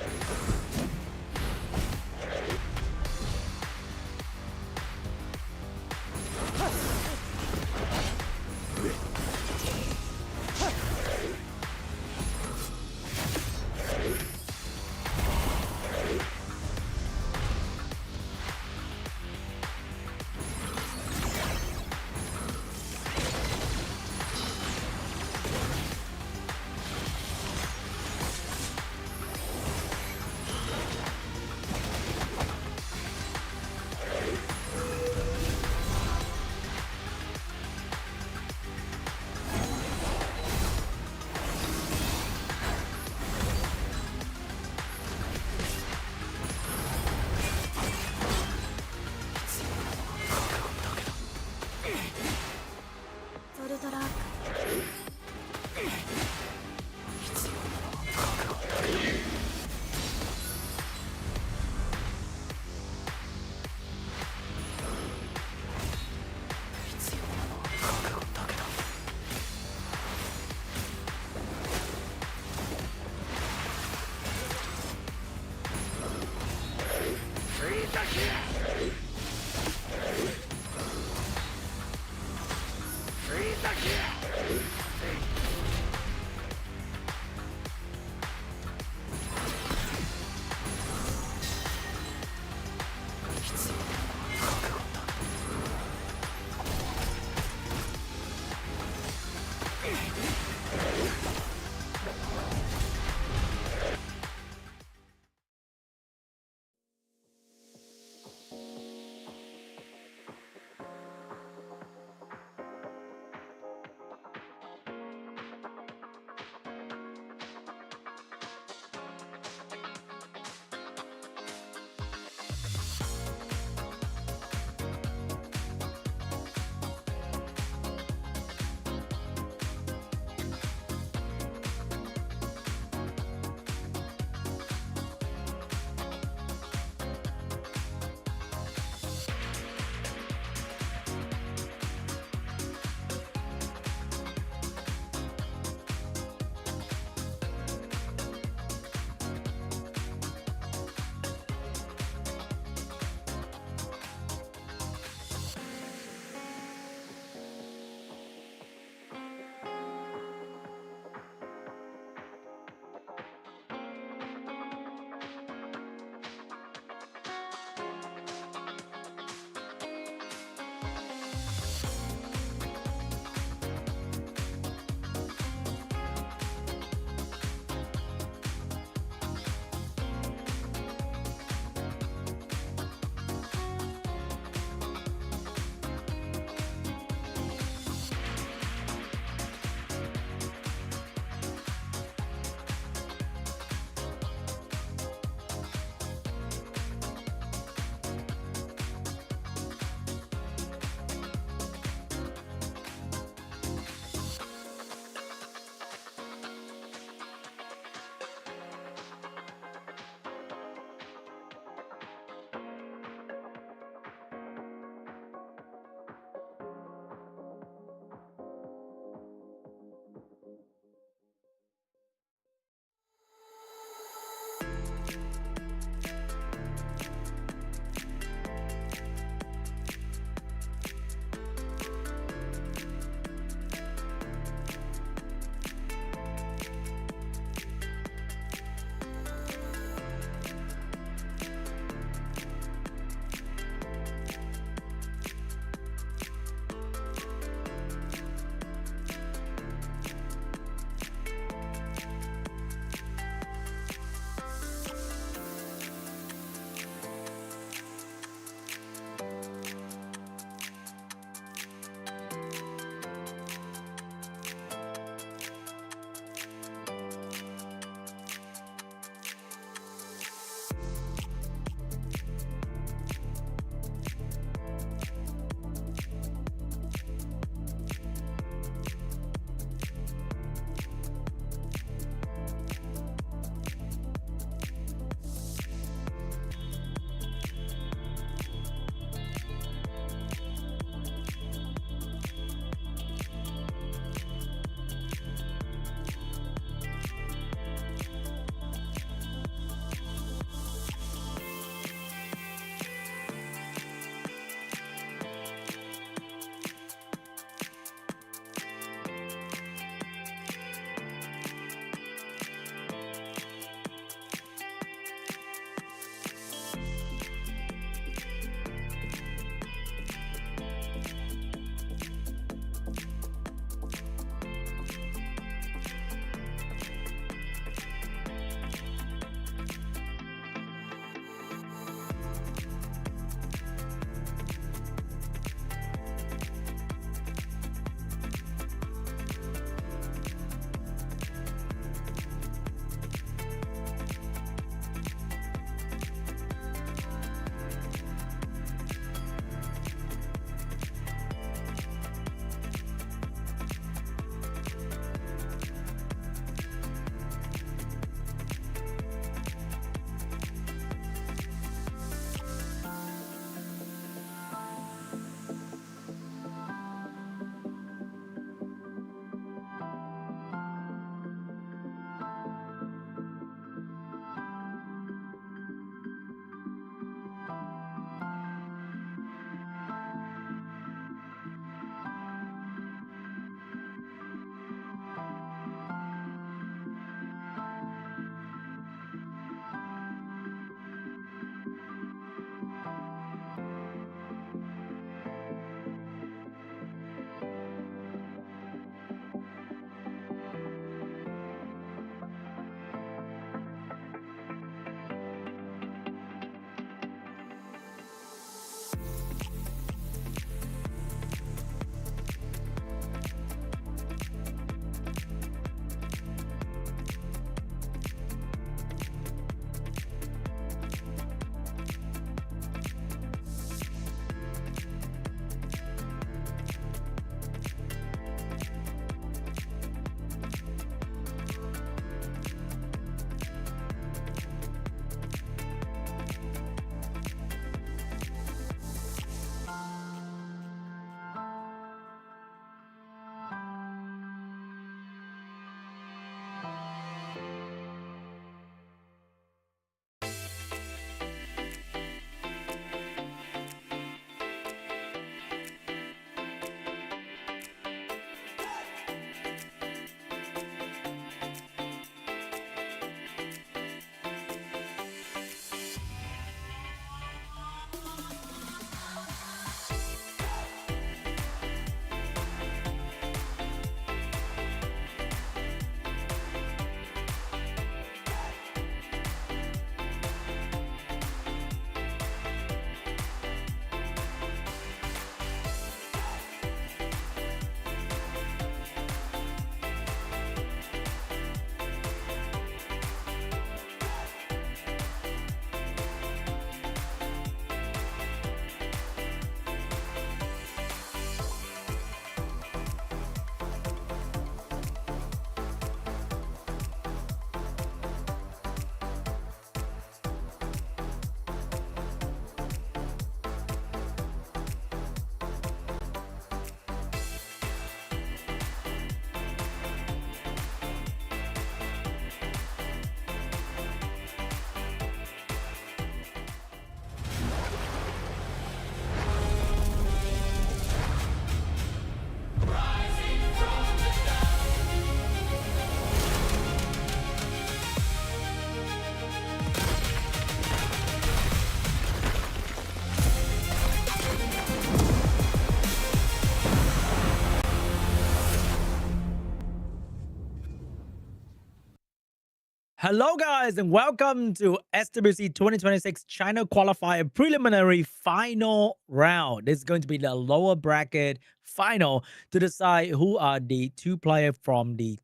Hello, guys, and welcome to SWC 2026 China Qualifier Preliminary Final Round. This is going to be the lower bracket final to decide who are the two players from the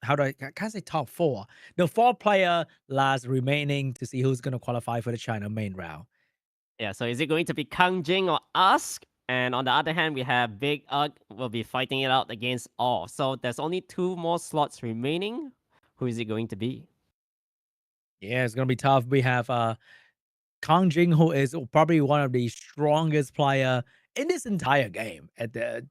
I can't say top four. The four player last remaining to see who's going to qualify for the China main round. Yeah, so is it going to be KANGJING or Ask? And on the other hand, we have Big Ugg will be fighting it out against All. So there's only two more slots remaining. Who is it going to be? Yeah, it's going to be tough. We have KANGJING, who is probably one of the strongest player in this entire game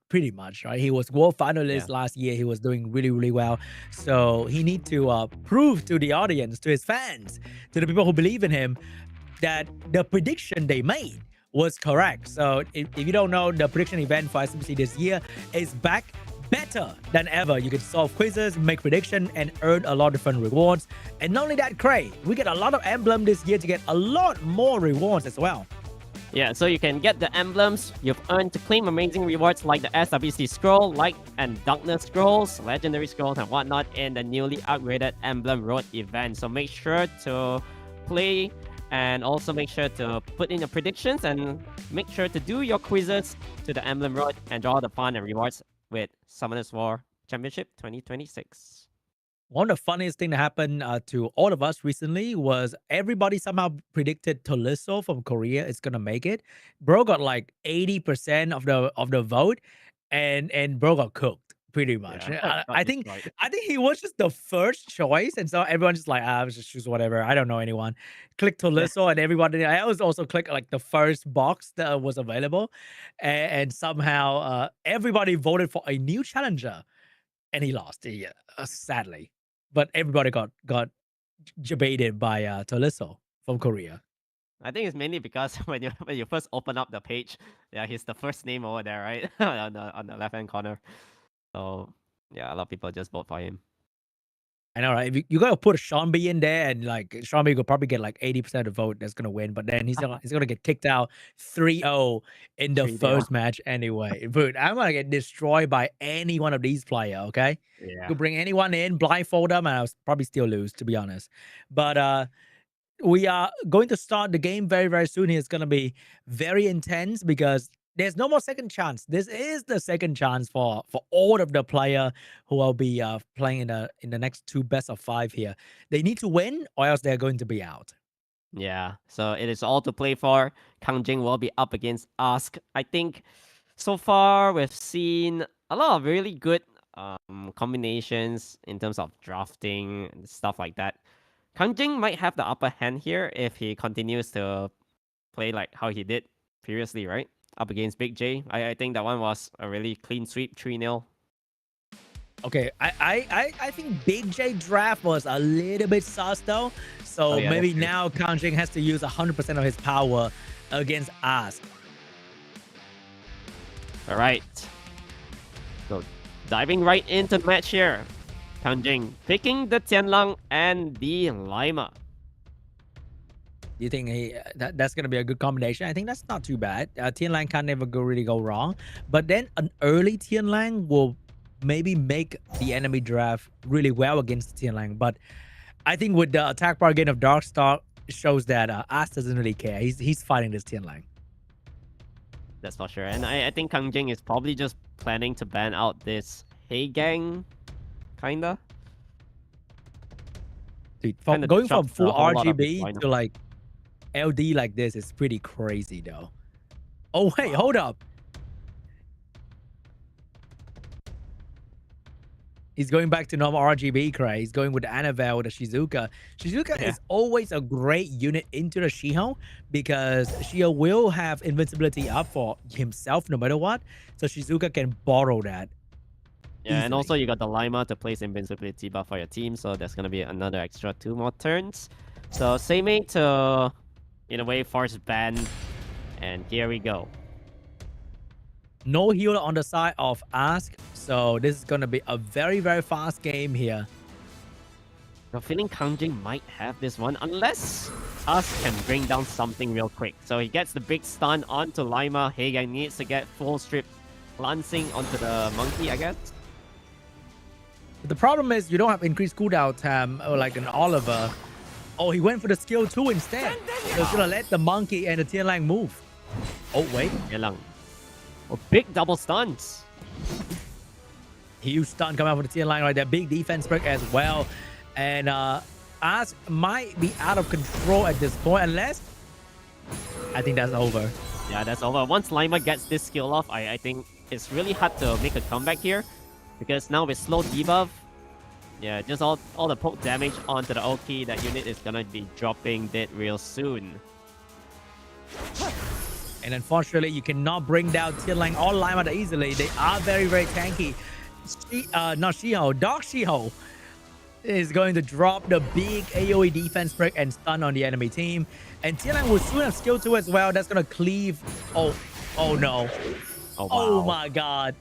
pretty much, right? He was world finalist last year. He was doing really, really well. So he need to prove to the audience, to his fans, to the people who believe in him, that the prediction they made was correct. So if you don't know, the prediction event for SMC this year is back better than ever. You can solve quizzes, make prediction, and earn a lot of different rewards. And not only that, Cray, we get a lot of emblem this year to get a lot more rewards as well. Yeah, so you can get the emblems you've earned to claim amazing rewards like the SWC Scroll, Light and Darkness Scrolls, Legendary Scrolls, and whatnot in the newly upgraded Emblem Road event. So make sure to play and also make sure to put in your predictions and make sure to do your quizzes to the Emblem Road and draw the fun and rewards with Summoners War Championship 2026. One of the funniest thing that happened to all of us recently was everybody somehow predicted Tolisso from Korea is gonna make it. Bro got like 80% of the vote, and bro got cooked pretty much. Yeah, I think he was just the first choice, and so everyone's just like, I'll just choose whatever. I don't know anyone. Click Tolisso, and everybody. I always also click like the first box that was available, and somehow everybody voted for a new challenger, and he lost. Yeah, sadly. But everybody got debated by Tolisso from Korea. I think it's mainly because when you first open up the page, he's the first name over there, right? on the left hand corner. So yeah, a lot of people just vote for him. I know, right? You gotta put Sean B in there, and like Sean B could probably get like 80% of the vote that's gonna win, but then he's gonna get kicked out 3-0 in the first match anyway. But I'm gonna get destroyed by any one of these players, okay? Yeah. You could bring anyone in, blindfold them, and I'll probably still lose, to be honest. But we are going to start the game very, very soon. It's gonna be very intense because there's no more second chance. This is the second chance for all of the player who will be playing in the next two best of 5 here. They need to win, or else they're going to be out. Yeah, so it is all to play for. KANGJING will be up against Ask. I think so far we've seen a lot of really good combinations in terms of drafting and stuff like that. KANGJING might have the upper hand here if he continues to play like how he did previously, right? Up against Big J. I think that one was a really clean sweep, 3-0. Okay, I think Big J draft was a little bit sus though. So maybe now KANGJING has to use 100% of his power against Ask. All right. So diving right into the match here. KANGJING picking the Tianlang and the Lima. Do you think that's going to be a good combination? I think that's not too bad. Tianlang can never really go wrong. But then an early Tianlang will maybe make the enemy draft really well against Tianlang. But I think with the attack bar again of Darkstar shows that As doesn't really care. He's fighting this Tianlang. That's for sure. And I think KANGJING is probably just planning to ban out this Hey Gang, kinda. Dude, going from full RGB to like LD like this is pretty crazy though. Oh wait, hold up. He's going back to normal RGB, Cray. He's going with the Annabelle, the Shizuka. Shizuka is always a great unit into the Shiho because Shiho will have invincibility up for himself no matter what. So Shizuka can borrow that. Yeah, easily. And also you got the Lima to place invincibility buff for your team, so there's gonna be another extra 2 more turns. So Seimei to, in a way, force ban, and here we go. No healer on the side of Ask, so this is gonna be a very, very fast game here. I'm feeling KANGJING might have this one, unless Ask can bring down something real quick. So he gets the big stun onto Lima. Heigang needs to get full strip lancing onto the monkey, I guess. But the problem is you don't have increased cooldown time like an Oliver. Oh, he went for the skill 2 instead. He was gonna let the monkey and the Tian Lang move. Oh, wait. Tian Lang. Oh, big double stuns. Huge stun coming out for the Tian Lang right there. Big defense break as well. And As might be out of control at this point, unless I think that's over. Yeah, that's over. Once Lima gets this skill off, I think it's really hard to make a comeback here. Because now with slow debuff, yeah, just all the poke damage onto the Oki, that unit is gonna be dropping dead real soon. And unfortunately, you cannot bring down Tian Lang or Lima that easily. They are very, very tanky. Not Shiho, Dark Shiho is going to drop the big AoE defense break and stun on the enemy team. And Tian Lang will soon have skill 2 as well. That's going to cleave. Oh no. Oh, wow. Oh my god.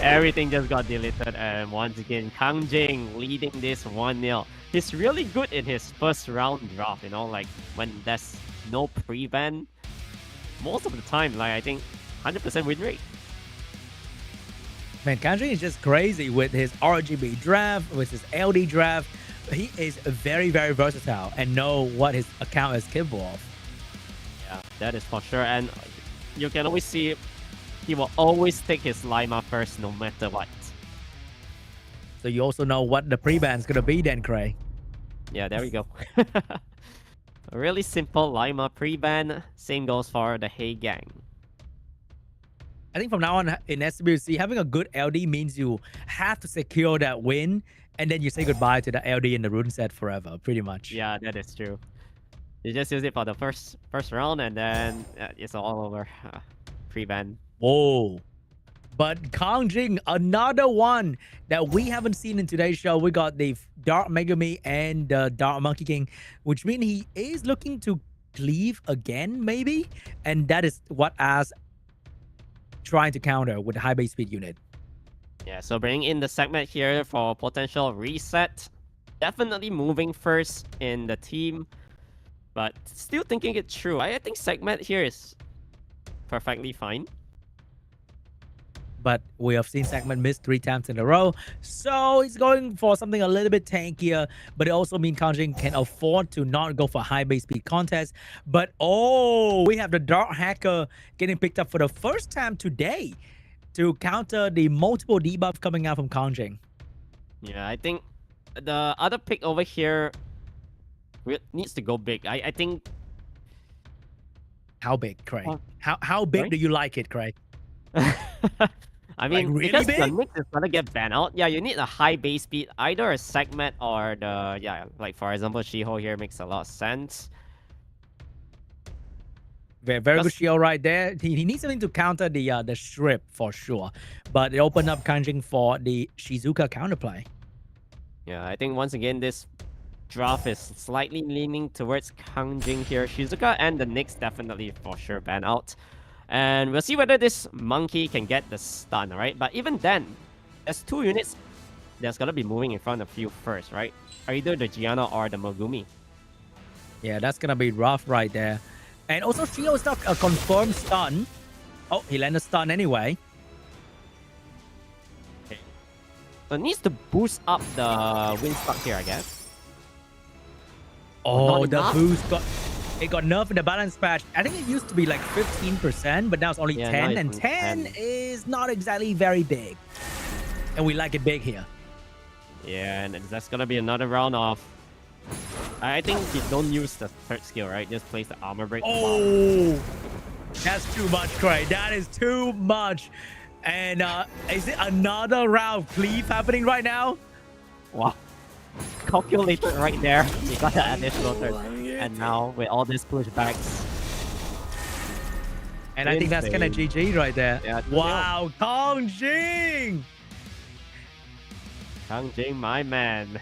Everything just got deleted, and once again, KANGJING leading this 1-0. He's really good in his first round draft, you know, like when there's no pre-ban. Most of the time, like I think 100% win rate. Man, KANGJING is just crazy with his RGB draft, with his LD draft. He is very, very versatile and know what his account is capable of. Yeah, that is for sure. And you can always see he will always take his Lima first no matter what. So you also know what the pre-ban's going to be then, Cray. Yeah, there we go. A really simple Lima pre-ban. Same goes for the Hey Gang. I think from now on in SWC, having a good LD means you have to secure that win, and then you say goodbye to the LD in the rune set forever, pretty much. Yeah, that is true. You just use it for the first round, and then it's all over. Pre-ban. Whoa. But KANGJING, another one that we haven't seen in today's show. We got the Dark Megumi and the Dark Monkey King, which means he is looking to cleave again, maybe? And that is what as trying to counter with the high base speed unit. Yeah, so bringing in the segment here for potential reset. Definitely moving first in the team, but still thinking it through. I think segment here is perfectly fine. But we have seen segment miss 3 times in a row. So he's going for something a little bit tankier. But it also means KANGJING can afford to not go for high base speed contest. But oh, we have the Dark Hacker getting picked up for the first time today to counter the multiple debuff coming out from KANGJING. Yeah, I think the other pick over here needs to go big. I think... How big, Craig? How big do you like it, Craig? I mean, like really because big? the Nyx is gonna get banned out. Yeah, you need a high base speed, either a segment or the like for example, Shiho here makes a lot of sense. Very good Shiho right there. He needs something to counter the strip for sure. But it opened up KANGJING for the Shizuka counterplay. Yeah, I think once again this draft is slightly leaning towards KANGJING here. Shizuka and the Nyx definitely for sure ban out. And we'll see whether this monkey can get the stun, right? But even then, there's 2 units that's gonna be moving in front of you first, right? Either the Gianna or the Mogumi. Yeah, that's gonna be rough right there. And also Shiho is not a confirmed stun. Oh, he landed stun anyway. Okay. So it needs to boost up the win stock here, I guess. Oh, the boost got nerfed in the balance patch. I think it used to be like 15%, but now it's only 10, and 10 is not exactly very big. And we like it big here. Yeah, and that's gonna be another round of... I think you don't use the third skill, right? Just place the armor break. Oh, that's too much, Craig. That is too much. And is it another round of cleave happening right now? Wow. Calculated right there. You got the additional turn. And now with all these pushbacks. And I think that's kind of GG right there. Yeah, wow, KANGJING! KANGJING, my man.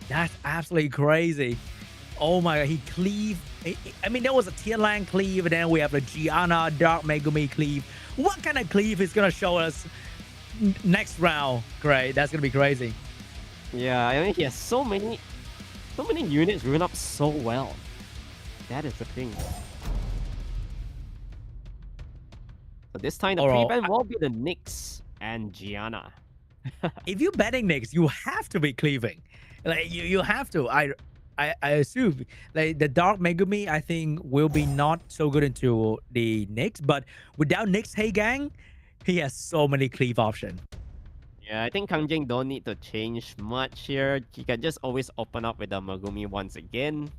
That's absolutely crazy. Oh my god, he cleaved. I mean, there was a Tian Lang cleave, and then we have the Gianna Dark Megumi cleave. What kind of cleave is going to show us next round? Great, that's going to be crazy. Yeah, I mean, he has so many units run up so well. That is the thing. So this time the pre-ban will be the Nyx and Gianna. If you're betting Knicks, you have to be cleaving. Like you have to. I assume like the Dark Megumi I think will be not so good into the Knicks, but without Knicks Hey Gang, he has so many cleave options. Yeah, I think KANGJING don't need to change much here. He can just always open up with the Megumi once again.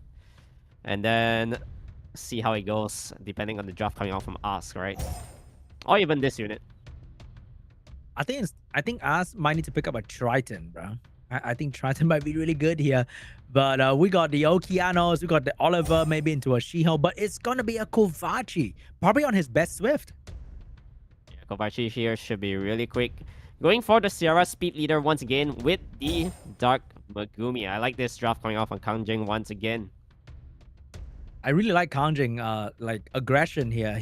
And then see how it goes, depending on the draft coming out from Ask, right? Or even this unit. I think us might need to pick up a Triton, bro. I think Triton might be really good here. But we got the Okeanos, we got the Oliver, maybe into a Shiho, but it's gonna be a Kovaci, probably on his best Swift. Yeah, Kovaci here should be really quick. Going for the Sierra Speed Leader once again with the Dark Megumi. I like this draft coming off on KANGJING once again. I really like KANGJING, like aggression here.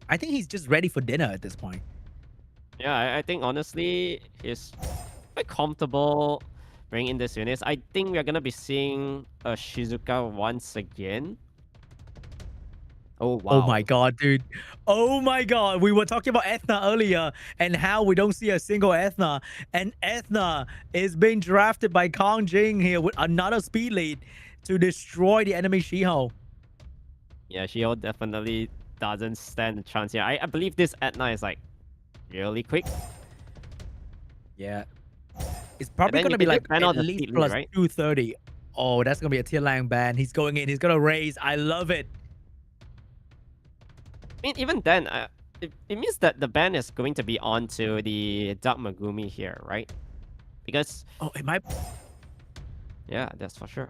I think he's just ready for dinner at this point. Yeah, I think honestly, he's quite comfortable bringing in this units. I think we're gonna be seeing a Shizuka once again. Oh wow! Oh my god, dude! Oh my god! We were talking about Ethna earlier and how we don't see a single Ethna, and Ethna is being drafted by KANGJING here with another speed lead to destroy the enemy Shiho. Yeah, Shiho definitely doesn't stand a chance here. I believe this Ethna is like really quick. Yeah. It's probably going to be like at least plus right? 230. Oh, that's going to be a Tier Lang ban. He's going in. He's going to raise. I love it. I mean, even then, it means that the ban is going to be onto the Dark Megumi here, right? Because... Oh, it might... Yeah, that's for sure.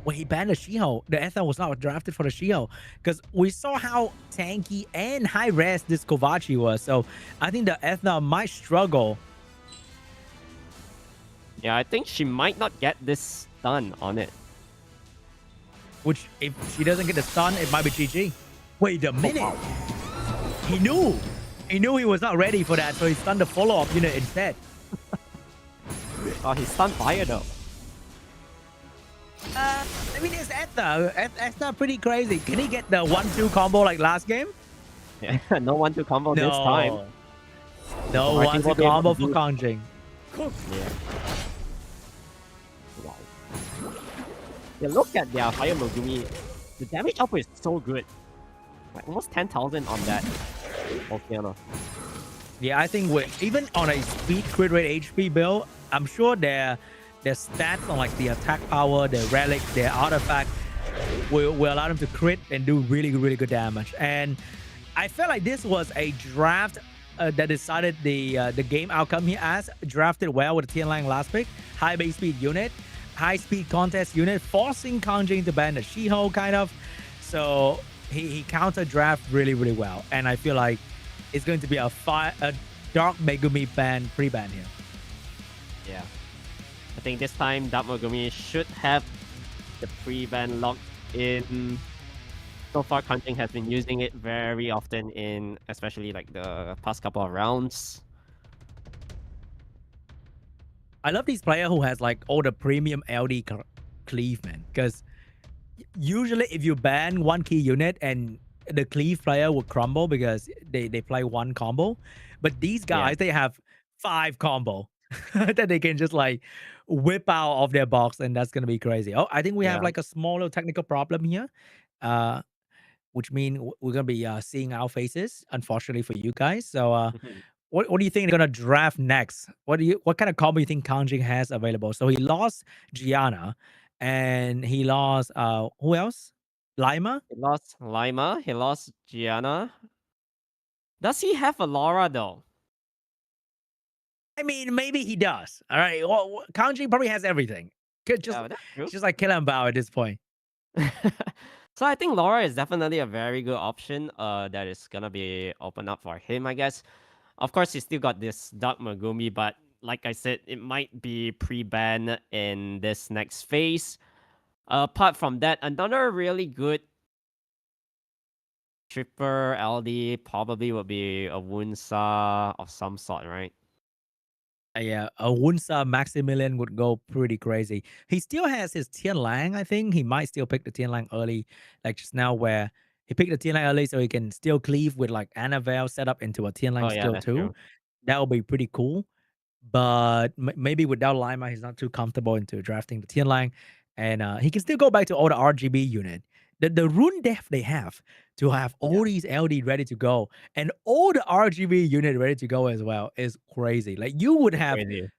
Well, he banned the Shiho. The Ethna was not drafted for the Shiho because we saw how tanky and high res this Kovaci was. So I think the Ethna might struggle. Yeah, I think she might not get this stun on it. Which, if she doesn't get the stun, it might be GG. Wait a minute. Oh, wow. He knew. He knew he was not ready for that, so he stunned the follow-up unit instead. Oh, he stunned fire though. I mean, it's Ethna. Ethna pretty crazy. Can he get the 1-2 combo like last game? Yeah, no 1-2 combo this time. No 1-2 combo for KANGJING. Yeah. Wow. Yeah, look at their Fire Megumi. The damage output is so good. Like almost 10,000 on that Okeano. Yeah, I think with even on a speed crit rate HP build, I'm sure their stats on like the attack power, their relic, their artifact will allow them to crit and do really good damage. And I felt like this was a draft that decided the game outcome here as drafted well with the Tianlang last pick, high base speed unit, high speed contest unit, forcing KANGJING to ban the Shiho kind of. So he counter draft really well, and I feel like it's going to be a Dark Megumi ban pre-ban here. Yeah. I think this time Dark Megumi should have the pre-ban locked in. So far, KANGJING has been using it very often in, especially like the past couple of rounds. I love these players who has like all the premium LD cleave, man. Because usually if you ban one key unit and the cleave player will crumble because they play one combo. But these guys, they have 5 combo that they can just like whip out of their box, and that's gonna be crazy. Oh, I think we have like a small little technical problem here, which means we're gonna be seeing our faces, unfortunately for you guys. So what do you think they're gonna draft next? What kind of combo you think KANGJING has available? So he lost Gianna, and he lost who else? Lima? He lost Lima, he lost Gianna. Does he have a Laura though? I mean, maybe he does. All right. Well, KANGJING probably has everything. Just like Kill and Bow at this point. So I think Laura is definitely a very good option that is gonna be open up for him, I guess. Of course, he's still got this Dark Megumi, but like I said, it might be pre-ban in this next phase. Apart from that, another really good tripper LD probably would be a Wunsa of some sort, right? Yeah, a Wunsa Maximilian would go pretty crazy. He still has his Tianlang, I think. He might still pick the Tianlang early, like just now where he picked the Tianlang early so he can still cleave with like Annabelle set up into a Tianlang skill too. that would be pretty cool. But maybe without Lima, he's not too comfortable into drafting the Tianlang, and he can still go back to all the RGB unit. The rune depth they have to have all these LD ready to go and all the RGB unit ready to go as well is crazy. Like you would have Crazy.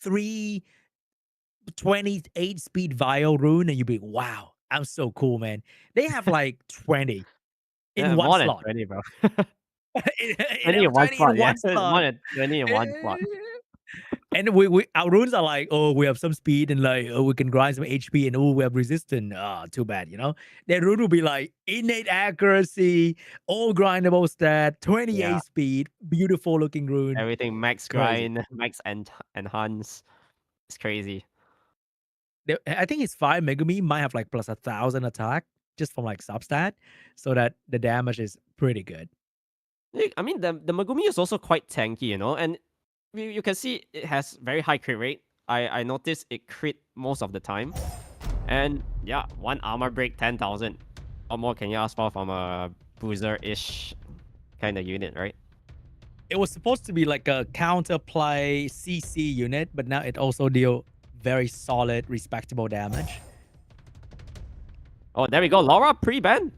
328 speed vial rune, and you'd be wow, I'm so cool, man. They have like 20 in one more than slot. 20, bro. 20 in one slot, yeah. one slot. More than 20 in one slot. And we our runes are like, oh, we have some speed and like, oh, we can grind some HP and oh, we have resistance. Ah, too bad, you know. Their rune will be like innate accuracy, all grindable stat, 28 speed, beautiful looking rune. Everything max grind, max enhance. It's crazy. I think his 5 Megumi might have like plus 1,000 attack just from like substat, so that the damage is pretty good. I mean, the Megumi is also quite tanky, you know, and you can see it has very high crit rate. I noticed it crit most of the time. And yeah, one armor break, 10,000. What more can you ask for from a boozer-ish kind of unit, right? It was supposed to be like a counterplay CC unit, but now it also deal very solid, respectable damage. Oh, there we go. Laura pre-ban.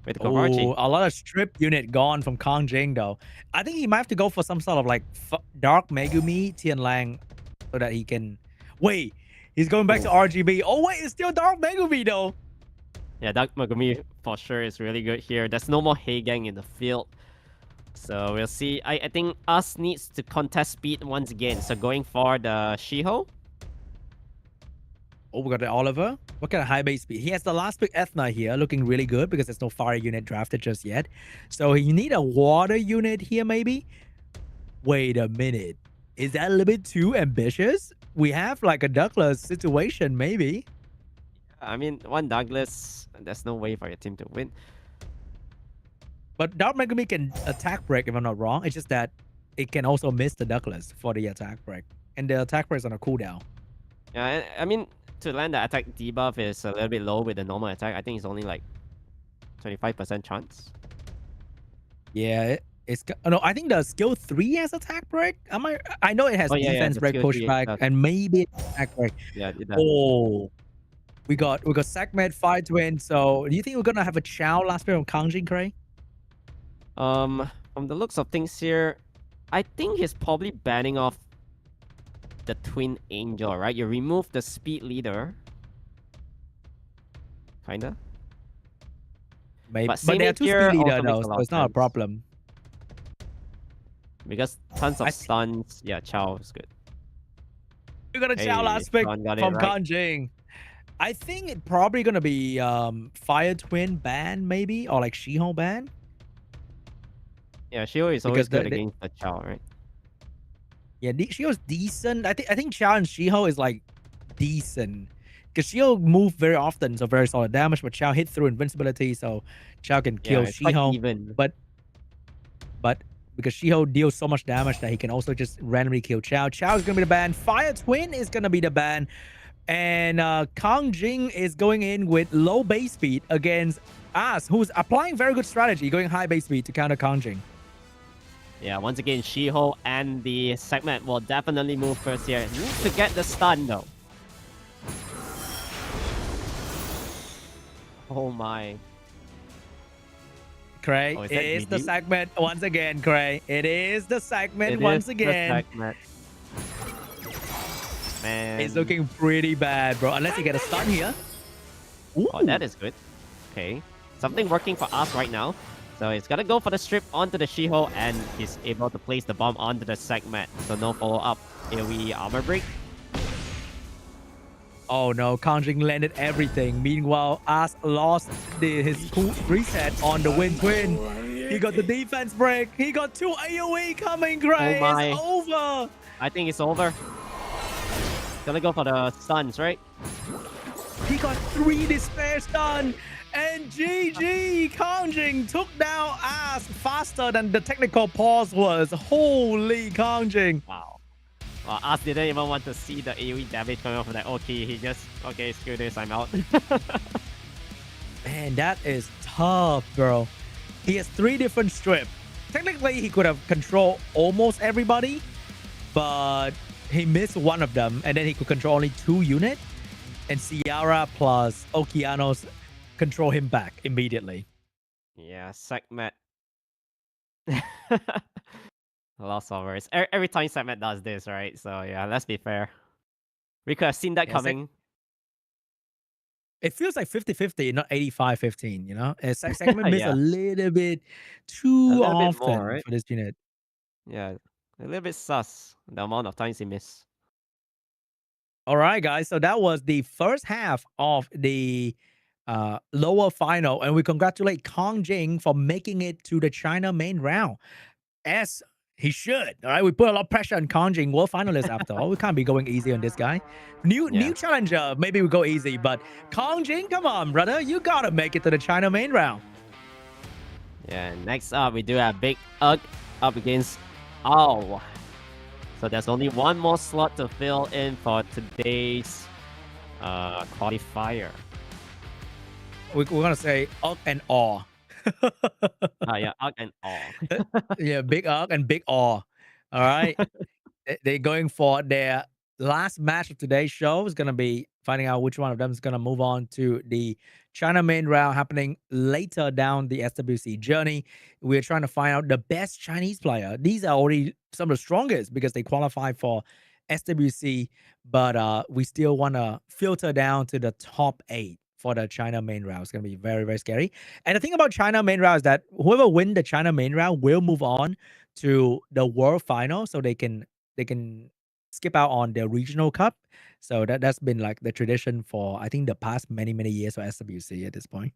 With Oh, a lot of strip unit gone from KANGJING though. I think he might have to go for some sort of like Dark Megumi Tianlang so that he can... Wait, he's going back to RGB. Oh wait, it's still Dark Megumi though. Yeah, Dark Megumi for sure is really good here. There's no more Heigang in the field. So we'll see. I think us needs to contest speed once again. So going for the Shiho. Oh, we got the Oliver. What kind of high base speed? He has the last pick Ethna here, looking really good because there's no fire unit drafted just yet. So you need a water unit here, maybe? Wait a minute. Is that a little bit too ambitious? We have like a Douglas situation, maybe. I mean, one Douglas, there's no way for your team to win. But Dark Megumi can attack break, if I'm not wrong. It's just that it can also miss the Douglas for the attack break. And the attack break is on a cooldown. Yeah, I mean, to land the attack debuff is a little bit low with the normal attack. I think it's only like 25% chance. Yeah, no, I think the skill 3 has attack break. I know it has defense break, pushback, and maybe attack break. Yeah, it does. Oh, we got Segment, Fire Twin. So do you think we're gonna have a Chow last pair on KANGJING, Cray? From the looks of things here, I think he's probably banning off the Twin Angel, right? You remove the speed leader. Kinda. Maybe. But they are two speed leader though, so it's not a problem. Because tons of stuns. Yeah, Chow is good. You got a Chow last pick from KANGJING. I think it's probably gonna be Fire Twin ban maybe, or like Shiho ban. Yeah, Shiho is always good against the Chow, right? Yeah, Shiho's decent. I think Chow and Shiho is like decent. Because Shiho move very often, so very solid damage, but Chow hit through invincibility, so Chow can kill Shiho. But because Shiho deals so much damage that he can also just randomly kill Chow. Chow is gonna be the ban. Fire Twin is gonna be the ban. And KANGJING is going in with low base speed against us, who's applying very good strategy, going high base speed to counter KANGJING. Yeah, once again, Shiho and the segment will definitely move first here. Needs to get the stun though. Oh my. Cray, it is the segment once again, Cray. It is the segment once again. Man. It's looking pretty bad, bro. Unless you get a stun here. Ooh. Oh, that is good. Okay. Something working for us right now. So he's got to go for the strip onto the Shiho, and he's able to place the bomb onto the segment. So no follow-up. AoE armor break. Oh no, KANGJING landed everything. Meanwhile, As lost his cool reset on the Wind Twin. He got the defense break. He got 2 AoE coming, Gray. Oh my. It's over. I think it's over. Gonna go for the stuns, right? He got 3 despair stun. And GG, KANGJING took down As faster than the technical pause was. Holy KANGJING. Wow. Well, As didn't even want to see the AoE damage coming off of that. Okay, he just, okay, screw this, I'm out. Man, that is tough, bro. He has 3 different strip, technically he could have controlled almost everybody, but he missed one of them, and then he could control only 2 units, and Ciara plus Okeanos control him back immediately. Yeah, Segmet. Lost overs. Every time Segmet does this, right? So yeah, let's be fair. We could have seen that coming. It feels like 50-50, not 85-15, you know? Segment missed Yeah. a little bit too little bit often more, right? for this unit. Yeah, a little bit sus, the amount of times he missed. All right, guys. So that was the first half of the lower final, and we congratulate KANGJING for making it to the China main round, as he should. All right, we put a lot of pressure on KANGJING, world finalist after all. We can't be going easy on this guy. New challenger, maybe we go easy, but KANGJING, come on, brother, you gotta make it to the China main round. Yeah, next up we do have Big Ugg up against Ow. So there's only one more slot to fill in for today's qualifier. We're gonna say Ugg and Aw. Yeah, Ugg and Aw. Yeah, Big Ugg and Big Aw. All right. They're going for their last match of today's show. Is going to be finding out which one of them is going to move on to the China main round happening later down the SWC journey. We're trying to find out the best Chinese player. These are already some of the strongest because they qualify for SWC, but we still want to filter down to the top 8 for the China main round. It's going to be very, very scary. And the thing about China main round is that whoever wins the China main round will move on to the world final, so they can skip out on the regional cup. So that's been like the tradition for, I think, the past many years for SWC at this point.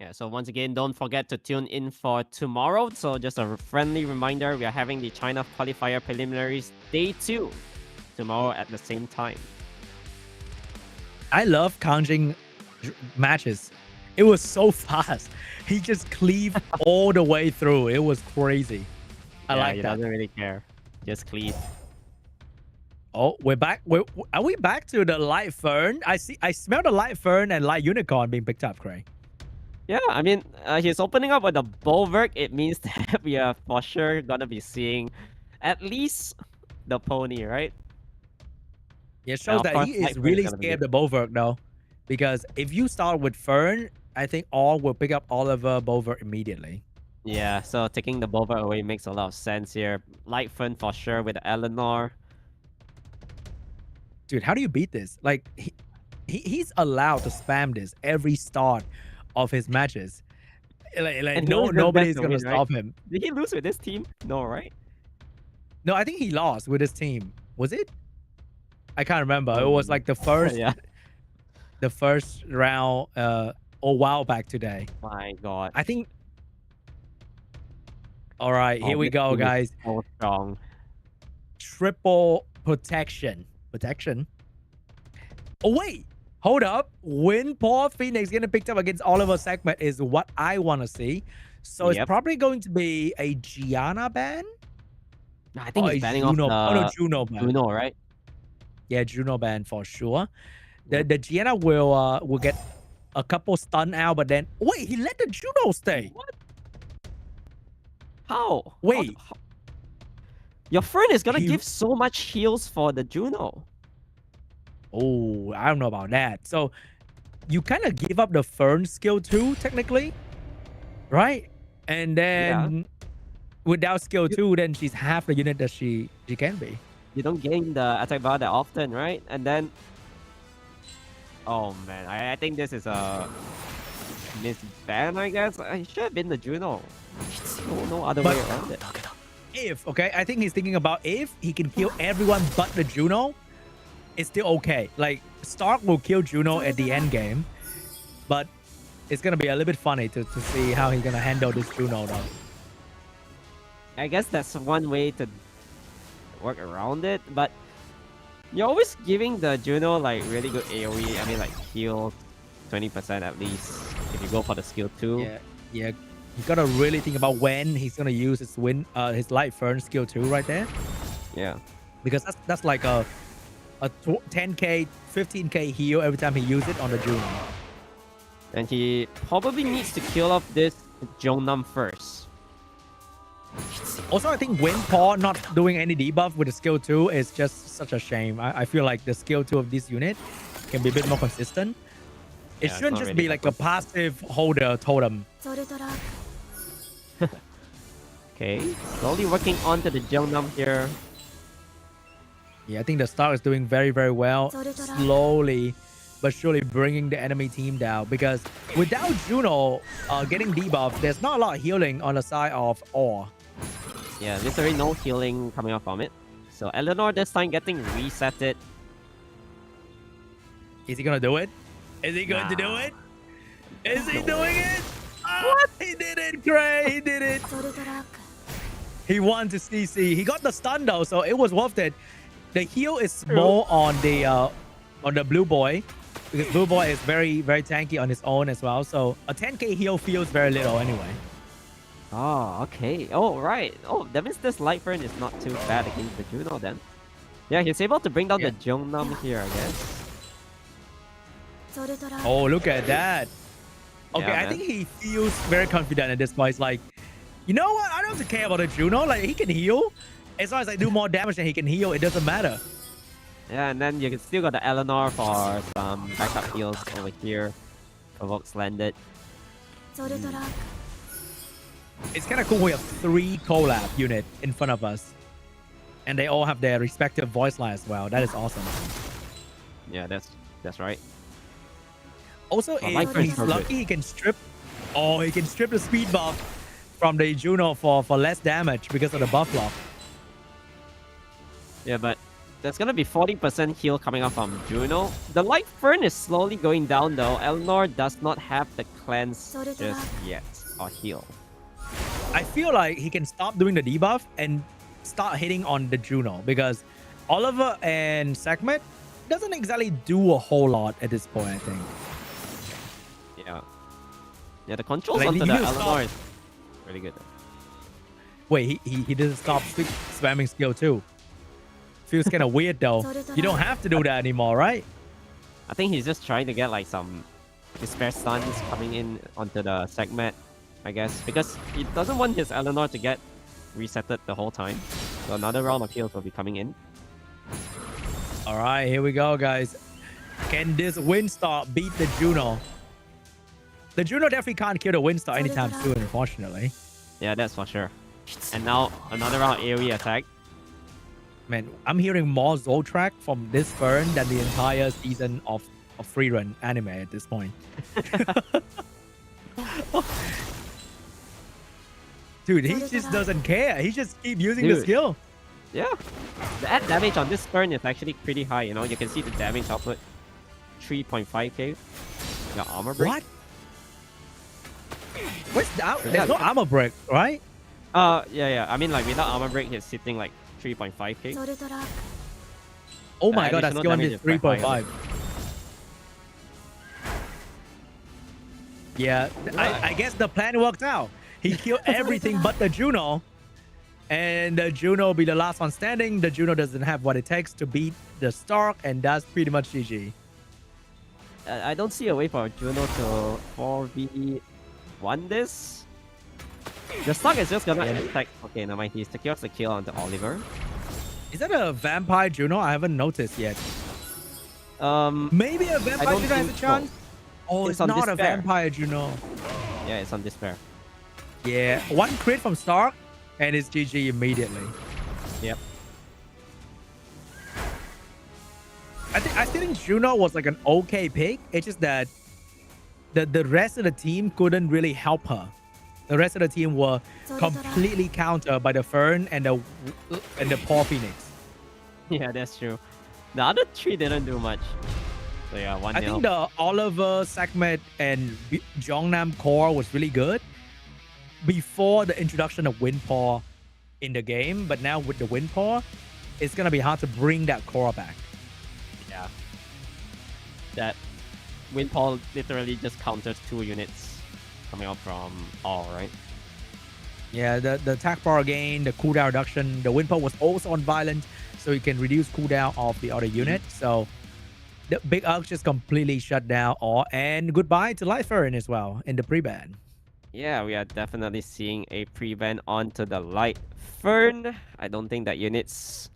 Yeah, so once again, don't forget to tune in for tomorrow. So just a friendly reminder, we are having the China Qualifier Preliminaries Day 2 tomorrow at the same time. I love KANGJING matches. It was so fast. He just cleaved all the way through. It was crazy. I like he that. Doesn't really care. Just cleave. Oh, we're back. Are we back to the light fern? I smell the light fern and light unicorn being picked up, Craig. Yeah, I mean, he's opening up with a Bulwark. It means that we are for sure gonna be seeing at least the pony, right? Yeah, it shows that he is really scared of the Bulwark, though. Because if you start with Fern, I think all will pick up Oliver Bulwark immediately. Yeah, so taking the Bulwark away makes a lot of sense here. Light Fern for sure with Eleanor. Dude, how do you beat this? Like, he's allowed to spam this every start of his matches. Like nobody's gonna stop him. Did he lose with this team? No, right? No, I think he lost with his team. Was it? I can't remember. It was like the first, the first round a while back today. My God. I think. All right, here we go, guys. So strong. Triple protection. Oh wait, hold up. When Paul Phoenix getting picked up against Oliver Segment is what I want to see. So it's probably going to be a Gianna ban. I think he's banning off the Juno ban. Juno, right? Yeah, Juno ban for sure. The Gianna will get a couple stun out, but then wait, he let the Juno stay. What? How? Wait. How? Your friend is gonna give so much heals for the Juno. Oh, I don't know about that. So you kind of give up the Fern skill too, technically, right? And then without skill 2, then she's half the unit that she can be. You don't gain the attack bar that often, right? And then, oh man, I think this is a misban, I guess. It should have been the Juno. No other way around it. I think he's thinking about if he can kill everyone but the Juno, it's still okay. Like, Stark will kill Juno at the end game, but it's gonna be a little bit funny to see how he's gonna handle this Juno though. I guess that's one way to work around it, but you're always giving the Juno like really good AoE. I mean, like heal 20% at least if you go for the skill 2. Yeah. You gotta really think about when he's gonna use his Light Fern skill 2 right there. Yeah. Because that's like a 10k, 15k heal every time he uses it on the Juno. And he probably needs to kill off this Jongnam first. Also, I think Wind Paw not doing any debuff with the skill 2 is just such a shame. I feel like the skill 2 of this unit can be a bit more consistent. It shouldn't just be like a passive holder totem. Okay, slowly working onto the Jeonnam here. Yeah, I think the Star is doing very, very well. Slowly but surely bringing the enemy team down. Because without Juno getting debuffed, there's not a lot of healing on the side of Or. Yeah, literally no healing coming up from it. So Eleanor this time getting resetted. Is he gonna do it? Is he going to do it? Is he doing it? What? He did it, Gray. He did it. He won to CC. He got the stun though, so it was worth it. The heal is more on the blue boy, because blue boy is very, very tanky on his own as well. So a 10k heal feels very little anyway. Oh, okay. Oh, right. Oh, that means this Lightburn is not too bad against the Juno then. Yeah, he's able to bring down the Jeonnam here, I guess. Oh, look at that. Okay, Yeah, I think he feels very confident at this point. He's like, you know what? I don't care about the Juno. Like, he can heal. As long as I do more damage than he can heal, it doesn't matter. Yeah, and then you can still got the Eleanor for some backup heals over here. Provoke's landed. It's kind of cool. We have 3 collab units in front of us. And they all have their respective voice line as well. That is awesome. Yeah, that's right. Also, if he's lucky, he can strip. Oh, he can strip the speed buff from the Juno for less damage because of the buff lock. Yeah, but there's gonna be 40% heal coming up from Juno. The Light Fern is slowly going down though. Eleanor does not have the cleanse just yet, or heal. I feel like he can stop doing the debuff and start hitting on the Juno, because Oliver and Sekhmet doesn't exactly do a whole lot at this point, I think. Yeah. Yeah, the controls Like, onto the Eleanor is really good. Wait, he didn't stop spamming skill 2. Feels kind of weird though. You don't have to do that anymore, right? I think he's just trying to get like some despair stuns coming in onto the Sekhmet, I guess, because he doesn't want his Eleanor to get resetted the whole time. So another round of heals will be coming in. All right, here we go, guys. Can this Windstar beat the Juno? The Juno definitely can't kill the Windstar anytime soon, unfortunately. Yeah, that's for sure. And now another round AoE attack. Man, I'm hearing more Zoltrack from this Fern than the entire season of free run anime at this point. Dude, he just doesn't care. He just keep using the skill. Yeah. The add damage on this Fern is actually pretty high, you know. You can see the damage output. 3.5k. Got armor break. What? What's that? There's no armor break, right? Yeah. I mean, like, without armor break, he's sitting like 3.5k. Oh my god, that skill on is 3.5. Yeah, I guess the plan worked out. He killed everything but the Juno. And the Juno will be the last one standing. The Juno doesn't have what it takes to beat the Stark, and that's pretty much GG. I don't see a way for Juno to 4v1 this. The Stark is just gonna attack. Okay, never mind. He secures the kill onto Oliver. Is that a vampire Juno? I haven't noticed yet. Maybe a vampire Juno has a chance. Oh, it's not a vampire Juno. Yeah, it's on Despair. Yeah, one crit from Stark, and it's GG immediately. Yep. I still think Juno was like an okay pick. It's just that the rest of the team couldn't really help her. The rest of the team were completely countered by the Fern and the Paw Phoenix. Yeah, that's true. The other 3 didn't do much. So yeah, 1-0. I think the Oliver, Sekhmet, and Jeonnam core was really good before the introduction of Windpaw in the game. But now with the Windpaw, it's going to be hard to bring that core back. Yeah. That Windpaw literally just counters 2 units coming up from all, right? Yeah, the attack power gain, the cooldown reduction. The Windpaw was also on violent, so you can reduce cooldown of the other unit. So the big arc just completely shut down all, and goodbye to Lightfern as well in the pre-ban. Yeah, we are definitely seeing a pre-ban onto the Light Fern. I don't think that unit's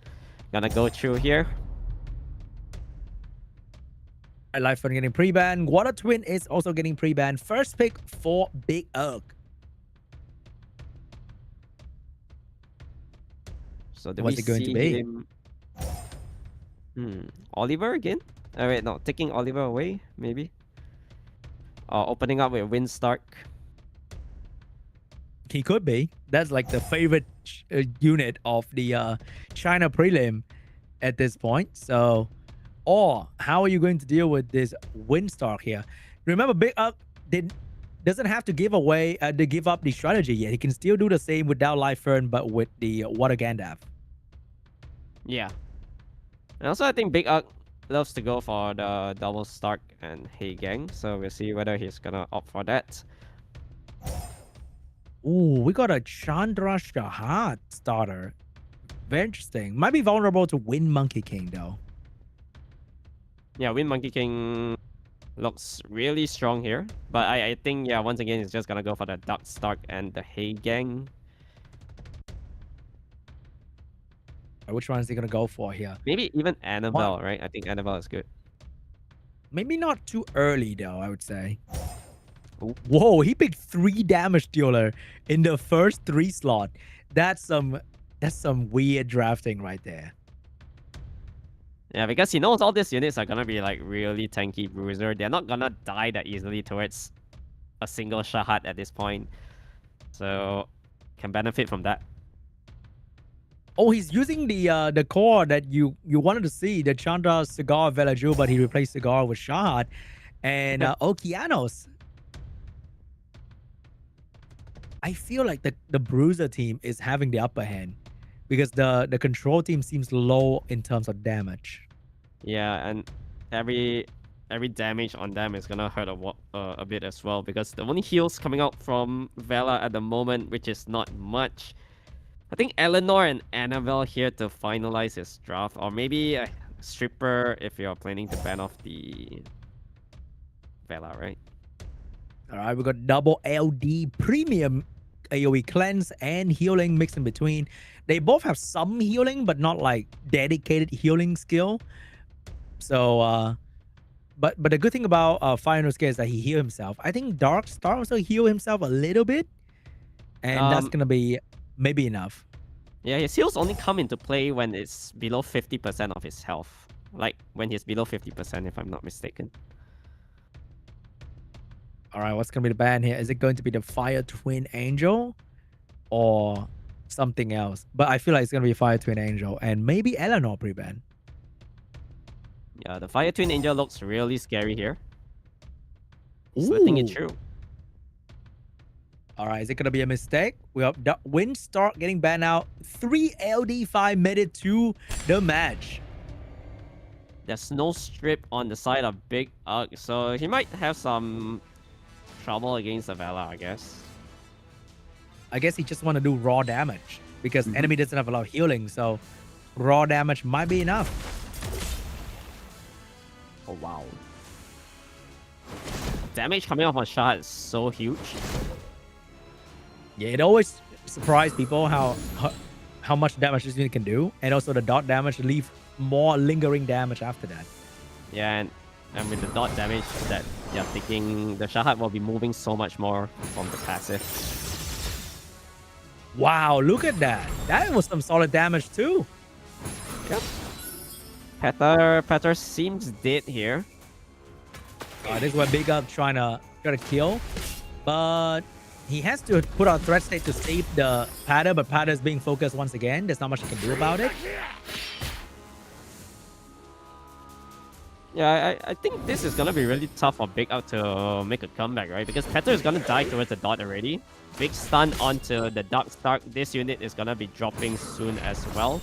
gonna go through here. Light Fern getting pre-ban. Water Twin is also getting pre-ban. First pick for Big Ugg. So do What's we it going to see be? him? Oliver again? Oh wait, no, taking Oliver away, maybe. Opening up with Windstark. He could be. That's like the favorite unit of the China prelim at this point. So, or how are you going to deal with this Windstar here? Remember, Big Up doesn't have to give away to give up the strategy yet. He can still do the same without Life Fern, but with the Water Gandalf. Yeah. And also, I think Big Ugg loves to go for the double Stark and Hey Gang. So we'll see whether he's gonna opt for that. Ooh, we got a Chandra Shahad starter. Very interesting. Might be vulnerable to Wind Monkey King though. Yeah, Wind Monkey King looks really strong here. But I think, yeah, once again, he's just gonna go for the Dark Stark and the Hey Gang. Which one is he gonna go for here? Maybe even Annabelle, right? I think Annabelle is good. Maybe not too early though, I would say. Ooh. Whoa, he picked 3 damage dealer in the first 3 slot. That's some weird drafting right there. Yeah, because he knows all these units are gonna be like really tanky bruiser. They're not gonna die that easily towards a single Shahad at this point. So can benefit from that. Oh, he's using the core that you wanted to see, the Chandra Cigar Velaju, but he replaced Cigar with Shahad and Okeanos. I feel like the Bruiser team is having the upper hand because the control team seems low in terms of damage. Yeah, and every damage on them is gonna hurt a bit as well because the only heals coming out from Vela at the moment, which is not much. I think Eleanor and Annabelle here to finalize his draft, or maybe a Stripper if you're planning to ban off the Vela, right? All right, we got double LD premium AoE cleanse and healing mixed in between. They both have some healing, but not like dedicated healing skill. So, but the good thing about Fire No Scare is that he heal himself. I think Dark Star also heal himself a little bit, and that's gonna be maybe enough. Yeah, his heals only come into play when it's below 50% of his health. Like when he's below 50%, if I'm not mistaken. All right, what's going to be the ban here? Is it going to be the Fire Twin Angel or something else? But I feel like it's going to be Fire Twin Angel and maybe Eleanor pre-ban. Yeah, the Fire Twin Angel looks really scary here. Slitting it through. All right, is it going to be a mistake? We have Windstar getting banned out. 3 LD5 made it to the match. There's no strip on the side of Big Ugg, so he might have some trouble against the Vela, I guess. I guess he just want to do raw damage because enemy doesn't have a lot of healing, so raw damage might be enough. Oh, wow. Damage coming off on shot is so huge. Yeah, it always surprises people how much damage this unit can do, and also the dot damage leave more lingering damage after that. Yeah, and with the dot damage that you're taking, the Shahad will be moving so much more from the passive. Wow, look at that. That was some solid damage too. Yep. Petter seems dead here. This is what Big Up trying to kill, but he has to put out threat state to save the Patter, but Patter is being focused once again. There's not much he can do about it. Yeah, I think this is gonna be really tough for Big Up to make a comeback, right? Because Petter is gonna die towards the dot already. Big stun onto the Dark Stark. This unit is gonna be dropping soon as well.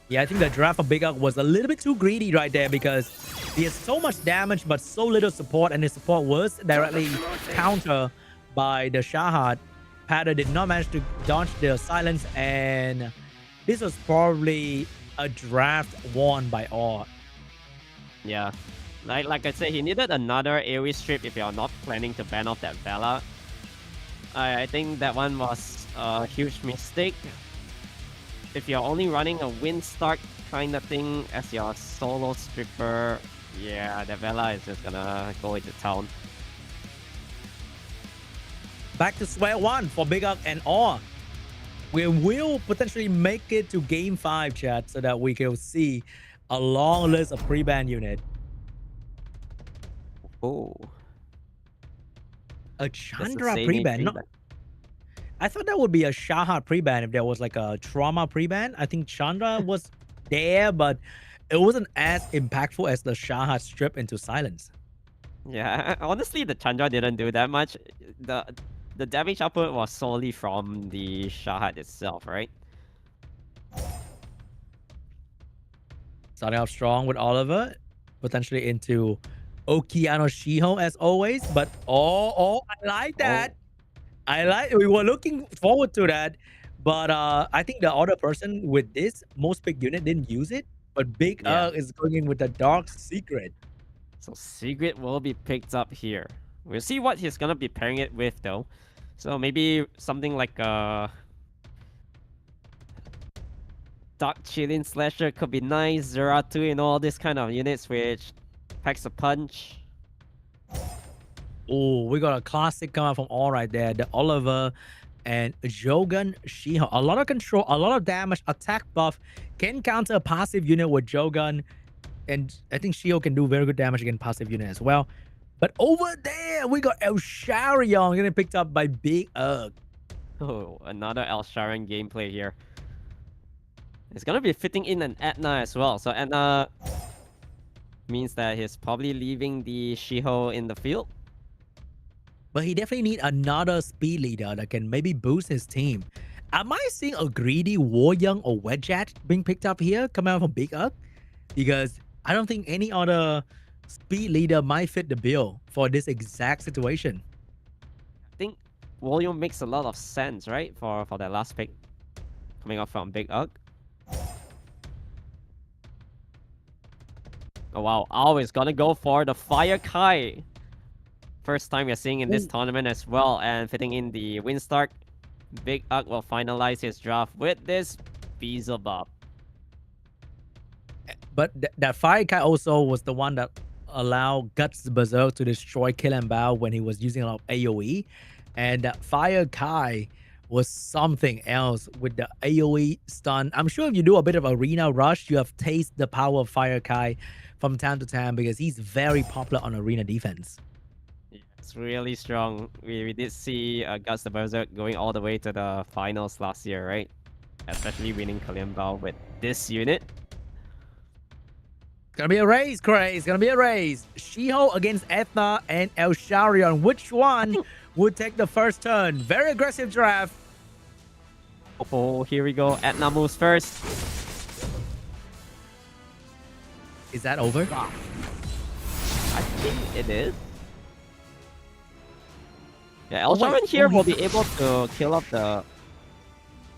Yeah, I think the draft of Big Up was a little bit too greedy right there because he has so much damage but so little support, and his support was directly countered by the Shahad. Patter did not manage to dodge the silence, and this was probably a draft won by all. Yeah. Like I said, he needed another AoE strip if you're not planning to ban off that Vela. I think that one was a huge mistake. If you're only running a wind start kind of thing as your solo stripper, yeah, the Vela is just gonna go into town. Back to square one for Big Up and Awe. We will potentially make it to game 5, chat, so that we can see a long list of pre-ban unit. Oh, A Chandra pre-ban? No, I thought that would be a Shahat pre-ban if there was like a trauma pre-ban. I think Chandra was there, but it wasn't as impactful as the Shahat strip into silence. Yeah, honestly, the Chandra didn't do that much. The damage output was solely from the Shahat itself, right? Starting off strong with Oliver, potentially into Okeano Shiho as always, but I like that. We were looking forward to that, but I think the other person with this most pick unit didn't use it, but Big is going in with the Dark Secret. So Secret will be picked up here. We'll see what he's gonna be pairing it with though. So maybe something like a Dark Chilling Slasher could be nice. Zeratu and all these kind of units which packs a punch. Oh, we got a classic coming from all right there. The Oliver and Jogan Shiho. A lot of control, a lot of damage, attack buff. Can counter a passive unit with Jogan. And I think Shiho can do very good damage against passive unit as well. But over there, we got El Sharion getting picked up by Big Ugg. Oh, another El Sharion gameplay here. It's gonna be fitting in an Etna as well. So Etna means that he's probably leaving the Shiho in the field. But he definitely need another speed leader that can maybe boost his team. Am I seeing a greedy War Young or Wedgeat being picked up here coming out from Big Ugg? Because I don't think any other speed leader might fit the bill for this exact situation. I think William makes a lot of sense, right? For that last pick coming up from Big Ugg. Oh wow, always gonna go for the Fire Kai. First time we're seeing in this tournament as well, and fitting in the Windstart. Big Ugg will finalize his draft with this Beelzebub. But that Fire Kai also was the one that allowed Guts Berserk to destroy Kill and Bow when he was using a lot of AoE. And that Fire Kai was something else with the AoE stun. I'm sure if you do a bit of Arena Rush, you have tasted the power of Fire Kai from time to time because he's very popular on Arena defense. Yeah, it's really strong. We did see Guts the Berserk going all the way to the finals last year, right? Especially winning Kalimbao with this unit. It's gonna be a race, Cray. It's gonna be a race. Shiho against Ethna and El Sharion. Which one would take the first turn? Very aggressive draft. Oh, here we go. Etna moves first. Is that over? I think it is. Yeah, El Sharion here will be able to kill up the...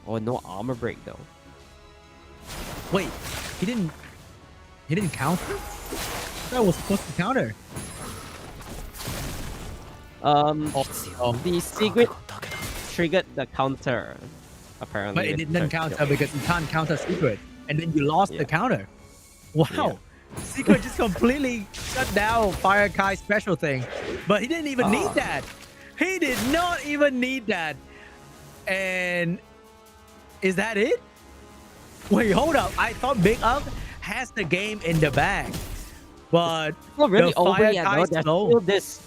Oh, no armor break though. Wait, he didn't counter? That was supposed to counter. The secret triggered the counter, apparently. But it didn't counter because you can't counter secret. And then you lost the counter. Wow. Yeah. Secret just completely shut down Fire Kai's special thing. But he didn't even need that. He did not even need that. And is that it? Wait, hold up. I thought Big Up has the game in the bag. But it's not really over yet, though. There's still this.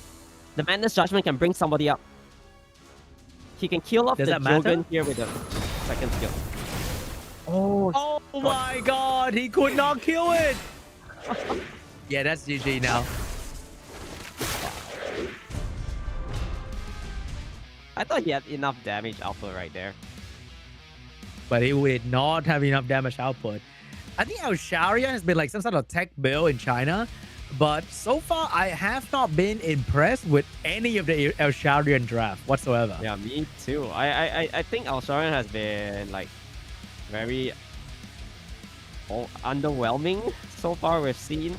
The Madness Judgment can bring somebody up. He can kill off the Jogan here with a second skill. Oh my god, he could not kill it. Yeah, that's GG now. I thought he had enough damage output right there. But he did not have enough damage output. I think El Sharion has been like some sort of tech build in China. But so far, I have not been impressed with any of the El Sharion draft whatsoever. Yeah, me too. I think El Sharion has been like very underwhelming so far we've seen.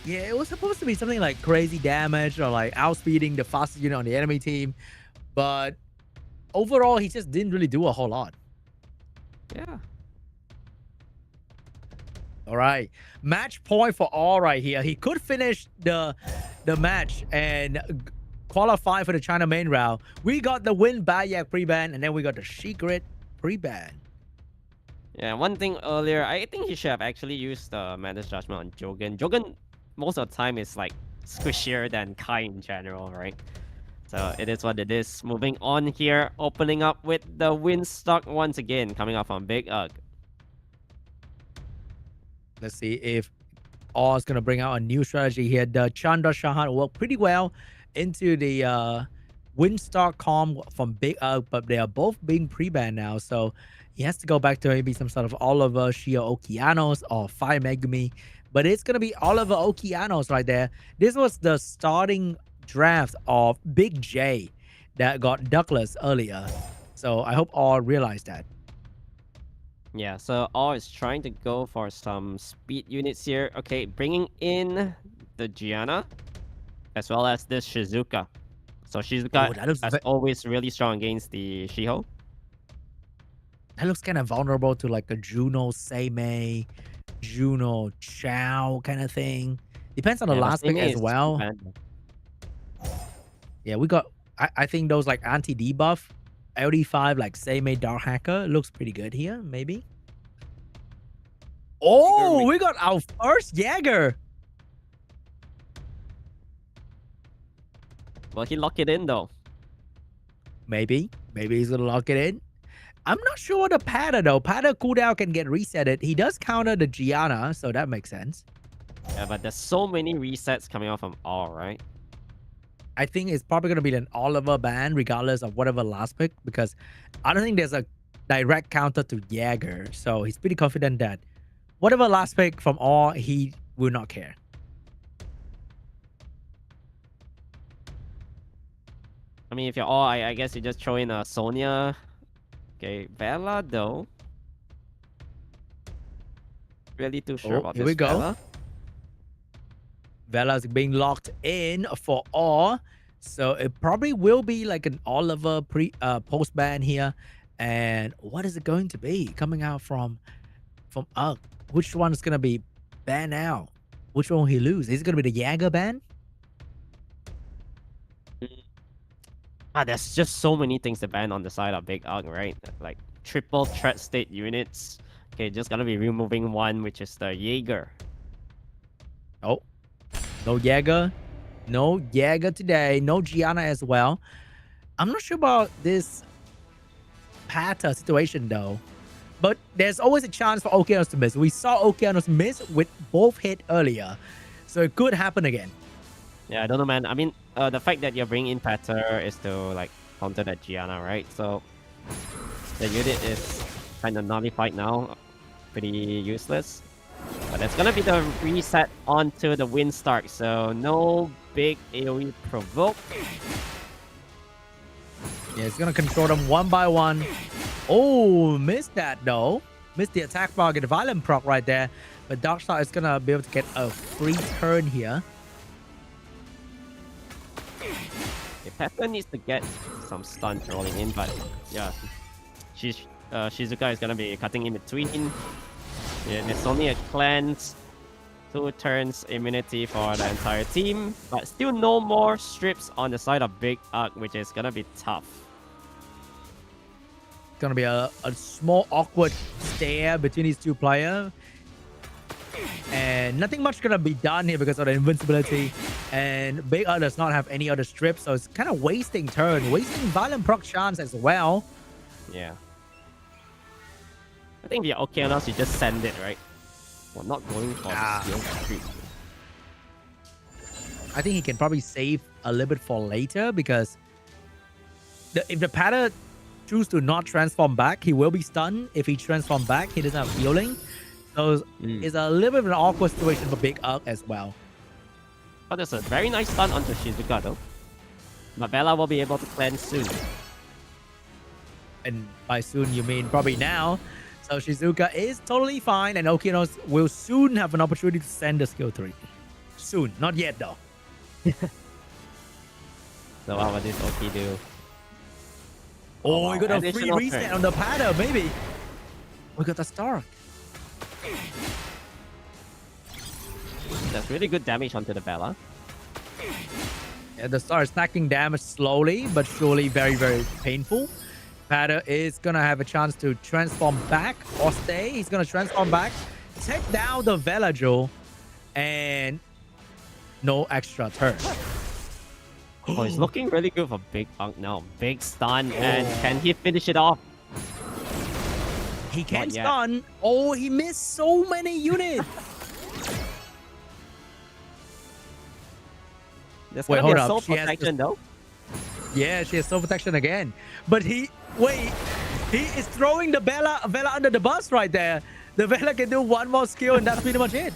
Yeah, it was supposed to be something like crazy damage or like outspeeding the fastest unit on the enemy team. But overall, he just didn't really do a whole lot. Yeah. All right. Match point for all right here. He could finish the match and qualify for the China main round. We got the win Bayak pre-ban, and then we got the secret pre-ban. Yeah, one thing earlier, I think he should have actually used the Madness Judgment on Jogan. Jogan, most of the time, is like squishier than Kai in general, right? So it is what it is. Moving on here, opening up with the Winstock once again, coming up from Big Ugg. Let's see if All is going to bring out a new strategy here. The Chandra Shahan worked pretty well into the Winstock comp from Big Ugg, but they are both being pre-banned now. So he has to go back to maybe some sort of Oliver, Shio Okeanos, or Fire Megumi. But it's going to be Oliver Okeanos right there. This was the starting draft of Big J that got Douglas earlier. So I hope all realize that. Yeah, so All is trying to go for some speed units here. Okay, bringing in the Gianna as well as this Shizuka. So Shizuka, as always, really strong against the Shiho. That looks kind of vulnerable to like a Juno Seimei, Juno Chao kind of thing. Depends on the last pick as well. Yeah, we got, I think those like anti-debuff, LD5 like Seimei Dark Hacker looks pretty good here, maybe. Oh, we got our first Jäger. Will he lock it in though? Maybe he's gonna lock it in. I'm not sure the Pada though. Pada cooldown can get resetted. He does counter the Gianna, so that makes sense. Yeah, but there's so many resets coming out from All, right? I think it's probably going to be an Oliver ban regardless of whatever last pick, because I don't think there's a direct counter to Jäger. So he's pretty confident that whatever last pick from All, he will not care. I mean, if you're All, I guess you just throw in a Sonya. Okay, Vela though. Really too sure about here this we go. Vela. Vela's being locked in for All. So it probably will be like an Oliver post ban here. And what is it going to be coming out from Ugg? Which one is going to be banned out? Which one will he lose? Is it going to be the Jäger ban? There's just so many things to ban on the side of Big Ugg, right? Like triple threat state units. Okay, just gonna be removing one, which is the Jaeger. Oh, no Jäger. No Jäger today. No Gianna as well. I'm not sure about this Pata situation though. But there's always a chance for Okeanos to miss. We saw Okeanos miss with both hit earlier. So it could happen again. Yeah, I don't know, man. I mean, the fact that you're bringing in Pater is to like counter that Gianna, right? So the unit is kind of nullified now. Pretty useless. But it's gonna be the reset onto the Windstark. So no big AoE provoke. Yeah, it's gonna control them one by one. Oh, missed that though. Missed the attack bar, get the violent proc right there. But Darkstar is gonna be able to get a free turn here. Pepper needs to get some stuns rolling in, but yeah, Shizuka is gonna be cutting in between. Yeah, there's only a cleanse, 2 turns immunity for the entire team, but still no more strips on the side of Big Ugg, which is gonna be tough. It's gonna be a small awkward stare between these two players. And nothing much gonna be done here because of the invincibility. And Big Ugg does not have any other strips, so it's kind of wasting turn, wasting violent proc chance as well. Yeah. I think the Okeanos, you just send it, right? Well, not going for the skill creep. I think he can probably save a little bit for later, because if the Pata chooses to not transform back, he will be stunned. If he transforms back, he doesn't have healing. So it's a little bit of an awkward situation for Big Ugg as well. But there's a very nice stun onto Shizuka though. But Bella will be able to cleanse soon. And by soon, you mean probably now. So Shizuka is totally fine, and Okeanos will soon have an opportunity to send the skill 3. soon. Not yet though. So what will this OP do? Oh, we got a free Additional reset turn. on the paddle, maybe. We got the star. That's really good damage onto the Bella. Yeah, the star is stacking damage slowly, but surely very, very painful. Paddle is gonna have a chance to transform back or stay. He's gonna transform back, take down the Villager, and no extra turn. Oh, it's looking really good for Big Unk now. Big stun, and can he finish it off? He can't Not yet. stun. Oh, he missed so many units. There's Wait, gonna be hold a up. soul She has protection though. Yeah, she has soul protection again. But he is throwing the Bella under the bus right there. The Bella can do one more skill and that's pretty much it.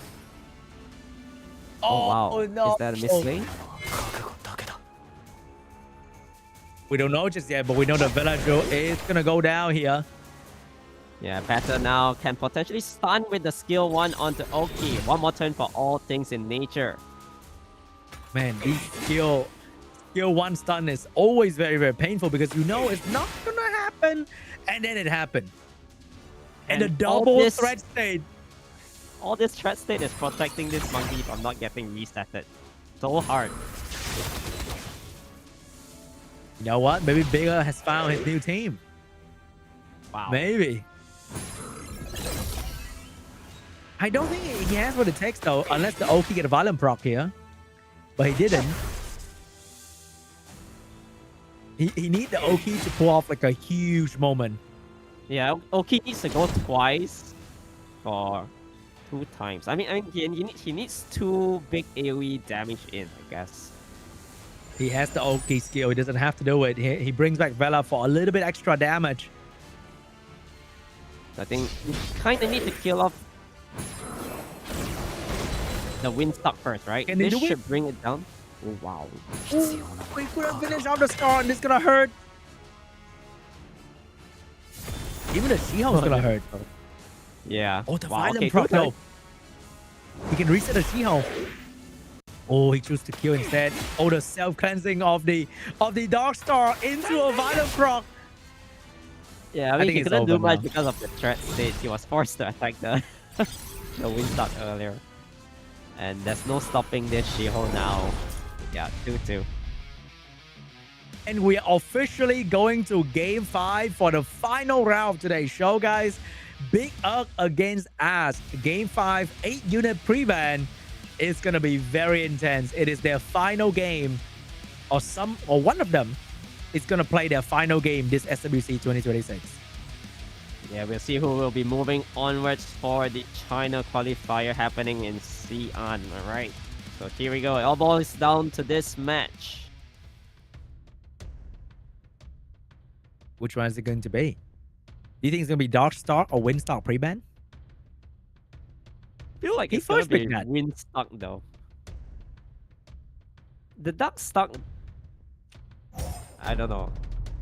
Oh wow. Oh, no. Is that a mislane? We don't know just yet, but we know the Villager is gonna go down here. Yeah, Better now can potentially stun with the skill 1 onto Oki. One more turn for all things in nature. Man, these skill 1 stun is always very, very painful because you know it's not gonna happen, and then it happened. And the all double this- threat state. All this threat state is protecting this monkey from not getting resetted. So hard. You know what? Maybe Bigger has found his new team. Wow. Maybe. I don't think he has what it takes though, unless the Oki get a violent proc here. But he didn't. He need the Oki to pull off like a huge moment. Yeah, Oki needs to go twice for 2 times. I mean he needs 2 big AoE damage in, I guess. He has the Oki skill. He doesn't have to do it. He brings back Vela for a little bit extra damage. I think you kind of need to kill off the Windstock first, right? Can they This do it? should bring it down. Oh, wow. Ooh, we could have finished off the star and this is gonna hurt. Even the She-Hulk's gonna hurt. Yeah. Oh, the wow, violent okay, proc good turn. though. He can reset the She-Hulk. Oh, he chose to kill instead. Oh, the self-cleansing of the Dark Star into a violent proc. Yeah, I think mean, he it's couldn't do over much now. because of the threat state. He was forced to attack the the Windstock earlier. And there's no stopping this She-Hulk now. Yeah, 2-2. And we are officially going to Game 5 for the final round of today's show, guys. Big Ugg against Ass. Game 5, 8-unit pre-ban. It's going to be very intense. It is their final game. Or one of them is going to play their final game this SWC 2026. Yeah, we'll see who will be moving onwards for the China qualifier happening in Xi'an. Alright. So here we go. It all boils down to this match. Which one is it going to be? Do you think it's going to be Dark Star or Windstar pre-ban? Feel like He it's gonna first be picked that. Windstock though. The Dark Stock, I don't know.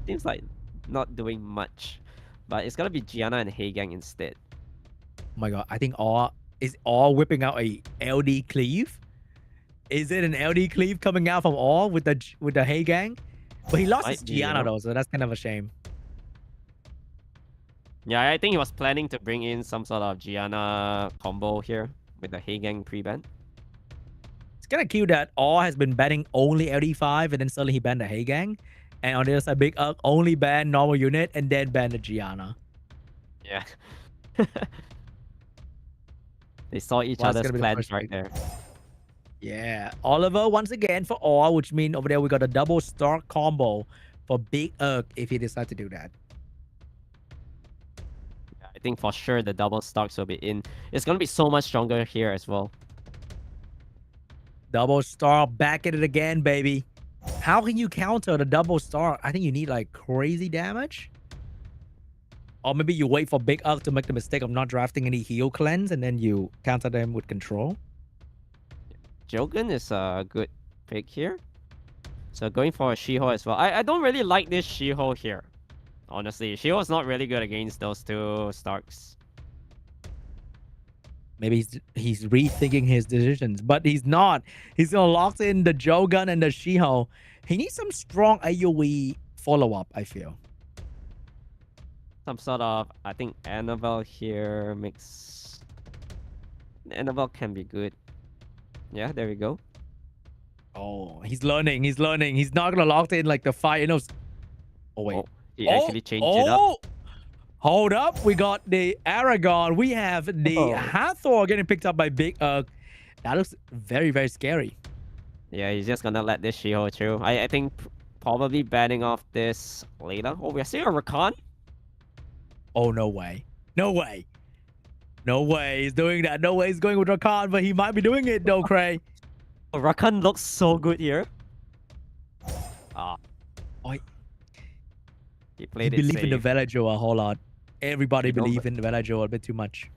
Seems like not doing much. But it's gonna be Gianna and Heigang instead. Oh my god, I think is all whipping out a LD cleave? Is it an LD cleave coming out from all with the Hey Gang? But he lost Might his be, Gianna you know. though, so that's kind of a shame. Yeah, I think he was planning to bring in some sort of Gianna combo here with the Heigang pre-ban. It's kind of cute that All has been banning only LD5 and then suddenly he banned the Hey Gang. And on the other side, Big Ugg only banned normal unit and then banned the Gianna. Yeah. They saw each Well, that's other's gonna be the plans first right pick. there. Yeah, Oliver once again for All, which means over there we got a double star combo for Big Ugg if he decides to do that. Yeah, I think for sure the double stocks will be in. It's gonna be so much stronger here as well. Double star, back at it again, baby. How can you counter the double star? I think you need like crazy damage. Or maybe you wait for Big Ugg to make the mistake of not drafting any heal cleanse and then you counter them with control. Jogan is a good pick here. So going for a She-Hulk as well. I don't really like this She-Hulk here. Honestly, She-Hulk's not really good against those two Starks. Maybe he's rethinking his decisions, but he's not. He's gonna lock in the Jogun and the Shiho. He needs some strong AoE follow-up, I feel. Some sort of, I think Annabelle here makes... Annabelle can be good. Yeah, there we go. Oh, he's learning. He's learning. He's not gonna lock in like the fire. No. Oh wait. Oh, he actually changed it up. Hold up. We got the Aragon. We have the Hathor getting picked up by Big. That looks very, very scary. Yeah, he's just gonna let this Shiho through. I think probably banning off this later. Oh, we're seeing a Rakan. Oh, no way. No way. No way he's doing that. No way he's going with Rakan, but he might be doing it though, Cray. Oh, Rakan looks so good here. Oh, he played it believe safe. in the Villager a whole lot. Everybody believe in the Villager a bit too much.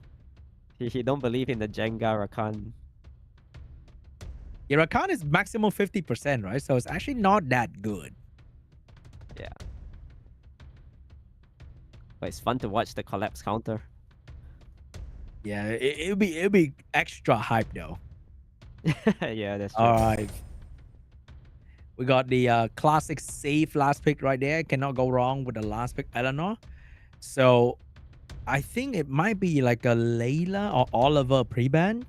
He don't believe in the Jenga Rakan. Yeah, Rakan is maximum 50%, right? So it's actually not that good. Yeah. But it's fun to watch the collapse counter. Yeah, it'll be extra hype though. Yeah, that's true. All right. We got the classic safe last pick right there. Cannot go wrong with the last pick, Eleanor. So I think it might be like a Layla or Oliver pre-ban.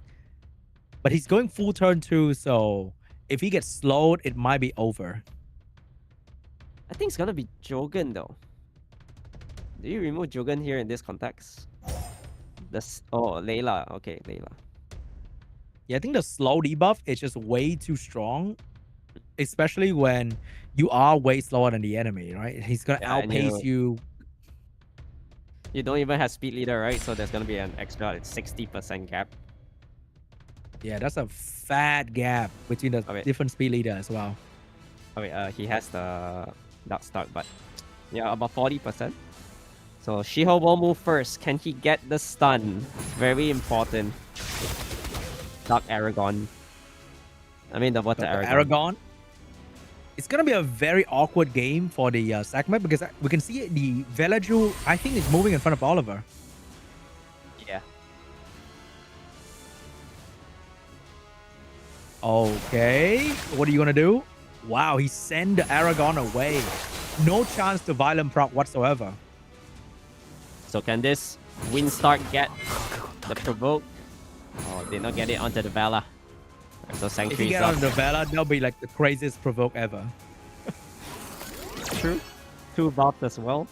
But he's going full turn 2, so if he gets slowed, it might be over. I think it's gonna be Jogan though. Do you remove Jogan here in this context? Layla. Okay, Layla. Yeah, I think the slow debuff is just way too strong, especially when you are way slower than the enemy, right? He's gonna outpace you. You don't even have speed leader, right? So there's gonna be an extra 60% gap. Yeah, that's a fat gap between the different speed leader as well. He has the Dark Start, but yeah, about 40%. So Shiho will move first. Can he get the stun? Very important. Dark Aragon. I mean the Water Aragon. It's gonna be a very awkward game for the segment because we can see the Villager, I think, is moving in front of Oliver. Yeah. Okay, what are you gonna do? Wow, he sent the Aragon away. No chance to violent proc whatsoever. So can this Windstark get the provoke? Oh, did not get it onto the Vala. So If Sanctuary's you get up. on the Vela, that'll be like the craziest provoke ever. True. 2 buffs as well.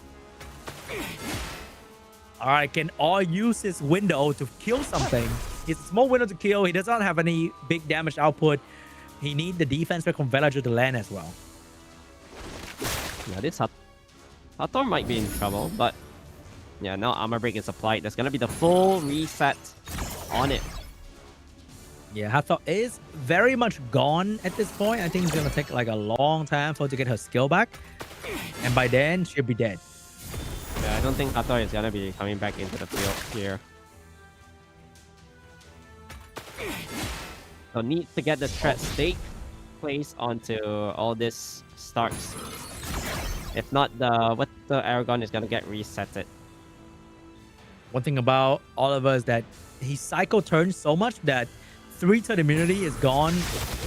Alright, can all use his window to kill something. It's a small window to kill. He does not have any big damage output. He needs the defense back from Villager to land as well. Yeah, this Hathor might be in trouble, but yeah, now Armor Break is applied. There's gonna be the full reset on it. Yeah, Hathor is very much gone at this point. I think it's gonna take like a long time for her to get her skill back. And by then, she'll be dead. Yeah, I don't think Hathor is gonna be coming back into the field here. So need to get the threat stake placed onto all this starts. If not, the Aragon is gonna get resetted. One thing about Oliver is that he cycle turns so much that 3-turn immunity is gone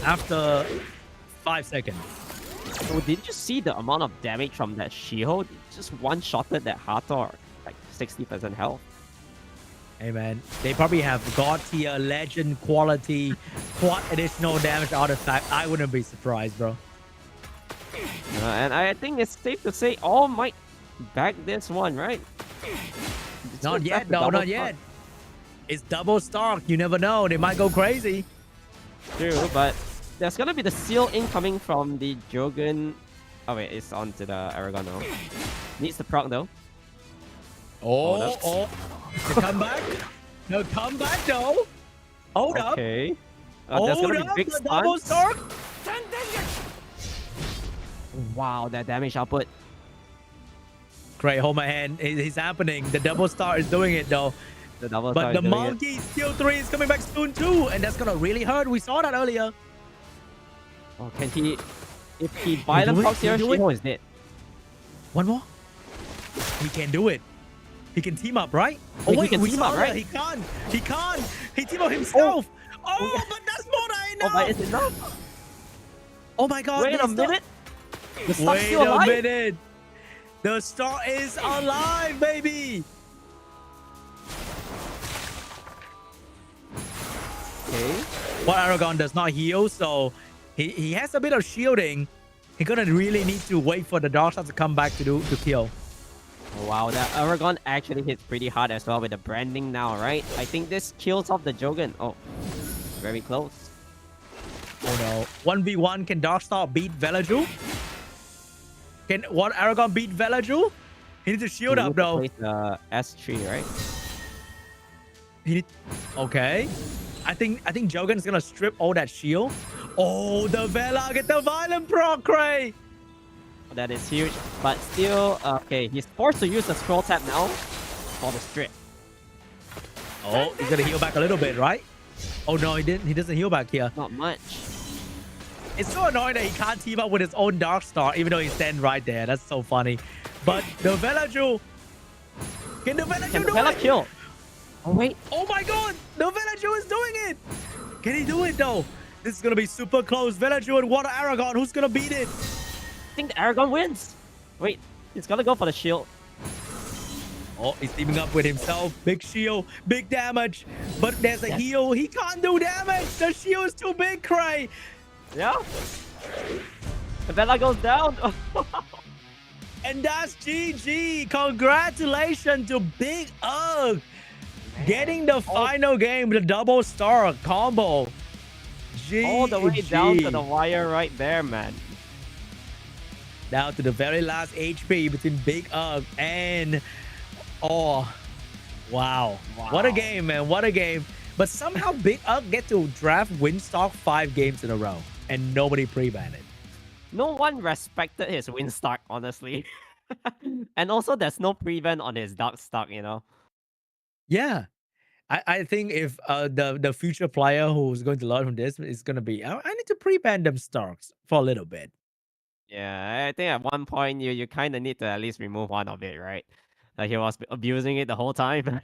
after 5 seconds. So did you see the amount of damage from that Shiho? Just one-shotted that Hathor, like 60% health. Hey man, they probably have god tier, legend quality, quad additional damage artifact. I wouldn't be surprised, bro. And I think it's safe to say all might back this one, right? Not yet, no, not yet. It's double Stark. You never know. They might go crazy. True, but there's gonna be the seal incoming from the Jogan. Oh wait, it's onto the Aragon now. Needs the proc though. Oh. The comeback? No comeback, no. Hold up. Okay. There's gonna be big double stuns. Stark. Wow, that damage output. Great, hold my hand. It's happening. The double star is doing it though. But the monkey skill 3 is coming back soon too, and that's gonna really hurt. We saw that earlier. Oh, can he? If he violent procs here, Shiho is dead. One more. He can do it. He can team up, right? Wait, he can team up, right? He can't. He can't. He teamed up himself. Oh, but that's more than enough. Oh, but it's enough. Oh my God. Wait a minute. The Star's Wait still a alive? minute. The Star is alive, baby. Okay. Well, Aragon does not heal, so he has a bit of shielding. He's gonna really need to wait for the Dark Star to come back to kill. Wow, that Aragon actually hits pretty hard as well with the branding now, right? I think this kills off the Jogan. Oh, very close. Oh no. 1v1, can Darkstar beat Velaju? Can Aragon beat Velaju? He needs to shield up though. Place the S3, right? Okay. I think Jogan's gonna strip all that shield. Oh, the Vela, get the violent proc, Cray. That is huge, but still, okay, he's forced to use the scroll tap now for the strip. Oh, he's gonna heal back a little bit, right? Oh no, he didn't. He doesn't heal back here. Not much. It's so annoying that he can't team up with his own Dark Star, even though he's standing right there. That's so funny. But the Velaju, can the Velaju do it? Kill? Oh wait. Oh my God, the Velaju is doing it. Can he do it though? This is gonna be super close. Velaju and Water Aragon. Who's gonna beat it? I think the Aragon wins. Wait, he's gonna go for the shield. Oh, he's teaming up with himself. Big shield, big damage. But there's a heal. He can't do damage. The shield is too big, Cray. Yeah. The Vela goes down. And that's GG. Congratulations to Big Ugg. Getting the final game, the double star combo. GG. All the way down to the wire right there, man. Down to the very last HP between Big Ugg and... Oh, wow. What a game, man. What a game. But somehow Big Ugg get to draft Winstock 5 games in a row. And nobody pre-banned it. No one respected his Winstock, honestly. And also, there's no pre-ban on his Dark Stock, you know? Yeah. I think if the future player who's going to learn from this is going to be... I need to pre-ban them stocks for a little bit. Yeah, I think at one point you kind of need to at least remove one of it, right? Like he was abusing it the whole time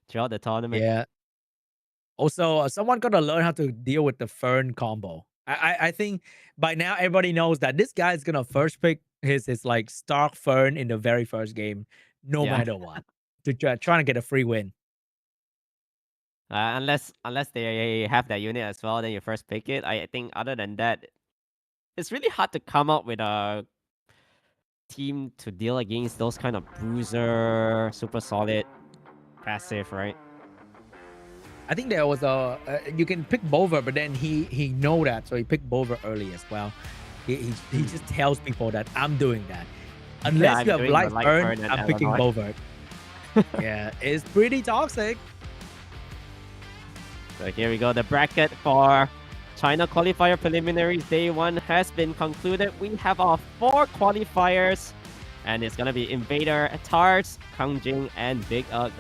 throughout the tournament. Yeah. Also, someone got to learn how to deal with the Fern combo. I think by now everybody knows that this guy is gonna first pick his like Stark Fern in the very first game, no matter what, to trying to get a free win. Unless they have that unit as well, then you first pick it. I think other than that, it's really hard to come up with a team to deal against those kind of bruiser, super solid, passive, right? I think there was a you can pick Bover, but then he know that, so he picked Bover early as well. He just tells people that I'm doing that. Unless you have Light Burn, I'm picking Bover. Yeah, it's pretty toxic. So here we go. The bracket for China Qualifier Preliminaries Day 1 has been concluded. We have our 4 qualifiers, and it's gonna be INVADER, Tars, KANGJING, and Big Ugg.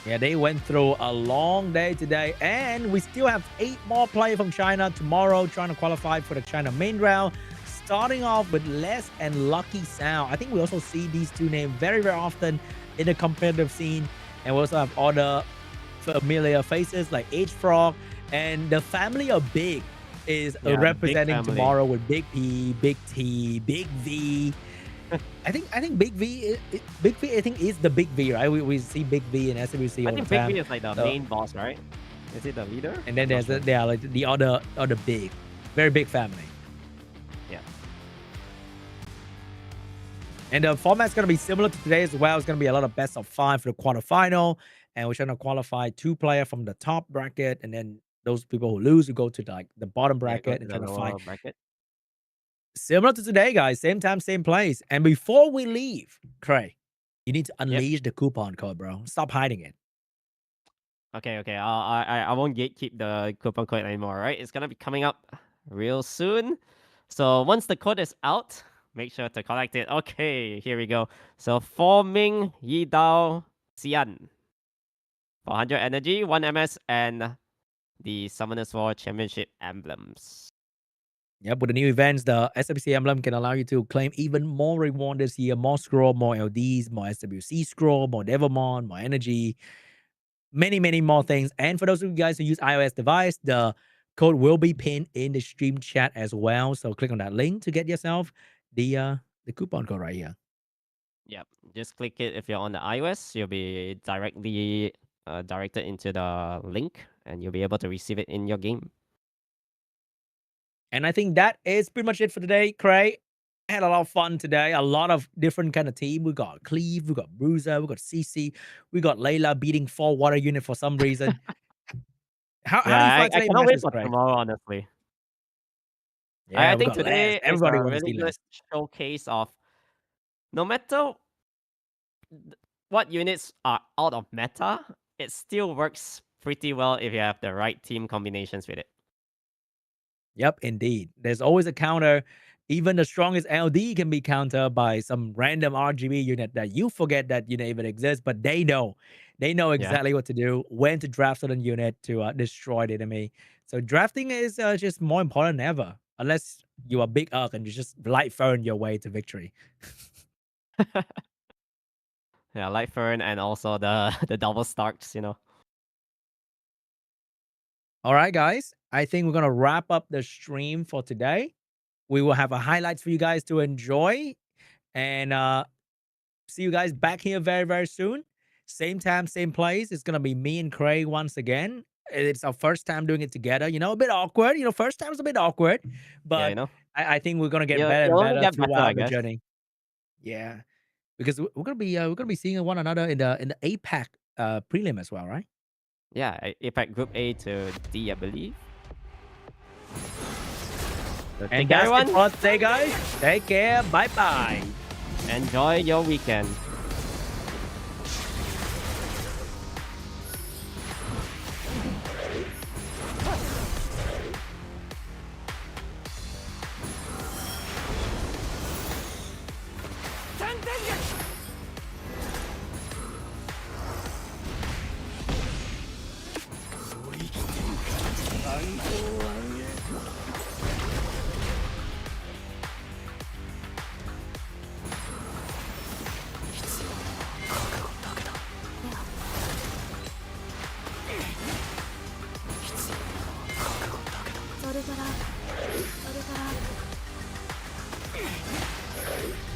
Yeah, they went through a long day today, and we still have 8 more players from China tomorrow trying to qualify for the China main round. Starting off with Les and Lucky Sound. I think we also see these two names very, very often in the competitive scene, and we also have other familiar faces like H-Frog, and the family of Big is representing tomorrow with Big P, Big T, Big V. I think Big V, I think is the Big V, right? We see Big V in SWC. I think Big V is like the main boss, right? Is it the leader? And then there's like the other big, very big family. Yeah. And the format's gonna be similar to today as well. It's gonna be a lot of best of 5 for the quarterfinal, and we're trying to qualify 2 players from the top bracket, and then those people who lose will go to the bottom bracket and try to fight. Similar to today, guys. Same time, same place. And before we leave, Cray, you need to unleash the coupon code, bro. Stop hiding it. Okay. I won't gatekeep the coupon code anymore, right? It's gonna be coming up real soon. So once the code is out, make sure to collect it. Okay, here we go. So 4 Ming Yi Dao Xian. 400 energy, 1 MS, and the Summoner's War Championship emblems. Yep, with the new events, the SWC emblem can allow you to claim even more reward this year. More scroll, more LDs, more SWC scroll, more Devilmon, more energy. many more things. And for those of you guys who use iOS device, the code will be pinned in the stream chat as well. So click on that link to get yourself the coupon code right here. Yep. Just click it if you're on the iOS. You'll be directly directed into the link, and you'll be able to receive it in your game. And I think that is pretty much it for today, Cray. Had a lot of fun today. A lot of different kind of team. We got Cleve, we got Bruiser, we got CC, we got Layla beating 4 water unit for some reason. How do you find I today cannot wait matches, for Cray? tomorrow, honestly. Yeah, I we think got today Laz. is Everybody a wants to really see good Laz. showcase of no matter what units are out of meta, it still works pretty well if you have the right team combinations with it. Yep, indeed. There's always a counter. Even the strongest LD can be countered by some random RGB unit that you forget that unit even exists, but they know. They know exactly what to do, when to draft certain unit to destroy the enemy. So drafting is just more important than ever, unless you are big Urk and you just light fern your way to victory. Yeah, Light Fern and also the the double starks, you know. All right, guys. I think we're gonna wrap up the stream for today. We will have a highlights for you guys to enjoy, and see you guys back here very soon. Same time, same place. It's gonna be me and Craig once again. It's our first time doing it together. You know, a bit awkward. You know, first time is a bit awkward, Yeah, you but know. I think we're gonna get You better and you'll only better get better, I throughout the guess. journey. Yeah, because we're gonna be seeing one another in the APAC prelim as well, right? Yeah, APAC Group A to D, I believe. So And take care, that's everyone. it for today, guys. Take care. Bye. Enjoy your weekend. So